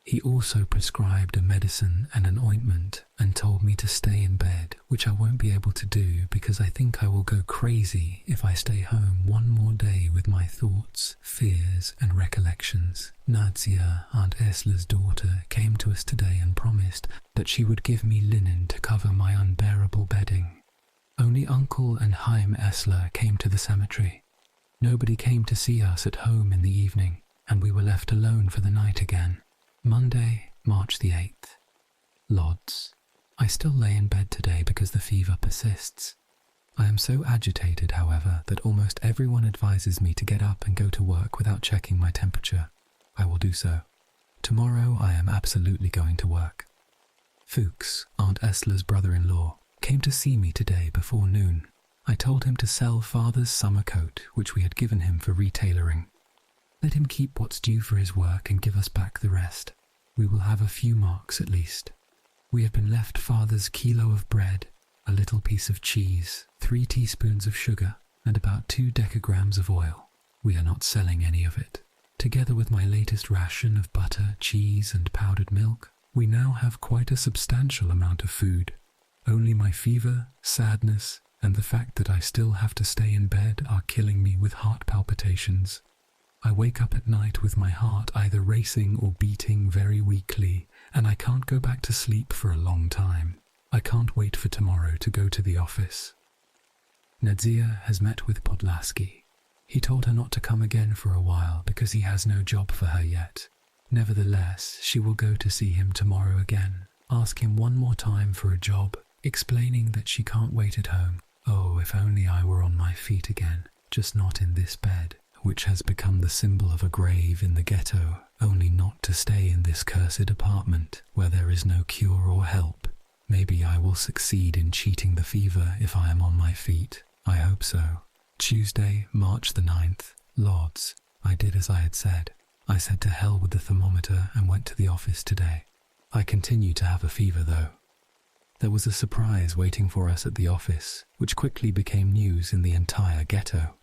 S1: He also prescribed a medicine and an ointment and told me to stay in bed, which I won't be able to do because I think I will go crazy if I stay home one more day with my thoughts, fears and recollections. Nadzia, Aunt Esla's daughter, came to us today and promised that she would give me linen to cover my unbearable bedding. Only Uncle and Chaim Esler came to the cemetery. Nobody came to see us at home in the evening, and we were left alone for the night again. Monday, March the 8th. Lodz. I still lay in bed today because the fever persists. I am so agitated, however, that almost everyone advises me to get up and go to work without checking my temperature. I will do so. Tomorrow I am absolutely going to work. Fuchs, Aunt Esler's brother-in-law, came to see me today before noon. I told him to sell Father's summer coat, which we had given him for retailoring. Let him keep what's due for his work and give us back the rest. We will have a few marks at least. We have been left Father's kilo of bread, a little piece of cheese, 3 teaspoons of sugar, and about 2 decagrams of oil. We are not selling any of it. Together with my latest ration of butter, cheese, and powdered milk, we now have quite a substantial amount of food. Only my fever, sadness, and the fact that I still have to stay in bed are killing me with heart palpitations. I wake up at night with my heart either racing or beating very weakly, and I can't go back to sleep for a long time. I can't wait for tomorrow to go to the office. Nadzia has met with Podlaski. He told her not to come again for a while because he has no job for her yet. Nevertheless, she will go to see him tomorrow again, ask him one more time for a job, explaining that she can't wait at home. Oh, if only I were on my feet again, just not in this bed, which has become the symbol of a grave in the ghetto, only not to stay in this cursed apartment where there is no cure or help. Maybe I will succeed in cheating the fever if I am on my feet. I hope so. Tuesday, March the 9th, Lodz. I did as I had said. I said to hell with the thermometer and went to the office today. I continue to have a fever though. There was a surprise waiting for us at the office, which quickly became news in the entire ghetto.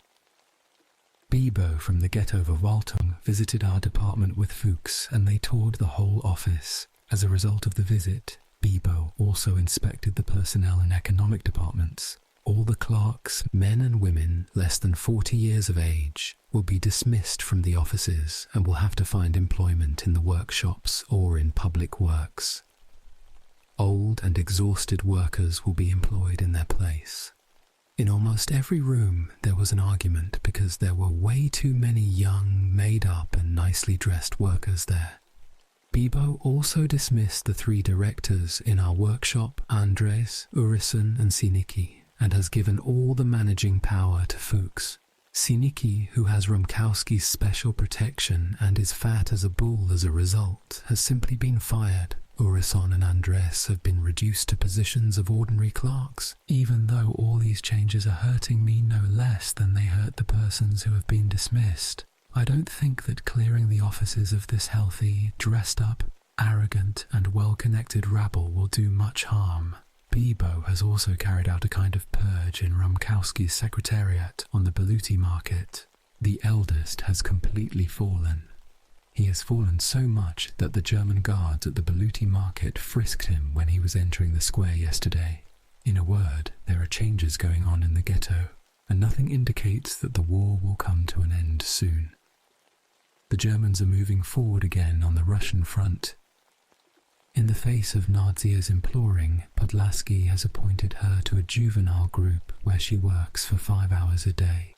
S1: Bibo from the ghetto Verwaltung visited our department with Fuchs and they toured the whole office. As a result of the visit, Bibo also inspected the personnel and economic departments. All the clerks, men and women less than 40 years of age, will be dismissed from the offices and will have to find employment in the workshops or in public works. Old and exhausted workers will be employed in their place. In almost every room there was an argument because there were way too many young, made-up and nicely dressed workers there. Bibo also dismissed the 3 directors in our workshop, Andres, Urison and Sinicki, and has given all the managing power to Fuchs. Sinicki, who has Rumkowski's special protection and is fat as a bull as a result, has simply been fired. Urison and Andres have been reduced to positions of ordinary clerks, even though all these changes are hurting me no less than they hurt the persons who have been dismissed. I don't think that clearing the offices of this healthy, dressed-up, arrogant and well-connected rabble will do much harm. Bibo has also carried out a kind of purge in Rumkowski's secretariat on the Baluti market. The eldest has completely fallen. He has fallen so much that the German guards at the Baluti market frisked him when he was entering the square yesterday. In a word, there are changes going on in the ghetto, and nothing indicates that the war will come to an end soon. The Germans are moving forward again on the Russian front. In the face of Nadzia's imploring, Podlaski has appointed her to a juvenile group where she works for 5 hours a day.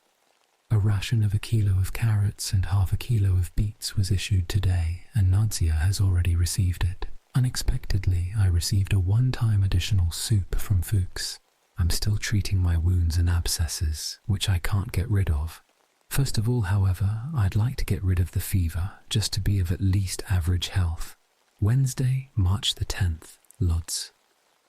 S1: A ration of 1 kilo of carrots and half a kilo of beets was issued today, and Nadzia has already received it. Unexpectedly, I received a one-time additional soup from Fuchs. I'm still treating my wounds and abscesses, which I can't get rid of. First of all, however, I'd like to get rid of the fever, just to be of at least average health. Wednesday, March the 10th, Lodz.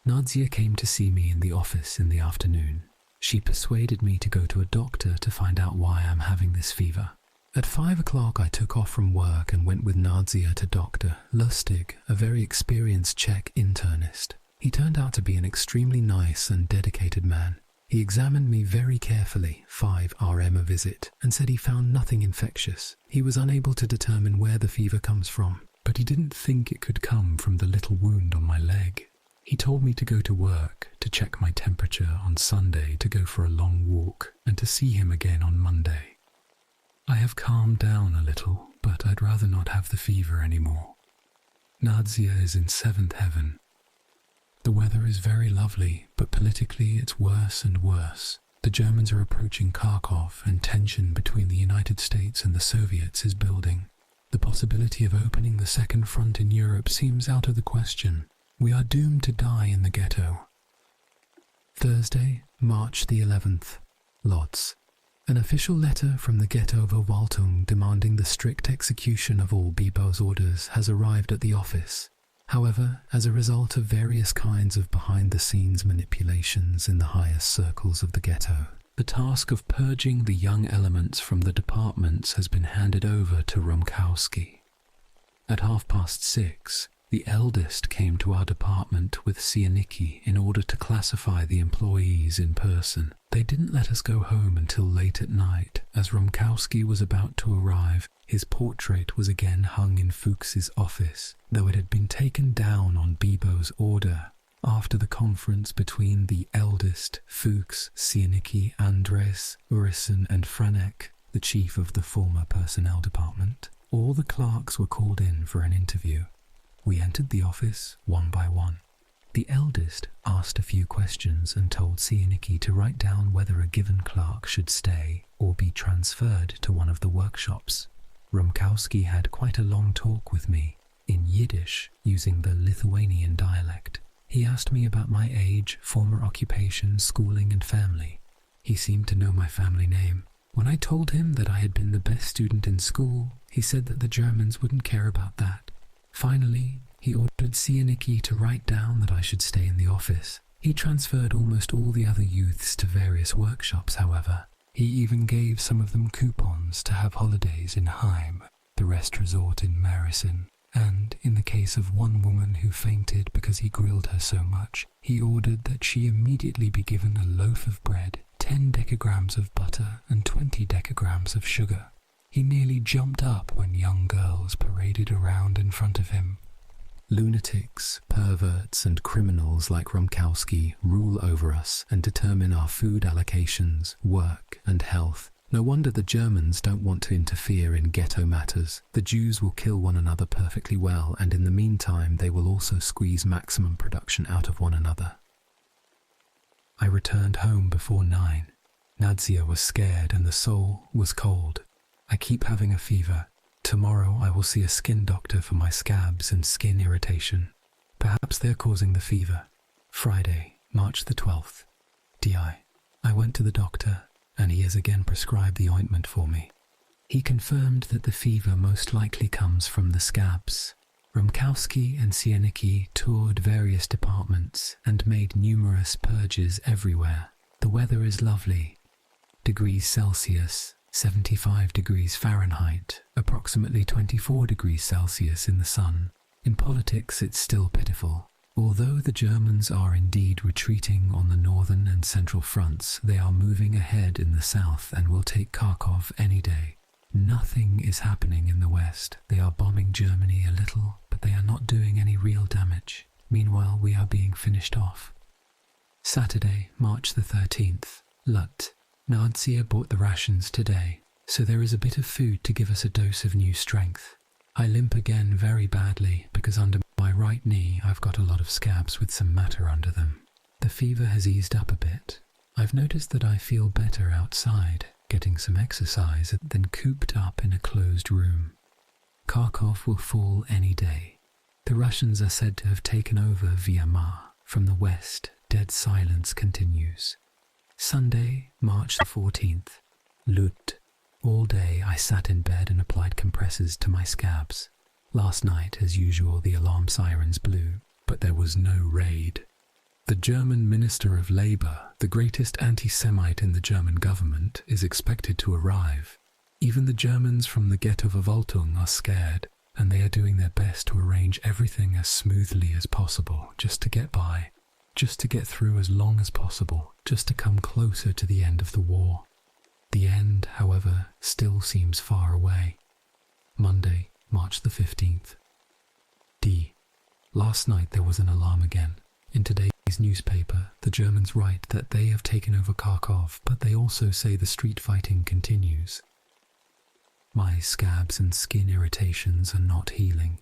S1: Nadzia came to see me in the office in the afternoon. She persuaded me to go to a doctor to find out why I'm having this fever. At 5 o'clock I took off from work and went with Nadzia to Dr. Lustig, a very experienced Czech internist. He turned out to be an extremely nice and dedicated man. He examined me very carefully, 5 RM a visit, and said he found nothing infectious. He was unable to determine where the fever comes from, but he didn't think it could come from the little wound on my leg. He told me to go to work, to check my temperature on Sunday, to go for a long walk, and to see him again on Monday. I have calmed down a little, but I'd rather not have the fever anymore. Nadzia is in 7th heaven. The weather is very lovely, but politically it's worse and worse. The Germans are approaching Kharkov, and tension between the United States and the Soviets is building. The possibility of opening the second front in Europe seems out of the question. We are doomed to die in the ghetto. Thursday, March the 11th, Lodz. An official letter from the ghetto Verwaltung demanding the strict execution of all Bibo's orders has arrived at the office. However, as a result of various kinds of behind-the-scenes manipulations in the highest circles of the ghetto, the task of purging the young elements from the departments has been handed over to Rumkowski. At 6:30, the eldest came to our department with Sinicki in order to classify the employees in person. They didn't let us go home until late at night. As Rumkowski was about to arrive, his portrait was again hung in Fuchs's office, though it had been taken down on Bibo's order. After the conference between the eldest, Fuchs, Sinicki, Andres, Urison and Franek, the chief of the former personnel department, all the clerks were called in for an interview. We entered the office one by one. The eldest asked a few questions and told Sinicki to write down whether a given clerk should stay or be transferred to one of the workshops. Rumkowski had quite a long talk with me, in Yiddish, using the Lithuanian dialect. He asked me about my age, former occupation, schooling and family. He seemed to know my family name. When I told him that I had been the best student in school, he said that the Germans wouldn't care about that. Finally, he ordered Sinicki to write down that I should stay in the office. He transferred almost all the other youths to various workshops, however. He even gave some of them coupons to have holidays in Heim, the rest resort in Marison. And, in the case of one woman who fainted because he grilled her so much, he ordered that she immediately be given a loaf of bread, 10 decagrams of butter and 20 decagrams of sugar. He nearly jumped up when young girls paraded around in front of him. Lunatics, perverts and criminals like Rumkowski rule over us and determine our food allocations, work and health. No wonder the Germans don't want to interfere in ghetto matters. The Jews will kill one another perfectly well, and in the meantime they will also squeeze maximum production out of one another. I returned home before 9. Nadzia was scared and the soul was cold. I keep having a fever. Tomorrow I will see a skin doctor for my scabs and skin irritation. Perhaps they are causing the fever. Friday, March the 12th. DI. I went to the doctor, and he has again prescribed the ointment for me. He confirmed that the fever most likely comes from the scabs. Rumkowski and Sierakowiak toured various departments and made numerous purges everywhere. The weather is lovely. Degrees Celsius, 75 degrees Fahrenheit, approximately 24 degrees Celsius in the sun. In politics, it's still pitiful. Although the Germans are indeed retreating on the northern and central fronts, they are moving ahead in the south and will take Kharkov any day. Nothing is happening in the west. They are bombing Germany a little, but they are not doing any real damage. Meanwhile, we are being finished off. Saturday, March the 13th. Lodz. Nadia bought the rations today, so there is a bit of food to give us a dose of new strength. I limp again very badly because under my right knee I've got a lot of scabs with some matter under them. The fever has eased up a bit. I've noticed that I feel better outside, getting some exercise, than cooped up in a closed room. Kharkov will fall any day. The Russians are said to have taken over WWII. From the west, dead silence continues. Sunday, March the 14th. Lodz. All day I sat in bed and applied compressors to my scabs. Last night, as usual, the alarm sirens blew, but there was no raid. The German Minister of Labour, the greatest anti-Semite in the German government, is expected to arrive. Even the Germans from the ghetto Verwaltung are scared, and they are doing their best to arrange everything as smoothly as possible, just to get by, just to get through as long as possible, just to come closer to the end of the war. The end, however, still seems far away. Monday, March the 15th. D. Last night there was an alarm again. In today's newspaper, the Germans write that they have taken over Kharkov, but they also say the street fighting continues. My scabs and skin irritations are not healing.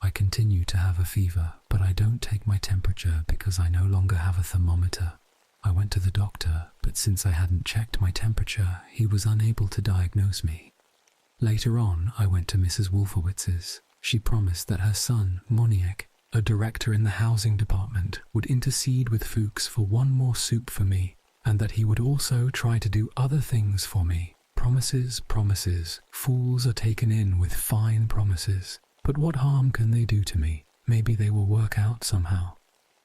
S1: I continue to have a fever, but I don't take my temperature because I no longer have a thermometer. I went to the doctor, but since I hadn't checked my temperature, he was unable to diagnose me. Later on, I went to Mrs. Wolfowitz's. She promised that her son, Moniek, a director in the housing department, would intercede with Fuchs for one more soup for me, and that he would also try to do other things for me. Promises, promises. Fools are taken in with fine promises. But what harm can they do to me? Maybe they will work out somehow.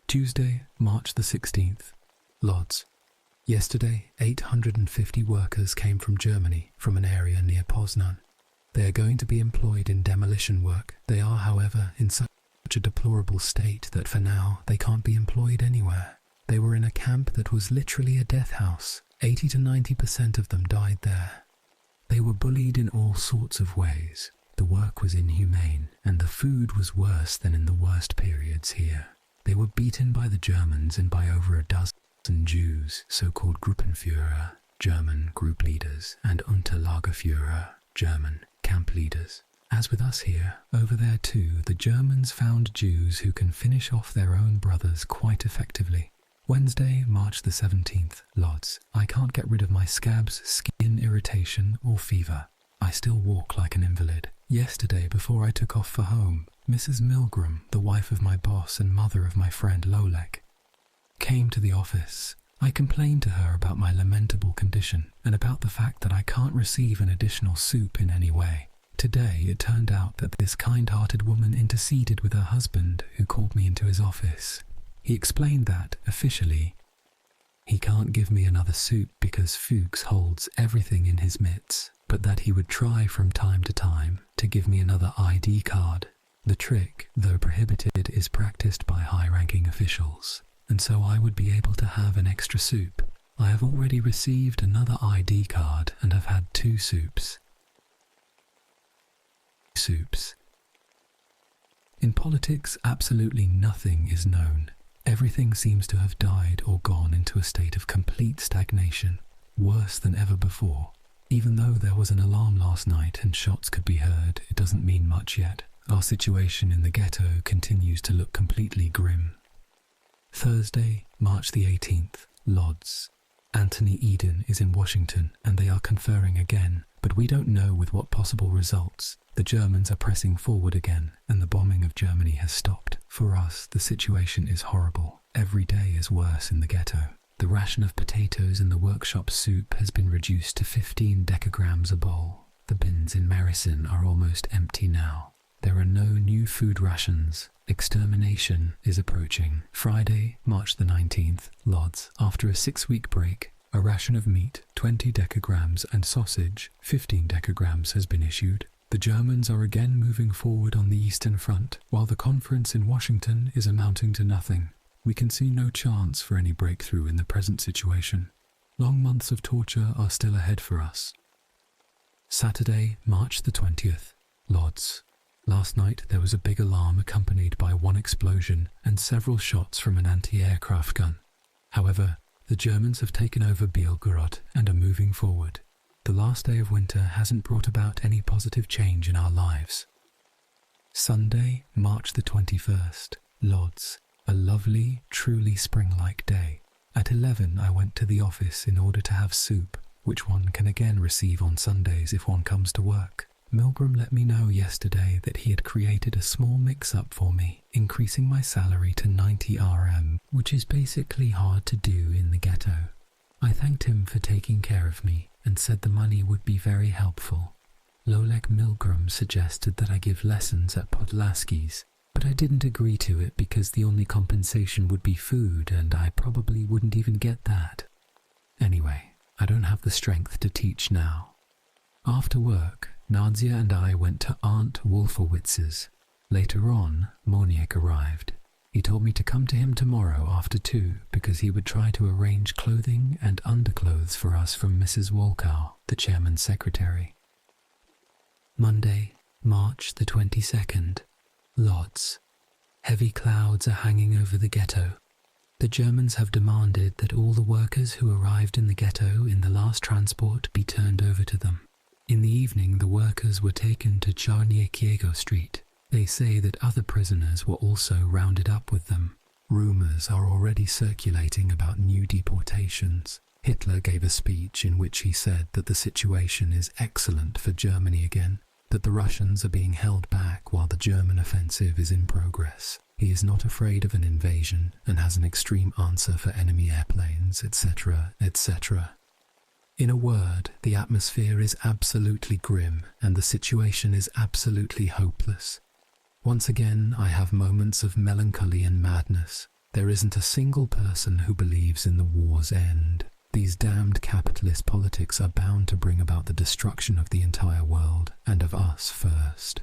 S1: Tuesday, March the 16th. Lodz. Yesterday, 850 workers came from Germany, from an area near Poznan. They are going to be employed in demolition work. They are, however, in such a deplorable state that for now they can't be employed anywhere. They were in a camp that was literally a death house. 80 to 90% of them died there. They were bullied in all sorts of ways. The work was inhumane, and the food was worse than in the worst periods here. They were beaten by the Germans and by over a dozen Jews, so-called Gruppenführer, German group leaders, and Unterlagerführer, German camp leaders. As with us here, over there too, the Germans found Jews who can finish off their own brothers quite effectively. Wednesday, March the 17th, Lodz. I can't get rid of my scabs, skin irritation, or fever. I still walk like an invalid. Yesterday, before I took off for home, Mrs. Milgram, the wife of my boss and mother of my friend Lolek, came to the office. I complained to her about my lamentable condition and about the fact that I can't receive an additional soup in any way. Today, it turned out that this kind-hearted woman interceded with her husband, who called me into his office. He explained that, officially, he can't give me another soup because Fuchs holds everything in his mitts, but that he would try from time to time to give me another ID card. The trick, though prohibited, is practiced by high-ranking officials, and so I would be able to have an extra soup. I have already received another ID card and have had 2 soups. In politics, absolutely nothing is known. Everything seems to have died or gone into a state of complete stagnation, worse than ever before. Even though there was an alarm last night and shots could be heard, it doesn't mean much yet. Our situation in the ghetto continues to look completely grim. Thursday, March the 18th, Lodz. Anthony Eden is in Washington and they are conferring again, But we don't know with what possible results. The Germans are pressing forward again, and the bombing of Germany has stopped. For us, the situation is horrible. Every day is worse in the ghetto. The ration of potatoes in the workshop soup has been reduced to 15 decagrams a bowl. The bins in Marison are almost empty now. There are no new food rations. Extermination is approaching. Friday, March the 19th, Lodz. After a 6-week break, a ration of meat, 20 decagrams, and sausage, 15 decagrams, has been issued. The Germans are again moving forward on the Eastern Front, while the conference in Washington is amounting to nothing. We can see no chance for any breakthrough in the present situation. Long months of torture are still ahead for us. Saturday, March the 20th, Lodz. Last night there was a big alarm accompanied by one explosion and several shots from an anti-aircraft gun. However, the Germans have taken over Belgorod and are moving forward. The last day of winter hasn't brought about any positive change in our lives. Sunday, March the 21st, Lodz. A lovely, truly spring-like day. At 11 I went to the office in order to have soup, which one can again receive on Sundays if one comes to work. Milgram let me know yesterday that he had created a small mix-up for me, increasing my salary to 90 RM, which is basically hard to do in the ghetto. I thanked him for taking care of me and said the money would be very helpful. Lolek Milgram suggested that I give lessons at Podlaski's, but I didn't agree to it because the only compensation would be food and I probably wouldn't even get that. Anyway, I don't have the strength to teach now. After work, Nadia and I went to Aunt Wolfowitz's. Later on, Moniek arrived. He told me to come to him tomorrow after 2 because he would try to arrange clothing and underclothes for us from Mrs. Wolkow, the chairman's secretary. Monday, March the 22nd, Lodz. Heavy clouds are hanging over the ghetto. The Germans have demanded that all the workers who arrived in the ghetto in the last transport be turned over to them. In the evening, the workers were taken to Czarniekiego Street. They say that other prisoners were also rounded up with them. Rumors are already circulating about new deportations. Hitler gave a speech in which he said that the situation is excellent for Germany again, that the Russians are being held back while the German offensive is in progress. He is not afraid of an invasion and has an extreme answer for enemy airplanes, etc., etc. In a word, the atmosphere is absolutely grim and the situation is absolutely hopeless. Once again, I have moments of melancholy and madness. There isn't a single person who believes in the war's end. These damned capitalist politics are bound to bring about the destruction of the entire world, and of us first.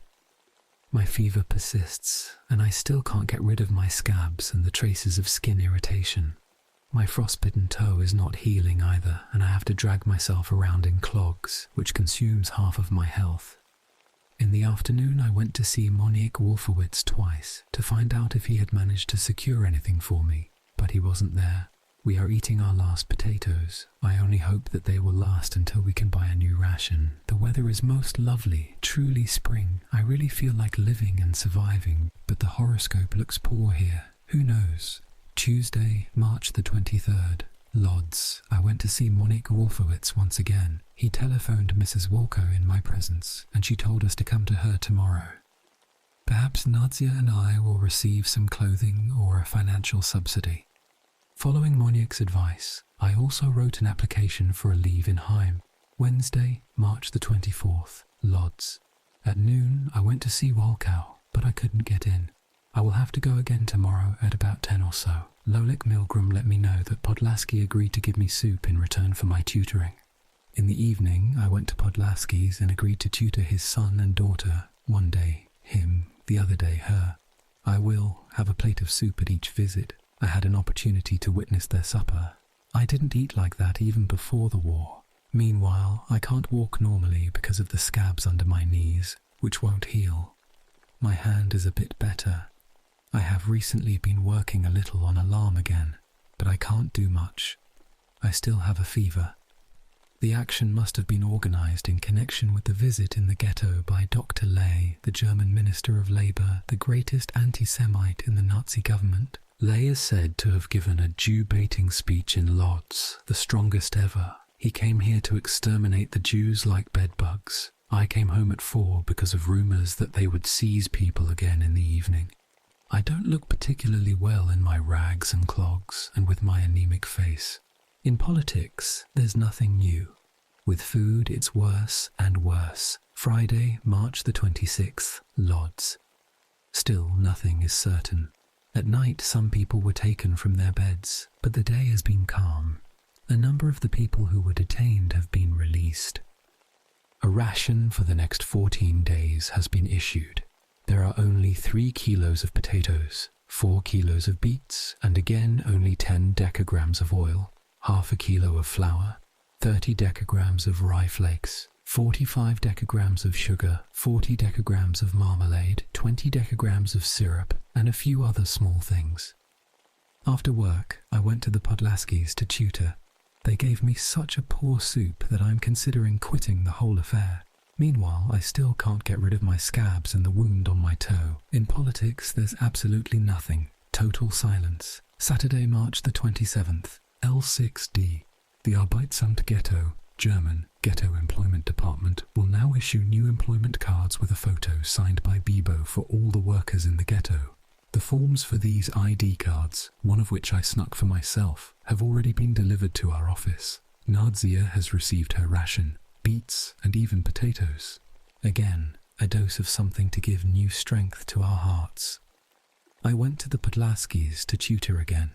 S1: My fever persists, and I still can't get rid of my scabs and the traces of skin irritation. My frostbitten toe is not healing either, and I have to drag myself around in clogs, which consumes half of my health. In the afternoon, I went to see Moniek Wolfowitz twice to find out if he had managed to secure anything for me, but he wasn't there. We are eating our last potatoes. I only hope that they will last until we can buy a new ration. The weather is most lovely, truly spring. I really feel like living and surviving, but the horoscope looks poor here. Who knows? Tuesday, March the 23rd, Lodz. I went to see Moniek Wolfowitz once again. He telephoned Mrs. Wolkow in my presence, and she told us to come to her tomorrow. Perhaps Nadia and I will receive some clothing or a financial subsidy. Following Moniek's advice, I also wrote an application for a leave in Heim. Wednesday, March the 24th, Lodz. At noon, I went to see Wolkow, but I couldn't get in. I will have to go again tomorrow at about 10 or so. Lolek Milgram let me know that Podlaski agreed to give me soup in return for my tutoring. In the evening, I went to Podlaski's and agreed to tutor his son and daughter, one day him, the other day her. I will have a plate of soup at each visit. I had an opportunity to witness their supper. I didn't eat like that even before the war. Meanwhile, I can't walk normally because of the scabs under my knees, which won't heal. My hand is a bit better. I have recently been working a little on alarm again, but I can't do much. I still have a fever. The action must have been organized in connection with the visit in the ghetto by Dr. Ley, the German Minister of Labour, the greatest anti-Semite in the Nazi government. Ley is said to have given a Jew-baiting speech in Lodz, the strongest ever. He came here to exterminate the Jews like bedbugs. I came home at 4 because of rumors that they would seize people again in the evening. I don't look particularly well in my rags and clogs and with my anemic face. In politics, there's nothing new. With food, it's worse and worse. Friday, March the 26th, Lodz. Still, nothing is certain. At night, some people were taken from their beds, but the day has been calm. A number of the people who were detained have been released. A ration for the next 14 days has been issued. There are only 3 kilos of potatoes, 4 kilos of beets, and again only 10 decagrams of oil, half a kilo of flour, 30 decagrams of rye flakes, 45 decagrams of sugar, 40 decagrams of marmalade, 20 decagrams of syrup, and a few other small things. After work, I went to the Podlaskis to tutor. They gave me such a poor soup that I'm considering quitting the whole affair. Meanwhile, I still can't get rid of my scabs and the wound on my toe. In politics, there's absolutely nothing. Total silence. Saturday, March the 27th, L6D. The Arbeitsamt Ghetto, German, Ghetto Employment Department, will now issue new employment cards with a photo signed by Bibo for all the workers in the ghetto. The forms for these ID cards, one of which I snuck for myself, have already been delivered to our office. Nadia has received her ration, beets and even potatoes. Again, a dose of something to give new strength to our hearts. I went to the Podlaskis to tutor again.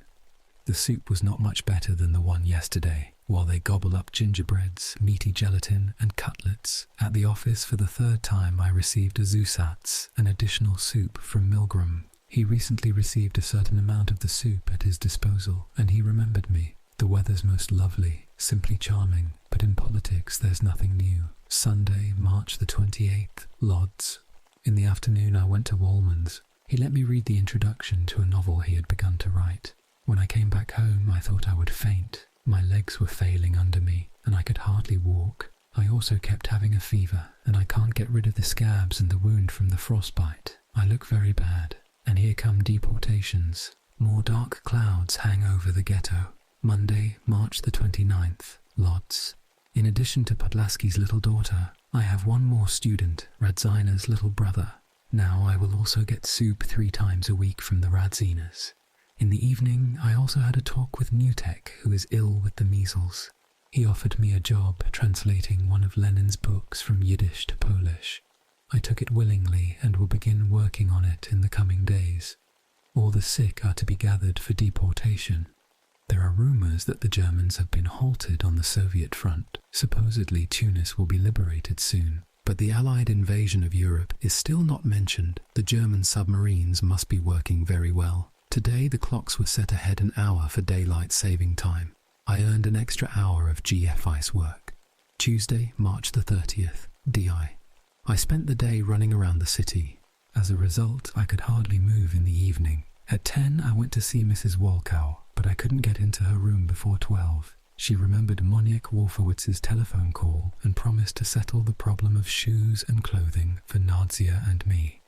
S1: The soup was not much better than the one yesterday, while they gobble up gingerbreads, meaty gelatin and cutlets. At the office for the 3rd time I received a Zusatz, an additional soup from Milgram. He recently received a certain amount of the soup at his disposal, and he remembered me. The weather's most lovely, simply charming, but in politics there's nothing new. Sunday, March the 28th, Lodz. In the afternoon I went to Wallman's. He let me read the introduction to a novel he had begun to write. When I came back home I thought I would faint. My legs were failing under me, and I could hardly walk. I also kept having a fever, and I can't get rid of the scabs and the wound from the frostbite. I look very bad. And here come deportations. More dark clouds hang over the ghetto. Monday, March the 29th, Lodz. In addition to Podlaski's little daughter, I have one more student, Radzina's little brother. Now I will also get soup 3 times a week from the Radzinas. In the evening, I also had a talk with Newtek, who is ill with the measles. He offered me a job translating one of Lenin's books from Yiddish to Polish. I took it willingly and will begin working on it in the coming days. All the sick are to be gathered for deportation. There are rumors that the Germans have been halted on the Soviet front. Supposedly Tunis will be liberated soon, but the Allied invasion of Europe is still not mentioned. The German submarines must be working very well. Today the clocks were set ahead an hour for daylight saving time. I earned an extra hour of GFI's work. Tuesday, March the 30th, DI. I spent the day running around the city. As a result, I could hardly move in the evening. At 10, I went to see Mrs. Wolkow, but I couldn't get into her room before 12. She remembered Moniek Wolfowitz's telephone call and promised to settle the problem of shoes and clothing for Nadia and me.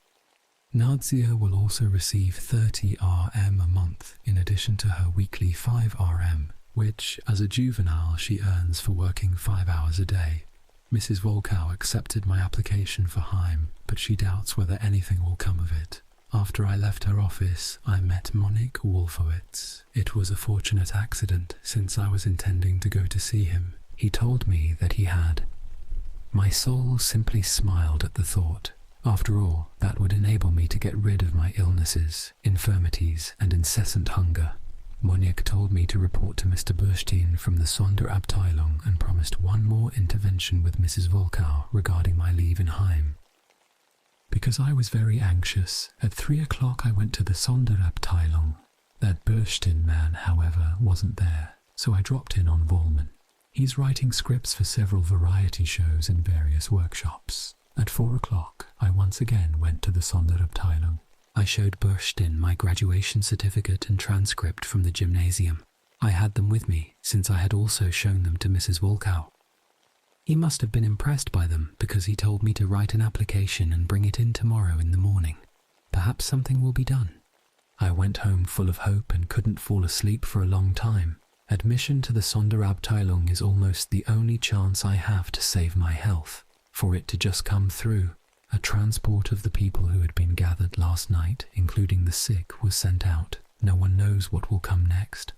S1: Nadia will also receive 30 RM a month in addition to her weekly 5 RM, which, as a juvenile, she earns for working 5 hours a day. Mrs. Wolkow accepted my application for Heim, but she doubts whether anything will come of it. After I left her office, I met Moniek Wolfowitz. It was a fortunate accident, since I was intending to go to see him. He told me that he had. My soul simply smiled at the thought. After all, that would enable me to get rid of my illnesses, infirmities, and incessant hunger. Moniek told me to report to Mr. Burstein from the Sonderabteilung and promised one more intervention with Mrs. Wolkow regarding my leave in Heim. Because I was very anxious, at 3 o'clock I went to the Sonderabteilung. That Burstein man, however, wasn't there, so I dropped in on Wollman. He's writing scripts for several variety shows in various workshops. At 4 o'clock, I once again went to the Sonderabteilung. I showed Burstein my graduation certificate and transcript from the gymnasium. I had them with me, since I had also shown them to Mrs. Wolkow. He must have been impressed by them, because he told me to write an application and bring it in tomorrow in the morning. Perhaps something will be done. I went home full of hope and couldn't fall asleep for a long time. Admission to the Sonderabteilung is almost the only chance I have to save my health. For it to just come through, a transport of the people who had been gathered last night, including the sick, was sent out. No one knows what will come next.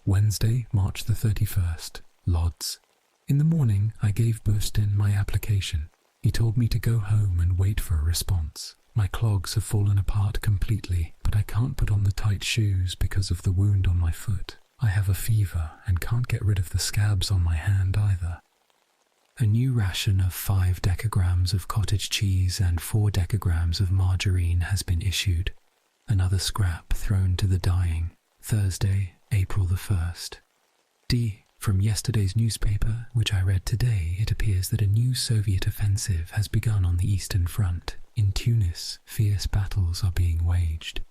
S1: Wednesday, March the 31st, Lodz. In the morning, I gave Burstin my application. He told me to go home and wait for a response. My clogs have fallen apart completely, but I can't put on the tight shoes because of the wound on my foot. I have a fever and can't get rid of the scabs on my hand either. A new ration of 5 decagrams of cottage cheese and 4 decagrams of margarine has been issued. Another scrap thrown to the dying. Thursday, April the 1st. D. From yesterday's newspaper, which I read today, it appears that a new Soviet offensive has begun on the Eastern Front. In Tunis, fierce battles are being waged.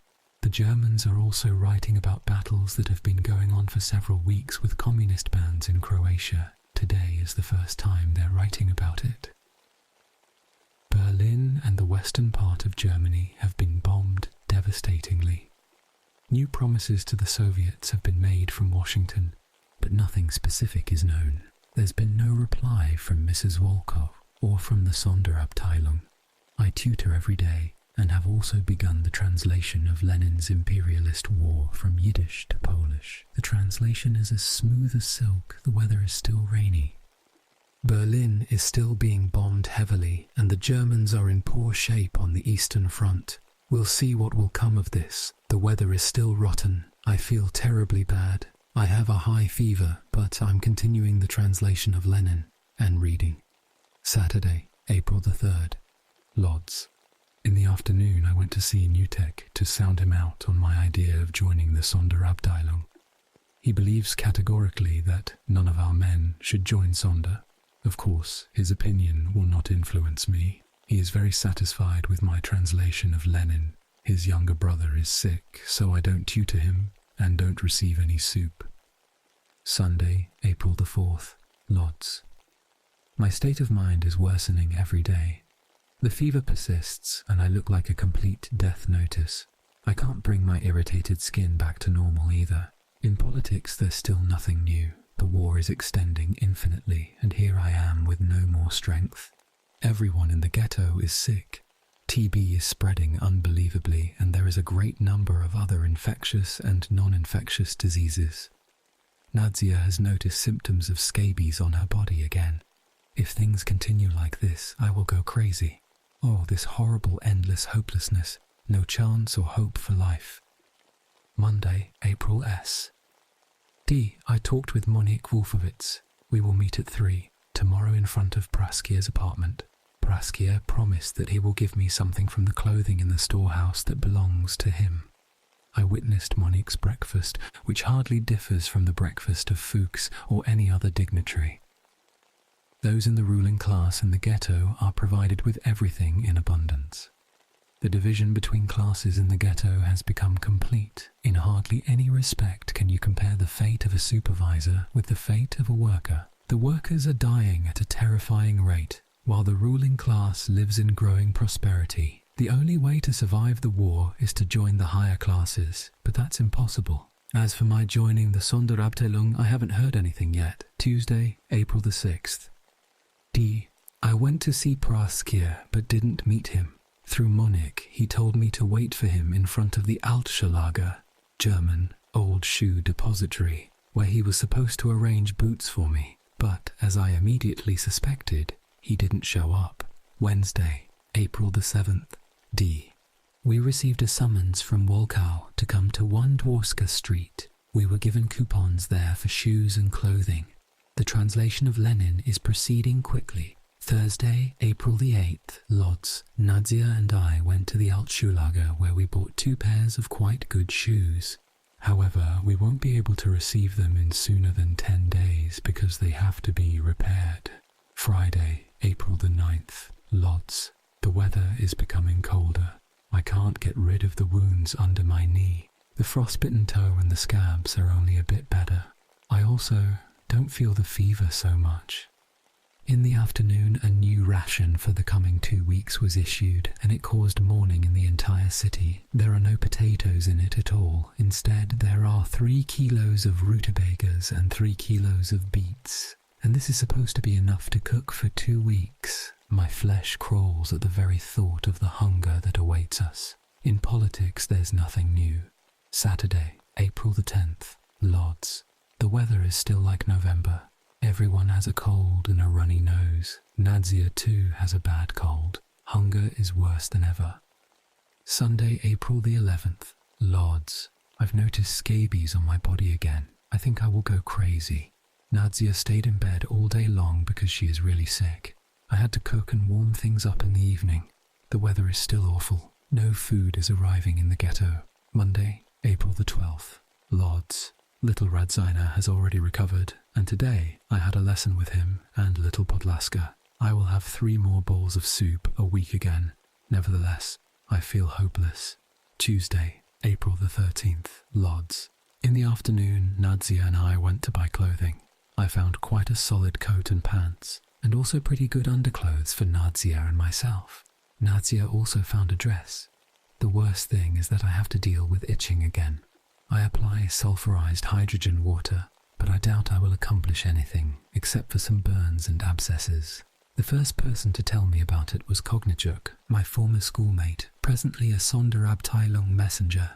S1: The Germans are also writing about battles that have been going on for several weeks with communist bands in Croatia. Today is the first time they're writing about it. Berlin and the western part of Germany have been bombed devastatingly. New promises to the Soviets have been made from Washington, but nothing specific is known. There's been no reply from Mrs. Volkov or from the Sonderabteilung. I tutor every day and have also begun the translation of Lenin's imperialist war from Yiddish to Polish. The translation is as smooth as silk. The weather is still rainy. Berlin is still being bombed heavily, and the Germans are in poor shape on the Eastern Front. We'll see what will come of this. The weather is still rotten. I feel terribly bad. I have a high fever, but I'm continuing the translation of Lenin and reading. Saturday, April the 3rd, Lodz. In the afternoon, I went to see Nutek to sound him out on my idea of joining the Sonderabteilung. He believes categorically that none of our men should join Sonder. Of course, his opinion will not influence me. He is very satisfied with my translation of Lenin. His younger brother is sick, so I don't tutor him and don't receive any soup. Sunday, April the 4th, Lodz. My state of mind is worsening every day. The fever persists, and I look like a complete death notice. I can't bring my irritated skin back to normal either. In politics, there's still nothing new. The war is extending infinitely, and here I am with no more strength. Everyone in the ghetto is sick. TB is spreading unbelievably, and there is a great number of other infectious and non-infectious diseases. Nadia has noticed symptoms of scabies on her body again. If things continue like this, I will go crazy. Oh, this horrible, endless hopelessness. No chance or hope for life. Monday, April S. D. I talked with Monique Wolfowitz. We will meet at 3, tomorrow in front of Praskia's apartment. Praskia promised that he will give me something from the clothing in the storehouse that belongs to him. I witnessed Monique's breakfast, which hardly differs from the breakfast of Fuchs or any other dignitary. Those in the ruling class in the ghetto are provided with everything in abundance. The division between classes in the ghetto has become complete. In hardly any respect can you compare the fate of a supervisor with the fate of a worker. The workers are dying at a terrifying rate, while the ruling class lives in growing prosperity. The only way to survive the war is to join the higher classes, but that's impossible. As for my joining the Sonderabteilung, I haven't heard anything yet. Tuesday, April the 6th. D. I went to see Praskia, but didn't meet him. Through Monique, he told me to wait for him in front of the Altschuhlager, German, old shoe depository, where he was supposed to arrange boots for me. But, as I immediately suspected, he didn't show up. Wednesday, April the 7th. D. We received a summons from Wolkow to come to 1 Dworska Street. We were given coupons there for shoes and clothing. The translation of Lenin is proceeding quickly. Thursday, April the 8th, Lodz. Nadia and I went to the Altschuhlager where we bought 2 pairs of quite good shoes. However, we won't be able to receive them in sooner than 10 days because they have to be repaired. Friday, April the 9th, Lodz. The weather is becoming colder. I can't get rid of the wounds under my knee. The frostbitten toe and the scabs are only a bit better. I also don't feel the fever so much. In the afternoon, a new ration for the coming 2 weeks was issued, and it caused mourning in the entire city. There are no potatoes in it at all. Instead, there are 3 kilos of rutabagas and 3 kilos of beets. And this is supposed to be enough to cook for 2 weeks. My flesh crawls at the very thought of the hunger that awaits us. In politics, there's nothing new. Saturday, April the 10th, Lodz. The weather is still like November. Everyone has a cold and a runny nose. Nadia too has a bad cold. Hunger is worse than ever. Sunday, April the 11th, Lodz. I've noticed scabies on my body again. I think I will go crazy. Nadia stayed in bed all day long because she is really sick. I had to cook and warm things up in the evening. The weather is still awful. No food is arriving in the ghetto. Monday, April the 12th, Lodz. Little Radzina has already recovered, and today I had a lesson with him and little Podlaska. I will have 3 more bowls of soup a week again. Nevertheless, I feel hopeless. Tuesday, April the 13th, Lodz. In the afternoon, Nadia and I went to buy clothing. I found quite a solid coat and pants, and also pretty good underclothes for Nadia and myself. Nadia also found a dress. The worst thing is that I have to deal with itching again. I apply sulfurized hydrogen water, but I doubt I will accomplish anything except for some burns and abscesses. The first person to tell me about it was Kognichuk, my former schoolmate, presently a Sonderabteilung messenger.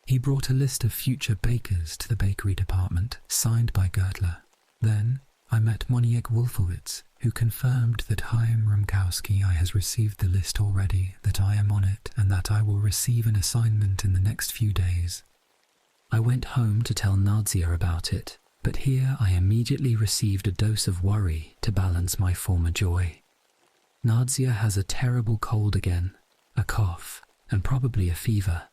S1: He brought a list of future bakers to the bakery department, signed by Gertler. Then I met Moniek Wolfowitz, who confirmed that Chaim Rumkowski has received the list already, that I am on it, and that I will receive an assignment in the next few days. I went home to tell Nadia about it, but here I immediately received a dose of worry to balance my former joy. Nadia has a terrible cold again, a cough, and probably a fever.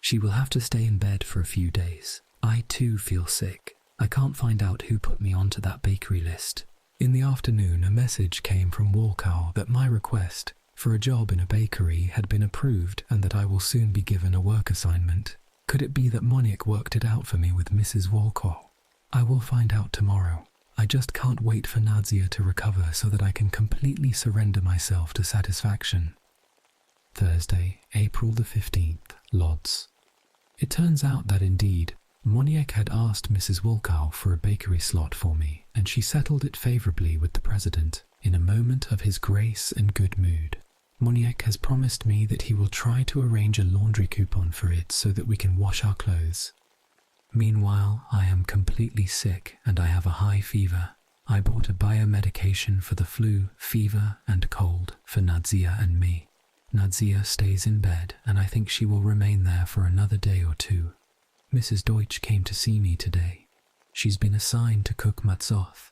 S1: She will have to stay in bed for a few days. I too feel sick. I can't find out who put me onto that bakery list. In the afternoon, a message came from Walkow that my request for a job in a bakery had been approved and that I will soon be given a work assignment. Could it be that Moniek worked it out for me with Mrs. Walkow? I will find out tomorrow. I just can't wait for Nadia to recover so that I can completely surrender myself to satisfaction. Thursday, April the 15th, Lodz. It turns out that indeed, Moniek had asked Mrs. Walkow for a bakery slot for me, and she settled it favourably with the president in a moment of his grace and good mood. Moniek has promised me that he will try to arrange a laundry coupon for it so that we can wash our clothes. Meanwhile, I am completely sick and I have a high fever. I bought a biomedication for the flu, fever and cold for Nadia and me. Nadia stays in bed and I think she will remain there for another day or 2. Mrs. Deutsch came to see me today. She's been assigned to cook matzoth.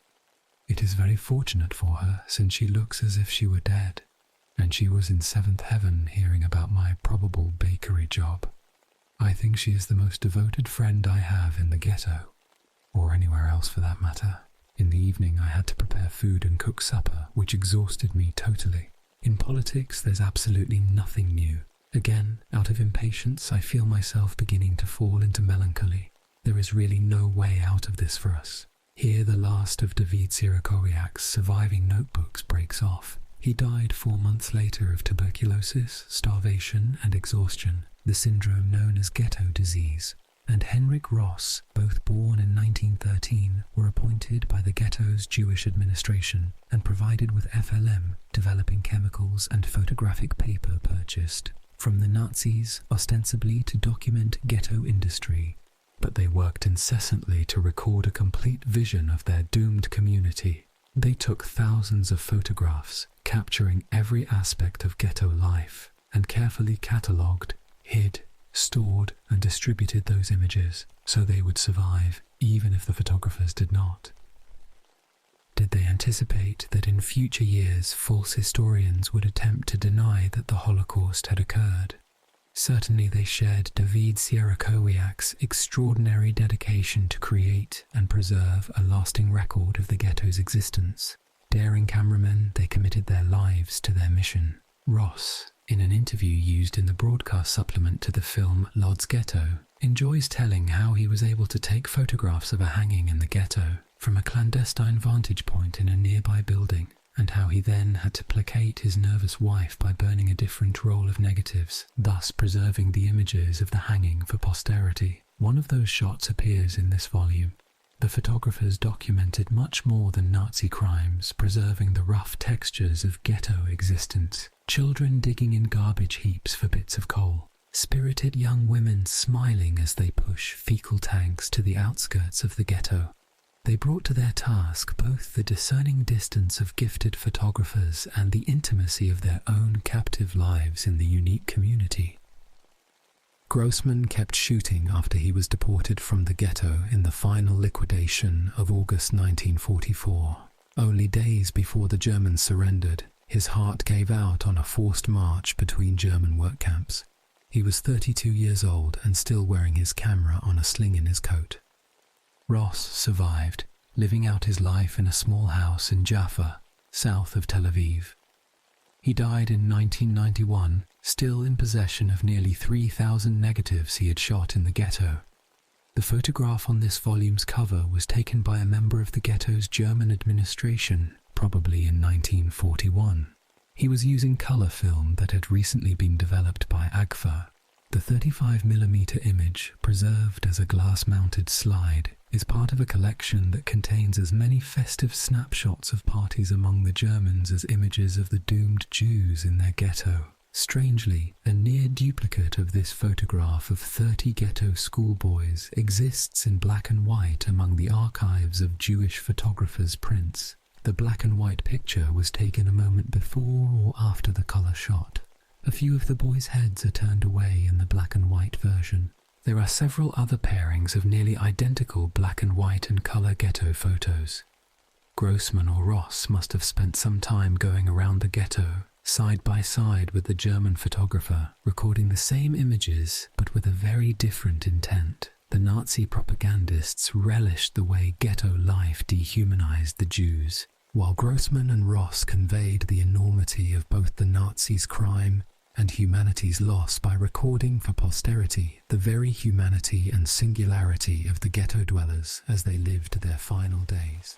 S1: It is very fortunate for her since she looks as if she were dead, and she was in 7th heaven hearing about my probable bakery job. I think she is the most devoted friend I have in the ghetto, or anywhere else for that matter. In the evening I had to prepare food and cook supper, which exhausted me totally. In politics there's absolutely nothing new. Again, out of impatience, I feel myself beginning to fall into melancholy. There is really no way out of this for us. Here the last of Dawid Sierakowiak's surviving notebooks breaks off. He died 4 months later of tuberculosis, starvation and exhaustion, the syndrome known as ghetto disease. And Henrik Ross, both born in 1913, were appointed by the ghetto's Jewish administration and provided with FLM, developing chemicals and photographic paper purchased from the Nazis, ostensibly to document ghetto industry, but they worked incessantly to record a complete vision of their doomed community. They took thousands of photographs, capturing every aspect of ghetto life, and carefully catalogued, hid, stored, and distributed those images so they would survive, even if the photographers did not. Did they anticipate that in future years false historians would attempt to deny that the Holocaust had occurred? Certainly they shared Dawid Sierakowiak's extraordinary dedication to create and preserve a lasting record of the ghetto's existence. Daring cameramen, they committed their lives to their mission. Ross, in an interview used in the broadcast supplement to the film Lodz Ghetto, enjoys telling how he was able to take photographs of a hanging in the ghetto from a clandestine vantage point in a nearby building. and how he then had to placate his nervous wife by burning a different roll of negatives, thus preserving the images of the hanging for posterity. One of those shots appears in this volume. The photographers documented much more than Nazi crimes, preserving the rough textures of ghetto existence. Children digging in garbage heaps for bits of coal. Spirited young women smiling as they push fecal tanks to the outskirts of the ghetto. They brought to their task both the discerning distance of gifted photographers and the intimacy of their own captive lives in the unique community. Grossman kept shooting after he was deported from the ghetto in the final liquidation of August 1944. Only days before the Germans surrendered, his heart gave out on a forced march between German work camps. He was 32 years old and still wearing his camera on a sling in his coat. Ross survived, living out his life in a small house in Jaffa, south of Tel Aviv. He died in 1991, still in possession of nearly 3,000 negatives he had shot in the ghetto. The photograph on this volume's cover was taken by a member of the ghetto's German administration, probably in 1941. He was using colour film that had recently been developed by AGFA. The 35mm image, preserved as a glass-mounted slide, is part of a collection that contains as many festive snapshots of parties among the Germans as images of the doomed Jews in their ghetto. Strangely, a near duplicate of this photograph of 30 ghetto schoolboys exists in black and white among the archives of Jewish photographers' prints. The black and white picture was taken a moment before or after the colour shot. A few of the boys' heads are turned away in the black and white version. There are several other pairings of nearly identical black and white and colour ghetto photos. Grossman or Ross must have spent some time going around the ghetto, side by side with the German photographer, recording the same images but with a very different intent. The Nazi propagandists relished the way ghetto life dehumanized the Jews, while Grossman and Ross conveyed the enormity of both the Nazis' crime and humanity's loss by recording for posterity the very humanity and singularity of the ghetto dwellers as they lived their final days.